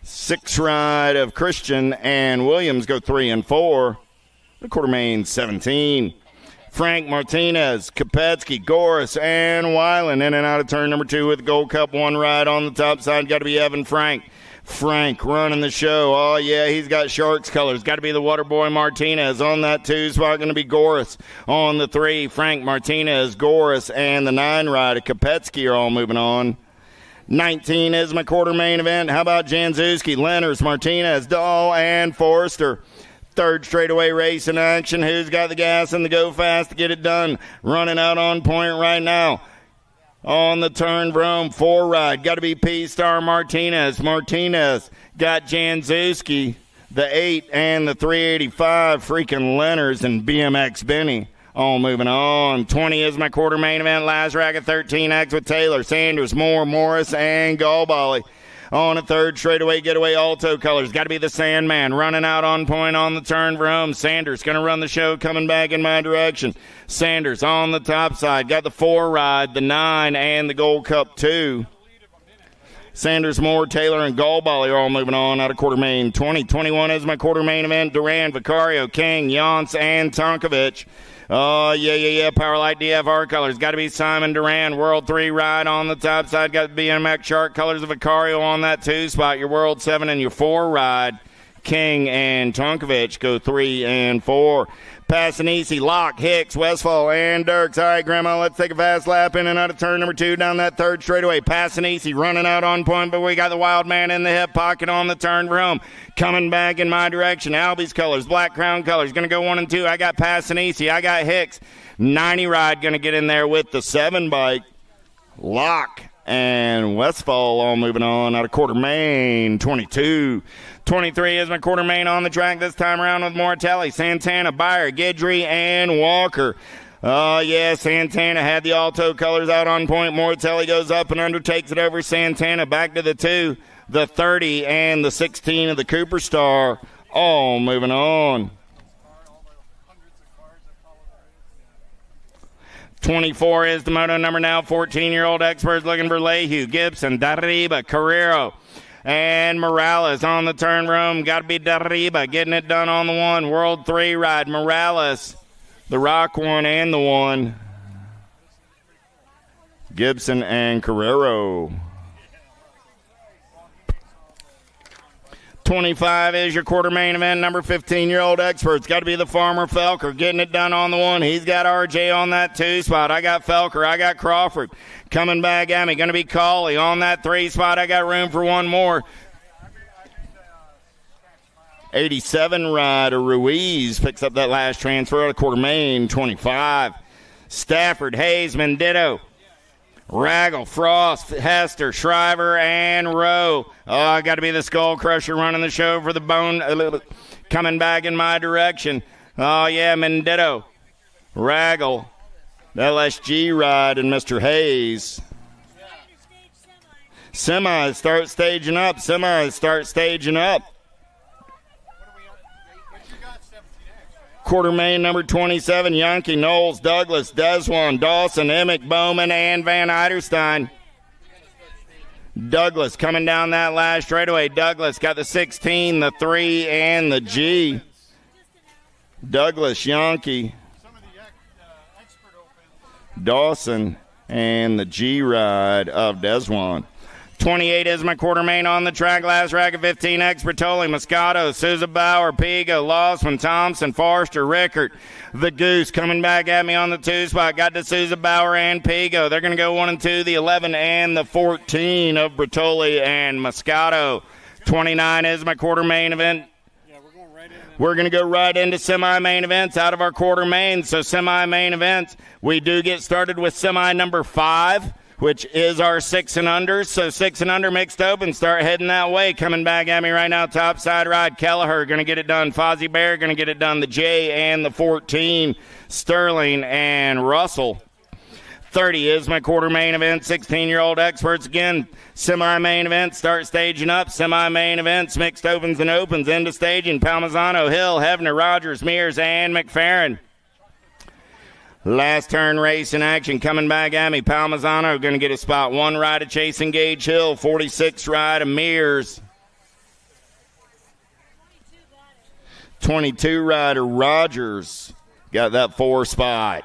6 ride of Christian and Williams go 3 and 4. The Quartermain 17. Frank Martinez, Kopetsky, Goris, and Weiland in and out of turn number 2 with Gold Cup. 1 ride on the top side. Got to be Evan Frank. Frank running the show. Oh, yeah, he's got Sharks colors. Got to be the Waterboy Martinez. On that 2 spot, going to be Goris. On the 3, Frank Martinez, Goris, and the 9 ride of Kopetsky are all moving on. 19 is my quarter main event. How about Janzewski, Lenners, Martinez, Dahl, and Forrester? Third straightaway race in action. Who's got the gas and the go fast to get it done? Running out on point right now. On the turn, Rome, 4 ride. Got to be P-Star Martinez. Martinez got Janzewski, the 8 and the 385. Freaking Lenners and BMX Benny. All moving on. 20 is my quarter main event. Last racket, 13X with Taylor, Sanders, Moore, Morris, and Galbali. On a third straightaway getaway, Alto colors. Got to be the Sandman running out on point on the turn for home. Sanders going to run the show, coming back in my direction. Sanders on the top side. Got the 4 ride, the 9, and the Gold Cup 2. Sanders, Moore, Taylor, and Galbali are all moving on out of quarter main. 20-21 is my quarter main event. Duran, Vicario, King, Yance, and Tonkovich. Oh, yeah. Powerlight DFR colors. Got to be Simon Duran. World 3 ride on the top side. Got the BMX Shark colors of Vicario on that 2 spot. Your World 7 and your 4 ride. King and Tonkovich go 3 and 4. Passanisi, Locke, Hicks, Westfall, and Dirks. All right, Grandma, let's take a fast lap in and out of turn number 2 down that third straightaway. Passanisi running out on point, but we got the Wild Man in the hip pocket on the turn for home. Coming back in my direction. Albie's colors, Black Crown colors. Going to go 1 and 2. I got Passanisi. I got Hicks. 90 ride going to get in there with the 7 bike. Locke and Westfall all moving on out of quarter main. 22. 23 is my quarter main on the track this time around with Mortelli, Santana, Byer, Guidry, and Walker. Oh, yeah, Santana had the Alto colors out on point. Mortelli goes up and under, takes it over Santana. Back to the 2, the 30, and the 16 of the Cooper Star. All moving on. 24 is the moto number now. 14-year-old experts looking for Lehue, Gibson, Dariba, Carrero, and Morales on the turn room. Got to be Dariba getting it done on the 1. World 3 ride. Morales, the Rock 1 and the 1. Gibson and Carrero. 25 is your quarter main event. Number 15-year-old experts. Got to be the Farmer Felker getting it done on the 1. He's got RJ on that 2 spot. I got Felker. I got Crawford. Coming back at me. Going to be Cawley on that 3 spot. I got room for 1 more. 87 rider Ruiz picks up that last transfer out of quarter main. 25. Stafford, Hayes, Mendito, Raggle, Frost, Hester, Shriver, and Rowe. Oh, got to be the Skull Crusher running the show for the Bone. Coming back in my direction. Oh, yeah, Mendito, Raggle, LSG ride, and Mr. Hayes. Semis start staging up. Semis start staging up. Quarter main number 27, Yankee, Knowles, Douglas, Deswan, Dawson, Emick, Bowman, and Van Eiderstein. Douglas coming down that last straightaway. Douglas got the 16, the 3, and the G. Douglas, Yankee, Dawson, and the G ride of Deswan. 28 is my quarter main on the track. Last racket, 15, Bertoli, Moscato, Sousa Bauer, Pigo, Lossman, Thompson, Forrester, Rickard. The Goose coming back at me on the 2 spot. Got to Sousa Bauer and Pigo. They're going to go 1 and 2, the 11 and the 14 of Bertoli and Moscato. 29 is my quarter main event. We're going to go right into semi-main events out of our quarter main. So semi-main events, we do get started with semi number 5, which is our 6 and under. So 6 and under mixed open. Start heading that way. Coming back at me right now, top side ride. Kelleher going to get it done. Fozzie Bear going to get it done. The J and the 14. Sterling and Russell. 30 is my quarter main event. 16-year-old experts again. Semi-main event, start staging up. Semi-main events, mixed opens and opens. Into staging, Palmazano, Hill, Hefner, Rogers, Mears, and McFerrin. Last turn race in action coming back at me. Palmazano going to get a spot. 1 ride of Chasing Gage Hill. 46 ride of Mears. 22 ride of Rogers. Got that 4 spot.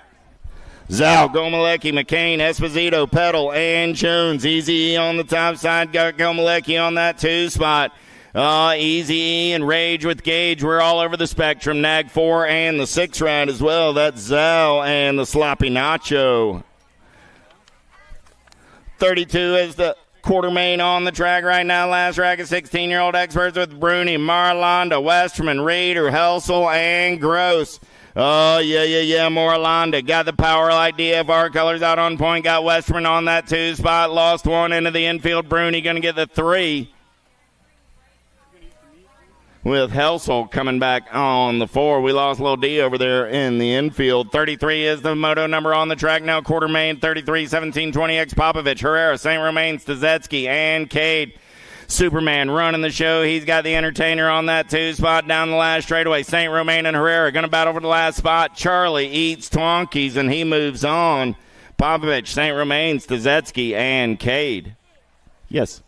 Zal, Gomalecki, McCain, Esposito, Petal, and Jones. Easy E on the top side. Got Gomalecki on that 2 spot. Easy E and Rage with Gage. We're all over the spectrum. Nag 4 and the 6 ride as well. That's Zal and the Sloppy Nacho. 32 is the quarter main on the track right now. Last rack of 16-year-old experts with Bruni, Marlonda, Westerman, Reeder, Helsel, and Gross. Oh, yeah, Morlanda. Got the power light DFR colors out on point. Got Westerman on that 2 spot. Lost 1 into the infield. Bruni going to get the 3. With Helsel coming back on the 4. We lost little D over there in the infield. 33 is the moto number on the track now. Quarter main, 33, 17, 20X Popovich, Herrera, St. Romain, Stazetsky, and Cade. Superman running the show. He's got the entertainer on that 2 spot down the last straightaway. St. Romain and Herrera going to battle for the last spot. Charlie eats Twonkies, and he moves on. Popovich, St. Romain, Stazetsky, and Cade. Yes.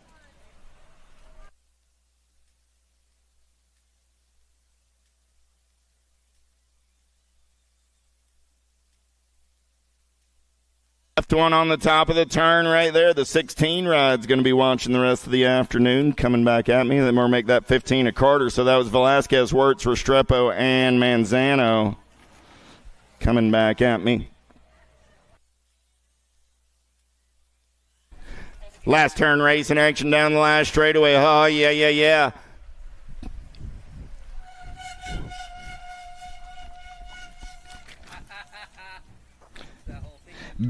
Left one on the top of the turn right there. The 16 ride's going to be watching the rest of the afternoon. Coming back at me. Then we'll make that 15 a Carter. So that was Velasquez, Wirtz, Restrepo, and Manzano coming back at me. Last turn race in action down the last straightaway. Oh, yeah.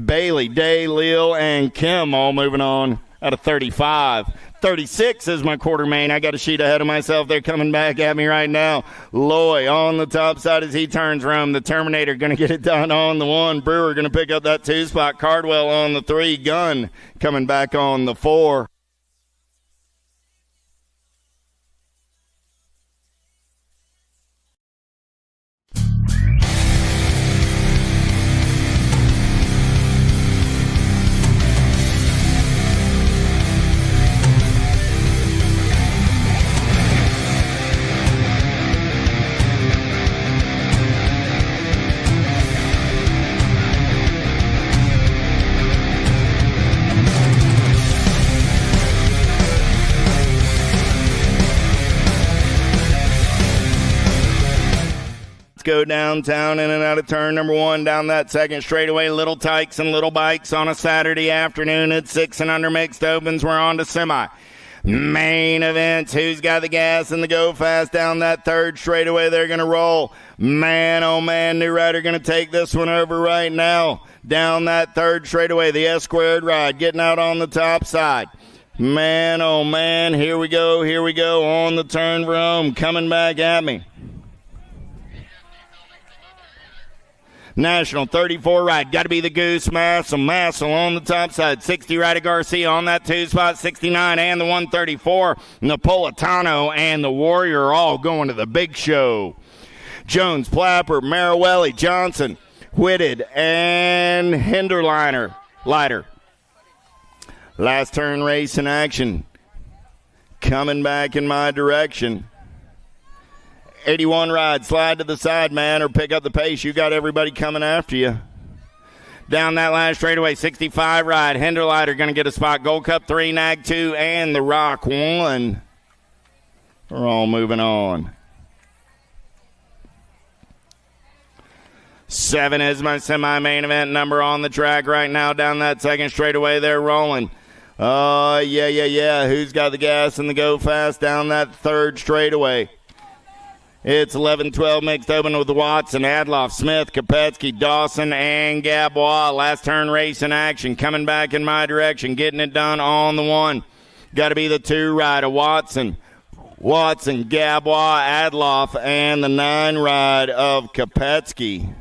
Bailey, Day, Lil, and Kim all moving on out of 35. 36 is my quarter main. I got a sheet ahead of myself. They're coming back at me right now. Loy on the top side as he turns Rome. The Terminator going to get it done on the 1. Brewer going to pick up that 2 spot. Cardwell on the 3. Gunn coming back on the 4. Go downtown in and out of turn number 1 down that second straightaway. Little Tykes and Little Bikes on a Saturday afternoon at 6 and under mixed opens. We're on to semi. Main events. Who's got the gas and the go fast down that third straightaway? They're going to roll. Man, oh man, New Rider going to take this one over right now. Down that third straightaway, the S squared ride getting out on the top side. Man, oh man, here we go on the turn for home. Coming back at me. National 34 ride. Got to be the Goose Massel on the top side. 60 ride of Garcia on that 2 spot. 69 and the 134. Napolitano and the Warrior all going to the big show. Jones, Plapper, Marawelli, Johnson, Whitted, and Hinderliner. Lighter. Last turn race in action. Coming back in my direction. 81 ride, slide to the side, man, or pick up the pace. You got everybody coming after you. Down that last straightaway, 65 ride. Hinderleiter going to get a spot. Gold Cup 3, Nag 2, and the Rock 1. We're all moving on. 7 is my semi-main event number on the track right now. Down that second straightaway, they're rolling. Oh, yeah. Who's got the gas and the go fast down that third straightaway? It's 11-12 mixed open with Watson, Adloff, Smith, Kopetsky, Dawson, and Gabois. Last turn race in action. Coming back in my direction. Getting it done on the 1. Got to be the 2 ride of Watson, Gabois, Adloff, and the 9 ride of Kopetsky.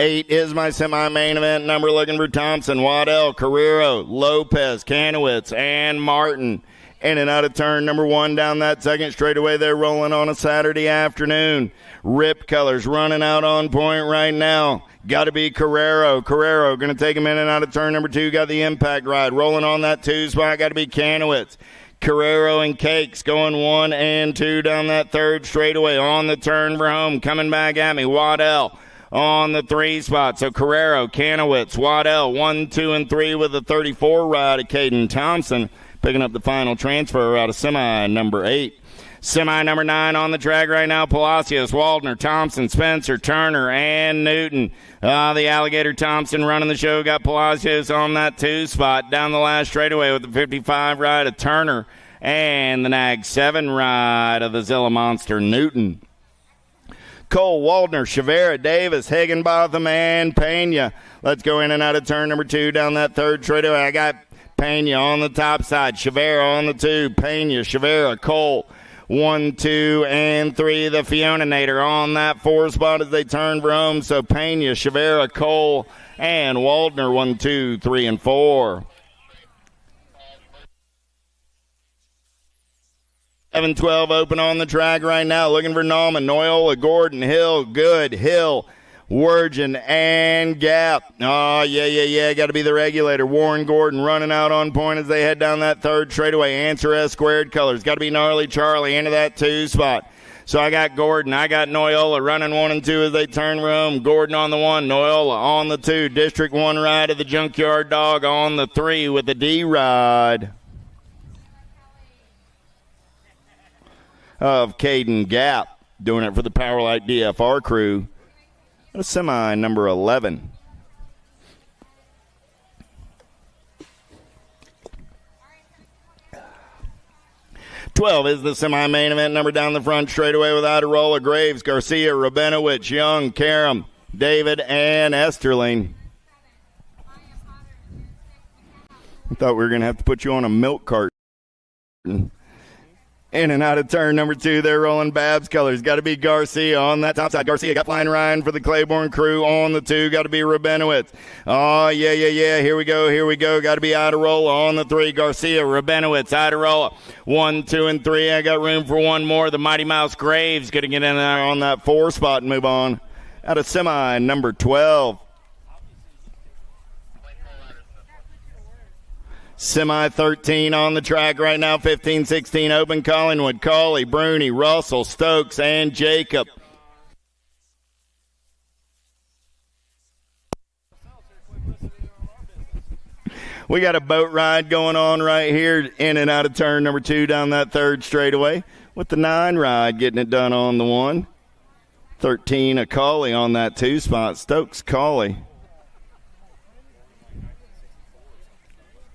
8 is my semi-main event number, looking for Thompson, Waddell, Carrero, Lopez, Kanowitz, and Martin. In and out of turn number 1 down that second straightaway. They're rolling on a Saturday afternoon. Rip Colors running out on point right now. Got to be Carrero. Carrero going to take him in and out of turn number 2. Got the impact ride. Rolling on that 2 spot. Got to be Kanowitz. Carrero and Cakes going 1 and 2 down that third straightaway. On the turn for home. Coming back at me. Waddell on the 3 spot. So Carrero, Kanowitz, Waddell, 1, 2, and 3 with a 34 ride of Caden Thompson. Picking up the final transfer out of semi number 8. Semi number 9 on the track right now. Palacios, Waldner, Thompson, Spencer, Turner, and Newton. The Alligator Thompson running the show. Got Palacios on that 2 spot. Down the last straightaway with the 55 ride of Turner. And the Nag 7 ride of the Zilla Monster Newton. Cole, Waldner, Chavera, Davis, Higginbotham, and Pena. Let's go in and out of turn number 2 down that third straightaway. I got Pena on the top side, Chavera on the 2, Pena, Chavera, Cole, 1, 2, and 3. The Fiona-nator on that 4 spot as they turn for home. So Pena, Chavera, Cole, and Waldner, 1, 2, 3, and 4. 7-12 open on the track right now. Looking for Nauman, Noyola, Gordon, Hill, Good, Hill, Wirgin, and Gap. Oh, yeah. Got to be the regulator. Warren Gordon running out on point as they head down that third straightaway. Answer S squared colors. Got to be Gnarly Charlie into that 2 spot. So I got Gordon. I got Noyola running 1 and 2 as they turn room. Gordon on the 1, Noyola on the 2. District 1 ride of the Junkyard Dog on the 3 with the D ride of Caden Gap, doing it for the Powerlight DFR crew. A semi number 11. $12 is the semi-main event number down the front straightaway with Adirola, Graves, Garcia, Rabinowitz, Young, Karam, David, and Esterling. I thought we were going to have to put you on a milk cart. In and out of turn number 2, they're rolling Babs colors. Got to be Garcia on that top side. Garcia got Flying Ryan for the Claiborne crew on the 2. Got to be Rabinowitz. Oh, yeah. Here we go. Got to be Adirola on the 3. Garcia, Rabinowitz, Adirola. 1, 2, and 3. I got room for one more. The Mighty Mouse Graves going to get in there on that 4 spot and move on. Out of semi number 12. Semi 13 on the track right now. 15, 16 open. Collingwood, Cawley, Bruni, Russell, Stokes, and Jacob. We got a boat ride going on right here in and out of turn number 2 down that third straightaway with the 9 ride getting it done on the 1. 13 a Cawley on that 2 spot. Stokes, Cawley.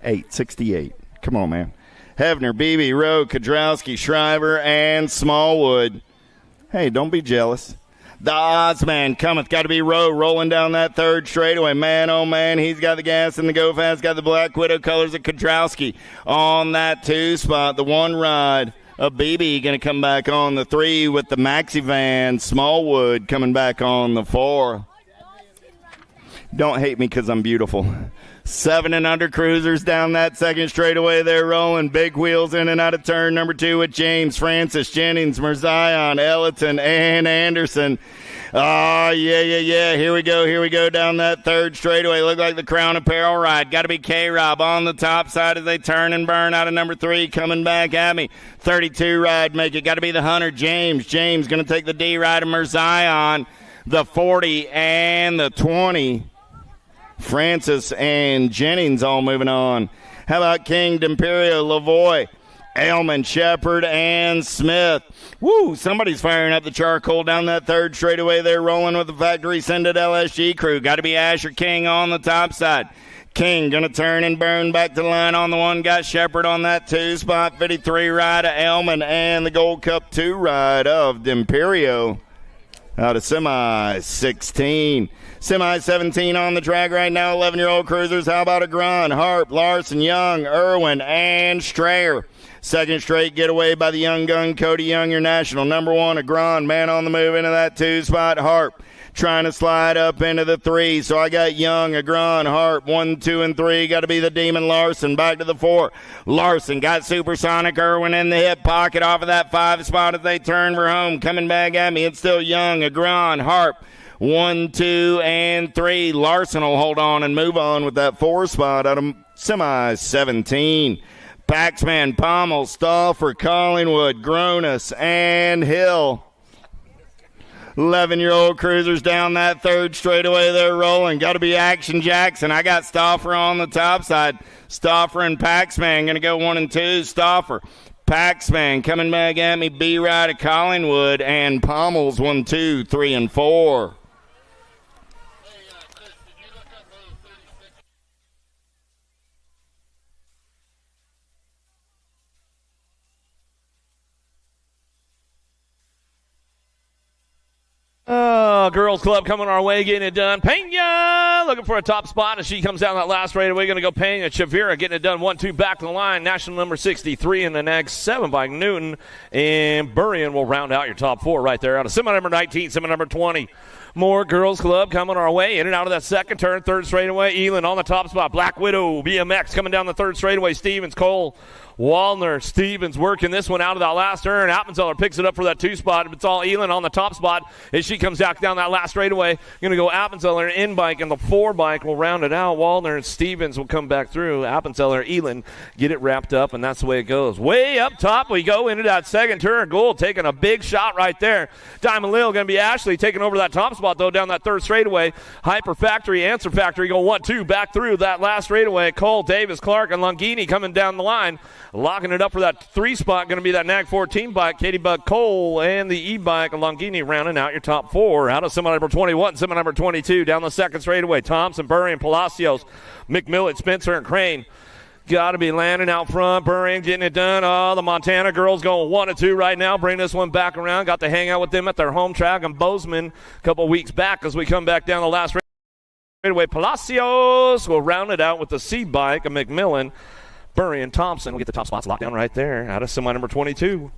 868. Come on, man. Hefner, Beebe, Rowe, Kodrowski, Shriver, and Smallwood. Hey, don't be jealous. The odds man cometh. Got to be Rowe rolling down that third straightaway. Man, oh, man, he's got the gas and the go fast. Got the Black Widow colors of Kodrowski on that 2 spot. The 1 ride of Beebe going to come back on the 3 with the Maxi Van. Smallwood coming back on the 4. Don't hate me because I'm beautiful. 7 and under cruisers down that second straightaway. They're rolling big wheels in and out of turn number 2 with James, Francis, Jennings, Merzion, Elliton, and Anderson. Oh, yeah. Here we go down that third straightaway. Look like the Crown Apparel ride. Got to be K-Rob on the top side as they turn and burn out of number 3. Coming back at me. 32 ride make it. Got to be the Hunter, James. James going to take the D ride of Merzion. The 40 and the 20. Francis and Jennings all moving on. How about King, D'Imperio, Lavoie, Ailman, Shepard, and Smith? Woo, somebody's firing up the charcoal down that third straightaway. They're rolling with the factory sended LSG crew. Got to be Asher King on the top side. King going to turn and burn back to the line on the 1. Got Shepard on that 2 spot. 53 ride of Ailman and the Gold Cup 2 ride of D'Imperio. Out of semi 16. Semi 17 on the track right now. 11-year-old cruisers. How about a Grun, Harp, Larson, Young, Irwin, and Strayer. Second straight getaway by the young gun, Cody Young, your national. Number 1, a Grun. Man on the move into that 2 spot. Harp trying to slide up into the 3. So I got Young, Agron, Harp, 1, 2, and 3. Got to be the Demon Larson. Back to the 4. Larson got Supersonic Irwin in the hip pocket off of that 5 spot as they turn for home. Coming back at me, it's still Young, Agron, Harp. 1, 2, and 3. Larson will hold on and move on with that 4 spot out of semi 17. Paxman, Pommel, Stauffer, Collingwood, Gronus, and Hill. 11-year-old cruisers down that 3rd straightaway. They're rolling. Got to be Action Jackson. I got Stauffer on the top side. Stauffer and Paxman going to go 1 and 2. Stauffer, Paxman coming back at me. B-Ride of Collingwood and Pommel's 1, 2, 3, and 4. Girls Club coming our way, getting it done. Pena looking for a top spot as she comes down that last straightaway. Going to go Pena. Chavira getting it done. 1, 2 back to the line. National number 63 in the next 7 by Newton. And Burrion will round out your top 4 right there out of semi number 19, semi number 20. More Girls Club coming our way. In and out of that second turn. 3rd straightaway. Elin on the top spot. Black Widow. BMX coming down the 3rd straightaway. Stevens, Cole, Wallner, Stevens working this one out of that last turn. Appenzeller picks it up for that 2 spot. It's all Elin on the top spot as she comes back down that last straightaway. Going to go Appenzeller in bike, and the 4 bike will round it out. Wallner and Stevens will come back through. Appenzeller, Elin get it wrapped up, and that's the way it goes. Way up top we go into that second turn. Gould taking a big shot right there. Diamond Lil going to be Ashley taking over that top spot, though, down that 3rd straightaway. Hyper Factory, Answer Factory go 1, 2 back through that last straightaway. Cole, Davis, Clark, and Longini coming down the line. Locking it up for that 3 spot, going to be that NAG 14 bike, Katie Bug Cole, and the e-bike, Longini rounding out your top 4. Out of semi number 21, semi number 22, down the 2nd straightaway. Thompson, Burry, and Palacios, McMillan, Spencer, and Crane. Got to be landing out front. Burry getting it done. Oh, the Montana girls going 1 and 2 right now. Bring this one back around. Got to hang out with them at their home track in Bozeman a couple weeks back as we come back down the last straightaway. Palacios will round it out with the C-bike of McMillan. Burry and Thompson will get the top spots locked down right there out of semi number 22.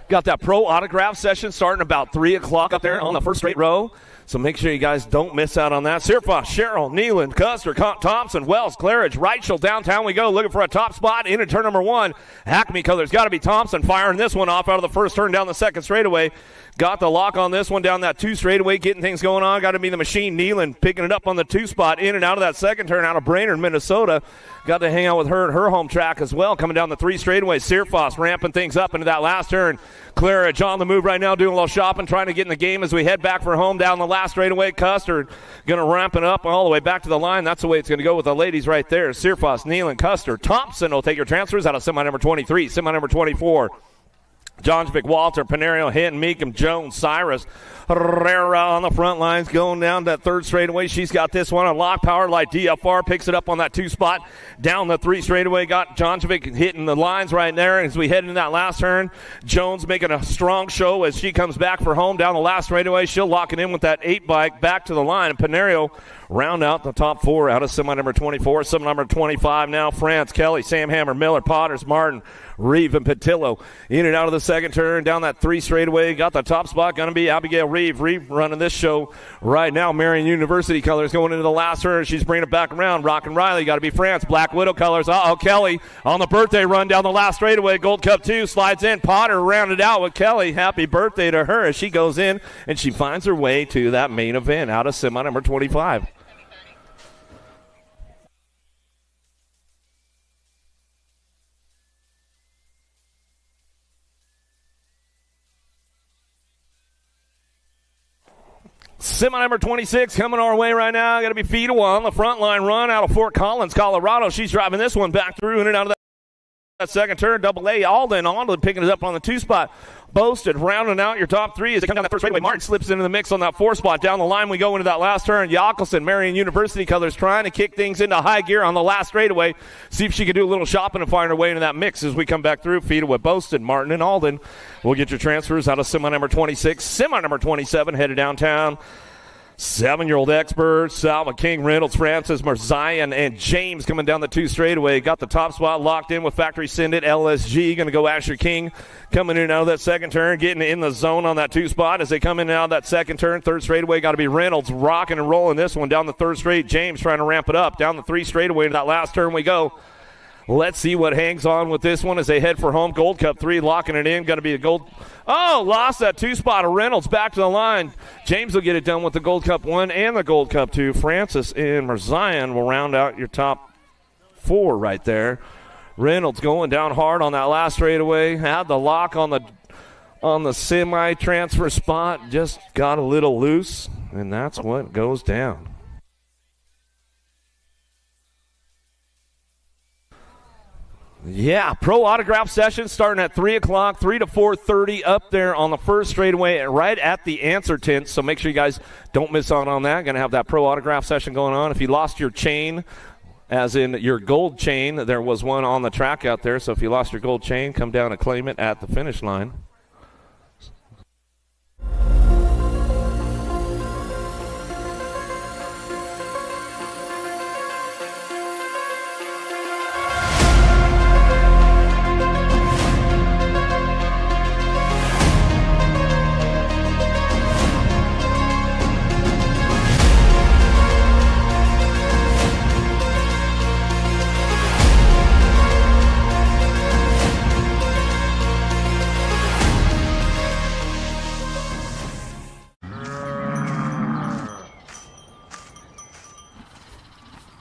Got that pro autograph session starting about 3 o'clock up there on the first straight row. So make sure you guys don't miss out on that. Sirfoss, Sherrill, Neeland, Custer, Thompson, Wells, Claridge, Reichel, downtown we go. Looking for a top spot in turn number 1. Acme colors got to be Thompson firing this one off out of the first turn down the 2nd straightaway. Got the lock on this one down that 2 straightaway, getting things going on. Got to be the machine. Neeland picking it up on the 2 spot in and out of that 2nd turn out of Brainerd, Minnesota. Got to hang out with her at her home track as well. Coming down the 3 straightaway. Sirfoss ramping things up into that last turn. Claridge on the move right now, doing a little shopping, trying to get in the game as we head back for home down the last straightaway. Custer going to ramp it up all the way back to the line. That's the way it's going to go with the ladies right there. Sirfoss, Neeland, Custer. Thompson will take your transfers out of semi number 23, semi number 24. Johnsvik, Walter, Panerio, Hinton, Meekum, Jones, Cyrus, Herrera on the front lines going down that 3rd straightaway. She's got this one on lock power like DFR, picks it up on that 2 spot. Down the 3 straightaway, got Johnsvik hitting the lines right there as we head into that last turn. Jones making a strong show as she comes back for home down the last straightaway. She'll lock it in with that 8 bike back to the line. And Panerio round out the top 4 out of semi number 24. Semi number 25 now. France, Kelly, Sam Hammer, Miller, Potters, Martin, Reeve, and Patillo. In and out of the 2nd turn down that 3 straightaway. Got the top spot. Going to be Abigail Reeve. Reeve running this show right now. Marion University colors going into the last turn. She's bringing it back around. Rock and Riley. Got to be France. Black Widow colors. Kelly on the birthday run down the last straightaway. Gold Cup 2 slides in. Potter rounded out with Kelly. Happy birthday to her as she goes in and she finds her way to that main event out of semi number 25. Semi number 26 coming our way right now. Got to be Fedewa on the front line run out of Fort Collins, Colorado. She's driving this one back through in and out of that That second turn, double A, Alden picking it up on the 2 spot. Boasted, rounding out your top 3 as they come down that first straightaway. Martin slips into the mix on that 4 spot. Down the line we go into that last turn. Yockelson, Marion University colors, trying to kick things into high gear on the last straightaway. See if she can do a little shopping and find her way into that mix as we come back through. Feed it with Boasted, Martin, and Alden. We'll get your transfers out of semi number 26. Semi number 27 headed downtown. 7-year-old expert, Salva King, Reynolds, Francis, Marzian, and James coming down the 2 straightaway. Got the top spot locked in with Factory Syndit, LSG. Going to go Asher King coming in and out of that second turn, getting in the zone on that 2 spot as they come in and out of that second turn. 3rd straightaway got to be Reynolds rocking and rolling this one down the 3rd straight. James trying to ramp it up. Down the 3 straightaway into that last turn we go. Let's see what hangs on with this one as they head for home. Gold Cup 3 locking it in. Going to be a gold. Oh, lost that 2 spot of Reynolds back to the line. James will get it done with the Gold Cup 1 and the Gold Cup 2. Francis and Marzian will round out your top 4 right there. Reynolds going down hard on that last straightaway. Had the lock on the semi-transfer spot. Just got a little loose, and that's what goes down. Yeah, pro autograph session starting at 3 o'clock, 3 to 4:30 up there on the first straightaway right at the answer tent. So make sure you guys don't miss out on that. Going to have that pro autograph session going on. If you lost your chain, as in your gold chain, there was one on the track out there. So if you lost your gold chain, come down and claim it at the finish line.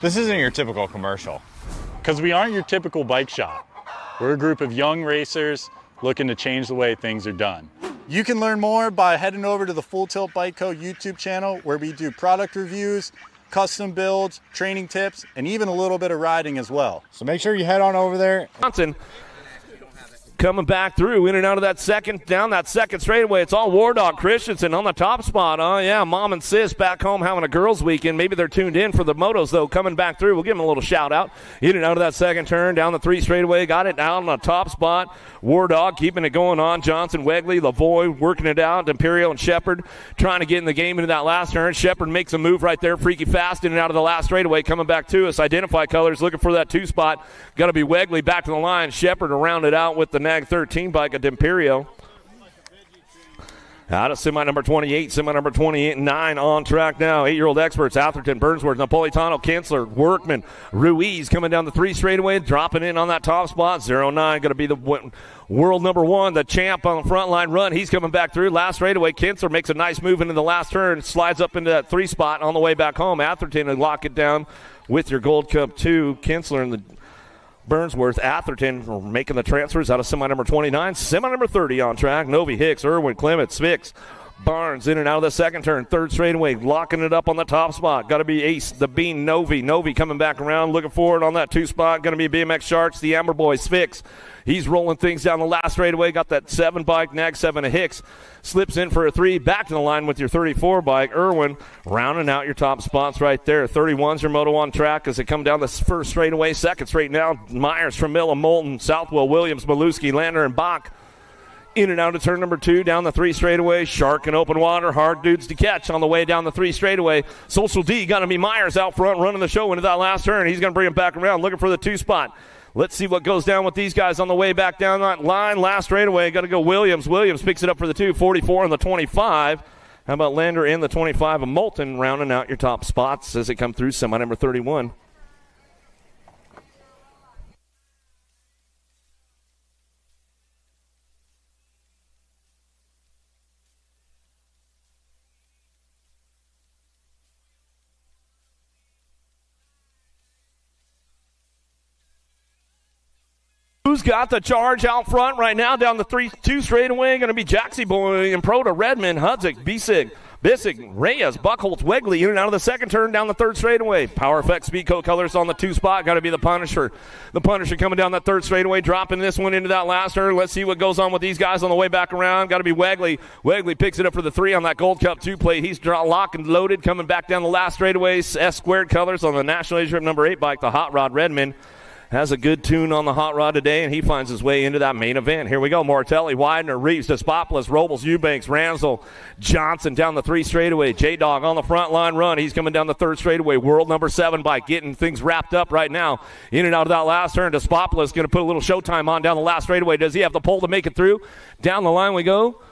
This isn't your typical commercial. Because we aren't your typical bike shop. We're a group of young racers looking to change the way things are done. You can learn more by heading over to the Full Tilt Bike Co. YouTube channel where we do product reviews, custom builds, training tips, and even a little bit of riding as well. So make sure you head on over there. Johnson coming back through, in and out of that second, down that second straightaway. It's all War Dog Christensen on the top spot. Oh, yeah, mom and sis back home having a girls' weekend. Maybe they're tuned in for the motos, though, coming back through. We'll give them a little shout-out. In and out of that second turn, down the 3 straightaway. Got it down on the top spot. War Dog keeping it going on. Johnson, Wegley, Lavoie working it out. Imperial and Shepard trying to get in the game into that last turn. Shepard makes a move right there. Freaky fast in and out of the last straightaway. Coming back to us. Identify colors looking for that 2 spot. Got to be Wegley back to the line. Shepard to round it out with the Nag 13 bike at Imperio. Out of semi number 28, semi number 28, 9 on track now. 8-year-old experts, Atherton, Burnsworth, Napolitano, Kinsler, Workman, Ruiz coming down the 3 straightaway, dropping in on that top spot. 0-9 going to be the world number 1, the champ on the front line run. He's coming back through. Last straightaway, Kinsler makes a nice move into the last turn, slides up into that 3 spot on the way back home. Atherton and lock it down with your Gold Cup 2. Kinsler and the Burnsworth, Atherton making the transfers out of semi number 29, semi number 30 on track. Novi, Hicks, Irwin, Clement, Spix, Barnes in and out of the second turn. 3rd straightaway, locking it up on the top spot. Got to be Ace, the Bean, Novi. Novi coming back around, looking forward on that 2 spot. Going to be BMX Sharks, the Amber Boys, Spix. He's rolling things down the last straightaway. Got that 7 bike, Nag 7 of Hicks. Slips in for a 3. Back to the line with your 34 bike. Irwin rounding out your top spots right there. 31's your moto on track as they come down the first straightaway. Second straight now. Myers, Tramilla, Moulton, Southwell, Williams, Maluski, Lander, and Bach. In and out of turn number 2, down the 3 straightaway. Shark and open water, hard dudes to catch on the way down the 3 straightaway. Social D going to be Myers out front running the show into that last turn. He's going to bring him back around looking for the 2 spot. Let's see what goes down with these guys on the way back down that line. Last straightaway, got to go Williams. Williams picks it up for the 2, 44 and the 25. How about Lander in the 25 of Moulton rounding out your top spots as they come through semi number 31. Who's got the charge out front right now down the 3-2 straightaway? Going to be Jaxie Boy and Pro to Redmond, Hudzik, Bisig, Bissig, Reyes, Buckholz, Wegley in and out of the second turn down the third straightaway. Power Effect Speedco colors on the 2 spot. Got to be the Punisher. The Punisher coming down that third straightaway, dropping this one into that last turn. Let's see what goes on with these guys on the way back around. Got to be Wegley. Wegley picks it up for the 3 on that Gold Cup 2 plate. He's locked and loaded coming back down the last straightaway. S squared colors on the National Age Group number 8 bike, the Hot Rod Redmond. Has a good tune on the hot rod today, and he finds his way into that main event. Here we go. Mortelli, Widener, Reeves, Despopoulos, Robles, Eubanks, Ransel, Johnson down the 3 straightaway. J-Dog on the front line run. He's coming down the 3rd straightaway. World number 7 bike getting things wrapped up right now. In and out of that last turn. Despopoulos going to put a little showtime on down the last straightaway. Does he have the pole to make it through? Down the line we go.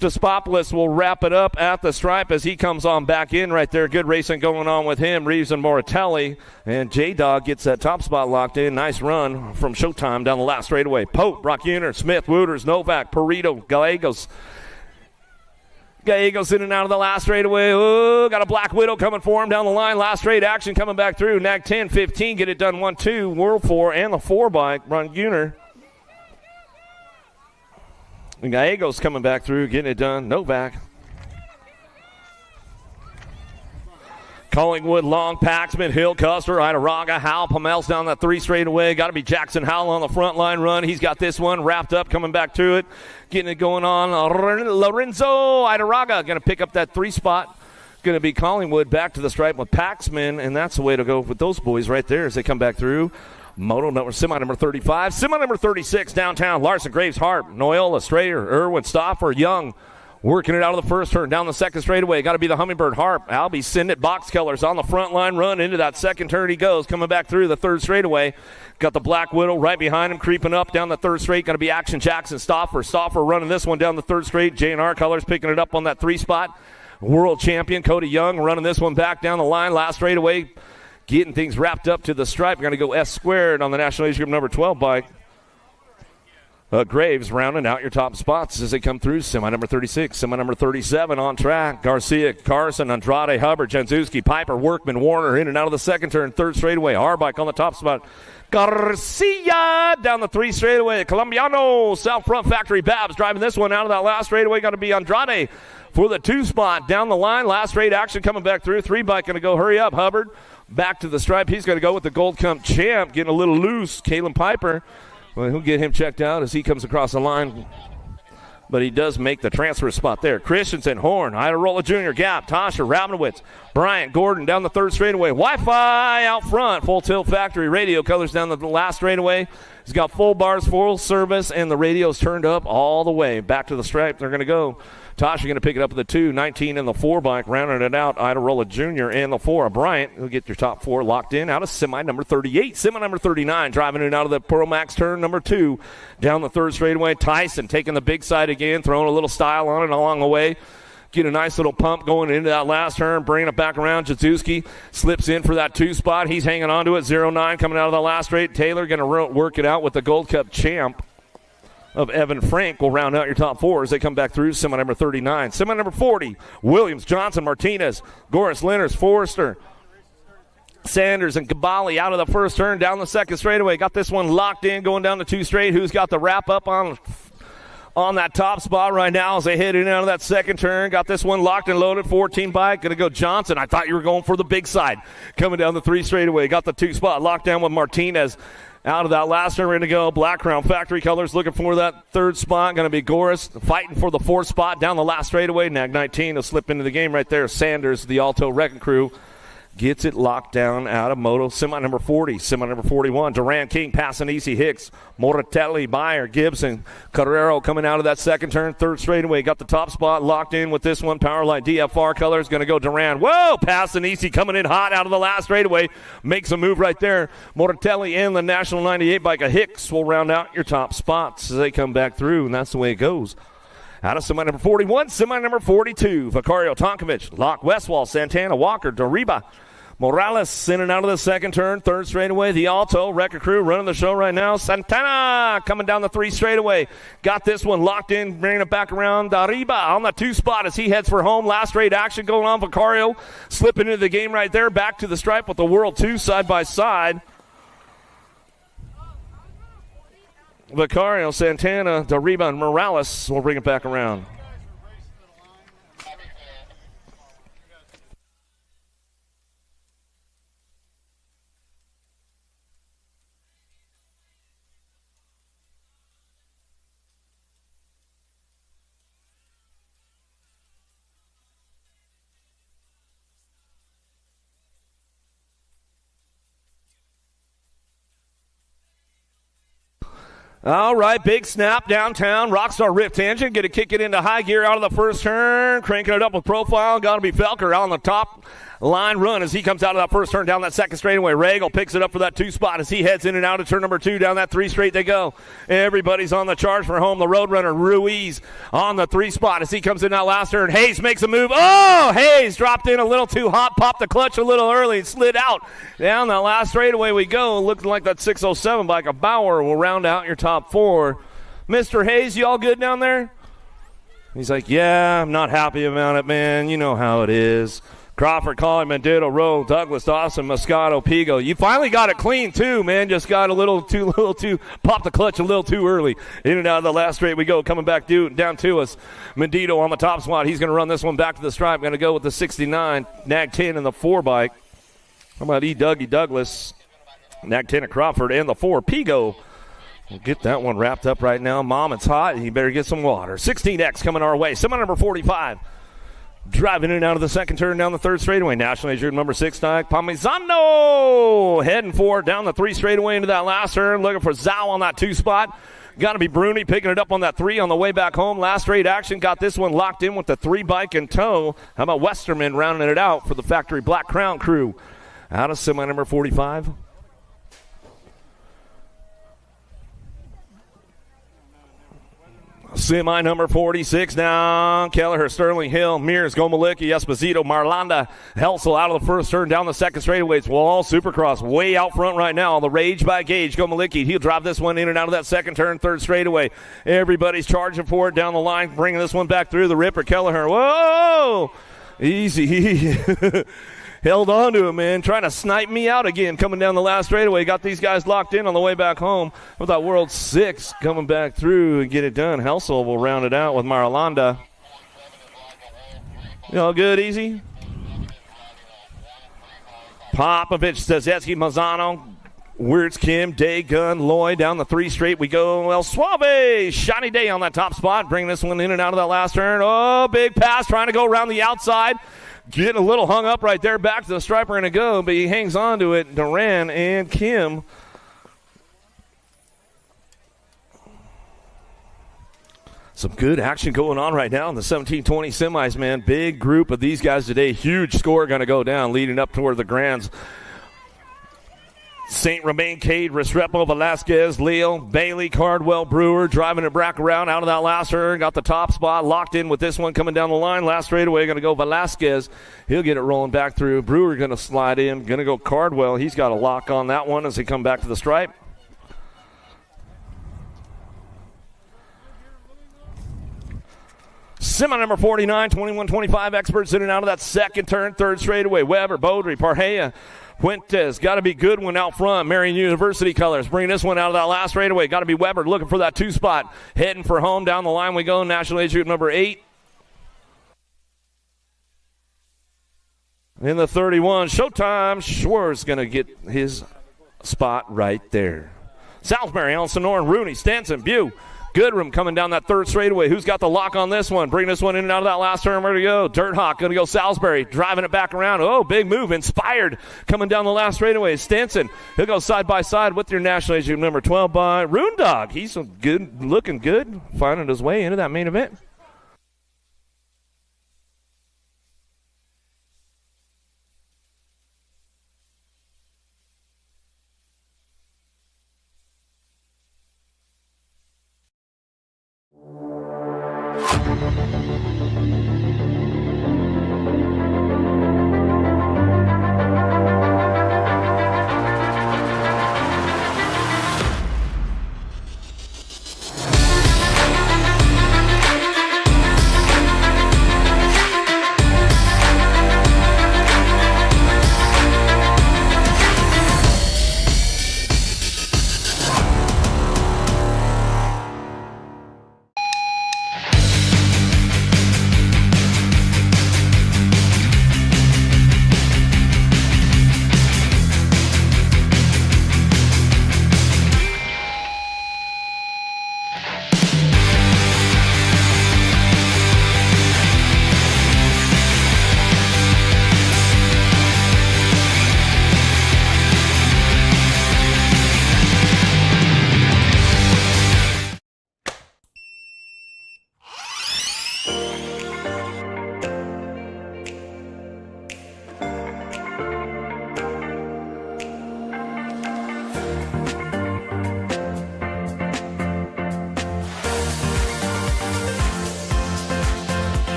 Despopoulos will wrap it up at the stripe as he comes on back in right there. Good racing going on with him. Reeves and Moratelli. And J-Dog gets that top spot locked in. Nice run from Showtime down the last straightaway. Pope, Brockuner, Smith, Wooters, Novak, Perito, Gallegos. Gallegos in and out of the last straightaway. Oh, got a Black Widow coming for him down the line. Last straight action coming back through. Nag 10, 15, get it done 1-2. World 4 and the 4 bike. Brockuner. And Gallegos coming back through, getting it done. Novak. Collingwood, Long, Paxman, Hill, Custer, Idaraga, Howell, Pomel's down that 3 straightaway. Got to be Jackson Howell on the front line run. He's got this one wrapped up, coming back to it. Getting it going on. Lorenzo Idaraga going to pick up that 3 spot. Going to be Collingwood back to the stripe with Paxman, and that's the way to go with those boys right there as they come back through. Semi number 35, semi number 36 downtown. Larson, Graves, Harp, Noyola, Strayer, Irwin, Stoffer, Young. Working it out of the first turn, down the second straightaway. Got to be the Hummingbird, Harp. Albie, Sindit, Box Colors on the front line run. Into that second turn he goes, coming back through the 3rd straightaway. Got the Black Widow right behind him, creeping up down the 3rd straight. Got to be Action Jackson, Stoffer running this one down the 3rd straight. J&R Colors picking it up on that 3 spot. World champion Cody Young running this one back down the line. Last straightaway. Getting things wrapped up to the stripe. Going to go S squared on the National Age Group number 12 bike. Graves rounding out your top spots as they come through. Semi number 36, semi number 37 on track. Garcia, Carson, Andrade, Hubbard, Janzuski, Piper, Workman, Warner in and out of the second turn. 3rd straightaway. Our bike on the top spot. Garcia down the 3 straightaway. Colombiano, South Front Factory Babs driving this one out of that last straightaway. Going to be Andrade for the 2 spot down the line. Last straight action coming back through. 3 bike going to go. Hurry up, Hubbard. Back to the stripe. He's going to go with the Gold Cup champ, getting a little loose. Kalen Piper. Well, he'll get him checked out as he comes across the line. But he does make the transfer spot there. Christensen, Horn, Iderola Jr., Gap, Tasha, Rabinowitz, Bryant, Gordon down the 3rd straightaway. Wi-Fi out front. Full Tilt Factory radio colors down the last straightaway. He's got full bars, full service, and the radio's turned up all the way. Back to the stripe. They're going to go. Tasha going to pick it up with the 2, 19 in the 4 bike, rounding it out. Iderola Jr. and the 4. Bryant will get your top 4 locked in out of semi number 38. Semi number 39 driving it out of the Pro Max turn number 2. Down the 3rd straightaway. Tyson taking the big side again, throwing a little style on it along the way. Get a nice little pump going into that last turn, bringing it back around. Jazuski slips in for that 2 spot. He's hanging on to it. 0-9 coming out of the last straight. Taylor going to work it out with the Gold Cup champ of Evan Frank. Will round out your top 4 as they come back through. Semi number 39. Semi number 40. Williams, Johnson, Martinez, Goris, Lenners, Forrester, Sanders, and Cabali out of the first turn down the second straightaway. Got this one locked in going down the 2 straight. Who's got the wrap up on that top spot right now as they head in and out of that second turn? Got this one locked and loaded. 14 bike. Going to go Johnson. I thought you were going for the big side. Coming down the 3 straightaway. Got the 2 spot locked down with Martinez. Out of that last turn, we're going to go Black Crown Factory Colors looking for that 3rd spot. Going to be Goris fighting for the 4th spot down the last straightaway. Nag 19 will slip into the game right there. Sanders, the Alto Wrecking Crew, gets it locked down out of Moto. Semi number 40, semi number 41. Duran, King, Passanisi, Hicks, Moratelli, Meyer, Gibson, Carrero coming out of that second turn. 3rd straightaway. Got the top spot locked in with this one. Powerline DFR Colors going to go Duran. Whoa! Passanisi coming in hot out of the last straightaway. Makes a move right there. Moratelli and the National 98 bike. A Hicks will round out your top spots as they come back through, and that's the way it goes. Out of semi number 41, semi number 42. Vicario, Tonkovich, Locke, Westwall, Santana, Walker, Doriba, Morales in and out of the second turn. 3rd straightaway, the Alto Wrecker Crew running the show right now. Santana coming down the 3 straightaway. Got this one locked in, bringing it back around. Doriba on the 2 spot as he heads for home. Last straight action going on. Vicario slipping into the game right there. Back to the stripe with the World 2 side by side. Vicario, Santana, Doriba, and Morales will bring it back around. All right, big snap downtown. Rockstar Rift Tangent. Going to kick it into high gear out of the first turn. Cranking it up with profile. Got to be Felker on the top line run as he comes out of that first turn down that second straightaway. Regal picks it up for that 2 spot as he heads in and out of turn number 2. Down that 3 straight they go. Everybody's on the charge for home. The Roadrunner Ruiz on the 3 spot as he comes in that last turn. Hayes makes a move. Oh, Hayes dropped in a little too hot, popped the clutch a little early and slid out. Down that last straightaway we go. Looking like that 607 by a Bauer will round out your top 4. Mr. Hayes, you all good down there? He's like, yeah, I'm not happy about it, man. You know how it is. Crawford, Collin, Mendito, Rowe, Douglas, Dawson, Moscato, Pigo. You finally got it clean, too, man. Just got a little too, popped the clutch a little too early. In and out of the last straight we go. Coming back down to us. Mendito on the top spot. He's going to run this one back to the stripe. Going to go with the 69, Nag 10 and the 4 bike. How about Dougie Douglas, Nag 10 of Crawford, and the 4, Pigo. We'll get that one wrapped up right now. Mom, it's hot. You better get some water. 16X coming our way. Semi number 45. Driving in and out of the second turn down the 3rd straightaway. National Age Group number 6, Parmesano. Heading for down the 3 straightaway into that last turn. Looking for Zhao on that 2 spot. Got to be Bruni picking it up on that 3 on the way back home. Last straight action. Got this one locked in with the 3 bike in tow. How about Westerman rounding it out for the Factory Black Crown crew? Out of semi number 45. Semi number 46 now. Kelleher, Sterling, Hill, Mears, Gomalicki, Esposito, Marlanda, Helsel out of the first turn down the second straightaway. It's Wall, Supercross way out front right now. The Rage by Gage. Gomalicki, he'll drive this one in and out of that second turn, 3rd straightaway. Everybody's charging for it down the line, bringing this one back through the Ripper. Kelleher, whoa! Easy. Held on to him, man. Trying to snipe me out again coming down the last straightaway. Got these guys locked in on the way back home. With that World 6 coming back through and get it done. Helsel will round it out with Marlanda. You all good, easy? Popovich, Stazetsky, Mazzano, Wirtz, Kim, Day, Gunn, Lloyd. Down the 3 straight we go. El Suave, Shiny Day on that top spot. Bringing this one in and out of that last turn. Oh, big pass. Trying to go around the outside. Getting a little hung up right there. Back to the striper and a go, but he hangs on to it. Duran and Kim. Some good action going on right now in the 1720 semis, man. Big group of these guys today. Huge score going to go down leading up toward the Grands. St. Romain, Cade, Restrepo, Velasquez, Leo, Bailey, Cardwell, Brewer, driving it back around out of that last turn. Got the top spot locked in with this one coming down the line. Last straightaway going to go Velasquez. He'll get it rolling back through. Brewer going to slide in. Going to go Cardwell. He's got a lock on that one as he come back to the stripe. Semi number 49, 21-25 experts in and out of that second turn, 3rd straightaway. Weber, Beaudry, Parhea, Fuentes, got to be Goodwin out front. Marion University colors. Bringing this one out of that last straightaway. Got to be Weber looking for that 2 spot. Heading for home. Down the line we go. National Age Group number 8. In the 31, Showtime. Schwartz going to get his spot right there. Salisbury, Elson, Sonoran, Rooney, Stenson, Bew. Goodrum coming down that 3rd straightaway. Who's got the lock on this one? Bringing this one in and out of that last turn. Where to go? Dirt Hawk going to go Salisbury. Driving it back around. Oh, big move. Inspired coming down the last straightaway. Stenson. He'll go side by side with your National Age Group number 12 by Roondog. He's good, looking good. Finding his way into that main event.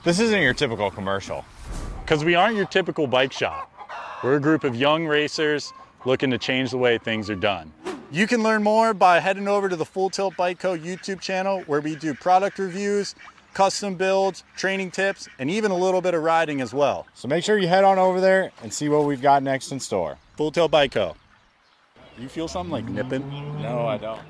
This isn't your typical commercial. Because we aren't your typical bike shop. We're a group of young racers looking to change the way things are done. You can learn more by heading over to the Full Tilt Bike Co. YouTube channel where we do product reviews, custom builds, training tips, and even a little bit of riding as well. So make sure you head on over there and see what we've got next in store. Full Tilt Bike Co. You feel something like nipping? No, I don't.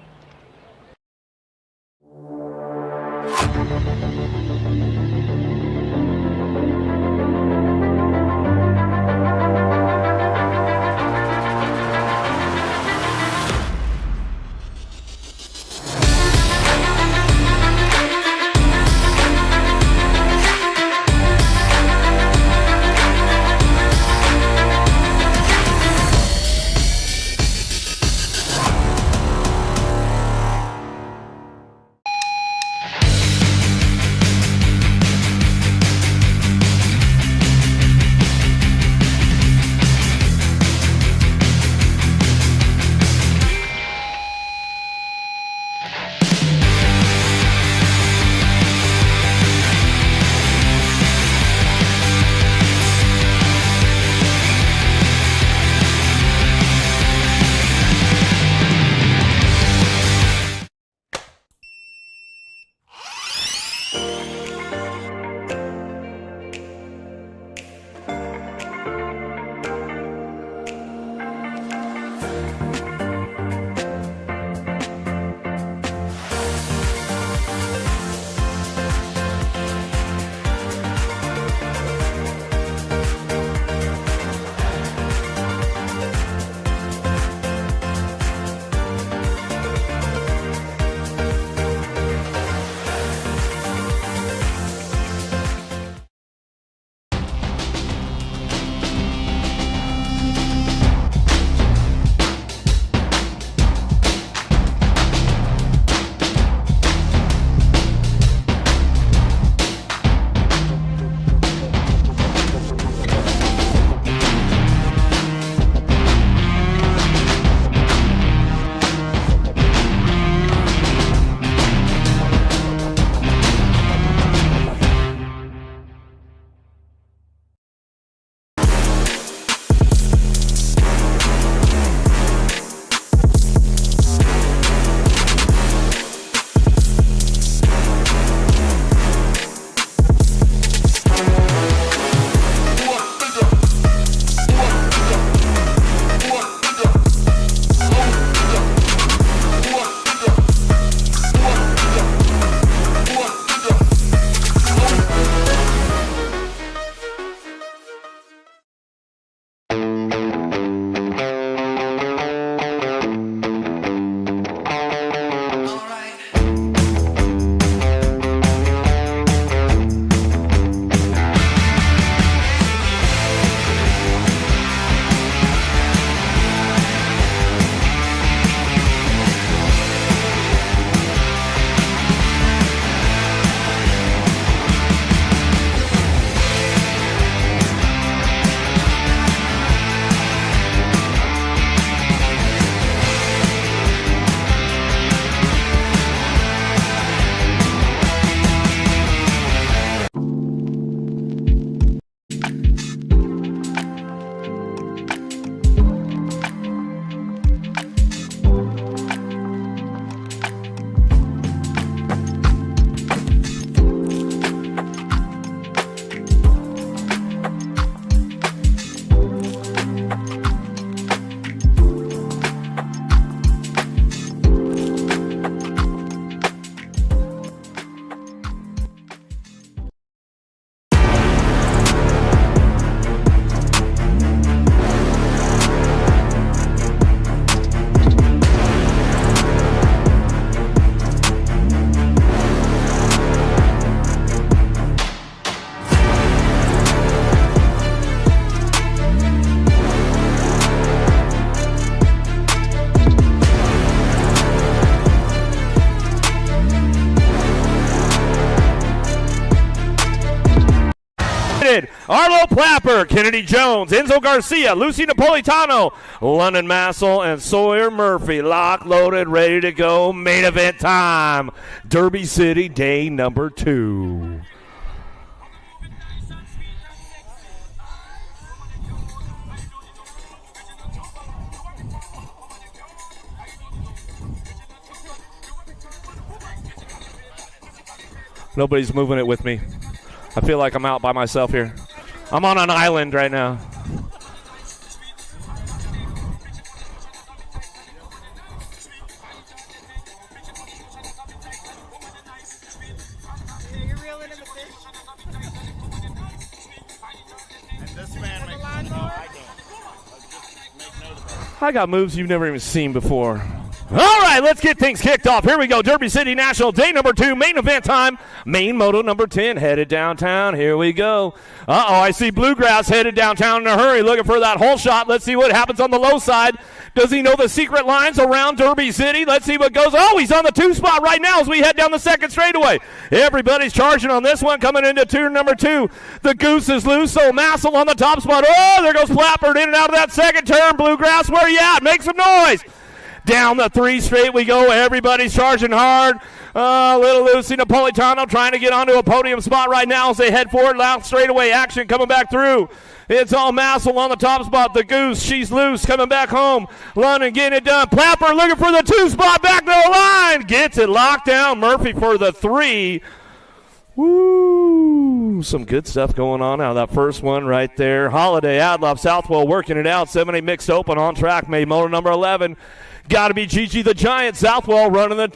Arlo Plapper, Kennedy Jones, Enzo Garcia, Lucy Napolitano, London Massel, and Sawyer Murphy. Lock, loaded, ready to go. Main event time. Derby City, day number 2. Nobody's moving it with me. I feel like I'm out by myself here. I'm on an island right now. I got moves you've never even seen before. All right, let's get things kicked off. Here we go. Derby City National, day number 2, main event time. Main moto number 10, headed downtown. Here we go. I see Bluegrass headed downtown in a hurry, looking for that hole shot. Let's see what happens on the low side. Does he know the secret lines around Derby City? Let's see what goes. Oh, he's on the 2 spot right now as we head down the second straightaway. Everybody's charging on this one, coming into turn number 2. The goose is loose, so Massel on the top spot. Oh, there goes Plappert in and out of that second turn. Bluegrass, where you at? Make some noise. Down the 3 straight we go. Everybody's charging hard. Little Lucy Napolitano trying to get onto a podium spot right now as they head forward. Loud straightaway action coming back through. It's all Massel on the top spot. The goose, she's loose, coming back home. London getting it done. Plapper looking for the 2 spot, back to the line. Gets it locked down. Murphy for the 3. Woo! Some good stuff going on out of that first one right there. Holiday, Adloff, Southwell working it out. 7-8 mixed open on track. Made motor number 11. Got to be Gigi the Giant. Southwell running the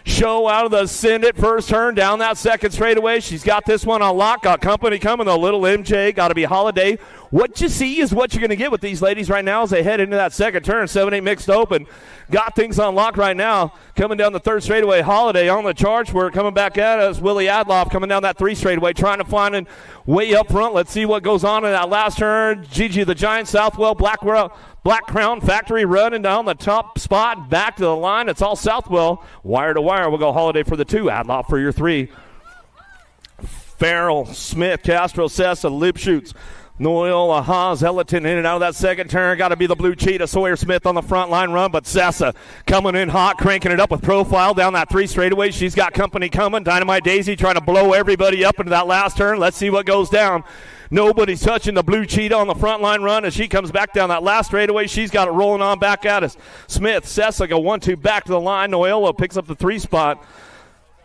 show out of the Send It first turn down that second straightaway. She's got this one on lock. Got company coming. The little MJ. Got to be Holiday. What you see is what you're going to get with these ladies right now as they head into that second turn. 7-8 mixed open. Got things on lock right now. Coming down the third straightaway. Holiday on the charge. We're coming back at us. Willie Adloff coming down that 3 straightaway. Trying to find a way up front. Let's see what goes on in that last turn. Gigi the Giant. Southwell. Black Crown Factory running down the top spot, back to the line. It's all Southwell. Wire to wire. We'll go Holiday for the 2. Adloff for your 3. Farrell, Smith, Castro, Sessa, Lipschutz, Noyola, Haas, Ellerton in and out of that second turn. Got to be the Blue Cheetah. Sawyer Smith on the front line run, but Sessa coming in hot, cranking it up with profile down that 3 straightaway. She's got company coming. Dynamite Daisy trying to blow everybody up into that last turn. Let's see what goes down. Nobody's touching the Blue Cheetah on the front line run as she comes back down that last straightaway. She's got it rolling on back at us. Smith, Sessa go 1-2 back to the line. Noyola picks up the 3 spot.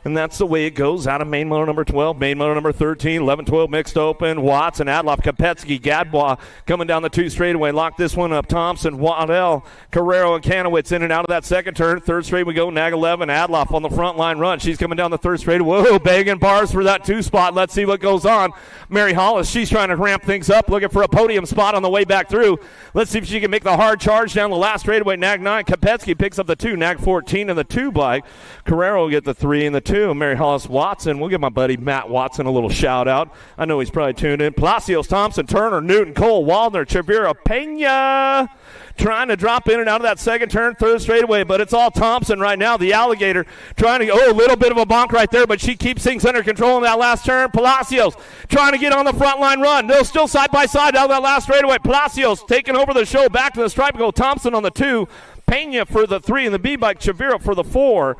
And that's the way it goes out of main motor number 12, main motor number 13, 11-12 mixed open. Watson, Adloff, Kopetsky, Gadbois coming down the 2 straightaway. Lock this one up. Thompson, Waddell, Carrero, and Kanowitz in and out of that second turn. Third straight we go. Nag 11, Adloff on the front line run. She's coming down the third straight. Whoa, banging bars for that 2 spot. Let's see what goes on. Mary Hollis, she's trying to ramp things up, looking for a podium spot on the way back through. Let's see if she can make the hard charge down the last straightaway. Nag 9, Kopetsky picks up the 2. Nag 14 and the 2 bike. Carrero will get the 3 and the 2. Mary Hollis Watson. We'll give my buddy Matt Watson a little shout out. I know he's probably tuned in. Palacios, Thompson, Turner, Newton, Cole, Waldner, Chavira, Pena. Trying to drop in and out of that second turn, third straightaway, but it's all Thompson right now, the alligator, trying to a little bit of a bonk right there, but she keeps things under control in that last turn. Palacios trying to get on the front line run. They're still side by side out of that last straightaway. Palacios taking over the show, back to the stripe. Go Thompson on the 2, Pena for the 3, and the B-bike, Chavira for the 4.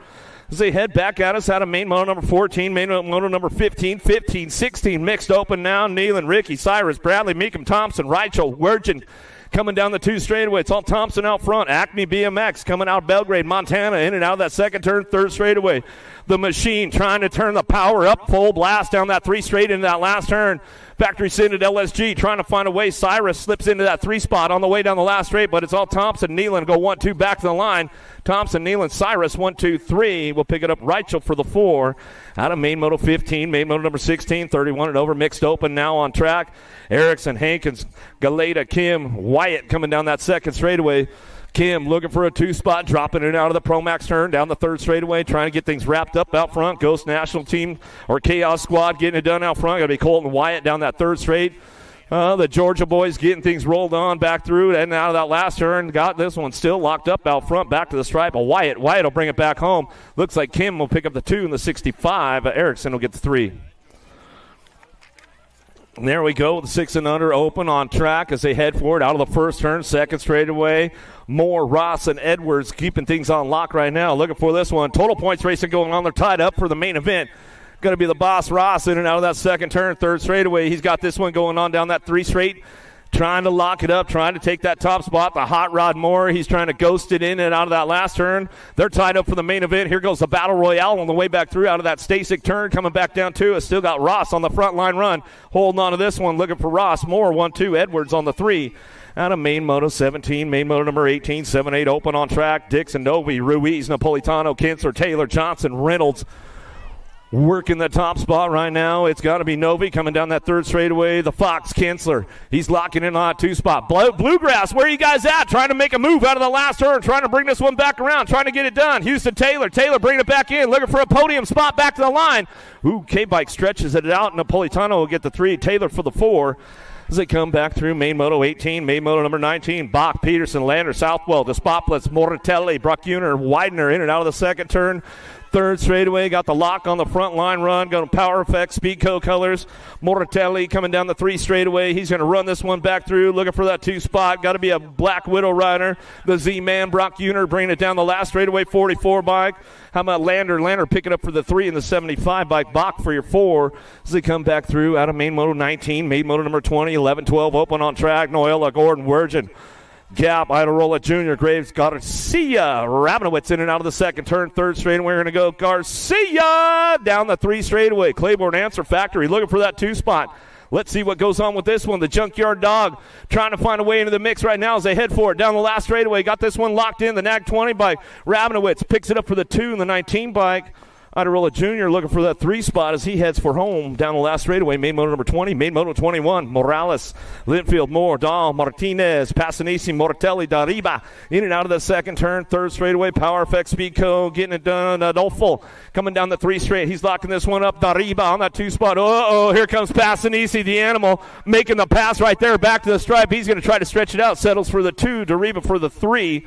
As they head back at us out of main motor number 14, main motor number 15, 15, 16, mixed open now. Nealon, Ricky, Cyrus, Bradley, Meekum, Thompson, Rachel, Wirgin coming down the 2 straightaway. It's all Thompson out front. Acme BMX coming out Belgrade, Montana, in and out of that second turn, third straightaway. The Machine trying to turn the power up, full blast down that 3 straight into that last turn. Factory Sended LSG trying to find a way. Cyrus slips into that 3 spot on the way down the last straight, but it's all Thompson. Nealon go 1-2 back to the line. Thompson, Nealon, Cyrus 1-2-3. We'll pick it up Reichel for the 4. Out of main moto 15, main moto number 16, 31 and over, mixed open now on track. Erickson, Hankins, Galeta, Kim, Wyatt coming down that second straightaway. Kim looking for a 2 spot, dropping it out of the Pro Max turn down the third straightaway, trying to get things wrapped up out front. Ghost National Team or Chaos Squad getting it done out front. Got to be Colton Wyatt down that third straight. The Georgia boys getting things rolled on back through and out of that last turn. Got this one still locked up out front, back to the stripe. Wyatt will bring it back home. Looks like Kim will pick up the 2 and the 65. Erickson will get the 3. And there we go, the 6 and under open on track as they head forward out of the first turn, second straightaway. Moore, Ross, and Edwards keeping things on lock right now. Looking for this one. Total points racing going on. They're tied up for the main event. Going to be the boss, Ross, in and out of that second turn, third straightaway. He's got this one going on down that 3 straight. trying to lock it up, trying to take that top spot. The Hot Rod Moore, he's trying to ghost it in and out of that last turn. They're tied up for the main event. Here goes the Battle Royale on the way back through out of that Stasic turn, coming back down to it. Still got Ross on the front line run, holding on to this one, looking for Ross. Moore 1-2, Edwards on the 3. Out of main moto 17, main moto number 18, 7-8 open on track. Dixon, Novi, Ruiz, Napolitano, Kinsler, Taylor, Johnson, Reynolds. Working the top spot right now. It's got to be Novi coming down that third straightaway. The Fox, Kinsler. He's locking in on that 2 spot. Bluegrass, where are you guys at? Trying to make a move out of the last turn. Trying to bring this one back around. Trying to get it done. Houston, Taylor. Taylor bringing it back in. Looking for a podium spot back to the line. Ooh, K-Bike stretches it out. Napolitano will get the 3. Taylor for the 4. As they come back through main moto 18, main moto number 19, Bach, Peterson, Lander, Southwell, Despopolis, Moratelli, Bruckner, Widener in and out of the second turn. Third straightaway, got the lock on the front line run, going to Power Effects, Speedco colors. Moratelli coming down the 3 straightaway. He's going to run this one back through, looking for that 2 spot. Got to be a Black Widow rider. The Z-Man, Brock Uner, bringing it down the last straightaway, 44 bike. How about Lander? Lander picking up for the 3 and the 75 bike. Bach for your 4 as they come back through out of main moto 19, main moto number 20, 11-12 open on track. Noella, Gordon, Virgin. Gap, Idarola Jr., Graves, Garcia, Rabinowitz in and out of the second turn. Third straightaway, we're going to go Garcia down the 3 straightaway. Claiborne Answer Factory looking for that 2 spot. Let's see what goes on with this one. The Junkyard Dog trying to find a way into the mix right now as they head for it. Down the last straightaway, got this one locked in. The Nag 20 bike. Rabinowitz picks it up for the 2 and the 19 bike. Idarola Jr. looking for that 3 spot as he heads for home down the last straightaway. Main moto number 20, main moto 21. Morales, Linfield, Moore, Dahl, Martinez, Passanisi, Mortelli, Dariba in and out of the second turn. Third straightaway, Power Effects, Speedco getting it done. Adolfo coming down the 3 straight. He's locking this one up. Dariba on that 2 spot. Uh-oh, here comes Passanisi, the animal, making the pass right there back to the stripe. He's going to try to stretch it out. Settles for the 2, Dariba for the 3.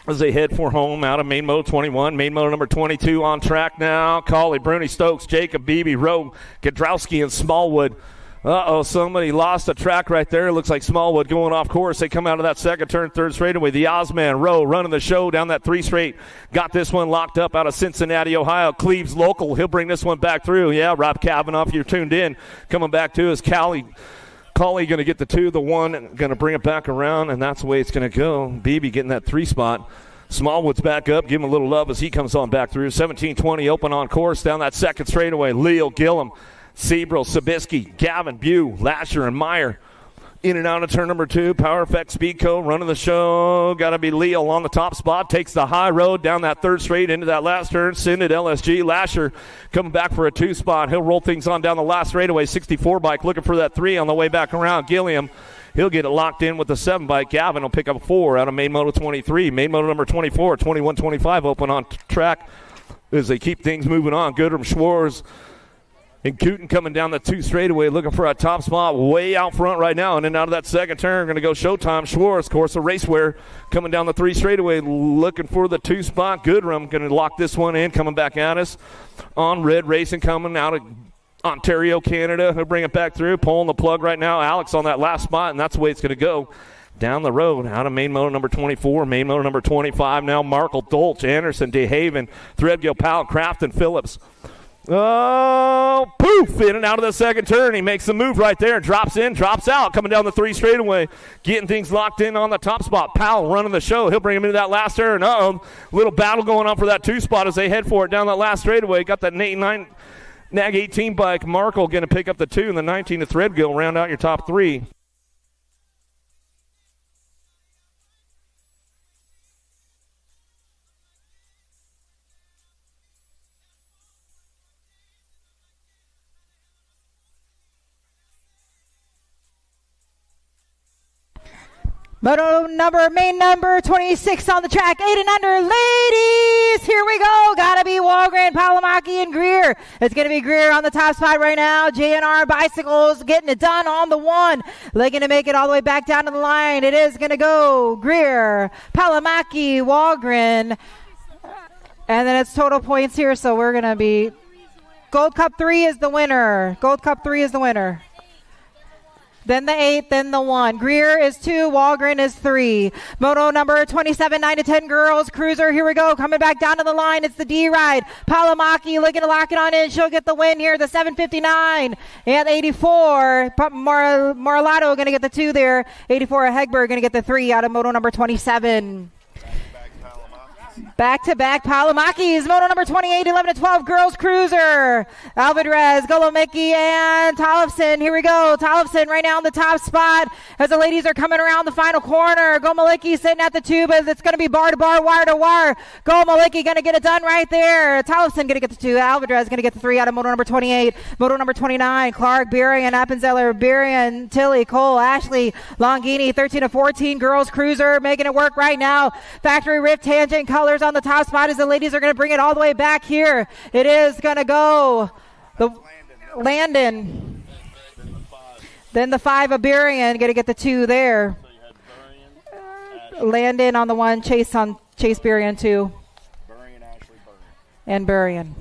As they head for home out of main moto 21, main moto number 22 on track now. Cauley, Bruni, Stokes, Jacob, Beebe, Rowe, Gadrowski, and Smallwood. Uh-oh, somebody lost a track right there. Looks like Smallwood going off course. They come out of that second turn, third straightaway. The Ozman, Rowe running the show down that 3 straight. Got this one locked up out of Cincinnati, Ohio. Cleves local. He'll bring this one back through. Yeah, Rob Kavanaugh, if you're tuned in. Coming back to us, Cauley going to get the 2, the 1, and going to bring it back around, and that's the way it's going to go. Beebe getting that 3 spot. Smallwood's back up. Give him a little love as he comes on back through. 17-20 open on course down that second straightaway. Leal, Gillum, Seabrill, Sabisky, Gavin, Bew, Lasher, and Meyer. In and out of turn number 2. Power Effect Speedco running the show. Got to be Leal on the top spot. Takes the high road down that third straight into that last turn. Send it LSG. Lasher coming back for a 2 spot. He'll roll things on down the last straightaway. 64 bike looking for that 3 on the way back around. Gilliam. He'll get it locked in with the 7 bike. Gavin will pick up a 4 out of main moto 23. Main moto number 24. 21-25 open on track as they keep things moving on. Goodrum, Schwartz, and Cooten coming down the 2 straightaway looking for a top spot way out front right now. And then out of that second turn, going to go Showtime. Schwartz, of course, a racewear coming down the 3 straightaway looking for the 2 spot. Goodrum going to lock this one in, coming back at us. On Red Racing coming out of Ontario, Canada. He'll bring it back through, pulling the plug right now. Alex on that last spot, and that's the way it's going to go. Down the road, out of main moto number 24, main moto number 25 now. Markle, Dolch, Anderson, DeHaven, Threadgill, Powell, Crafton, Phillips. Oh, poof, in and out of the second turn. He makes the move right there, drops in, drops out, coming down the 3 straightaway, getting things locked in on the top spot. Powell running the show. He'll bring him into that last turn. Uh-oh, little battle going on for that 2 spot as they head for it down that last straightaway. Got that Nag 18 bike. Markle going to pick up the 2 and the 19 to Threadgill, round out your top 3. Main number 26 on the track, 8 and under. Ladies, here we go. Gotta be Walgren, Palomaki, and Greer. It's gonna be Greer on the top spot right now. JNR Bicycles getting it done on the 1. Looking to make it all the way back down to the line. It is gonna go Greer, Palomaki, Walgren. And then it's total points here, so we're gonna be Gold Cup 3 is the winner. Gold Cup 3 is the winner. then the 8, then the 1. Greer is 2, Walgren is 3. Moto number 27, 9 to 10 girls cruiser. Here we go, coming back down to the line. It's the D ride. Palamaki looking to lock it on in. She'll get the win here. The 7:59 and 84. Marlato going to get the 2 there. 84 Hegberg going to get the 3 out of moto number 27. Back-to-back Palamakis. Moto number 28, 11 to 12 girls cruiser. Alvarez, Golomicki, and Tollefson. Here we go. Tollefson right now in the top spot as the ladies are coming around the final corner. Gomalicki sitting at the 2, but it's going to be bar to bar, wire to wire. Gomalicki going to get it done right there. Tollefson going to get the 2. Alvarez going to get the 3 out of moto number 28. Moto number 29, Clark, Berian, Appenzeller, Berian, Tilly, Cole, Ashley, Longini, 13 to 14 girls cruiser. Making it work right now. Factory Rift Tangent Colors on the top spot as the ladies are going to bring it all the way back here. It is going to go the Landon. Then the 5 of Berian, going to get the 2 there. Landon on the 1, Chase Berian 2. And Berian.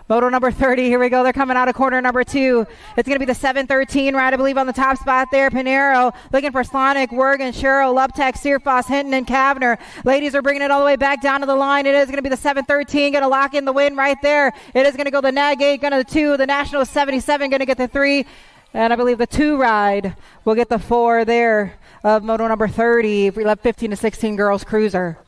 Moto number 30, here we go. They're coming out of corner number 2. It's going to be the 7:13 ride, I believe, on the top spot there. Pinero looking for Slonic, Wergen, Sherrill, Luptek, Searfoss, Hinton, and Kavner. Ladies are bringing it all the way back down to the line. It is going to be the 7:13, going to lock in the win right there. It is going to go the Nagate, going to the 2. The National 77, going to get the 3. And I believe the 2 ride will get the 4 there of moto number 30. If we left 15 to 16 girls cruiser.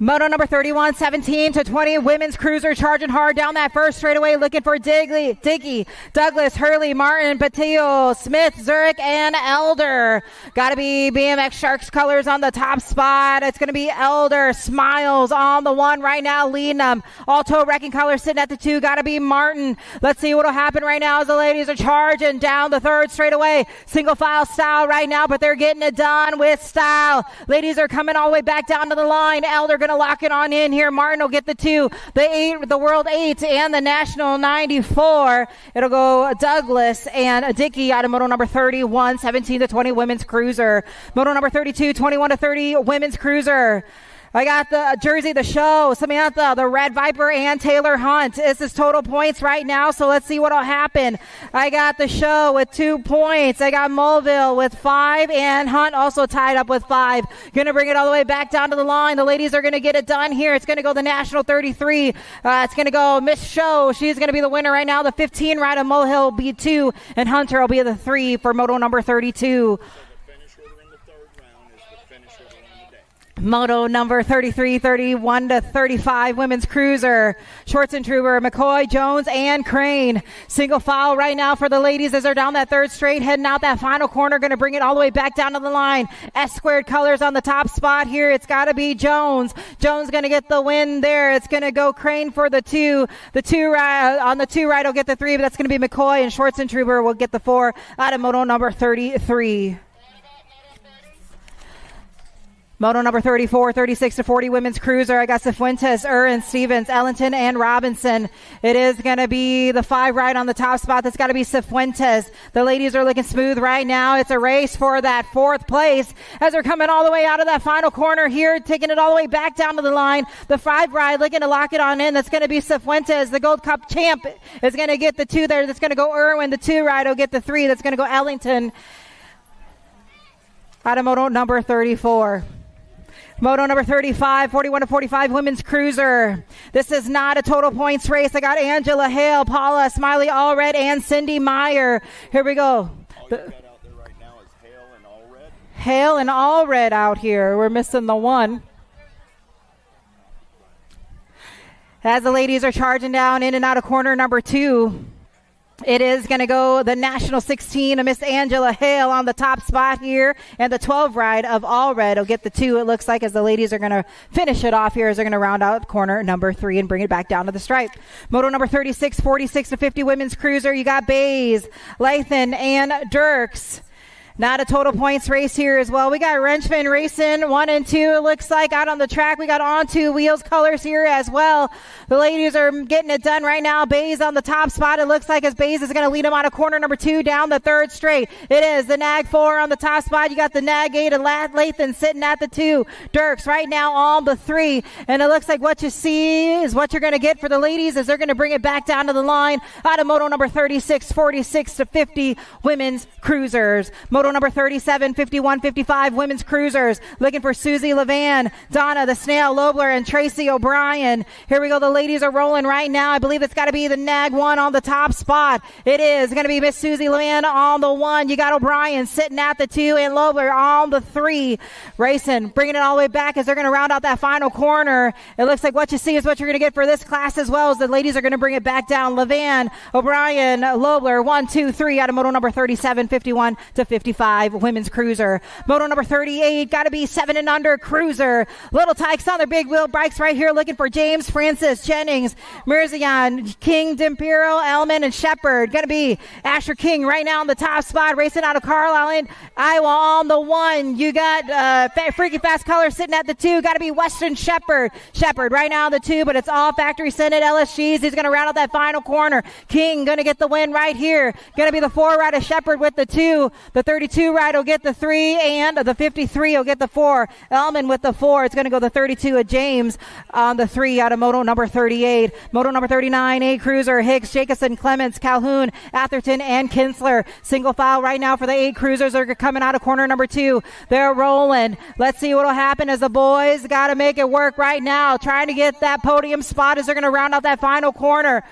Moto number 31, 17 to 20, women's cruiser charging hard down that first straightaway, looking for Diggy, Douglas, Hurley, Martin, Patillo, Smith, Zurich, and Elder. Got to be BMX Sharks colors on the top spot. It's going to be Elder, Smiles on the 1 right now, leading them. Alto Wrecking colors sitting at the 2. Got to be Martin. Let's see what will happen right now as the ladies are charging down the third straightaway. Single file style right now, but they're getting it done with style. Ladies are coming all the way back down to the line. Elder going to lock it on in here. Martin will get the 2, the 8, the World 8, and the National 94. It'll go Douglas and Dickey out of moto number 31, 17 to 20 women's cruiser. Moto number 32, 21 to 30 women's cruiser. I got the Jersey, the show, Samantha, the Red Viper, and Taylor Hunt. This is total points right now, so let's see what will happen. I got the show with 2 points. I got Mulville with 5, and Hunt also tied up with 5. Going to bring it all the way back down to the line. The ladies are going to get it done here. It's going to go the National 33. It's going to go Miss Show. She's going to be the winner right now. The 15 ride of Mulhill will be 2, and Hunter will be the 3 for moto number 32. Moto number 33, 31 to 35, women's cruiser. Schwartzentruber, McCoy, Jones, and Crane. Single file right now for the ladies as they're down that third straight, heading out that final corner, going to bring it all the way back down to the line. S-squared colors on the top spot here. It's got to be Jones. Jones going to get the win there. It's going to go Crane for the 2. The 2 ride, on the 2 ride will get the 3, but that's going to be McCoy, and Schwartzentruber will get the 4 out of moto number 33. Moto number 34, 36 to 40 women's cruiser. I got Cifuentes, Aaron, Stevens, Ellington, and Robinson. It is going to be the 5 ride on the top spot. That's got to be Cifuentes. The ladies are looking smooth right now. It's a race for that 4th place as they're coming all the way out of that final corner here, taking it all the way back down to the line. The 5 ride looking to lock it on in. That's going to be Cifuentes. The Gold Cup champ is going to get the 2 there. That's going to go Irwin. The 2 ride will get the 3. That's going to go Ellington out of moto number 34. Moto number 35, 41 to 45 women's cruiser. This is not a total points race. I got Angela Hale, Paula Smiley Allred, and Cindy Meyer. Here we go. All you got out there right now is Hale and Allred. Hale and Allred out here. We're missing the 1. As the ladies are charging down in and out of corner number 2. It is going to go the National 16 of Miss Angela Hale on the top spot here. And the 12 ride of Allred will get the 2, it looks like, as the ladies are going to finish it off here as they're going to round out corner number 3 and bring it back down to the stripe. Moto number 36, 46 to 50 women's cruiser. You got Bays, Lathan, and Dirks. Not a total points race here as well. We got Wrenchman racing 1 and 2. It looks like out on the track. We got On Two Wheels colors here as well. The ladies are getting it done right now. Bays on the top spot. It looks like as Bays is going to lead them out of corner number 2 down the third straight. It is the Nag 4 on the top spot. You got the Nag 8 and Lathan sitting at the 2. Dirks right now on the 3. And it looks like what you see is what you're going to get for the ladies as they're going to bring it back down to the line out of moto number 36, 46 to 50 women's cruisers. Moto number 37, 51, 55 women's cruisers. Looking for Susie Levan, Donna the Snail Lobler, and Tracy O'Brien. Here we go. The ladies are rolling right now. I believe it's got to be the Nag 1 on the top spot. It is going to be Miss Susie Levan on the 1. You got O'Brien sitting at the 2 and Lobler on the 3. Racing, bringing it all the way back as they're going to round out that final corner. It looks like what you see is what you're going to get for this class as well as the ladies are going to bring it back down. Levan, O'Brien, Lobler, 1, 2, 3 out of moto number 37, 51 to 55 women's cruiser. Moto number 38, got to be 7 and under cruiser. Little Tykes on their big wheel bikes right here looking for James, Francis, Jennings, Mirzian, King, Dimpiro, Elman, and Shepard. Going to be Asher King right now on the top spot, racing out of Carlisle, Iowa on the 1. You got Freaky Fast Color sitting at the 2. Got to be Weston Shepard. Shepard right now on the 2, but it's all factory scented LSGs. He's going to round out that final corner. King going to get the win right here. Going to be the 4 ride of Shepard with the 2. The 32 ride will get the 3, and the 53 will get the 4. Elman with the 4. It's going to go the 32 of James on the 3 out of moto number 38. Moto number 39, A Cruiser, Hicks, Jacobson, Clements, Calhoun, Atherton, and Kinsler. Single file right now for the 8 cruisers. They're coming out of corner number 2. They're rolling. Let's see what will happen as the boys got to make it work right now. Trying to get that podium spot as they're going to round out that final corner.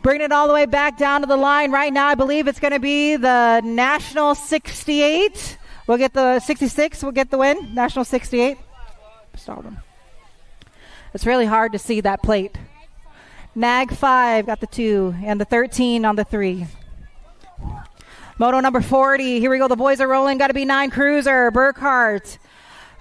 Bringing it all the way back down to the line right now. I believe it's going to be the National 68. We'll get the 66. We'll get the win. National 68. Stalled him. It's really hard to see that plate. Nag 5 got the 2 and the 13 on the 3. Moto number 40. Here we go. The boys are rolling. Got to be 9 cruiser. Burkhart.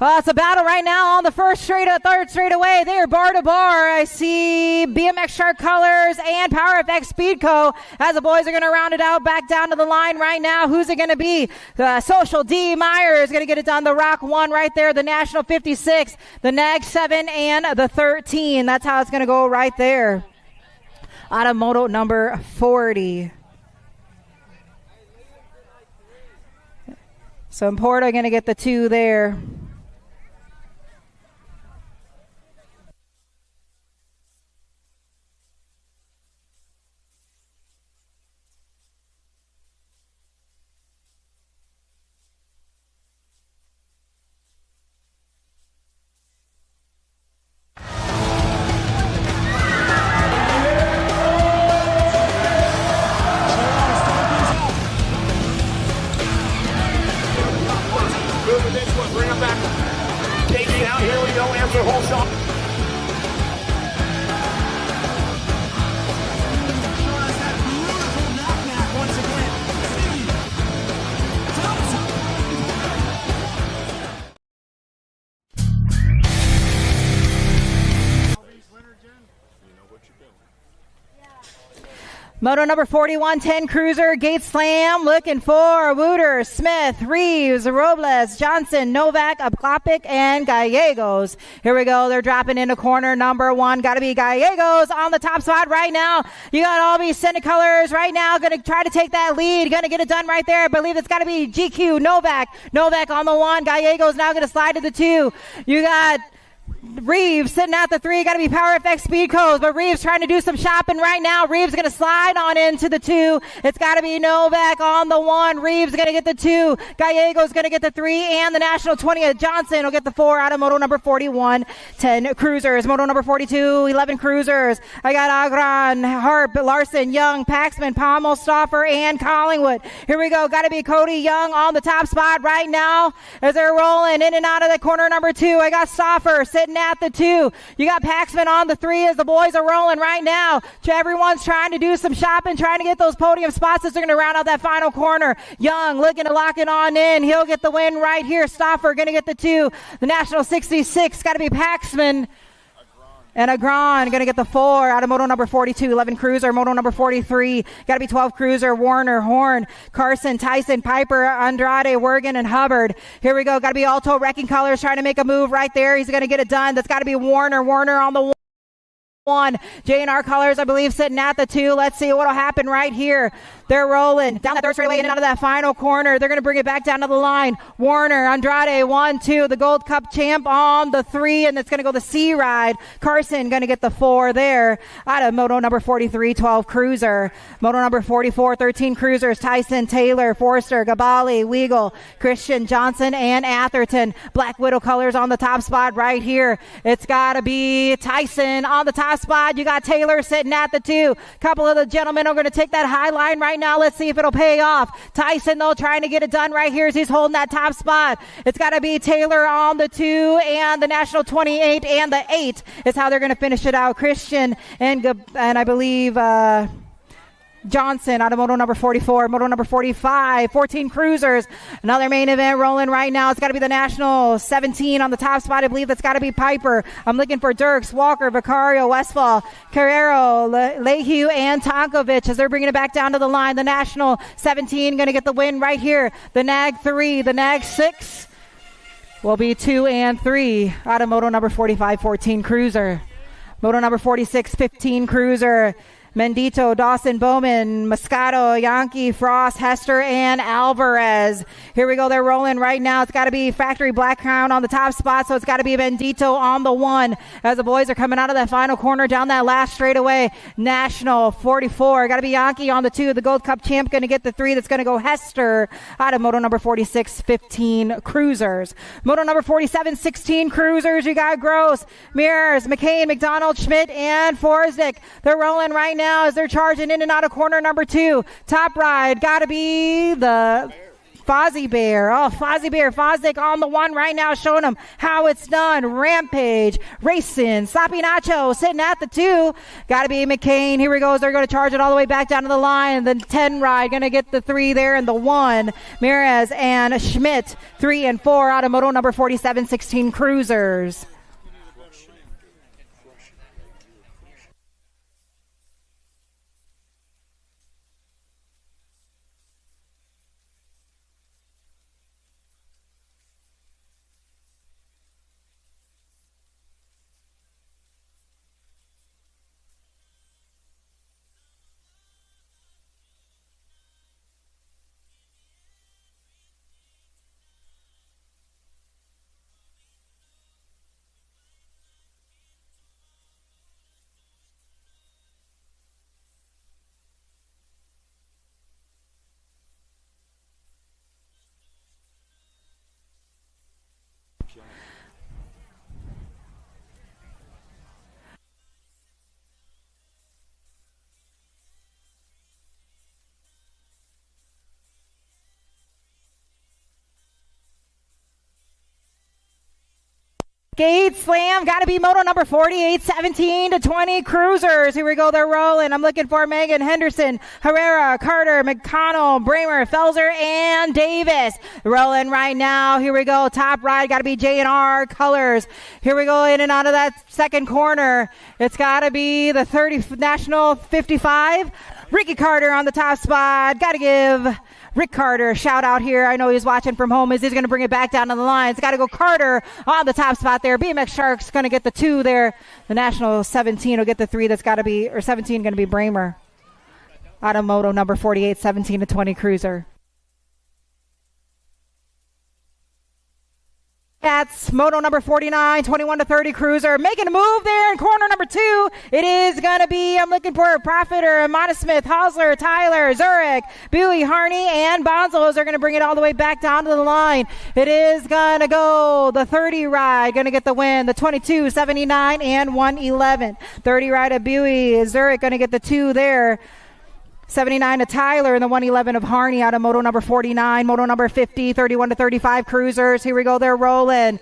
It's a battle right now on the third straightaway. They are bar to bar. I see BMX Shark Colors and Power FX Speedco as the boys are going to round it out back down to the line right now. Who's it going to be? The Social D Meyer is going to get it done. The Rock 1 right there. The National 56, the Nag 7, and the 13. That's how it's going to go right there. Out of moto number 40. So Importa going to get the 2 there. Moto number 41, 10 cruiser, Gate Slam, looking for Wooter, Smith, Reeves, Robles, Johnson, Novak, Aklopik, and Gallegos. Here we go. They're dropping into corner number 1. Got to be Gallegos on the top spot right now. You got all these Senate colors right now. Going to try to take that lead. Going to get it done right there. I believe it's got to be GQ, Novak. Novak on the 1. Gallegos now going to slide to the 2. You got Reeves sitting at the 3. Got to be Power FX Speed Codes, but Reeves trying to do some shopping right now. Reeves going to slide on into the 2. It's got to be Novak on the 1. Reeves going to get the 2. Gallegos going to get the 3, and the National 20th. Johnson will get the 4 out of moto number 41. 10 cruisers. Moto number 42, 11 cruisers. I got Agran, Harp, Larson, Young, Paxman, Pommel, Stauffer, and Collingwood. Here we go. Got to be Cody Young on the top spot right now as they're rolling in and out of the corner number 2. I got Stauffer sitting at the 2. You got Paxman on the 3 as the boys are rolling right now. Everyone's trying to do some shopping, trying to get those podium spots as they're going to round out that final corner. Young looking to lock it on in. He'll get the win right here. Stauffer going to get the 2. The National 66 got to be Paxman. and Agron going to get the 4 out of moto number 42. 11 Cruiser, moto number 43. Got to be 12 Cruiser, Warner, Horn, Carson, Tyson, Piper, Andrade, Wergen, and Hubbard. Here we go. Got to be Alto Wrecking Colors trying to make a move right there. He's going to get it done. That's got to be Warner. Warner on the 1. J&R Colors, I believe, sitting at the 2. Let's see what'll happen right here. They're rolling down the third straightaway in and out of that final corner. They're going to bring it back down to the line. Warner, Andrade, 1, 2. The Gold Cup champ on the 3, and it's going to go the C ride. Carson going to get the 4 there. Out of moto number 43, 12 Cruiser. Moto number 44, 13 Cruisers. Tyson, Taylor, Forster, Gabali, Weagle, Christian, Johnson, and Atherton. Black Widow Colors on the top spot right here. It's got to be Tyson on the top spot. You got Taylor sitting at the 2. Couple of the gentlemen are going to take that high line right now. Let's see if it'll pay off. Tyson, though, trying to get it done right here as he's holding that top spot. It's got to be Taylor on the 2 and the National 28 and the 8 is how they're going to finish it out. Christian and I believe Johnson out of moto number 44, moto number 45, 14 Cruisers. Another main event rolling right now. It's got to be the National 17 on the top spot. I believe that's got to be Piper. I'm looking for Dirks, Walker, Vicario, Westfall, Carrero, Lehue, and Tonkovich as they're bringing it back down to the line. The National 17 going to get the win right here. The NAG 3, the NAG 6 will be 2 and 3 out of moto number 45, 14 Cruiser. Moto number 46, 15 Cruiser. Mendito, Dawson, Bowman, Moscato, Yankee, Frost, Hester, and Alvarez. Here we go. They're rolling right now. It's got to be Factory Black Crown on the top spot, so it's got to be Mendito on the 1 as the boys are coming out of that final corner down that last straightaway. National 44. Got to be Yankee on the 2. The Gold Cup champ going to get the 3. That's going to go Hester out of moto number 46, 15 Cruisers. Moto number 47, 16 Cruisers. You got Gross, Mears, McCain, McDonald, Schmidt, and Forsdick. They're rolling right now as they're charging in and out of corner number 2. Top ride, got to be the Fozzie Bear. Oh, Fozzie Bear. Fosdick on the 1 right now, showing them how it's done. Rampage, Racing, Sloppy Nacho sitting at the 2. Got to be McCain. Here we go. They're going to charge it all the way back down to the line. The 10 ride going to get the 3 there and the 1. Mears and Schmidt, 3 and 4 out of moto number 47, 16 Cruisers. Gate Slam, got to be moto number 48, 17 to 20 Cruisers. Here we go, they're rolling. I'm looking for Megan Henderson, Herrera, Carter, McConnell, Bramer, Felser, and Davis. Rolling right now. Here we go, top ride, got to be J&R Colors. Here we go, in and out of that second corner. It's got to be the 30 National 55. Ricky Carter on the top spot. Got to give Rick Carter a shout out here. I know he's watching from home as he's going to bring it back down to the line. It's got to go Carter on the top spot there. BMX Sharks going to get the 2 there. The National 17 will get the 3. That's got to be, or 17 going to be Bramer. Out of moto number 48, 17 to 20 Cruiser. That's moto number 49, 21 to 30 Cruiser. Making a move there in corner number 2. It is going to be, I'm looking for a Profiter, Amanda Smith, Hausler, Tyler, Zurich, Bowie, Harney, and Bonzos are going to bring it all the way back down to the line. It is going to go the 30 ride, going to get the win. The 22, 79, and 111. 30 ride of Bowie, Zurich going to get the 2 there. 79 to Tyler and the 111 of Harney out of moto number 49, moto number 50, 31 to 35 Cruisers. Here we go, they're rolling.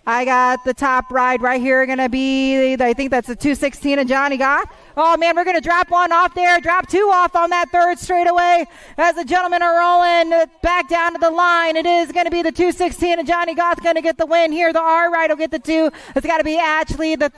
I got the top ride right here, going to be, I think that's the 216 of Johnny Goff. Oh, man, we're going to drop one off there, drop two off on that third straightaway as the gentlemen are rolling back down to the line. It is going to be the 216, and Johnny Goth going to get the win here. The R ride will get the 2. It's got to be Ashley. The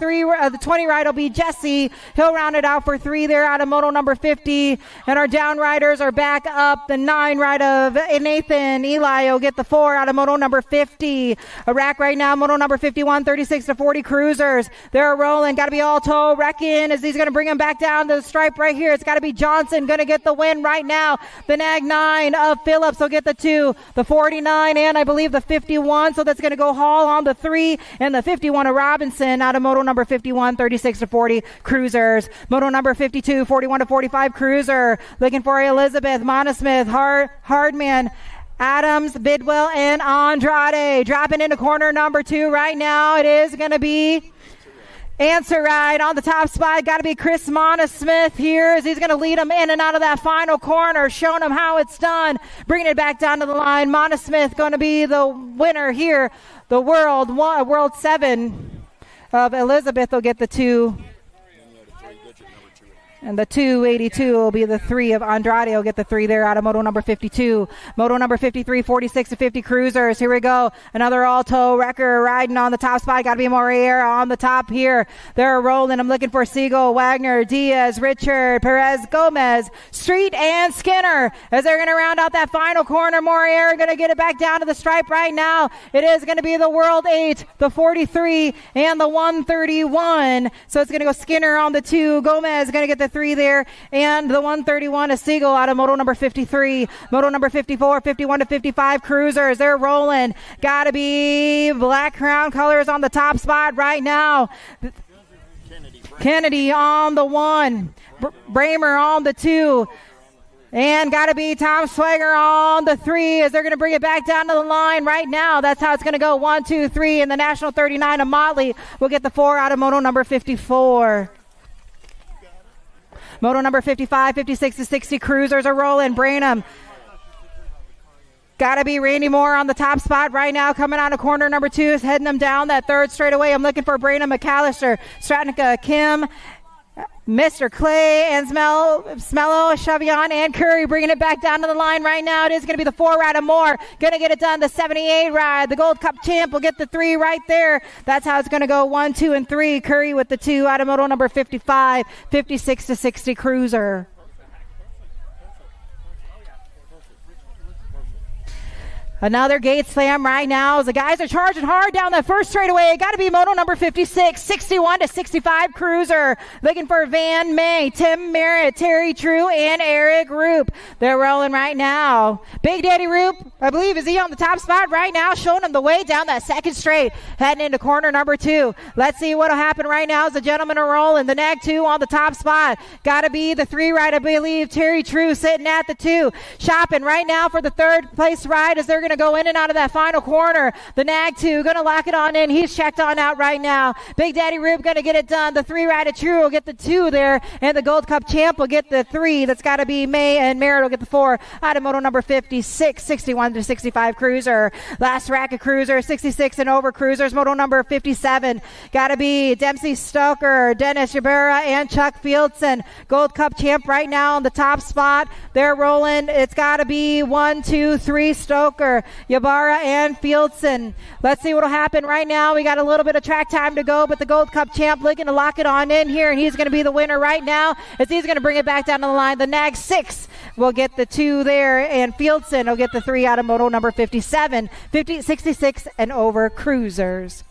20 ride will be Jesse. He'll round it out for 3 there out of moto number 50. And our down riders are back up. The 9 ride of Nathan Eli will get the 4 out of moto number 50. A rack right now, moto number 51, 36 to 40 cruisers. They're rolling. Got to be Alto wrecking as he's going to bring him back down to the stripe right here. It's got to be Johnson going to get the win right now. The Nag 9 of Phillips will get the 2, the 49, and I believe the 51. So that's going to go Hall on the 3, and the 51 of Robinson out of moto number 51, 36 to 40 cruisers. Moto number 52, 41 to 45 cruiser. Looking for Elizabeth, Monosmith, Hardman, Adams, Bidwell, and Andrade. Dropping into corner number 2 right now. It is going to be Answer Ride on the top spot. Got to be Chris Monosmith here as he's going to lead him in and out of that final corner, showing him how it's done, bringing it back down to the line. Monosmith going to be the winner here. The World 7 of Elizabeth will get the 2. And the 282 will be the 3 of Andrade. Will get the 3 there out of moto number 52. Moto number 53, 46 to 50 cruisers. Here we go. Another Alto wrecker riding on the top spot. Got to be Moriera on the top here. They're rolling. I'm looking for Siegel, Wagner, Diaz, Richard, Perez, Gomez, Street, and Skinner as they're going to round out that final corner. Moriera going to get it back down to the stripe right now. It is going to be the World 8, the 43, and the 131. So it's going to go Skinner on the 2. Gomez going to get the 3 there, and the 131 is Siegel out of moto number 53. Moto number 54, 51 to 55 cruisers. They're rolling. Got to be Black Crown colors on the top spot right now. Kennedy on the 1. Bramer on the 2. And got to be Tom Swagger on the 3 as they're going to bring it back down to the line right now. That's how it's going to go. 1, 2, 3. And the National 39 of Motley will get the 4 out of moto number 54. Moto number 55, 56 to 60 cruisers are rolling. Branham. Got to be Randy Moore on the top spot right now. Coming out of corner number 2 is heading them down that third straightaway. I'm looking for Branham, McAllister, Stratnica, Kim, Mr. Clay, and Smello, Chavion, and Curry bringing it back down to the line right now. It is going to be the 4 ride of Moore. Going to get it done. The 78 ride. The Gold Cup champ will get the 3 right there. That's how it's going to go. 1, 2, and 3. Curry with the 2 out of moto number 55, 56 to 60 cruiser. Another gate slam right now as the guys are charging hard down that first straightaway. Got to be moto number 56, 61 to 65 cruiser. Looking for Van May, Tim Merritt, Terry True, and Eric Roop. They're rolling right now. Big Daddy Roop, I believe, is he on the top spot right now, showing them the way down that second straight, heading into corner number 2. Let's see what'll happen right now as the gentlemen are rolling. The Nag 2 on the top spot. Got to be the 3 ride, I believe. Terry True sitting at the 2. Shopping right now for the 3rd place ride as they're going to go in and out of that final corner. The Nag 2 going to lock it on in. He's checked on out right now. Big Daddy Rube going to get it done. The 3 ride of True will get the 2 there, and the Gold Cup champ will get the 3. That's got to be May, and Merritt will get the 4 out of moto number 56, 61 to 65 cruiser. Last rack of cruiser, 66 and over cruisers. Moto number 57. Got to be Dempsey Stoker, Dennis Yabera, and Chuck Fieldson. Gold Cup champ right now on the top spot. They're rolling. It's got to be 1, 2, 3 Stoker, Yabara, and Fieldson. Let's see what'll happen right now. We got a little bit of track time to go, but the Gold Cup champ looking to lock it on in here, and he's going to be the winner right now as he's going to bring it back down to the line. The Nag 6 will get the 2 there, and Fieldson will get the 3 out of moto number 57, 66 and over cruisers.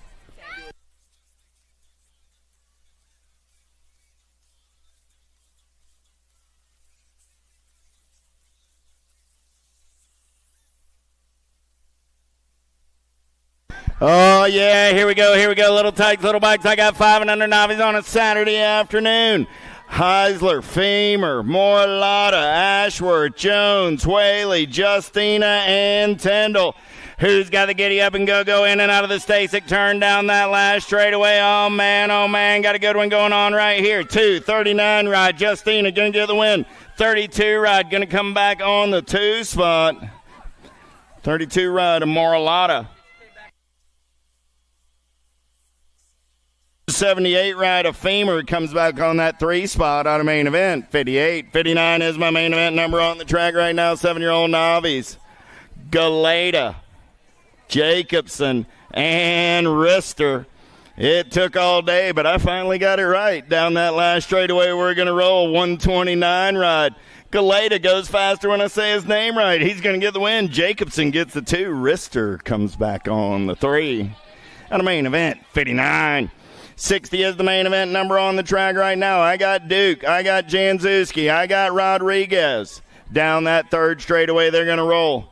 Oh, yeah, here we go. Little tykes, little bikes. I got 5 and under novices on a Saturday afternoon. Heisler, Femer, Morlata, Ashworth, Jones, Whaley, Justina, and Tyndall. Who's got the giddy up and go in and out of the Stasic turn down that last straightaway? Oh, man, got a good one going on right here. 2:39 ride, Justina going to get the win. 32 ride going to come back on the 2 spot. 32 ride of Morlata. 78 ride, a femur, comes back on that 3 spot out of main event. 58, 59 is my main event number on the track right now. 7-year-old novice. Galeta, Jacobson, and Rister. It took all day, but I finally got it right. Down that last straightaway, we're going to roll 129 ride. Galeta goes faster when I say his name right. He's going to get the win. Jacobson gets the 2. Rister comes back on the 3. Out of main event, 59. 60 is the main event number on the track right now. I got Duke. I got Janzuski. I got Rodriguez. Down that 3rd straightaway, they're going to roll.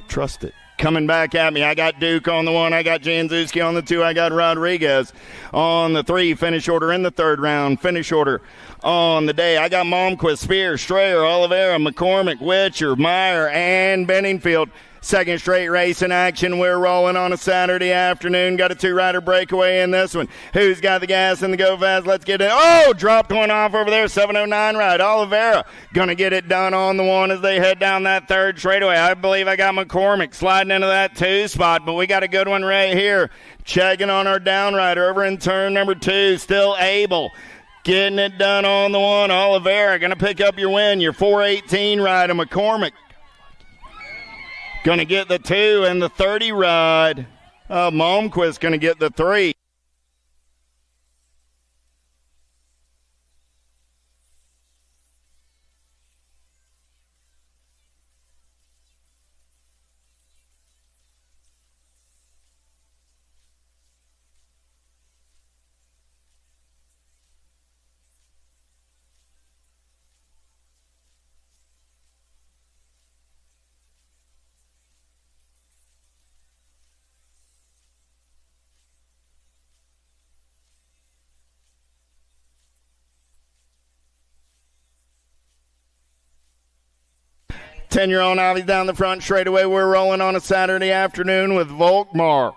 Trust it. Coming back at me, I got Duke on the 1, I got Janzuski on the 2, I got Rodriguez on the 3. Finish order in the 3rd round. Finish order on the day. I got Malmquist, Spear, Strayer, Oliveira, McCormick, Witcher, Meyer, and Benningfield. 2nd straight race in action. We're rolling on a Saturday afternoon. Got a 2-rider breakaway in this one. Who's got the gas and the go fast? Let's get it. Oh, dropped one off over there. 709 ride. Oliveira gonna get it done on the 1 as they head down that 3rd straightaway. I believe I got McCormick sliding into that 2 spot, but we got a good one right here. Checking on our down rider over in turn number 2. Still able. Getting it done on the 1. Oliveira gonna pick up your win. Your 418 ride of McCormick. Going to get the 2 and the 30 ride. Malmquist going to get the 3. Ten-year-old novice down the front straightaway. We're rolling on a Saturday afternoon with Volkmar,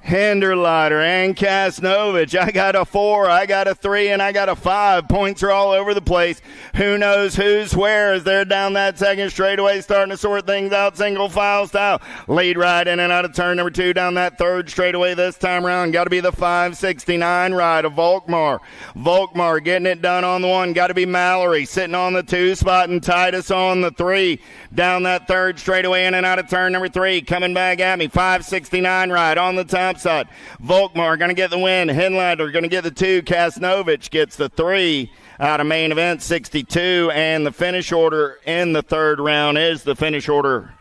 Hinderleiter, and Kasnovich. I got a 4, I got a 3, and I got a 5. Points are all over the place. Who knows who's where as they're down that 2nd straightaway, starting to sort things out single file style. Lead ride in and out of turn number 2 down that 3rd straightaway this time around. Got to be the 569 ride of Volkmar. Volkmar getting it done on the 1. Got to be Mallory sitting on the 2 spot and Titus on the 3. Down that 3rd straightaway in and out of turn number 3. Coming back at me. 569 ride on the top side. Volkmar going to get the win. Hinlander going to get the 2. Kasnovich gets the 3 out of main event 62. And the finish order in the 3rd round is the finish order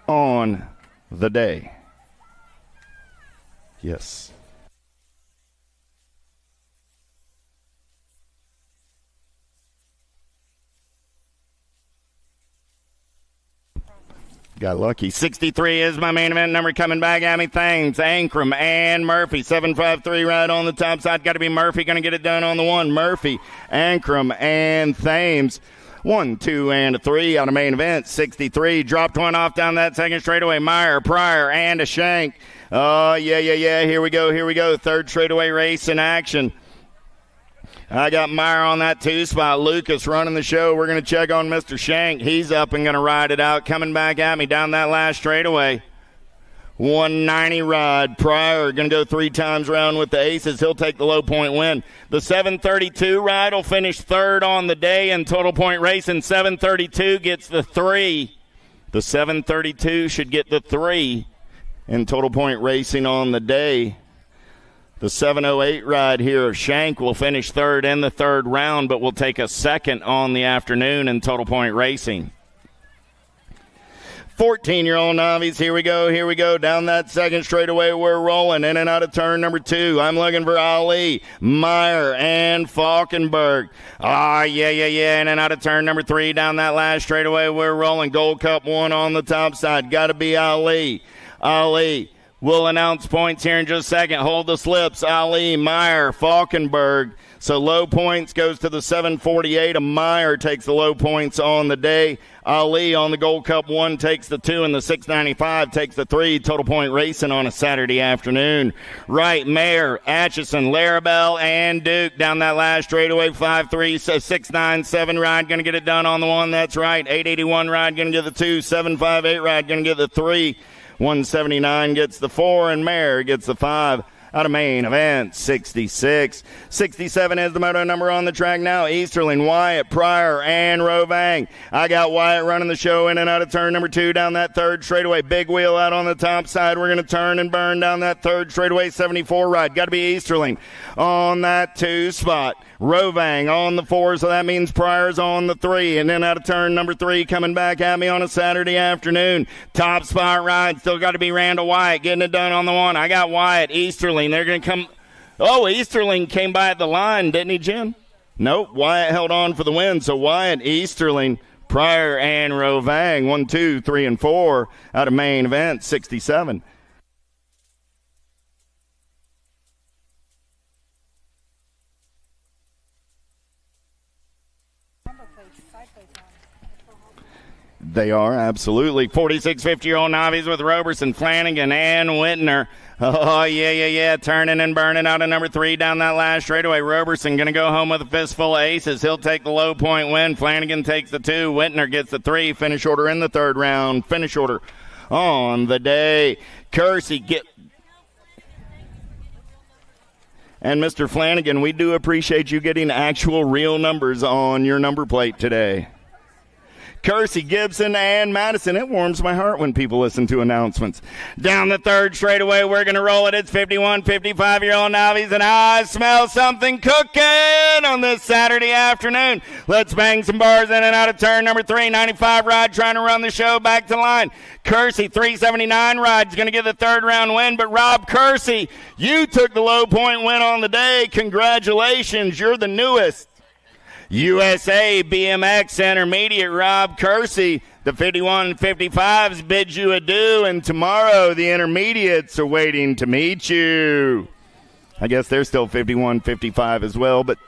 on the day. Yes. Got lucky. 63 is my main event number coming back at me. Thames, Ankrum, and Murphy. 753 right on the top side. Got to be Murphy. Going to get it done on the 1. Murphy, Ankrum, and Thames. 1, 2, and a 3 on the main event. 63. Dropped one off down that 2nd straightaway. Meyer, Pryor, and a Shank. Oh, yeah. Here we go. 3rd straightaway race in action. I got Meyer on that 2 spot. Lucas running the show. We're going to check on Mr. Shank. He's up and going to ride it out. Coming back at me down that last straightaway. 190 ride. Pryor going to go 3 times round with the aces. He'll take the low point win. The 732 ride will finish 3rd on the day in total point racing. 732 gets the 3. The 732 should get the 3 in total point racing on the day. The 708 ride here of Shank will finish 3rd in the 3rd round, but will take a 2nd on the afternoon in total point racing. 14-year-old novice, here we go. Down that 2nd straightaway, we're rolling in and out of turn number 2. I'm looking for Ali, Meyer, and Falkenberg. Yeah. In and out of turn number 3. Down that last straightaway, we're rolling. Gold Cup 1 on the top side. Got to be Ali. We'll announce points here in just a second. Hold the slips. Ali, Meyer, Falkenberg. So low points goes to the 748. Meyer takes the low points on the day. Ali on the Gold Cup 1 takes the 2, and the 695 takes the 3. Total point racing on a Saturday afternoon. Right, Mayer, Atchison, Larabelle, and Duke down that last straightaway. 5-3, 697 ride going to get it done on the 1. That's right. 881 ride going to get the 2. 758 ride going to get the 3. 179 gets the 4, and Mayer gets the 5. Out of main event, 66. 67 is the moto number on the track now. Easterling, Wyatt, Pryor, and Rovang. I got Wyatt running the show in and out of turn number 2 down that third straightaway. Big wheel out on the top side. We're going to turn and burn down that third straightaway. 74 ride. Got to be Easterling on that 2 spot. Rovang on the 4, so that means Pryor's on the 3. And then out of turn number 3, coming back at me on a Saturday afternoon. Top spot ride. Still got to be Randall Wyatt getting it done on the 1. I got Wyatt, Easterling. They're going to come. Oh, Easterling came by at the line, didn't he, Jen? Nope. Wyatt held on for the win. So Wyatt, Easterling, Pryor, and Rovang. 1, 2, 3, and 4 out of main event, 67. They are, absolutely. 46-50-year-old novice with Roberson, Flanagan, and Whitner. Oh, yeah. Turning and burning out of number 3 down that last straightaway. Roberson going to go home with a fistful of aces. He'll take the low point win. Flanagan takes the 2. Whitner gets the 3. Finish order in the third round. Finish order on the day. Kersey get. And Mr. Flanagan, we do appreciate you getting actual real numbers on your number plate today. Kersey, Gibson, and Madison. It warms my heart when people listen to announcements. Down the third straightaway, we're going to roll it. It's 51, 55-year-old novice, and I smell something cooking on this Saturday afternoon. Let's bang some bars in and out of turn number 3. 95 ride trying to run the show back to line. Kersey, 379 ride is going to get the third round win, but Rob Kersey, you took the low point win on the day. Congratulations. You're the newest USA BMX Intermediate. Rob Kersey, the 51-55s bid you adieu, and tomorrow the Intermediates are waiting to meet you. I guess they're still 51-55 as well, but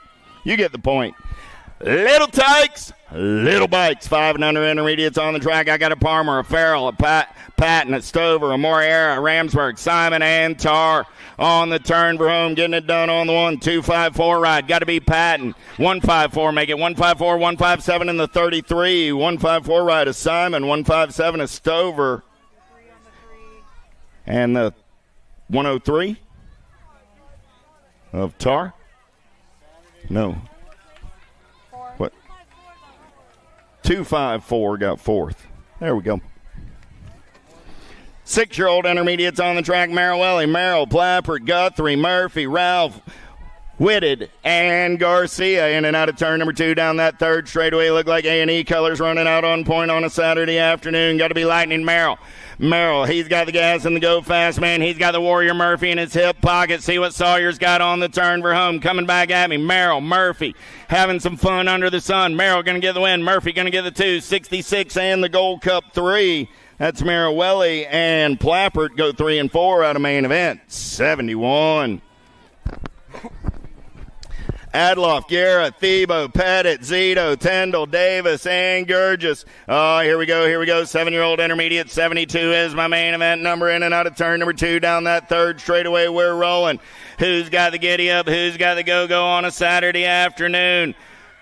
you get the point. Little Tykes, little bikes. 5 and under Intermediates on the track. I got a Palmer, a Farrell, a Patton, a Stover, a Moriera, a Ramsburg, Simon, and Tar on the turn for home, getting it done on the 1. 254 ride. Got to be Patton. 154, make it 154, 157 in the 33. 154 ride is Simon. 157 is Stover. And the 103 of Tar? No. What? 254 got 4th. There we go. 6-year-old Intermediates on the track. Merrill, Merrill, Plappert, Guthrie, Murphy, Ralph, Whitted, and Garcia in and out of turn number 2 down that third straightaway. Look like A&E colors running out on point on a Saturday afternoon. Got to be Lightning Merrill. Merrill, he's got the gas and the go fast man. He's got the Warrior Murphy in his hip pocket. See what Sawyer's got on the turn for home. Coming back at me. Merrill, Murphy, having some fun under the sun. Merrill going to get the win. Murphy going to get the 2. 66 and the Gold Cup 3. That's Marawelli and Plappert go 3 and 4 out of main event. 71. Adloff, Guerra, Thiebaud, Pettit, Zito, Tyndall, Davis, and Gurgis. Oh, here we go. 7-year-old Intermediate. 72 is my main event number in and out of turn number 2 down that third straightaway. We're rolling. Who's got the giddy up? Who's got the go-go on a Saturday afternoon?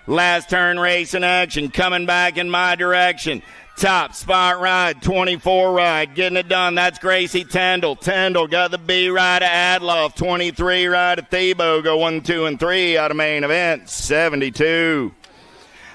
Last turn race in action coming back in my direction. Top spot ride, 24 ride, getting it done. That's Gracie Tyndall. Tyndall got the B ride of Adloff. 23 ride of Thiebaud. Go 1, 2, and 3 out of main event. 72.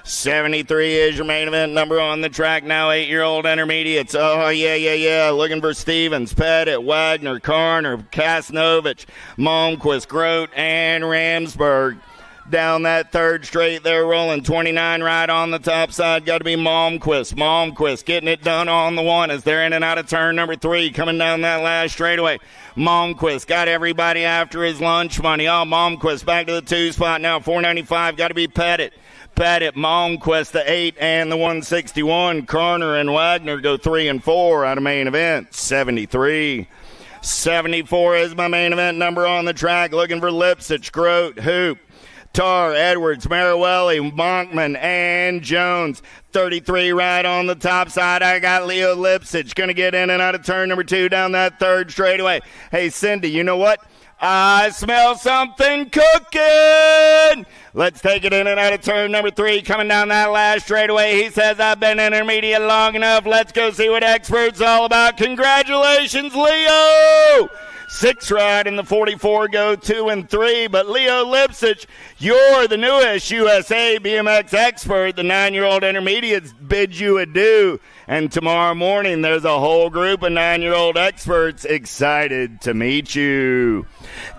73 is your main event number on the track now. 8-year-old Intermediates. Oh, yeah. Looking for Stevens, Pettit, Wagner, Karner, Kasnovich, Malmquist, Grote, and Ramsburg. Down that third straight, they're rolling. 29 right on the top side. Got to be Malmquist. Malmquist getting it done on the 1 as they're in and out of turn number 3. Coming down that last straightaway. Malmquist got everybody after his lunch money. Oh, Malmquist back to the 2 spot now. 495. Got to be Pettit. Malmquist, the 8 and the 161. Karner and Wagner go 3 and 4 out of main event. 73. 74 is my main event number on the track. Looking for Lipsich, Grote, Hoop, Tar, Edwards, Marawelli, Monkman, and Jones. 33 right on the top side. I got Leo Lipsich going to get in and out of turn number 2 down that third straightaway. Hey, Cindy, you know what? I smell something cooking. Let's take it in and out of turn number 3. Coming down that last straightaway. He says, I've been intermediate long enough. Let's go see what expert's all about. Congratulations, Leo. 6 ride in the 44, go 2 and 3. But Leo Lipsich, you're the newest USA BMX expert. The 9-year-old intermediates bid you adieu. And tomorrow morning, there's a whole group of 9-year-old experts excited to meet you.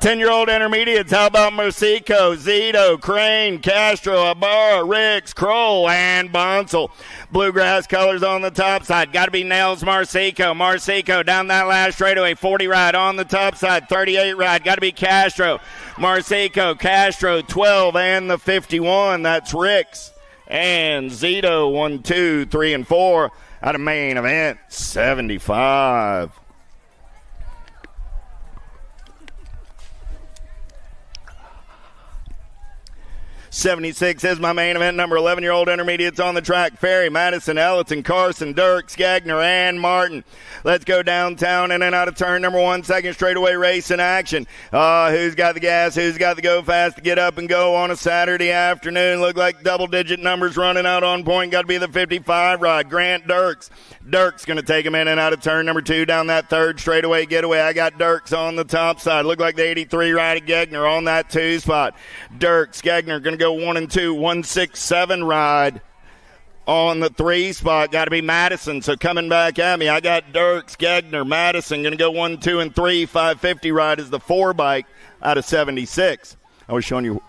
10-year-old intermediates, how about Mercico, Zito, Crane, Castro, Ibarra, Ricks, Kroll, and Bonsall. Bluegrass colors on the top side. Got to be Nails Marcico. Marcico down that last straightaway. 40 ride on the top side. 38 ride. Got to be Castro. Marcico, Castro, 12, and the 51. That's Ricks. And Zito, 1, 2, 3, and 4. Out of main event, 75. '76 is my main event number. 11-year-old intermediates on the track. Ferry, Madison, Ellerton, Carson, Dirks, Gagner, and Martin. Let's go downtown in and out of turn number 1. Second straightaway race in action. Who's got the gas? Who's got the go fast to get up and go on a Saturday afternoon? Look like double-digit numbers running out on point. Got to be the 55 ride. Grant Dirks. Dirks going to take him in and out of turn number 2 down that third straightaway getaway. I got Dirks on the top side. Look like the 83 ride of Gagner on that 2 spot. Dirks, Gagner going to go 1 and 2. 167 ride on the 3 spot. Got to be Madison. So coming back at me, I got Dirks, Gagner, Madison going to go 1, 2, and 3. 550 ride is the 4 bike out of 76. I was showing you.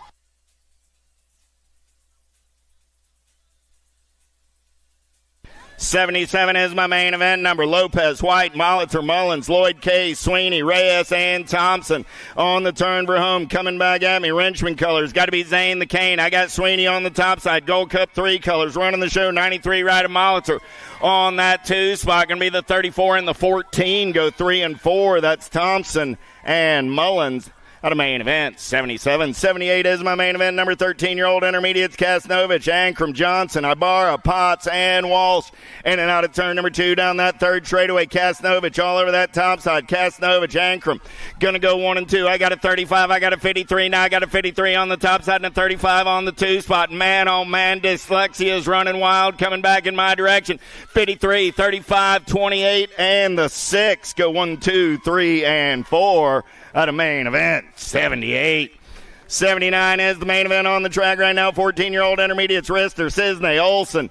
'77 is my main event number. Lopez, White, Molitor, Mullins, Lloyd, K, Sweeney, Reyes, and Thompson on the turn for home. Coming back at me, Wrenchman colors. Got to be Zane the Cane. I got Sweeney on the top side. Gold Cup 3 colors. Running the show, 93 right of Molitor on that 2 spot. Going to be the 34 and the 14. Go 3 and 4. That's Thompson and Mullins. Out of main event, 77. 78 is my main event number. 13-year-old intermediates, Kasnovich, Ankrum, Johnson, Ibarra, Potts, and Walsh. In and out of turn number 2 down that third straightaway. Kasnovich all over that top side. Kasnovich, Ankrum. Going to go 1 and 2. I got a 35. I got a 53. Now I got a 53 on the top side and a 35 on the 2 spot. Man, oh man, dyslexia is running wild. Coming back in my direction. 53, 35, 28, and the 6. Go 1, 2, 3, and 4. Out of main event, 78. 79 is the main event on the track right now. 14-year-old intermediates, Rister, Cisney, Olson,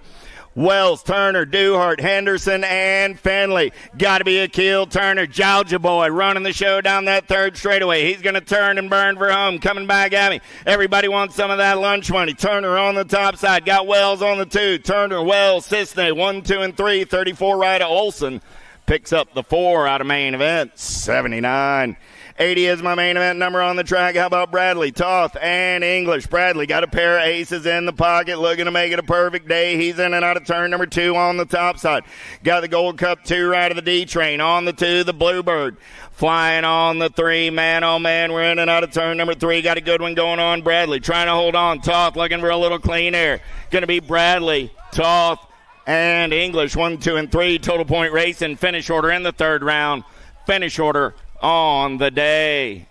Wells, Turner, Duhart, Henderson, and Finley. Got to be Akil Turner, Georgia boy, running the show down that third straightaway. He's going to turn and burn for home. Coming back at me. Everybody wants some of that lunch money. Turner on the top side. Got Wells on the 2. Turner, Wells, Cisney, 1, 2, and 3. 34 right of Olson. Picks up the 4 out of main event, 79. 80 is my main event number on the track. How about Bradley, Toth, and English? Bradley got a pair of aces in the pocket, looking to make it a perfect day. He's in and out of turn number 2 on the top side. Got the Gold Cup 2 right of the D-Train. On the 2, the Bluebird. Flying on the 3, man, oh man, we're in and out of turn number 3. Got a good one going on. Bradley trying to hold on. Toth looking for a little clean air. Going to be Bradley, Toth, and English. 1, 2, and 3. Total point racing. Finish order in the 3rd round. Finish order on the day.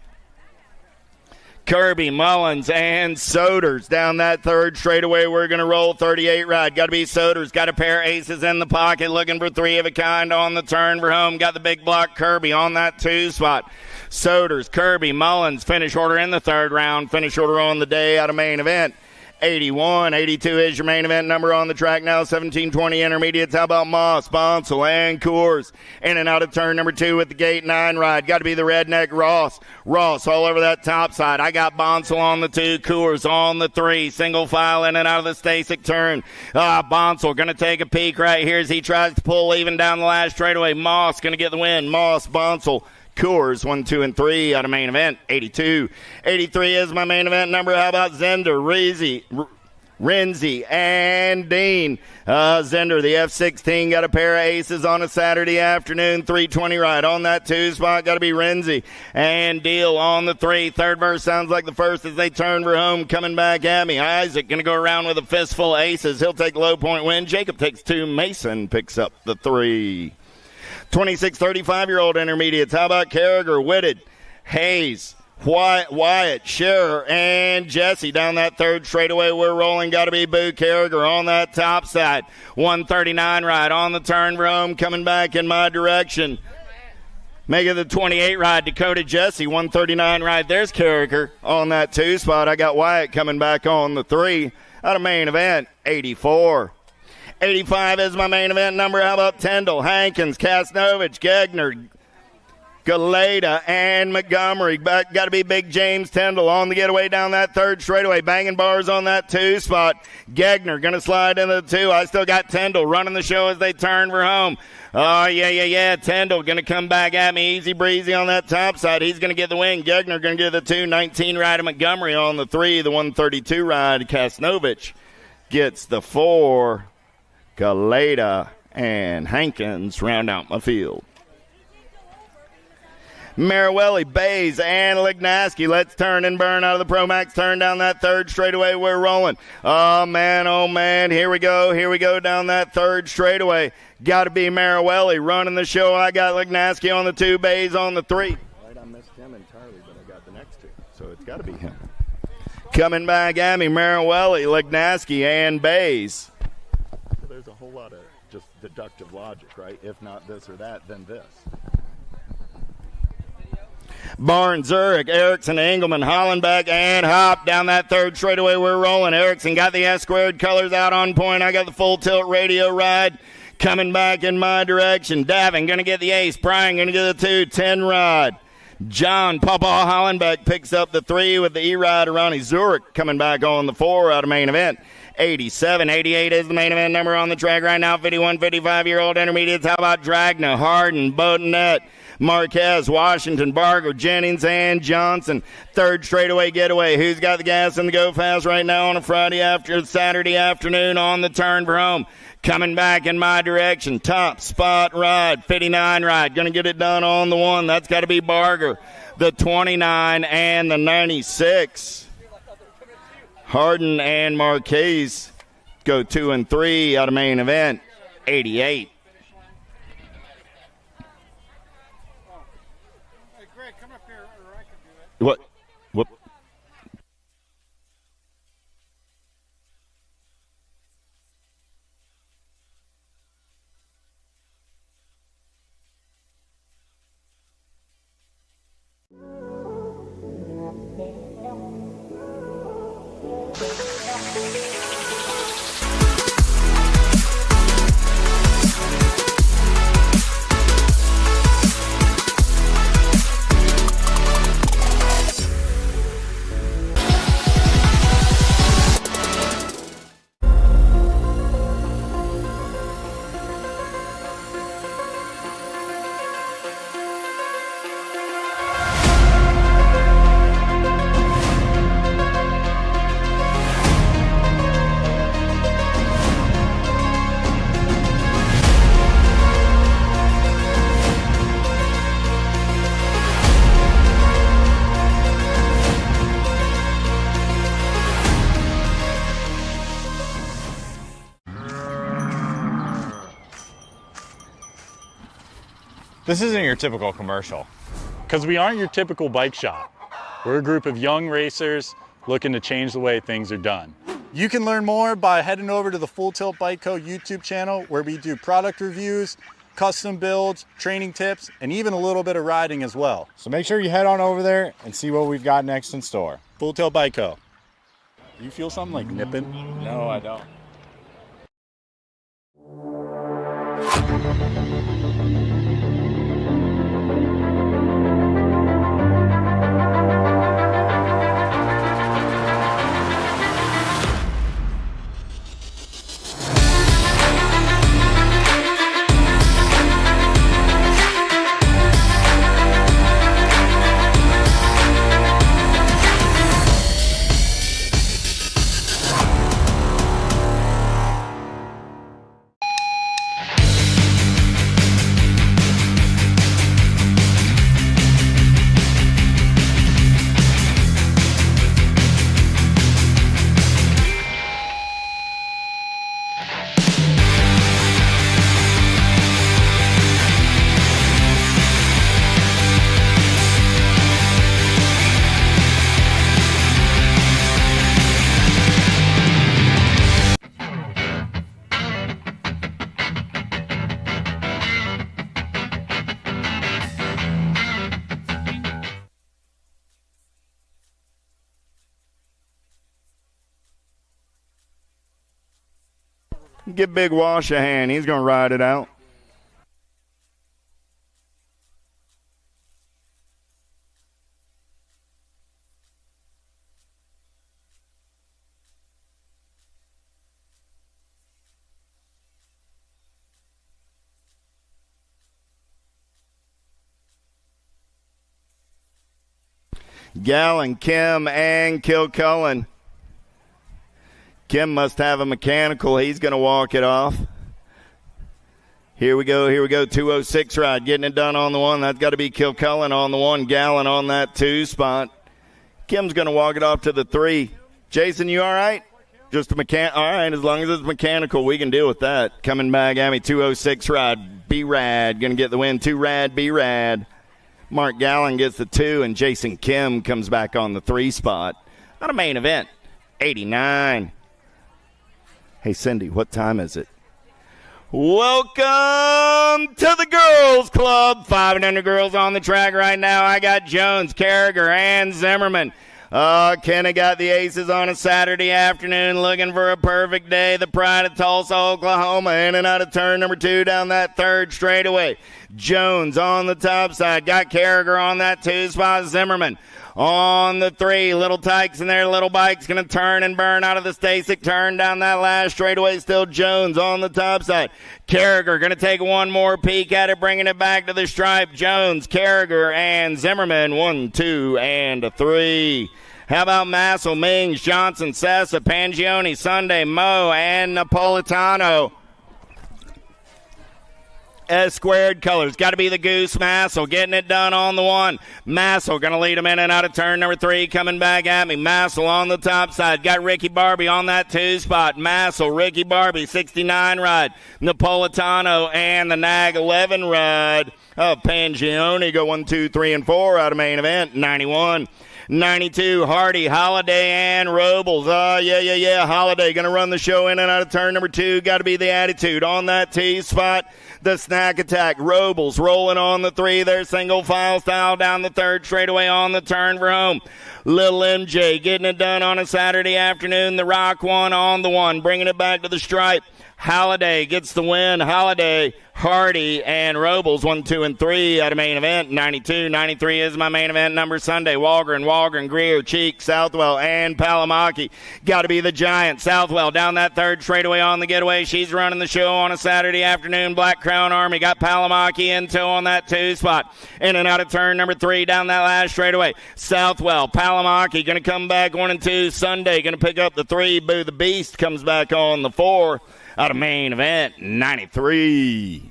Kirby, Mullins, and Soders down that third straightaway. We're going to roll 38 ride. Got to be Soders. Got a pair of aces in the pocket. Looking for 3 of a kind on the turn for home. Got the big block Kirby on that 2 spot. Soders, Kirby, Mullins. Finish order in the 3rd round. Finish order on the day out of main event. 81, 82 is your main event number on the track now. 1720 intermediates. How about Moss, Bonsall, and Coors? In and out of turn number 2 with the gate 9 ride. Got to be the redneck Ross. Ross all over that top side. I got Bonsall on the 2, Coors on the 3. Single file in and out of the Stasic turn. Bonsall going to take a peek right here as he tries to pull even down the last straightaway. Moss going to get the win. Moss, Bonsall, Coors, 1, 2, and 3 out of main event. 82. 83 is my main event number. How about Zender, Renzi, and Dean. Zender, the F-16, got a pair of aces on a Saturday afternoon. 320 right on that 2 spot. Got to be Renzi. And Deal on the 3. Third verse sounds like the first as they turn for home. Coming back at me. Isaac going to go around with a fistful of aces. He'll take low point win. Jacob takes 2. Mason picks up the 3. 26, 35-year-old intermediates. How about Carragher, Whitted, Hayes, Wyatt, Scherer, and Jesse down that third straightaway. We're rolling. Got to be Boo Carragher on that top side. 139 right on the turn for home. Coming back in my direction. Making the 28 ride, Dakota Jesse. 139 right. There's Carragher on that 2 spot. I got Wyatt coming back on the 3. Out of main event, 84. 85 is my main event number. How about Tyndall, Hankins, Kasnovich, Gegner, Galeta, and Montgomery. Got to be Big James Tyndall on the getaway down that third straightaway. Banging bars on that 2 spot. Gegner going to slide into the 2. I still got Tyndall running the show as they turn for home. Oh, yeah. Tyndall going to come back at me easy breezy on that top side. He's going to get the win. Gegner going to get the 2. 19 ride of Montgomery on the 3. The 132 ride, Kasnovich gets the 4. Galeta and Hankins round out my field. Marawelli, Bays, and Lignaski. Let's turn and burn out of the Pro Max. Turn down that third straightaway. We're rolling. Oh, man. Here we go down that third straightaway. Got to be Marawelli running the show. I got Lignaski on the 2, Bays on the 3. Right, I missed him entirely, but I got the next 2. So it's got to be him. Coming back at me, Marawelli, Lignaski, and Bays. There's a whole lot of just deductive logic, right? If not this or that, then this. Barnes, Zurich, Erickson, Engelman, Hollenbeck, and Hop down that third straightaway. We're rolling. Erickson got the S-squared colors out on point. I got the full tilt radio ride coming back in my direction. Davin going to get the ace. Brian going to get the 2. 10 ride. John Papa Hollenbeck picks up the 3 with the E-ride. Ronnie Zurich coming back on the 4 out of main event. 87, 88 is the main event number on the track right now. 51, 55-year-old intermediates. How about Dragna, Harden, Bowdenette, Marquez, Washington, Barger, Jennings, and Johnson. Third straightaway getaway. Who's got the gas and the go fast right now on a Saturday afternoon on the turn for home? Coming back in my direction. Top spot ride. 59 ride. Going to get it done on the 1. That's got to be Barger. The 29 and the 96. Harden and Marquez go 2 and 3 out of main event. 88. Hey, Greg, come up here or I can do it. What? Whoop. This isn't your typical commercial. Because we aren't your typical bike shop. We're a group of young racers looking to change the way things are done. You can learn more by heading over to the Full Tilt Bike Co. YouTube channel where we do product reviews, custom builds, training tips, and even a little bit of riding as well. So make sure you head on over there and see what we've got next in store. Full Tilt Bike Co. You feel something like nipping? No, I don't. Give Big Wash a hand. He's going to ride it out. Gallon, Kim, and Kilcullen. Kim must have a mechanical. He's going to walk it off. Here we go. 206 ride. Getting it done on the one. That's got to be Kilcullen on the one. Gallon on that 2 spot. Kim's going to walk it off to the 3. Jason, you all right? Just a mechanic. All right, as long as it's mechanical, we can deal with that. Coming back at me, 206 ride. B-Rad. Going to get the win. 2 rad, B-Rad. Mark Gallon gets the 2, and Jason Kim comes back on the 3 spot. Not a main event. 89. Hey, Cindy, what time is it? Welcome to the Girls Club. 500 girls on the track right now. I got Jones, Carragher, and Zimmerman. Kenna got the aces on a Saturday afternoon, looking for a perfect day. The pride of Tulsa, Oklahoma, in and out of turn number 2 down that 3rd straightaway. Jones on the top side. Got Carragher on that 2 spot. Zimmerman on the 3. Little Tykes in there. Little Bike's going to turn and burn out of the Stasic turn down that last straightaway. Still Jones on the top side. Carragher going to take one more peek at it, bringing it back to the stripe. Jones, Carragher, and Zimmerman. 1, 2, and a 3. How about Massel, Mings, Johnson, Sessa, Pangione, Sunday, Moe, and Napolitano? S squared colors. Got to be the Goose Massel. Getting it done on the 1. Massel going to lead him in and out of turn number 3. Coming back at me. Massel on the top side. Got Ricky Barbie on that 2 spot. Massel, Ricky Barbie, 69 ride. Napolitano and the Nag 11 ride of Pangione go 1, 2, 3, and 4 out of main event. 91. 92, Hardy, Holiday, and Robles. Holiday going to run the show in and out of turn number 2. Got to be the attitude on that T spot. The snack attack. Robles rolling on the 3. They're single file style down the 3rd straightaway on the turn for home. Little MJ getting it done on a Saturday afternoon. The Rock one on the 1. Bringing it back to the stripe. Holiday gets the win. Holiday, Hardy, and Robles 1, 2, and 3 out of main event. 92, 93 is my main event number Sunday. Walgren, Greer, Cheek, Southwell, and Palamaki. Got to be the Giant. Southwell down that 3rd straightaway on the getaway. She's running the show on a Saturday afternoon. Black Crown Army got Palamaki in tow on that 2 spot. In and out of turn number 3 down that last straightaway. Southwell, Palamaki going to come back 1 and 2. Sunday going to pick up the 3. Boo the Beast comes back on the 4. Out of main event, 93.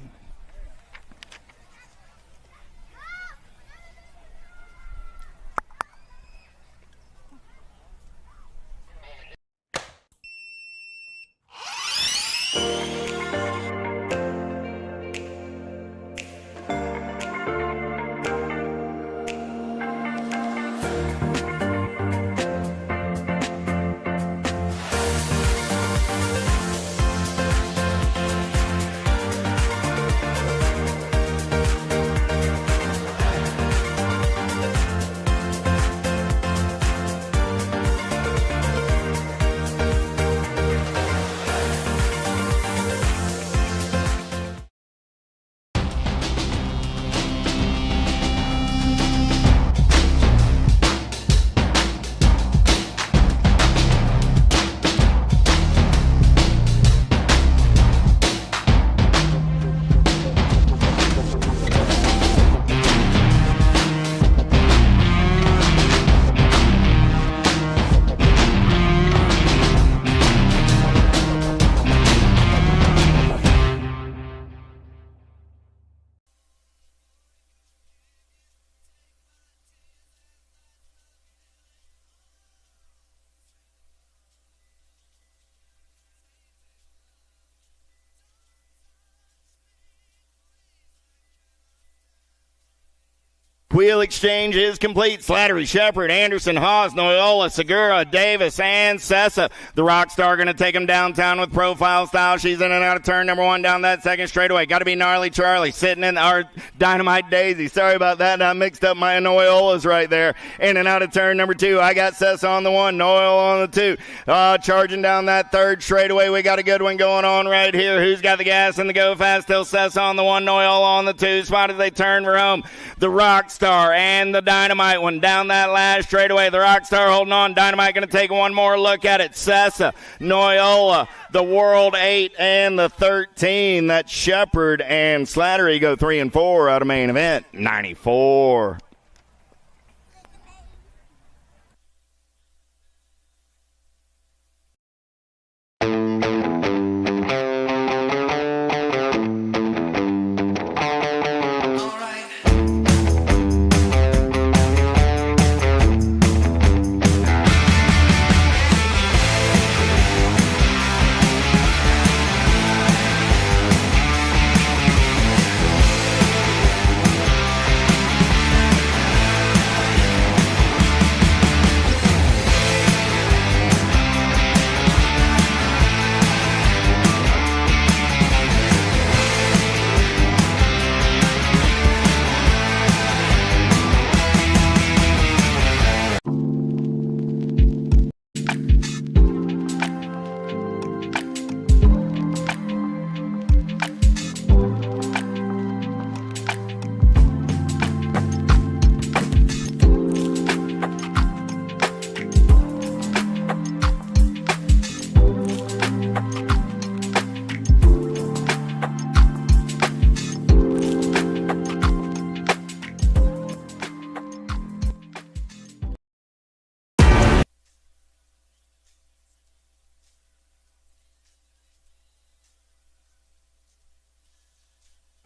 Wheel exchange is complete. Slattery, Shepard, Anderson, Haas, Noyola, Segura, Davis, and Sessa. The Rockstar going to take him downtown with profile style. She's in and out of turn number 1 down that second straightaway. Got to be Gnarly Charlie sitting in our Dynamite Daisy. Sorry about that. I mixed up my Noyolas right there. In and out of turn number 2. I got Sessa on the 1, Noyola on the 2. Charging down that third straightaway. We got a good one going on right here. Who's got the gas and the go fast? Still Sessa on the 1, Noyola on the 2 spot as they turn for home. The Rockstar and the Dynamite one down that last straightaway. The Rockstar holding on. Dynamite going to take one more look at it. Sessa, Noyola, the World 8 and the 13. That's Shepard and Slattery go 3 and 4 out of main event 94.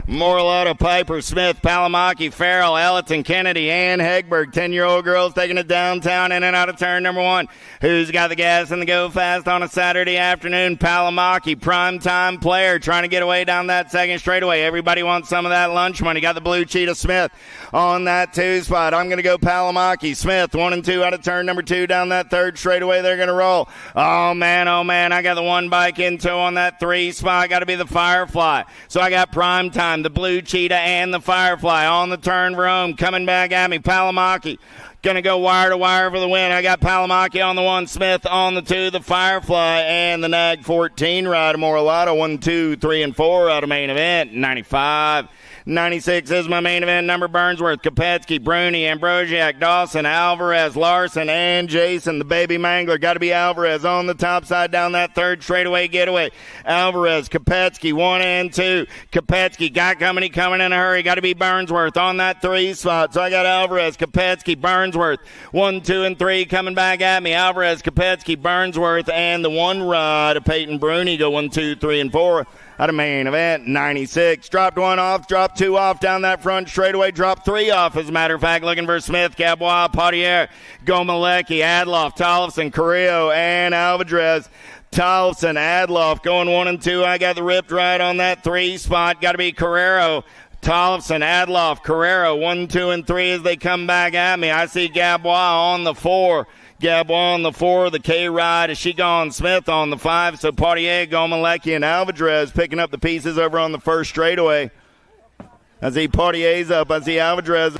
Morlato, Piper, Smith, Palamaki, Farrell, Ellerton, Kennedy, and Hegberg. 10-year-old girls taking it downtown in and out of turn number 1. Who's got the gas and the go fast on a Saturday afternoon? Palamaki, primetime player, trying to get away down that second straightaway. Everybody wants some of that lunch money. Got the blue cheetah Smith on that 2 spot. I'm going to go Palamaki. Smith, 1 and 2 out of turn number 2 down that third straightaway. They're going to roll. Oh, man. I got the 1 bike in tow on that 3 spot. Got to be the Firefly. So I got primetime, the blue cheetah, and the Firefly on the turn for home. Coming back at me, Palamaki. Going to go wire to wire for the win. I got Palamaki on the 1, Smith on the 2, the Firefly, and the Nag 14 ride. Morlato 1, 2, 3, and 4 out of main event 95. 96 is my main event number. Burnsworth, Kopetsky, Bruni, Ambrosiak, Dawson, Alvarez, Larson, and Jason, the baby mangler. Got to be Alvarez on the top side down that third straightaway getaway. Alvarez, Kopetsky, 1 and 2. Kopetsky got company coming in a hurry. Got to be Burnsworth on that 3 spot. So I got Alvarez, Kopetsky, Burnsworth, 1, 2, and 3 coming back at me. Alvarez, Kopetsky, Burnsworth, and the 1 ride of Peyton Bruni go 1, 2, 3, and 4. Out of main event 96. Dropped 1 off, dropped 2 off down that front straightaway, dropped 3 off as a matter of fact, looking for Smith, Gabois, Potier, Gomalecki, Adloff, Tollefson, Carrillo, and Alvarez. Tollefson, Adloff going 1 and 2. I got the ripped ride on that 3 spot. Got to be Carrero. Tollefson, Adloff, Carrero, 1, 2, and 3 as they come back at me. I see Gabois on the 4. Gabois on the 4, the K-Ride, is she gone? Smith on the 5, so Potier, Gomalecki, and Alvarez picking up the pieces over on the first straightaway. I see Potier's up, I see Alvarez.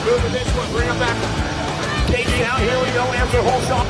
Moving this one, bring him back. Casey out, here we go, answer whole shot.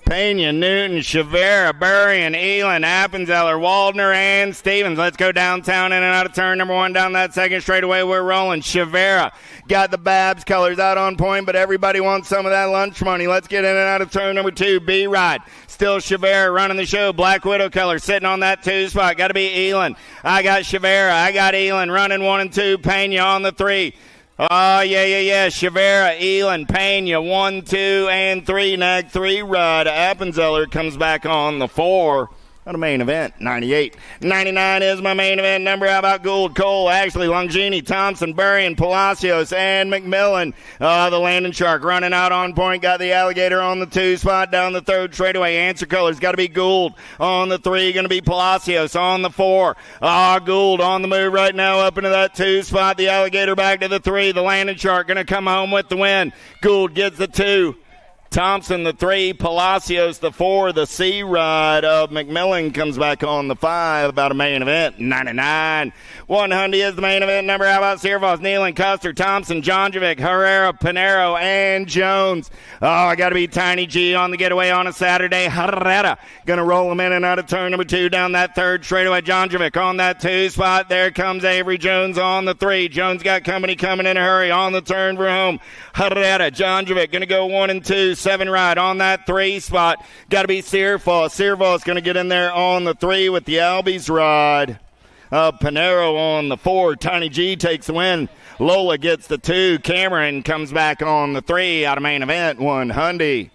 Pena, Newton, Shavera, Burrian, Elin, Appenzeller, Waldner, and Stevens. Let's go downtown in and out of turn number 1 down that second straightaway. We're rolling. Shavera got the Babs colors out on point, but everybody wants some of that lunch money. Let's get in and out of turn number 2. B-Ride. Still Shavera running the show. Black Widow color sitting on that 2 spot. Got to be Elin. I got Shavera. I got Elin running 1 and 2. Pena on the 3. Oh, yeah. Shavera, Elin, Pena, 1, 2, and 3. Nag 3 ride. Appenzeller comes back on the 4. What a main event, 98. 99 is my main event number. How about Gould, Cole, Ashley, Longini, Thompson, Burrian, Palacios, and McMillan. The Landing Shark running out on point. Got the Alligator on the 2 spot down the 3rd straightaway. Answer colors got to be Gould. On the 3, going to be Palacios. On the 4, Gould on the move right now up into that 2 spot. The Alligator back to the 3. The Landing Shark going to come home with the win. Gould gets the 2. Thompson the 3, Palacios the 4, the C ride of McMillan comes back on the 5. About a main event, 99. 100 is the main event number. How about Siervos, Nealon, Custer, Thompson, Jonjovic, Herrera, Pinero, and Jones. I got to be Tiny G on the getaway on a Saturday. Herrera going to roll him in and out of turn number 2 down that 3rd straightaway. Jonjovic on that 2 spot. There comes Avery Jones on the 3. Jones got company coming in a hurry on the turn for home. Herrera, Jonjovic going to go 1 and 2. 7 ride on that 3 spot. Got to be Siervos. Siervos going to get in there on the 3 with the Albies ride. Pinero on the 4. Tiny G takes the win. Lola gets the 2. Cameron comes back on the 3 out of main event 100.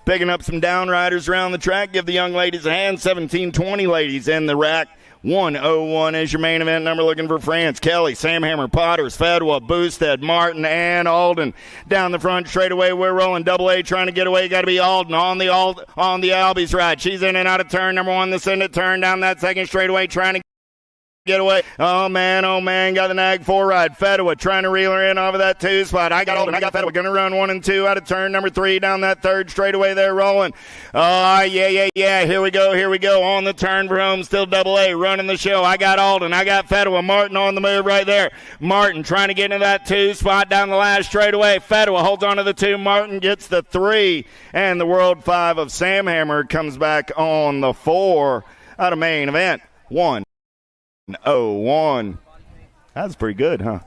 Picking up some downriders around the track. Give the young ladies a hand. 17-20 ladies in the rack. 101 is your main event number. Looking for France, Kelly, Samhammer, Potters, Fedwa, Boosted, Martin, and Alden. Down the front straightaway, we're rolling. Double A trying to get away. Got to be Alden on the Albies ride. She's in and out of turn number 1. The send it turn down that second straightaway trying to get away. Oh man, got the Nag 4 ride. Fedwa trying to reel her in off of that 2 spot. I got Alden, I got Fedwa. Going to run 1 and 2 out of turn number 3 down that 3rd straightaway. They're rolling. Yeah. Here we go. On the turn for home. Still Double A running the show. I got Alden. I got Fedwa. Martin on the move right there. Martin trying to get into that 2 spot down the last straightaway. Fedwa holds on to the 2. Martin gets the 3. And the World 5 of Samhammer comes back on the 4 out of main event 101. That's pretty good, huh?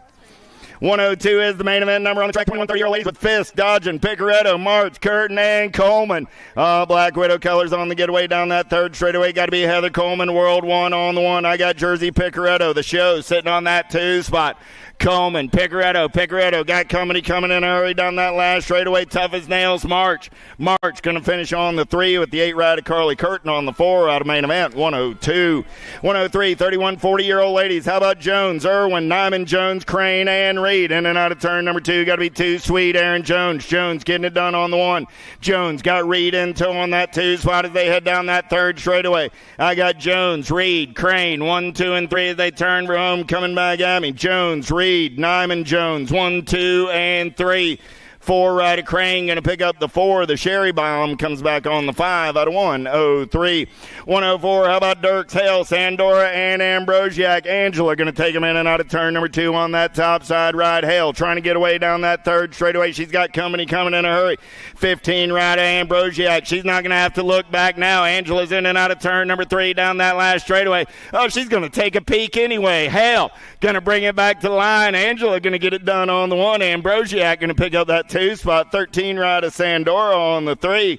102 is the main event number on the track. 21-30-year-old ladies with Fisk, Dodgen, Picoretto, March, Curtin, and Coleman. Black Widow colors on the getaway down that 3rd straightaway. Got to be Heather Coleman, World 1 on the 1. I got Jersey Picoretto, the show, sitting on that 2 spot. Coleman, Picoretto got coming in a hurry down that last straightaway. Tough as nails, March going to finish on the 3 with the 8 ride of Carly Curtin on the 4 out of main event 102. 103, 31-40-year-old ladies. How about Jones, Irwin, Nyman, Jones, Crane, and Reed? In and out of turn number 2. Got to be 2 sweet Aaron Jones. Jones getting it done on the 1. Jones got Reed in tow on that 2 spot as they head down that 3rd straightaway. I got Jones, Reed, Crane, 1, 2, and 3 as they turn for home. Coming back at me. Jones, Reed, Nyman, Jones, 1, 2, and 3. 4 right of Crane going to pick up the 4. The Sherry Bomb comes back on the 5 out of 103. 104, how about Dirks, Hale, Sandora, and Ambrosiak. Angela going to take him in and out of turn number 2 on that top side ride. Hale trying to get away down that 3rd straightaway. She's got company coming in a hurry. 15 right of Ambrosiak. She's not going to have to look back now. Angela's in and out of turn number 3 down that last straightaway. Oh, she's going to take a peek anyway. Hale going to bring it back to the line. Angela going to get it done on the 1. Ambrosiak going to pick up that 2 spot. 13 right of Sandora on the 3.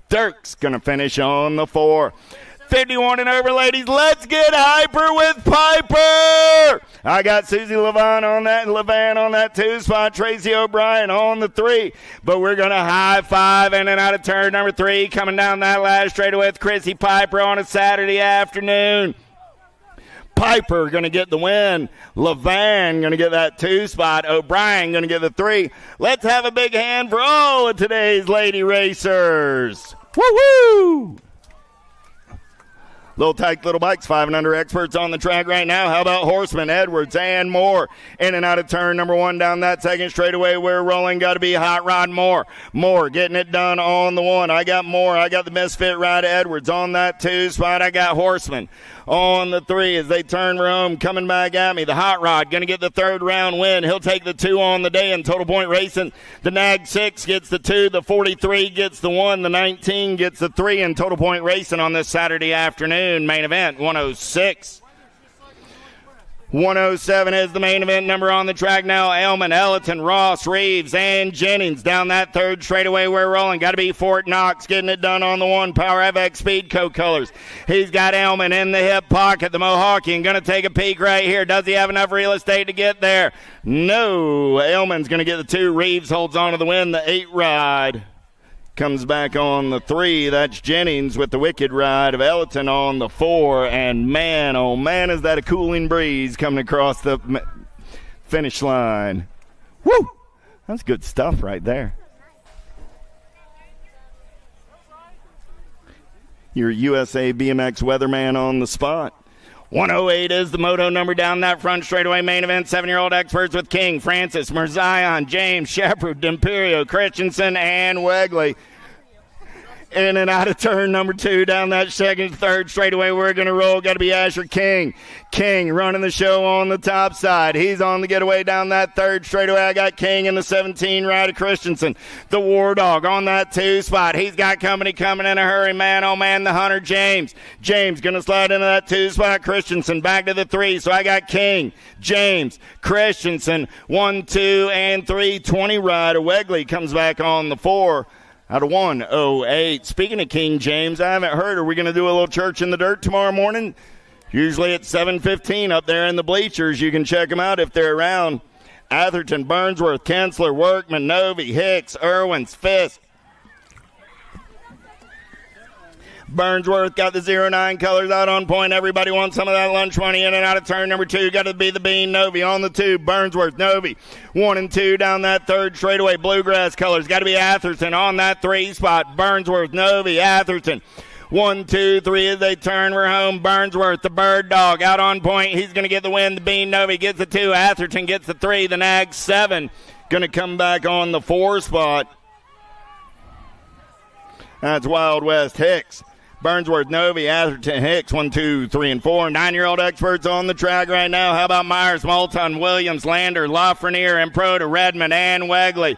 Dirk's going to finish on the 4. 51 and over, ladies. Let's get hyper with Piper. I got Susie Levan on that 2 spot. Tracy O'Brien on the 3. But we're going to high five in and out of turn number 3. Coming down that last straightaway with Chrissy Piper on a Saturday afternoon. Piper going to get the win. Levan going to get that 2 spot. O'Brien going to get the 3. Let's have a big hand for all of today's lady racers. Woo-woo! Little tight little bikes, 5 and under experts on the track right now. How about Horseman, Edwards, and Moore? In and out of turn number 1 down that 2nd straightaway. We're rolling. Got to be Hot Rod Moore. Moore getting it done on the 1. I got Moore. I got the Misfit ride Edwards on that 2 spot. I got Horseman. on the 3 as they turn for home. Coming back at me, the Hot Rod going to get the third round win. He'll take the 2 on the day in Total Point Racing. The Nag 6 gets the 2, the 43 gets the 1, the 19 gets the 3 in Total Point Racing on this Saturday afternoon. Main event 106. 107 is the main event number on the track now. Elman, Ellerton, Ross, Reeves, and Jennings down that third straightaway. We're rolling. Got to be Fort Knox getting it done on the 1. Power FX Speedco colors. He's got Elman in the hip pocket. The Mohawkian going to take a peek right here. Does he have enough real estate to get there? No. Elman's going to get the 2. Reeves holds on to the win. The 8 ride comes back on the 3. That's Jennings with the wicked ride of Ellerton on the 4. And man, oh man, is that a cooling breeze coming across the finish line. Woo! That's good stuff right there. Your USA BMX weatherman on the spot. 108 is the moto number down that front straightaway. Main event, 7-year-old experts with King, Francis, Merzion, James, Shepard, D'Imperio, Christensen, and Wegley. In and out of turn number 2 down that second, third straightaway. We're going to roll. Got to be Asher King. King running the show on the top side. He's on the getaway down that third straightaway. I got King in the 17 ride of Christensen. The War Dog on that 2 spot. He's got company coming in a hurry. Man, oh man, the Hunter James. James going to slide into that 2 spot. Christensen back to the 3. So I got King, James, Christensen, 1, 2, and 3. 20 ride of Wegley comes back on the 4. Out of 108. Speaking of King James, I haven't heard. Are we going to do a little church in the dirt tomorrow morning? Usually at 7:15 up there in the bleachers. You can check them out if they're around. Atherton, Burnsworth, Kensler, Workman, Novi, Hicks, Irwins, Fisk. Burnsworth got the 09 colors out on point. Everybody wants some of that lunch money. In and out of turn number 2. Got to be the Bean. Novi on the 2. Burnsworth, Novi. 1 and 2 down that third straightaway. Bluegrass colors. Got to be Atherton on that 3 spot. Burnsworth, Novi, Atherton. 1, 2, 3 as they turn. We're home. Burnsworth, the Bird Dog, out on point. He's going to get the win. The Bean. Novi gets the 2. Atherton gets the 3. The Nag 7 going to come back on the 4 spot. That's Wild West Hicks. Burnsworth, Novi, Atherton, Hicks, 1, 2, 3, and 4. 9-year-old experts on the track right now. How about Myers, Moulton, Williams, Lander, Lafreniere, and Proda, Redmond, and Wegley.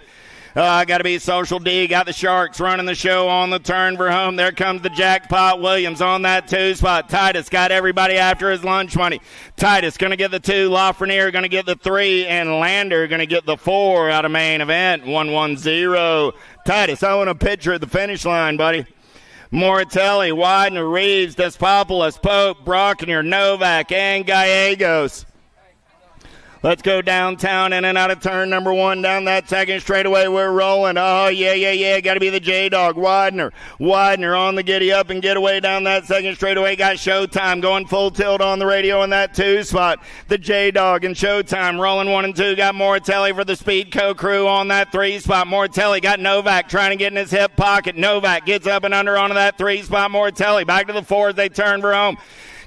Got to be Social D. Got the Sharks running the show on the turn for home. There comes the Jackpot. Williams on that 2 spot. Titus got everybody after his lunch money. Titus going to get the 2. Lafreniere going to get the 3. And Lander going to get the 4 out of main event. 1-1-0. Titus, I want a picture at the finish line, buddy. Moratelli, Widener, Reeves, Despopoulos, Pope, Brockner, Novak, and Gallegos. Let's go downtown, in and out of turn number 1 down that second straightaway. We're rolling. Oh, yeah. Got to be the J-Dog. Widener on the giddy up and get away down that second straightaway. Got Showtime going full tilt on the radio in that 2 spot. The J-Dog and Showtime rolling 1 and 2. Got Moratelli for the Speedco crew on that 3 spot. Moratelli got Novak trying to get in his hip pocket. Novak gets up and under onto that 3 spot. Moratelli back to the 4 as they turn for home.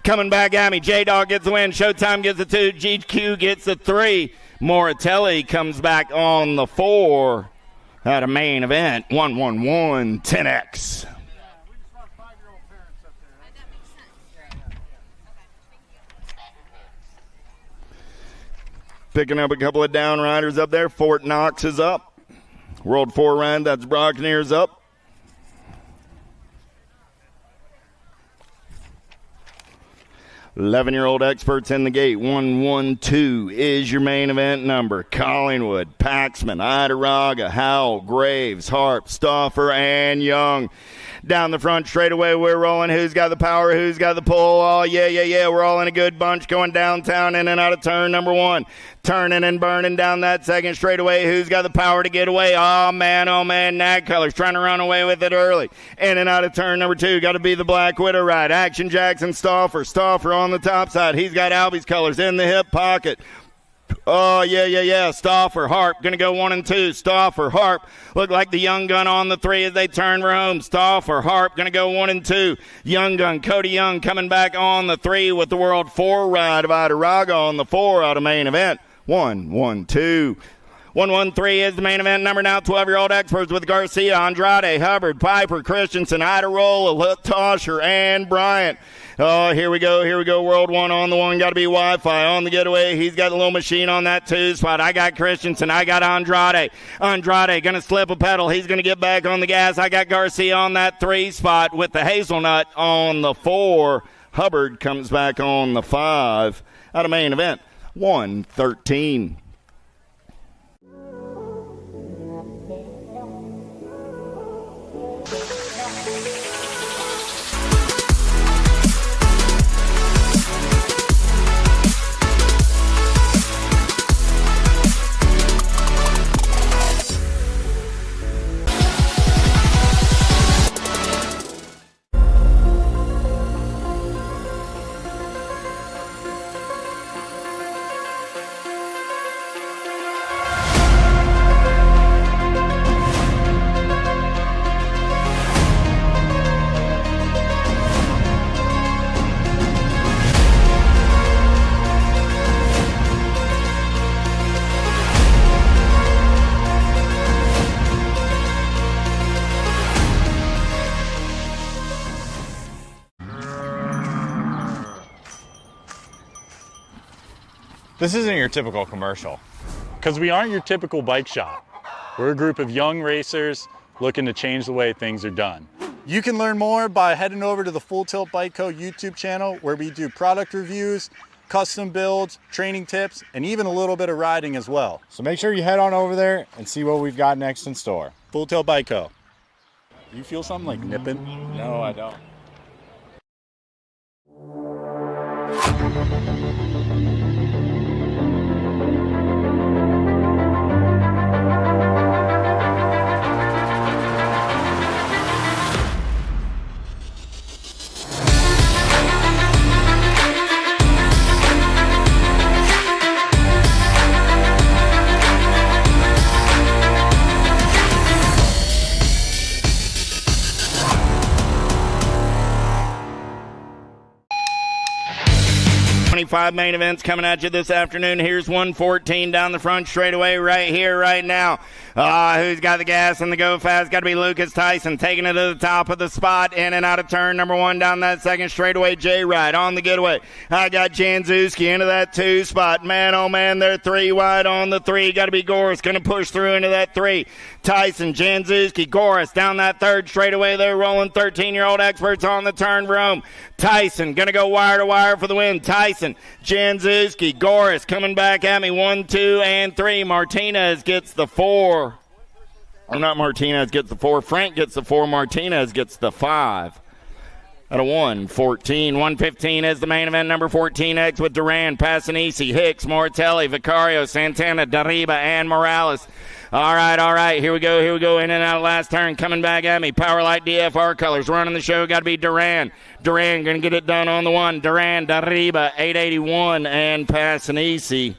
Coming back at me, J-Dog gets the win. Showtime gets the 2. GQ gets the 3. Moratelli comes back on the 4 at a main event. 1-1-1 10X. Picking up a couple of down riders up there. Fort Knox is up. World 4 ride, that's Brockner's up. 11-year-old experts in the gate. 1-1-2 is your main event number. Collingwood, Paxman, Idaraga, Howell, Graves, Harp, Stauffer, and Young. Down the front straightaway, we're rolling. Who's got the power? Who's got the pull? Oh, yeah. We're all in a good bunch going downtown, in and out of turn number 1. Turning and burning down that second straightaway. Who's got the power to get away? Oh, man. Nag Colors trying to run away with it early. In and out of turn number 2. Got to be the Black Widow ride. Action Jackson, Stauffer on the top side. He's got Albie's colors in the hip pocket. Oh, yeah. Stauffer, Harp, going to go 1 and 2. Stauffer, Harp, look like the Young Gun on the 3 as they turn for home. Stauffer, Harp, going to go 1 and 2. Young Gun, Cody Young coming back on the 3 with the World 4 ride of Idaraga on the 4 out of main event. 1-1-2. 113 is the main event number now. 12-year-old experts with Garcia, Andrade, Hubbard, Piper, Christensen, Iderola, Tosher, and Bryant. Oh, here we go. World one on the one. Got to be Wi-Fi on the getaway. He's got the little machine on that 2 spot. I got Christensen. I got Andrade. Andrade going to slip a pedal. He's going to get back on the gas. I got Garcia on that 3 spot with the hazelnut on the 4. Hubbard comes back on the 5. Out of main event, 113. This isn't your typical commercial. Because we aren't your typical bike shop. We're a group of young racers looking to change the way things are done. You can learn more by heading over to the Full Tilt Bike Co. YouTube channel, where we do product reviews, custom builds, training tips, and even a little bit of riding as well. So make sure you head on over there and see what we've got next in store. Full Tilt Bike Co. You feel something like nipping? No, I don't. Five main events coming at you this afternoon. Here's 114 down the front straightaway right here, right now. Who's got the gas and the go fast? Got to be Lucas Tyson taking it to the top of the spot, in and out of turn number 1 down that second straightaway. J-Ride on the getaway. I got Janzewski into that 2 spot. Man, oh man, they're 3 wide on the 3. Got to be Goris going to push through into that 3. Tyson, Janzewski, Goris down that 3rd straightaway. They're rolling 13-year-old experts on the turn room. Tyson going to go wire to wire for the win. Tyson, Janzewski, Goris coming back at me. 1, 2, and 3. Martinez gets the 4. Or not Martinez gets the 4. Frank gets the 4. Martinez gets the 5. Out of 114. 115 is the main event. Number 14X with Duran, Passanisi, Hicks, Mortelli, Vicario, Santana, Dariba, and Morales. All right. Here we go. In and out of last turn. Coming back at me. Powerlight DFR colors. Running the show. Got to be Duran. Duran going to get it done on the 1. Duran, Dariba, 881, and Passanisi.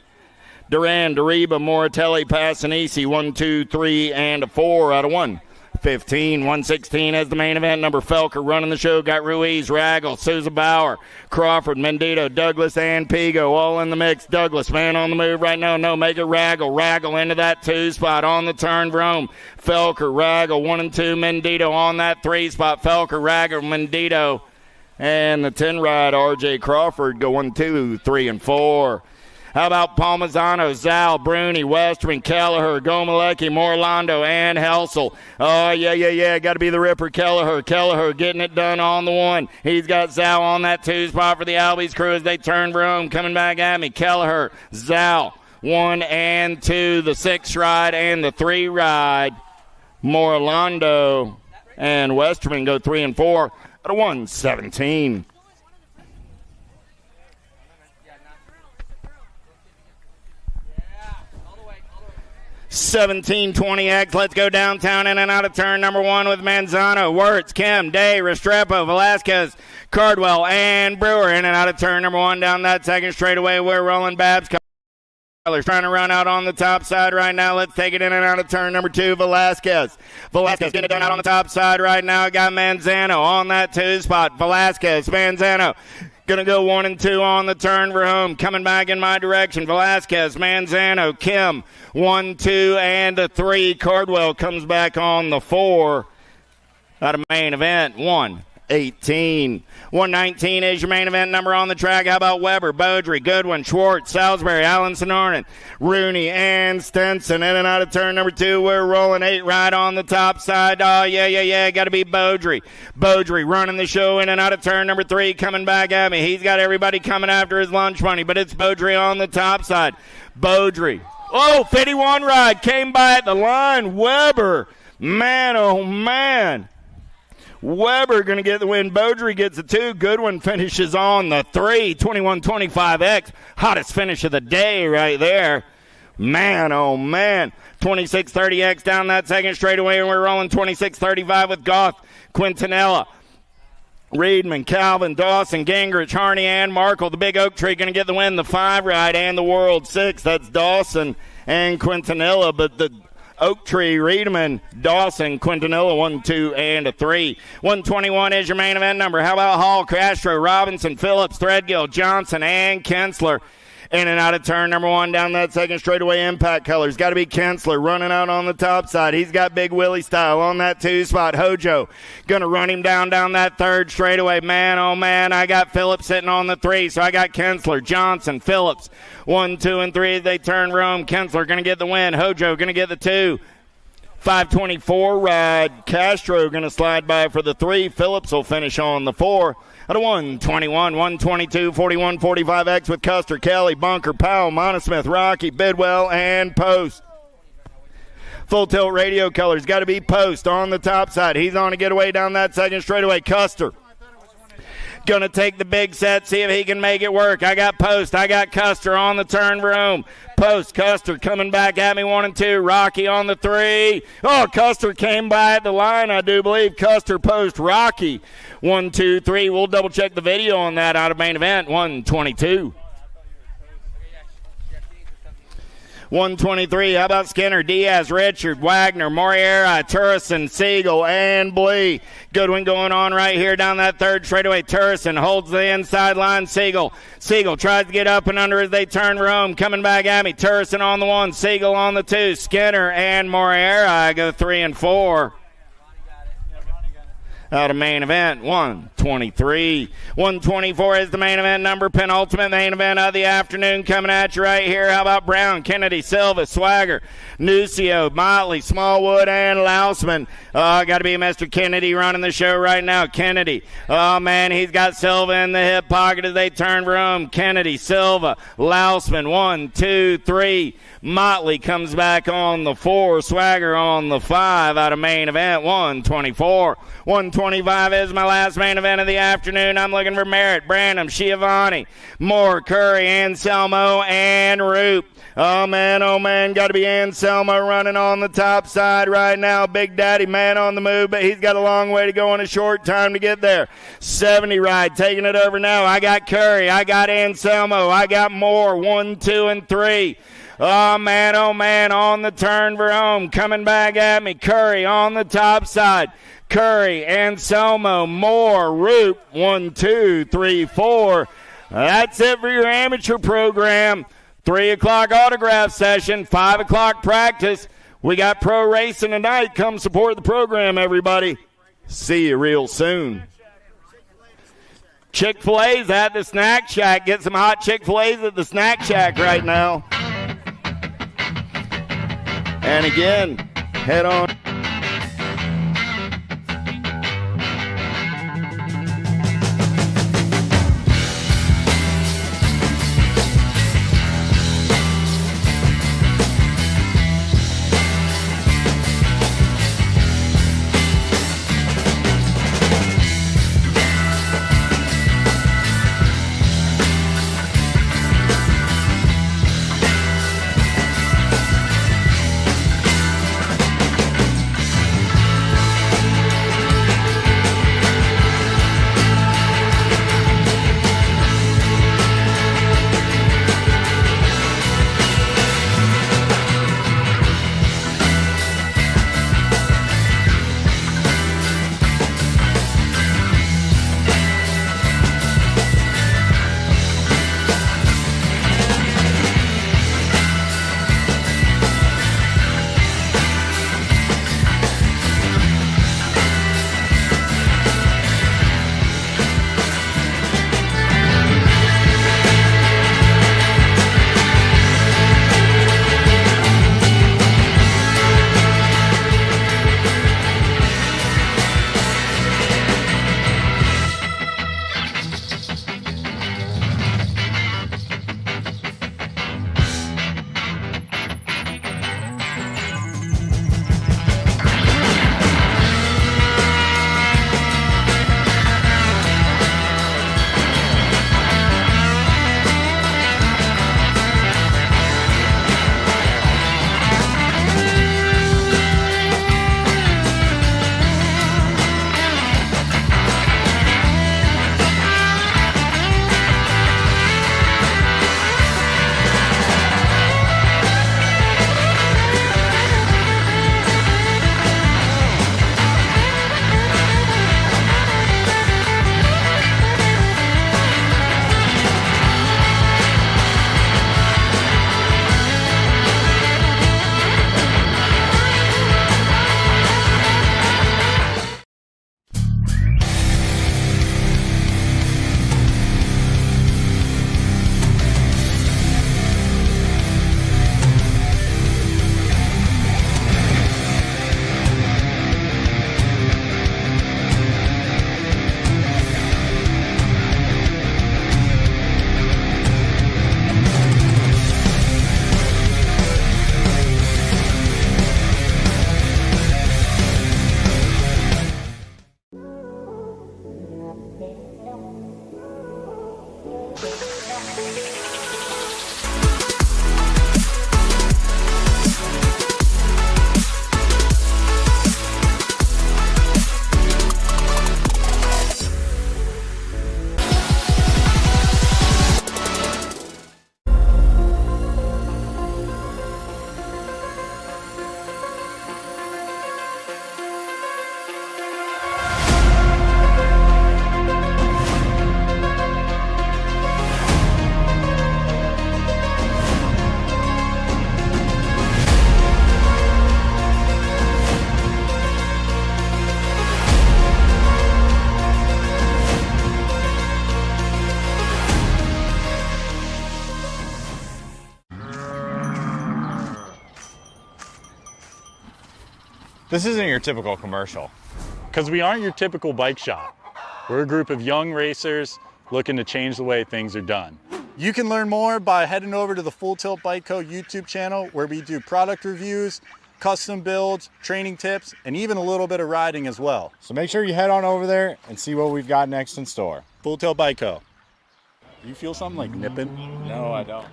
Duran, Dariba, Moratelli, Passanisi, 1, 2, 3, and a 4 out of 115. 116 as the main event. Number Felker running the show. Got Ruiz, Raggle, Sousa Bauer, Crawford, Mendito, Douglas, and Pigo all in the mix. Douglas, man on the move right now. No, make it Raggle. Raggle into that 2 spot on the turn Rome. Felker, Raggle, 1 and 2. Mendito on that 3 spot. Felker, Raggle, Mendito. And the 10 ride, RJ Crawford going 2, 3, and 4. How about Palmazano, Zal, Bruni, Westerman, Kelleher, Gomalecki, Morlando, and Helsel? Oh, yeah. Got to be the Ripper, Kelleher. Kelleher getting it done on the 1. He's got Zal on that 2 spot for the Albies crew as they turn room. Coming back at me, Kelleher, Zal, 1 and 2, the 6 ride and the 3 ride. Morlando and Westerman go 3 and 4 out of 117. 1720X. Let's go downtown in and out of turn number 1 with Manzano, Wirtz, Kim, Day, Restrepo, Velasquez, Cardwell, and Brewer in and out of turn number 1 down that second straightaway. We're rolling Babs. Colors trying to run out on the top side right now. Let's take it in and out of turn number 2. Velasquez getting it done out on the top side right now. Got Manzano on that 2 spot. Velasquez, Manzano Gonna go 1 and 2 on the turn for home. Coming back in my direction, Velasquez, Manzano, Kim, 1, 2, and a 3. Cardwell comes back on the 4. Out of main event, 1:18. 1:19 is your main event number on the track. How about Weber, Beaudry, Goodwin, Schwartz, Salisbury, Allen Sonoran, Rooney, and Stenson. In and out of turn number 2. We're rolling 8 right on the top side. Oh, yeah. Got to be Beaudry. Beaudry running the show in and out of turn number 3. Coming back at me. He's got everybody coming after his lunch money, but it's Beaudry on the top side. Beaudry. Oh, 51 ride. Came by at the line. Weber. Man, oh, man. Weber going to get the win. Beaudry gets a 2. Goodwin finishes on the 3. 21-25X. Hottest finish of the day right there. Man, oh, man. 26-30X down that second straightaway, and we're rolling 26-35 with Goff, Quintanilla, Reedman, Calvin, Dawson, Gingrich, Harney, and Markle. The big oak tree going to get the win. The 5 ride and the World 6. That's Dawson and Quintanilla, but the Oak Tree, Reedman, Dawson, Quintanilla, 1, 2, and a 3. 121 is your main event number. How about Hall, Castro, Robinson, Phillips, Threadgill, Johnson, and Kensler? In and out of turn number 1 down that second straightaway. Impact colors. Got to be Kensler running out on the top side. He's got Big Willie style on that 2 spot. Hojo going to run him down that third straightaway. Man, oh, man, I got Phillips sitting on the 3, so I got Kensler, Johnson, Phillips. 1, 2, and 3. They turn Rome. Kensler going to get the win. Hojo going to get the 2. 5:24 ride. Castro going to slide by for the 3. Phillips will finish on the 4. Out of 121, 122, 41, 45X with Custer, Kelly, Bunker, Powell, Monosmith, Rocky, Bidwell, and Post. Full tilt radio colors. Got to be Post on the top side. He's on a getaway down that second straightaway. Custer going to take the big set, see if he can make it work. I got Post. I got Custer on the turn room. Post, Custer coming back at me, 1 and 2. Rocky on the 3. Oh, Custer came by at the line, I do believe. Custer, Post, Rocky. 1, 2, 3. We'll double check the video on that out of main event. 122. 123. How about Skinner, Diaz, Richard, Wagner, Moriera, Turrison, Siegel, and Blee. Goodwin going on right here down that third straightaway. Turrison holds the inside line. Siegel tries to get up and under as they turn Rome. Coming back at me. Turrison on the 1. Siegel on the 2. Skinner and Moriera go 3 and 4. Out of main event, 123. 124 is the main event number, penultimate main event of the afternoon coming at you right here. How about Brown, Kennedy, Silva, Swagger, Nucio, Motley, Smallwood, and Lausman. Got to be Mr. Kennedy running the show right now. Kennedy, oh man, he's got Silva in the hip pocket as they turn Rome. Kennedy, Silva, Lausman, 1, 2, 3. Motley comes back on the 4. Swagger on the 5 out of main event, 124. 125 is my last main event of the afternoon. I'm looking for Merritt, Branham, Schiavone, Moore, Curry, Anselmo, and Roop. Oh, man, got to be Anselmo running on the top side right now. Big Daddy man on the move, but he's got a long way to go in a short time to get there. 70 ride, taking it over now. I got Curry, I got Anselmo, I got Moore, 1, 2, and 3. Oh, man, on the turn for home. Coming back at me. Curry on the top side. Curry, Anselmo, Moore, Root. 1, 2, 3, 4. That's it for your amateur program. 3 o'clock autograph session. 5 o'clock practice. We got pro racing tonight. Come support the program, everybody. See you real soon. Chick-fil-A's at the Snack Shack. Get some hot Chick-fil-A's at the Snack Shack right now. And again, head on. This isn't your typical commercial. Because we aren't your typical bike shop. We're a group of young racers looking to change the way things are done. You can learn more by heading over to the Full Tilt Bike Co. YouTube channel where we do product reviews, custom builds, training tips, and even a little bit of riding as well. So make sure you head on over there and see what we've got next in store. Full Tilt Bike Co. You feel something like nipping? No, I don't.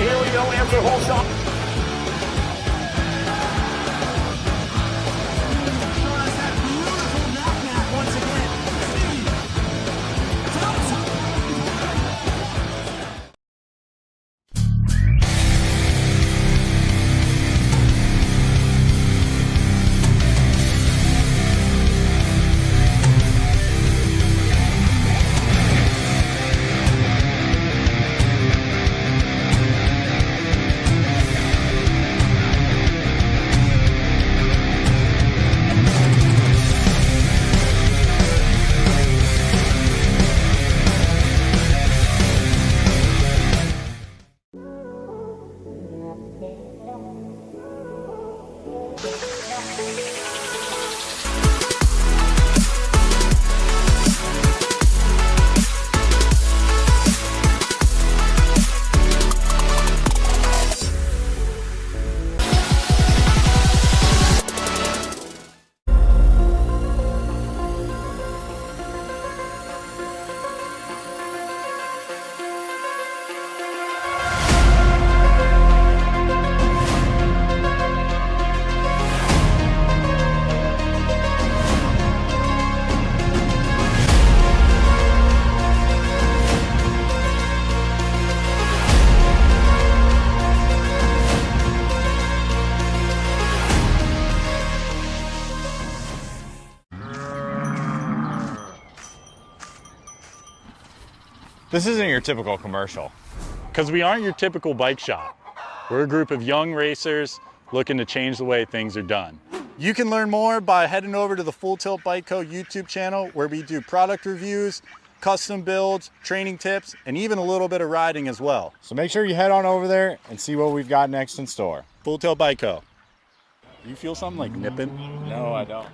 Here we go, answer whole shot. This isn't your typical commercial. Because we aren't your typical bike shop. We're a group of young racers looking to change the way things are done. You can learn more by heading over to the Full Tilt Bike Co. YouTube channel where we do product reviews, custom builds, training tips, and even a little bit of riding as well. So make sure you head on over there and see what we've got next in store. Full Tilt Bike Co. You feel something like nipping? No, I don't.